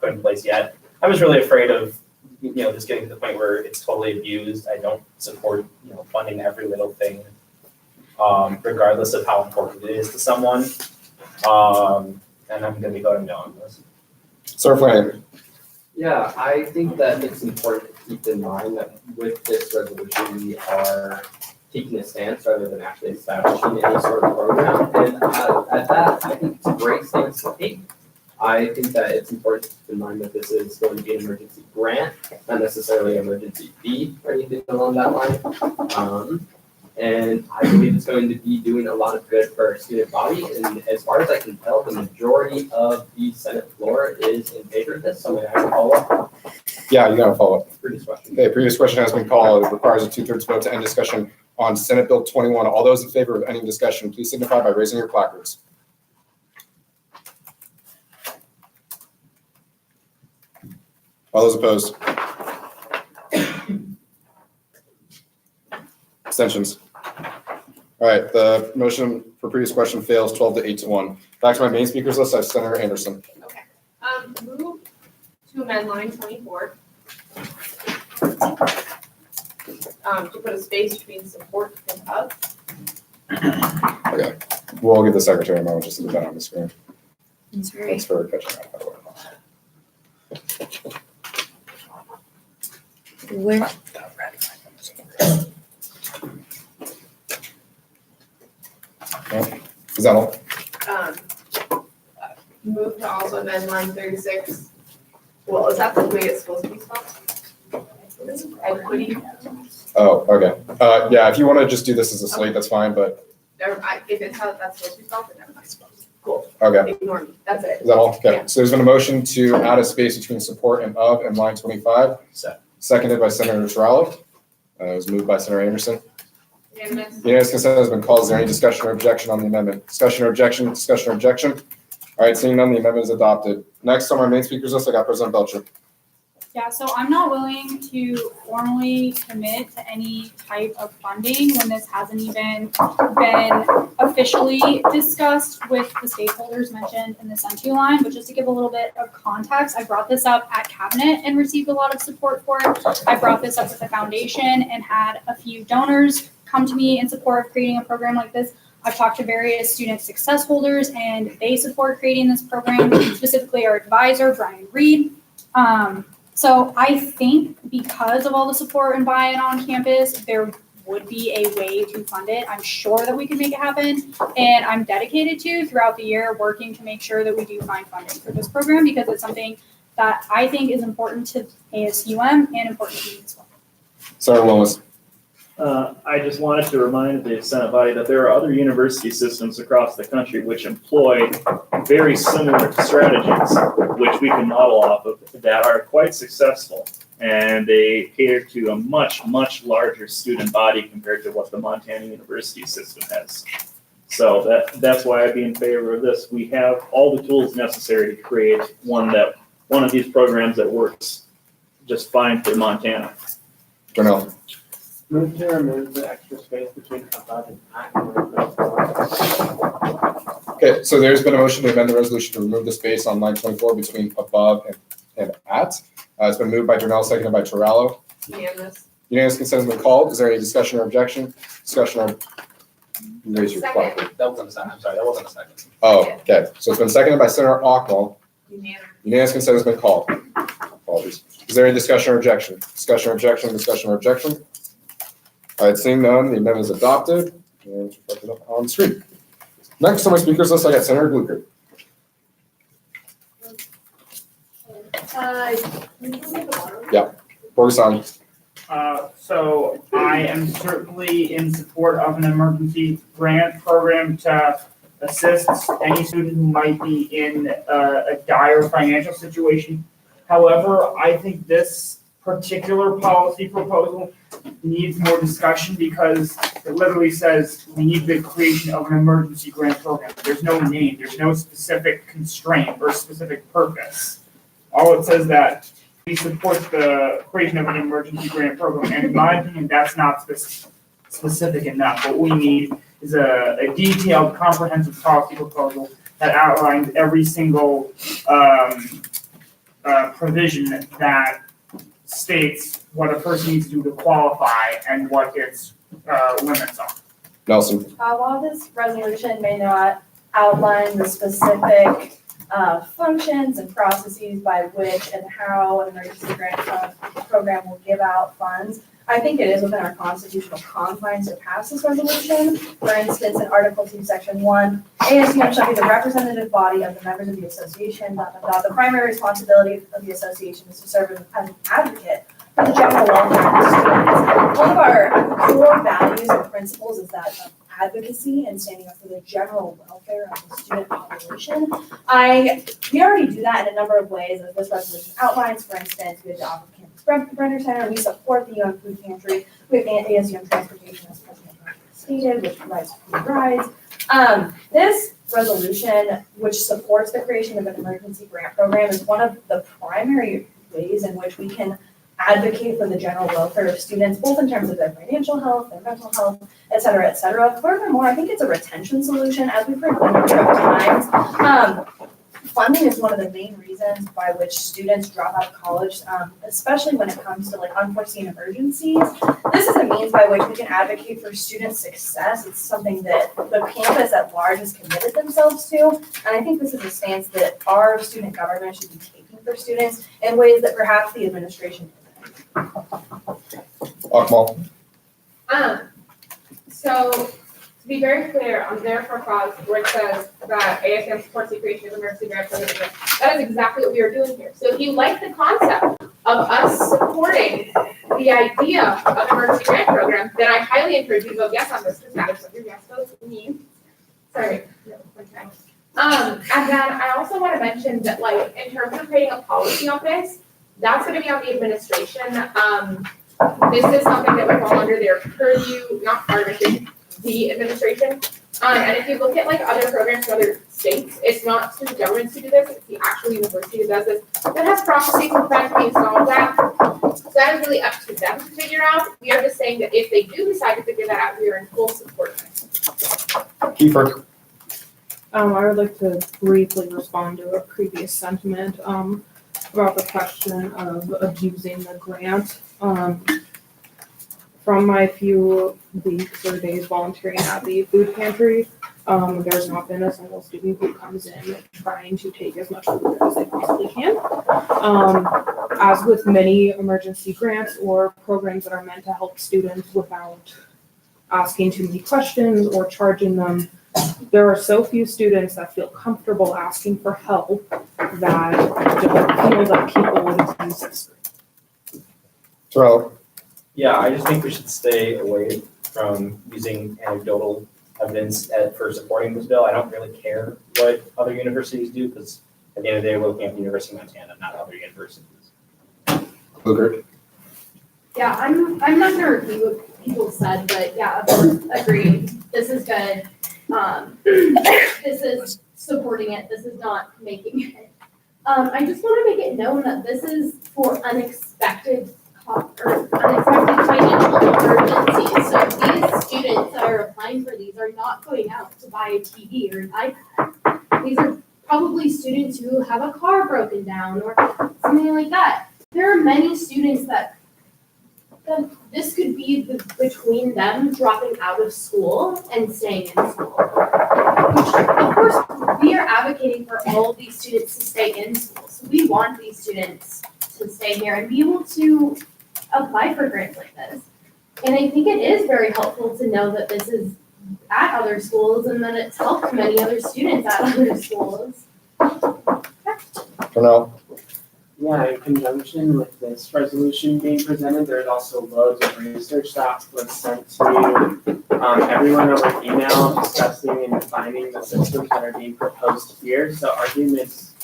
put in place yet. I'm just really afraid of, just getting to the point where it's totally abused. I don't support, funding every little thing, regardless of how important it is to someone. And I'm gonna be voting no on this. Sir Flanagan. Yeah, I think that it's important to keep in mind that with this resolution, we are taking a stance rather than actually establishing any sort of program. And at that, I think it's a great stance to take. I think that it's important to keep in mind that this is going to be an emergency grant, not necessarily an emergency fee or anything along that line. And I believe it's going to be doing a lot of good for our student body. And as far as I can tell, the majority of the Senate floor is in favor of this. So may I follow up? Yeah, you gotta follow up. Previous question. Okay, previous question has been called. It requires a 2/3 vote to end discussion on Senate Bill 21. All those in favor of ending discussion, please signify by raising your placards. All those opposed? Abstentions? All right, the motion for previous question fails 12 to 8 to 1. Back to my main speakers list, I have Senator Anderson. Okay. Move to amend line 24. To put a space between support and of. Okay, we'll give the secretary a moment just to get that on the screen. Sorry. Thanks for catching that, by the way. Where? Okay. Is that all? Move to also amend line 36. Well, is that the way it's supposed to be spelled? Equity. Oh, okay. Yeah, if you want to just do this as a slate, that's fine, but, If it's how that's supposed to be spelled, then never mind. Cool. okay. Ignore me. That's it. Is that all? Okay, Yeah. so there's been a motion to add a space between support and of in line 25. Seconded by Senator Terrell. It was moved by Senator Anderson. Unanimous. Unanimous consent has been called. Is there any discussion or objection on the amendment? Discussion or objection? Discussion or objection? All right, seeing none, the amendment is adopted. Next on our main speakers list, I got President Belcher. Yeah, so I'm not willing to formally commit to any type of funding when this hasn't even been officially discussed with the stakeholders mentioned in the Sentu line. But just to give a little bit of context, I brought this up at Cabinet and received a lot of support for it. I brought this up with the foundation and had a few donors come to me in support of creating a program like this. I've talked to various student success holders and they support creating this program, specifically our advisor, Brian Reed. So I think because of all the support and buy-in on campus, there would be a way to fund it. I'm sure that we can make it happen. And I'm dedicated to throughout the year working to make sure that we do find funding for this program because it's something that I think is important to ASUM and important to me as well. Senator Willis. I just wanted to remind the Senate body that there are other university systems across the country which employ very similar strategies, which we can model off of, that are quite successful. And they cater to a much, much larger student body compared to what the Montana University system has. So that's why I'd be in favor of this. We have all the tools necessary to create one of these programs that works just fine for Montana. Darnell. Move to remove the extra space between above and at. Okay, so there's been a motion to amend the resolution to remove the space on line 24 between above and at. It's been moved by Darnell, seconded by Torello. Unanimous. Unanimous consent has been called. Is there any discussion or objection? Discussion or raise your flag. That wasn't a second, I'm sorry, that wasn't a second. Oh, okay. So it's been seconded by Senator Ockrell. Unanimous. Unanimous consent has been called. Apologies. Is there any discussion or objection? Discussion or objection, discussion or objection? All right, seeing none, the amendment is adopted and it's reflected up on the screen. Next on my speakers list, I got Senator Glucker. Yeah, focus on. So I am certainly in support of an emergency grant program to assist any student who might be in a dire financial situation. However, I think this particular policy proposal needs more discussion because it literally says we need the creation of an emergency grant program. There's no name, there's no specific constraint or specific purpose. All it says that we support the creation of an emergency grant program, and in my opinion, that's not specific enough. What we need is a detailed, comprehensive policy proposal that outlines every single provision that states what a person needs to do to qualify and what its limits are. Nelson. While this resolution may not outline the specific functions and processes by which and how an emergency grant program will give out funds, I think it is within our constitutional confines to pass this resolution. For instance, in Article 2, Section 1, ASUM shall be the representative body of the members of the association, The primary responsibility of the association is to serve as an advocate for the general welfare of the students. One of our core values and principles is that of advocacy and standing up for the general welfare of the student population. We already do that in a number of ways, as this resolution outlines. For instance, we adopt the Campus Brender Center, we support the UN Food Pantry, we have ASUM Transportation, as President stated, which provides food rides. This resolution, which supports the creation of an emergency grant program, is one of the primary ways in which we can advocate for the general welfare of students, both in terms of their financial health, their mental health, et cetera, et cetera. Furthermore, I think it's a retention solution, as we've heard a number of times. Funding is one of the main reasons by which students drop out of college, especially when it comes to like unforeseen emergencies. This is a means by which we can advocate for student success. It's something that the campus at large has committed themselves to, and I think this is a stance that our student government should be taking for students in ways that perhaps the administration isn't. Akmal. So to be very clear, on their clause where it says that ASM supports the creation of emergency grant program, that is exactly what we are doing here. So if you like the concept of us supporting the idea of emergency grant program, then I highly encourage you to vote yes on this, because that is what your yes votes mean. Sorry, no, okay. And then I also want to mention that, like, in terms of creating a policy on this, that's going to be on the administration. This is something that would fall under their purview, not our administration, the administration. And if you look at like other programs in other states. It's not to the governments to do this, it's the actual university that does this. That has processes and practically installed that. So that is really up to them to figure out. We are just saying that if they do decide to figure that out, we are in full support of it. Kiefer. I would like to briefly respond to a previous sentiment, about the question of abusing the grant. From my few weeks or days volunteering at the food pantry, there's not been a single student who comes in trying to take as much food as they possibly can. As with many emergency grants or programs that are meant to help students without asking too many questions or charging them, there are so few students that feel comfortable asking for help that don't feel that people would use this. Terrell. Yeah, I just think we should stay away from using anecdotal evidence for supporting this bill. I don't really care what other universities do, because at the end of the day, we're looking at the University of Montana, not other universities. Luger. Yeah, I'm not gonna repeat what people said, but yeah, of course, agreed. This is good. This is supporting it. This is not making it. I just want to make it known that this is for unexpected financial emergencies. So these students that are applying for these are not going out to buy a TV or an iPad. These are probably students who have a car broken down or something like that. There are many students that this could be between them dropping out of school and staying in school. Which, of course, we are advocating for all of these students to stay in school. So we want these students to stay here and be able to apply for grants like this. And I think it is very helpful to know that this is at other schools and that it's helped many other students at other schools. For now. Yeah, in conjunction with this resolution being presented, there's also loads of research that was sent to everyone over email discussing and defining the systems that are being proposed here. So arguments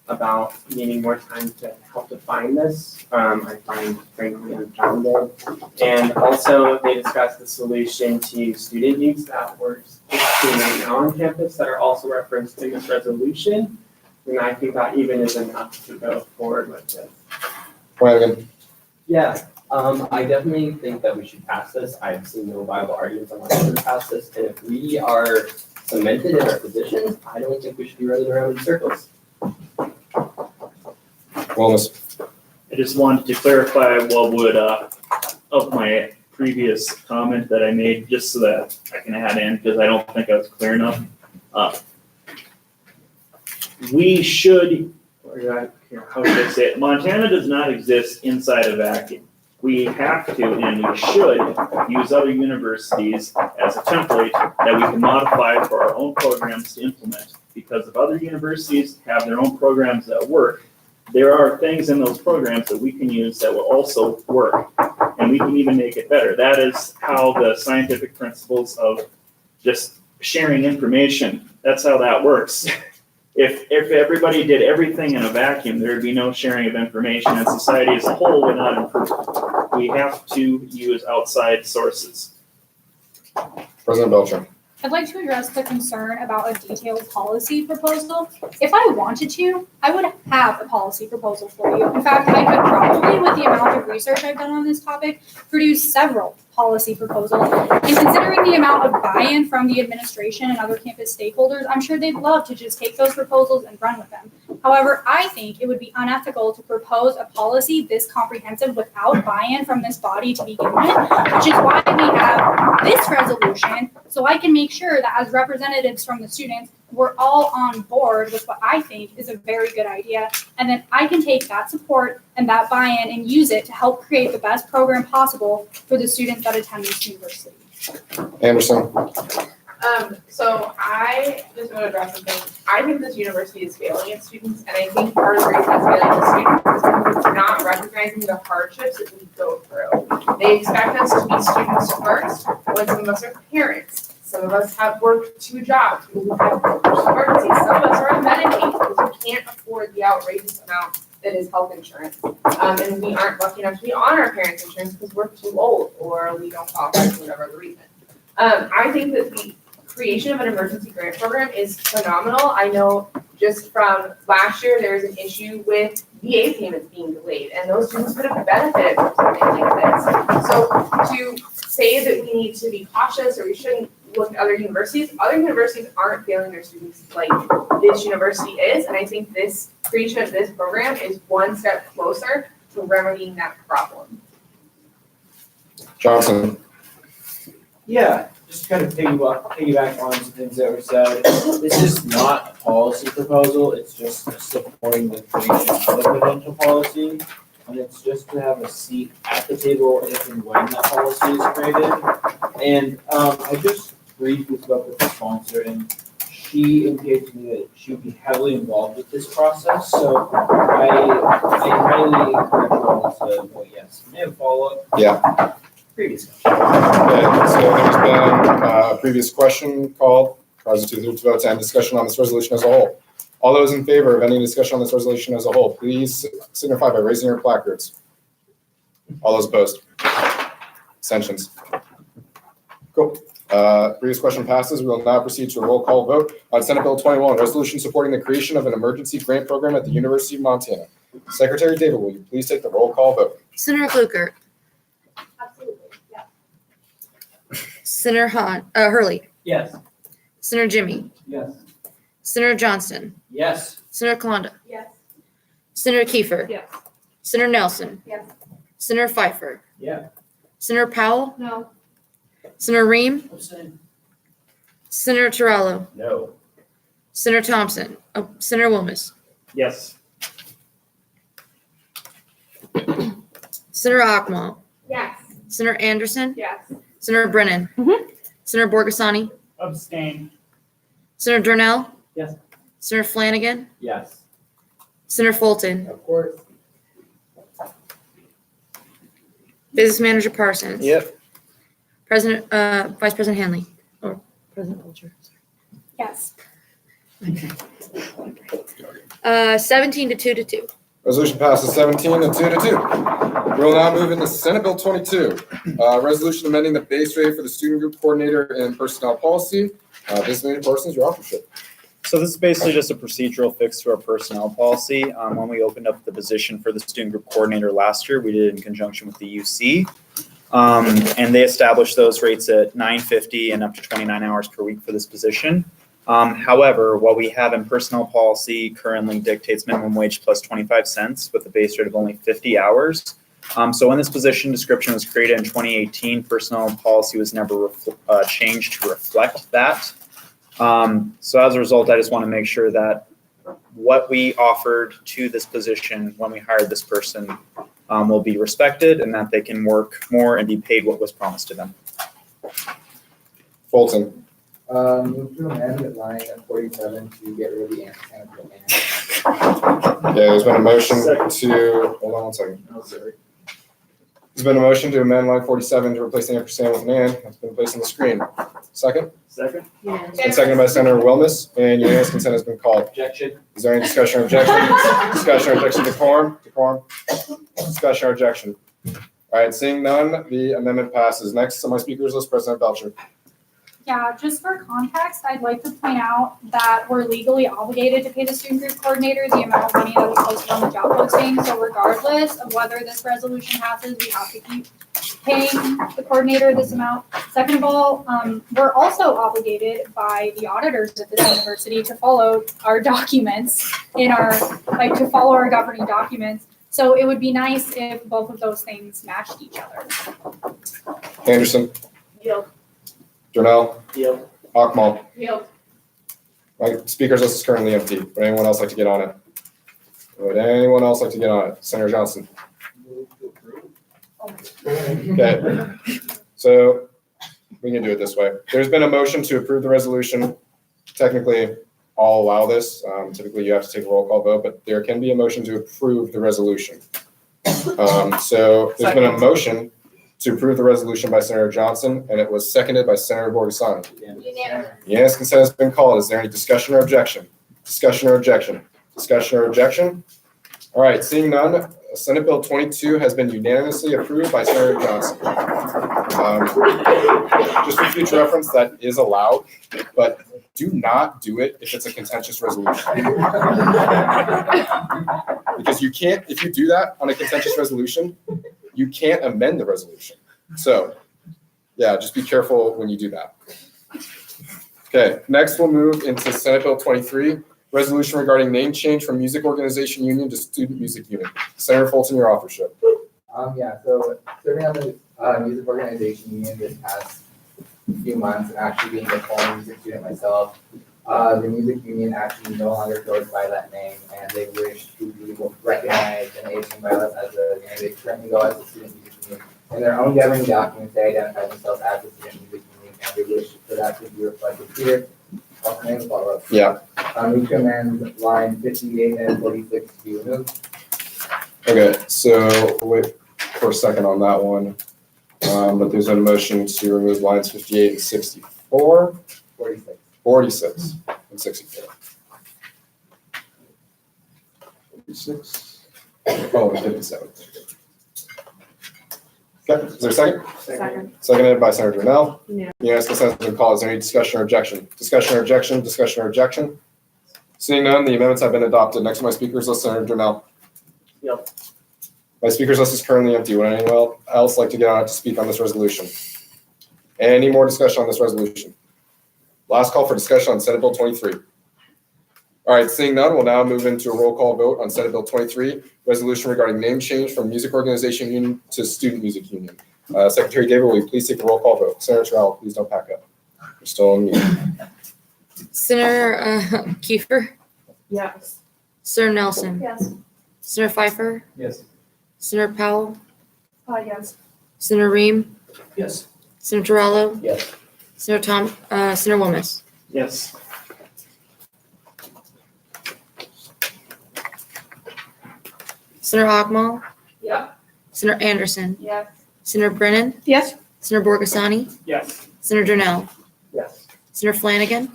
about needing more time to help define this, I find frankly unfounded. And also they discussed the solution to student needs that we're seeing right now on campus that are also referenced in this resolution. And I think that even is enough to go forward with this. Flanagan. Yeah, I definitely think that we should pass this. I've seen no viable arguments on why we should pass this. And if we are cemented in our positions, I don't think we should be running around in circles. Wellness. I just wanted to clarify what would, of my previous comment that I made, just so that I can add in, because I don't think I was clear enough. We should, how should I say it? Montana does not exist inside a vacuum. We have to, and we should, use other universities as a template that we can modify for our own programs to implement. Because if other universities have their own programs that work, there are things in those programs that we can use that will also work. And we can even make it better. That is how the scientific principles of just sharing information, that's how that works. If everybody did everything in a vacuum, there would be no sharing of information and society as a whole would not improve. We have to use outside sources. President Belcher. I'd like to address the concern about a detailed policy proposal. If I wanted to, I would have a policy proposal for you. In fact, I could probably, with the amount of research I've done on this topic, produce several policy proposals. And considering the amount of buy-in from the administration and other campus stakeholders, I'm sure they'd love to just take those proposals and run with them. However, I think it would be unethical to propose a policy this comprehensive without buy-in from this body to begin with, which is why we have this resolution, so I can make sure that as representatives from the students, we're all on board with what I think is a very good idea. And then I can take that support and that buy-in and use it to help create the best program possible for the students that attend this university. Anderson. So I just want to address something. I think this university is failing its students, and I think part of the reason it's failing its students is because it's not recognizing the hardships that we go through. They expect us to be students first, when some of us are parents. Some of us have worked 2 jobs. We have emergencies. Some of us are on Medicaid because we can't afford the outrageous amount that is health insurance. And we aren't lucky enough to be on our parents' insurance because we're too old or we don't qualify for whatever the reason. I think that the creation of an emergency grant program is phenomenal. I know just from last year, there was an issue with VA payments being delayed, and those students could have benefited from something like this. So to say that we need to be cautious or we shouldn't look at other universities aren't failing their students like this university is, and I think this creation of this program is one step closer to remedying that problem. Johnson. Yeah, just kind of piggyback on some things that were said. This is not a policy proposal, it's just supporting the creation of a potential policy. And it's just to have a seat at the table if and when that policy is created. And I just briefly spoke with the sponsor and she indicated to me that she would be heavily involved with this process. So I highly encourage you all to vote yes. May I have a follow-up? Yeah. Previous. Okay, so there's been a previous question called, causes 2/3 votes, and discussion on this resolution as a whole. All those in favor of any discussion on this resolution as a whole, please signify by raising your placards. All those opposed? Abstentions? Cool. Previous question passes. We will now proceed to a roll call vote on Senate Bill 21, resolution supporting the creation of an emergency grant program at the University of Montana. Secretary David, will you please take the roll call vote? Senator Kluger. Absolutely, yeah. Senator Hurley. Yes. Senator Jimmy. Yes. Senator Johnston. Yes. Senator Kalanda. Yes. Senator Kiefer. Yes. Senator Nelson. Yes. Senator Pfeiffer. Yeah. Senator Powell. No. Senator Ream. Abstain. Senator Turallo. No. Senator Thompson. Senator Wilmes. Yes. Senator Akmal. Yes. Senator Anderson. Yes. Senator Brennan. Senator Borgasani. Abstain. Senator Durnell. Yes. Senator Flanagan. Yes. Senator Fulton. Of course. Business Manager Parsons. Yep. Vice President Hanley. Or President Bolger. Yes. 17 to 2. Resolution passes 17 and 2-2. We will now move into Senate Bill 22, resolution amending the base rate for the student group coordinator and personnel policy. Business Manager Parsons, your authorship. So this is basically just a procedural fix to our personnel policy. When we opened up the position for the student group coordinator last year, we did it in conjunction with the UC. And they established those rates at $9.50 and up to 29 hours per week for this position. However, what we have in personnel policy currently dictates minimum wage plus 25 cents with a base rate of only 50 hours. So when this position description was created in 2018, personnel policy was never changed to reflect that. So as a result, I just want to make sure that what we offered to this position when we hired this person will be respected and that they can work more and be paid what was promised to them. Fulton. Move to amend at line 47 to get rid of the anti-Semitic Okay, there's been a motion to, hold on one second. Oh, sorry. There's been a motion to amend line 47 to replace the ampersand with an and. That's been placed on the screen. Second? Second? And seconded by Senator Wilmes, and unanimous consent has been called. Objection. Is there any discussion or objection? Discussion or objection to quorum? Discussion or objection? All right, seeing none, the amendment passes. Next on my speakers list, President Belcher. Yeah, just for context, I'd like to point out that we're legally obligated to pay the student group coordinator the amount of money that was posted on the job posting. So regardless of whether this resolution passes, we have to keep paying the coordinator this amount. Second of all, we're also obligated by the auditors at this university to follow our documents to follow our governing documents. So it would be nice if both of those things matched each other. Anderson. Yield. Durnell. Yield. Akmal. Yield. My speakers list is currently empty. Would anyone else like to get on it? Would anyone else like to get on it? Senator Johnson. Okay, so we can do it this way. There's been a motion to approve the resolution. Technically, I'll allow this. Typically, you have to take a roll call vote, but there can be a motion to approve the resolution. So there's been a motion to approve the resolution by Senator Johnson, and it was seconded by Senator Borgasani. Unanimous. Unanimous consent has been called. Is there any discussion or objection? Discussion or objection? Discussion or objection? All right, seeing none, Senate Bill 22 has been unanimously approved by Senator Johnson. Just for future reference, that is allowed, but do not do it if it's a contentious resolution. Because you can't, if you do that on a contentious resolution, you can't amend the resolution. So, yeah, just be careful when you do that. Okay, next we'll move into Senate Bill 23, resolution regarding name change from Music Organization Union to Student Music Union. Senator Fulton, your authorship. Yeah, so serving on the music organization union this past few months and actually being a former music student myself, the music union actually no longer goes by that name and they wish to be recognized in ASUM bylaws as a, they currently go as a student music union. In their own governing documents, they identify themselves as a student music union and they wish for that to be reflected here. Yeah. We recommend line 58 and 46 to be removed. Okay, so wait for a second on that one. But there's a motion to remove lines 58 and 64. 46 and 64. 46. Oh, 57. Okay, is there a second? Second. Seconded by Senator Durnell. Yeah. Unanimous consent has been called. Is there any discussion or objection? Discussion or objection? Discussion or objection? Seeing none, the amendments have been adopted. Next on my speakers list, Senator Durnell. Yep. My speakers list is currently empty. Would anyone else like to get on it to speak on this resolution? Any more discussion on this resolution? Last call for discussion on Senate Bill 23. All right, seeing none, we'll now move into a roll call vote on Senate Bill 23, resolution regarding name change from Music Organization Union to Student Music Union. Secretary David, will you please take a roll call vote? Senator Terrell, please don't pack up. You're still on mute. Senator Kiefer, Yes. Senator Nelson, Yes. Senator Pfeiffer, Yes. Senator Powell, Yes. Senator Ream, Yes. Senator Torello, Yes. Senator Wilmes. Yes. Senator Hochmal, Yep. Senator Anderson, Yes. Senator Brennan, Yes. Senator Borgasani, Yes. Senator Durnell, Yes. Senator Flanagan,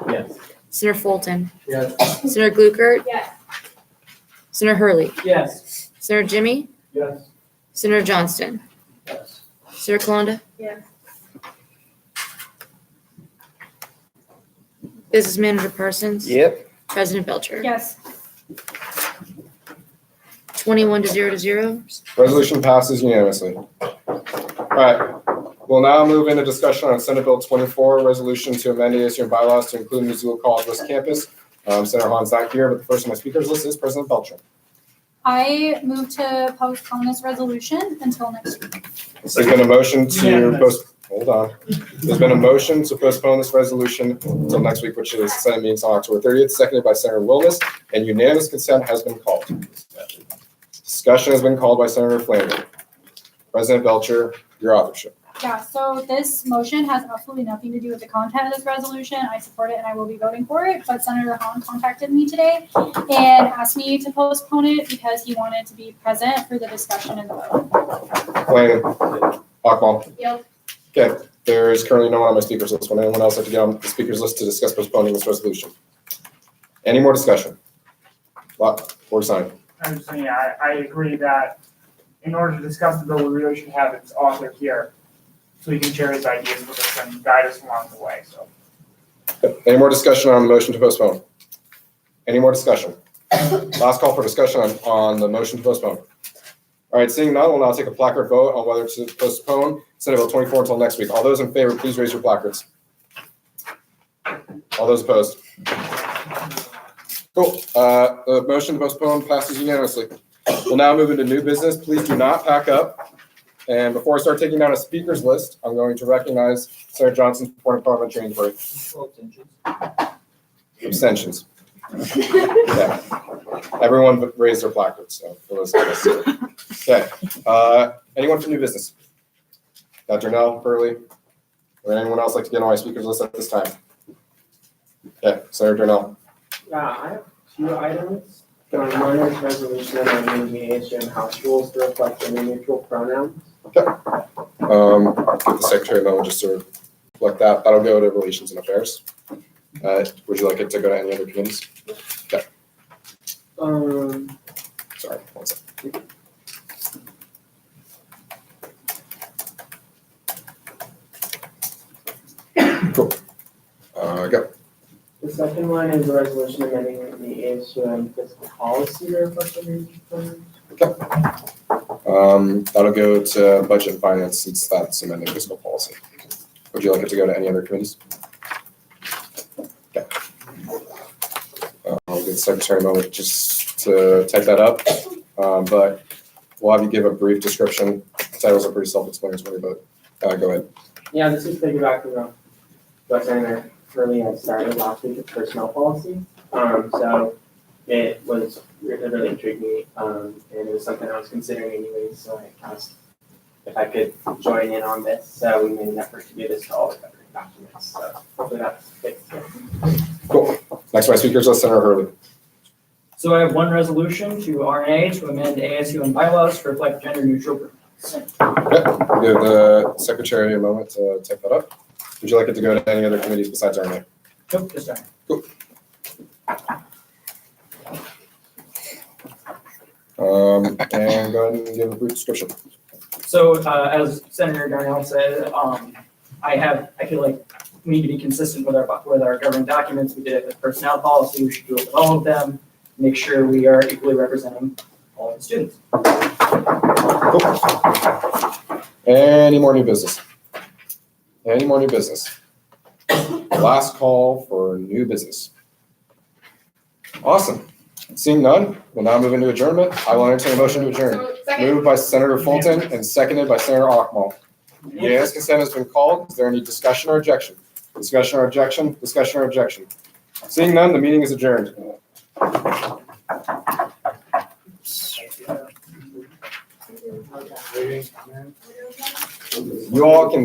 Yes. Senator Fulton, Yes. Senator Gluckert, Yes. Senator Hurley, Yes. Senator Jimmy, Yes. Senator Johnston, Yes. Senator Kalanda, Yes. Business Manager Parsons, Yep. President Belcher. Yes. 21 to 0. Resolution passes unanimously. All right, we'll now move into discussion on Senate Bill 24, resolution to amend ASUM bylaws to include Missoula College West Campus. Senator Hahn's not here, but the first on my speakers list is President Belcher. I move to postpone this resolution until next week. There's been a motion to Unanimous. hold on. There's been a motion to postpone this resolution until next week, which is Senate meetings on October 30th, seconded by Senator Wilmes, and unanimous consent has been called. Discussion has been called by Senator Flanagan. President Belcher, your authorship. Yeah, so this motion has absolutely nothing to do with the content of this resolution. I support it and I will be voting for it, but Senator Hahn contacted me today and asked me to postpone it because he wanted to be present for the discussion and the vote. Flanagan, Hochmal. Yep. Okay, there is currently no one on my speakers list. Would anyone else like to get on the speakers list to discuss postponing this resolution? Any more discussion? For signing. I'm just saying, I agree that in order to discuss the bill, we really should have its author here so he can share his ideas with us and guide us along the way, so. Any more discussion on the motion to postpone? Any more discussion? Last call for discussion on the motion to postpone. All right, seeing none, we'll now take a placard vote on whether to postpone Senate Bill 24 until next week. All those in favor, please raise your placards. All those opposed? Cool. The motion to postpone passes unanimously. We'll now move into new business. Please do not pack up. And before I start taking down a speakers list, I'm going to recognize Senator Johnson's point of parliamentary inquiry. Abstentions. Yeah. Everyone raised their placards, so for those guys. Okay. Anyone for new business? Dr. Nell, Hurley, or anyone else like to get on my speakers list at this time? Okay, Senator Durnell. Yeah, I have two items. One is resolution amending the ASUM house rules to reflect gender neutral pronouns. Okay. Get the secretary level just to reflect that. That'll go to Relations and Affairs. Would you like it to go to any other committees? Okay. Sorry. second one is a resolution amending the ASUM fiscal policy to reflect the new terms. That'll go to budget and finance since that's amending fiscal policy. Would you like it to go to any other committees? Okay. I'll give the secretary a moment just to type that up. But we'll have you give a brief description. Titles are pretty self-explanatory, but go ahead. Yeah, this is piggybacking on what Senator Hurley had started last week with personnel policy. So it really intrigued me, and it was something I was considering anyways, so I asked if I could join in on this. So we made an effort to do this to all the governing documents, so hopefully that's fixed. Cool. Next, my speakers list, Senator Hurley. So I have one resolution to RNA to amend ASUM bylaws to reflect gender neutral pronouns. We'll give the secretary a moment to type that up. Would you like it to go to any other committees besides RNA? Nope, just RNA. Cool. And go ahead and give a brief description. So as Senator Darnell said, I feel like we need to be consistent with our governing documents. We did it with personnel policy. We should do it with all of them. Make sure we are equally representing all of the students. Cool. Any more new business? Any more new business? Last call for new business. Awesome. Seeing none, we'll now move into adjournment. I will entertain a motion to adjourn. Moved by Senator Fulton and seconded by Senator Akmal. Unanimous consent has been called. Is there any discussion or objection? Discussion or objection? Discussion or objection? Seeing none, the meeting is adjourned. You all can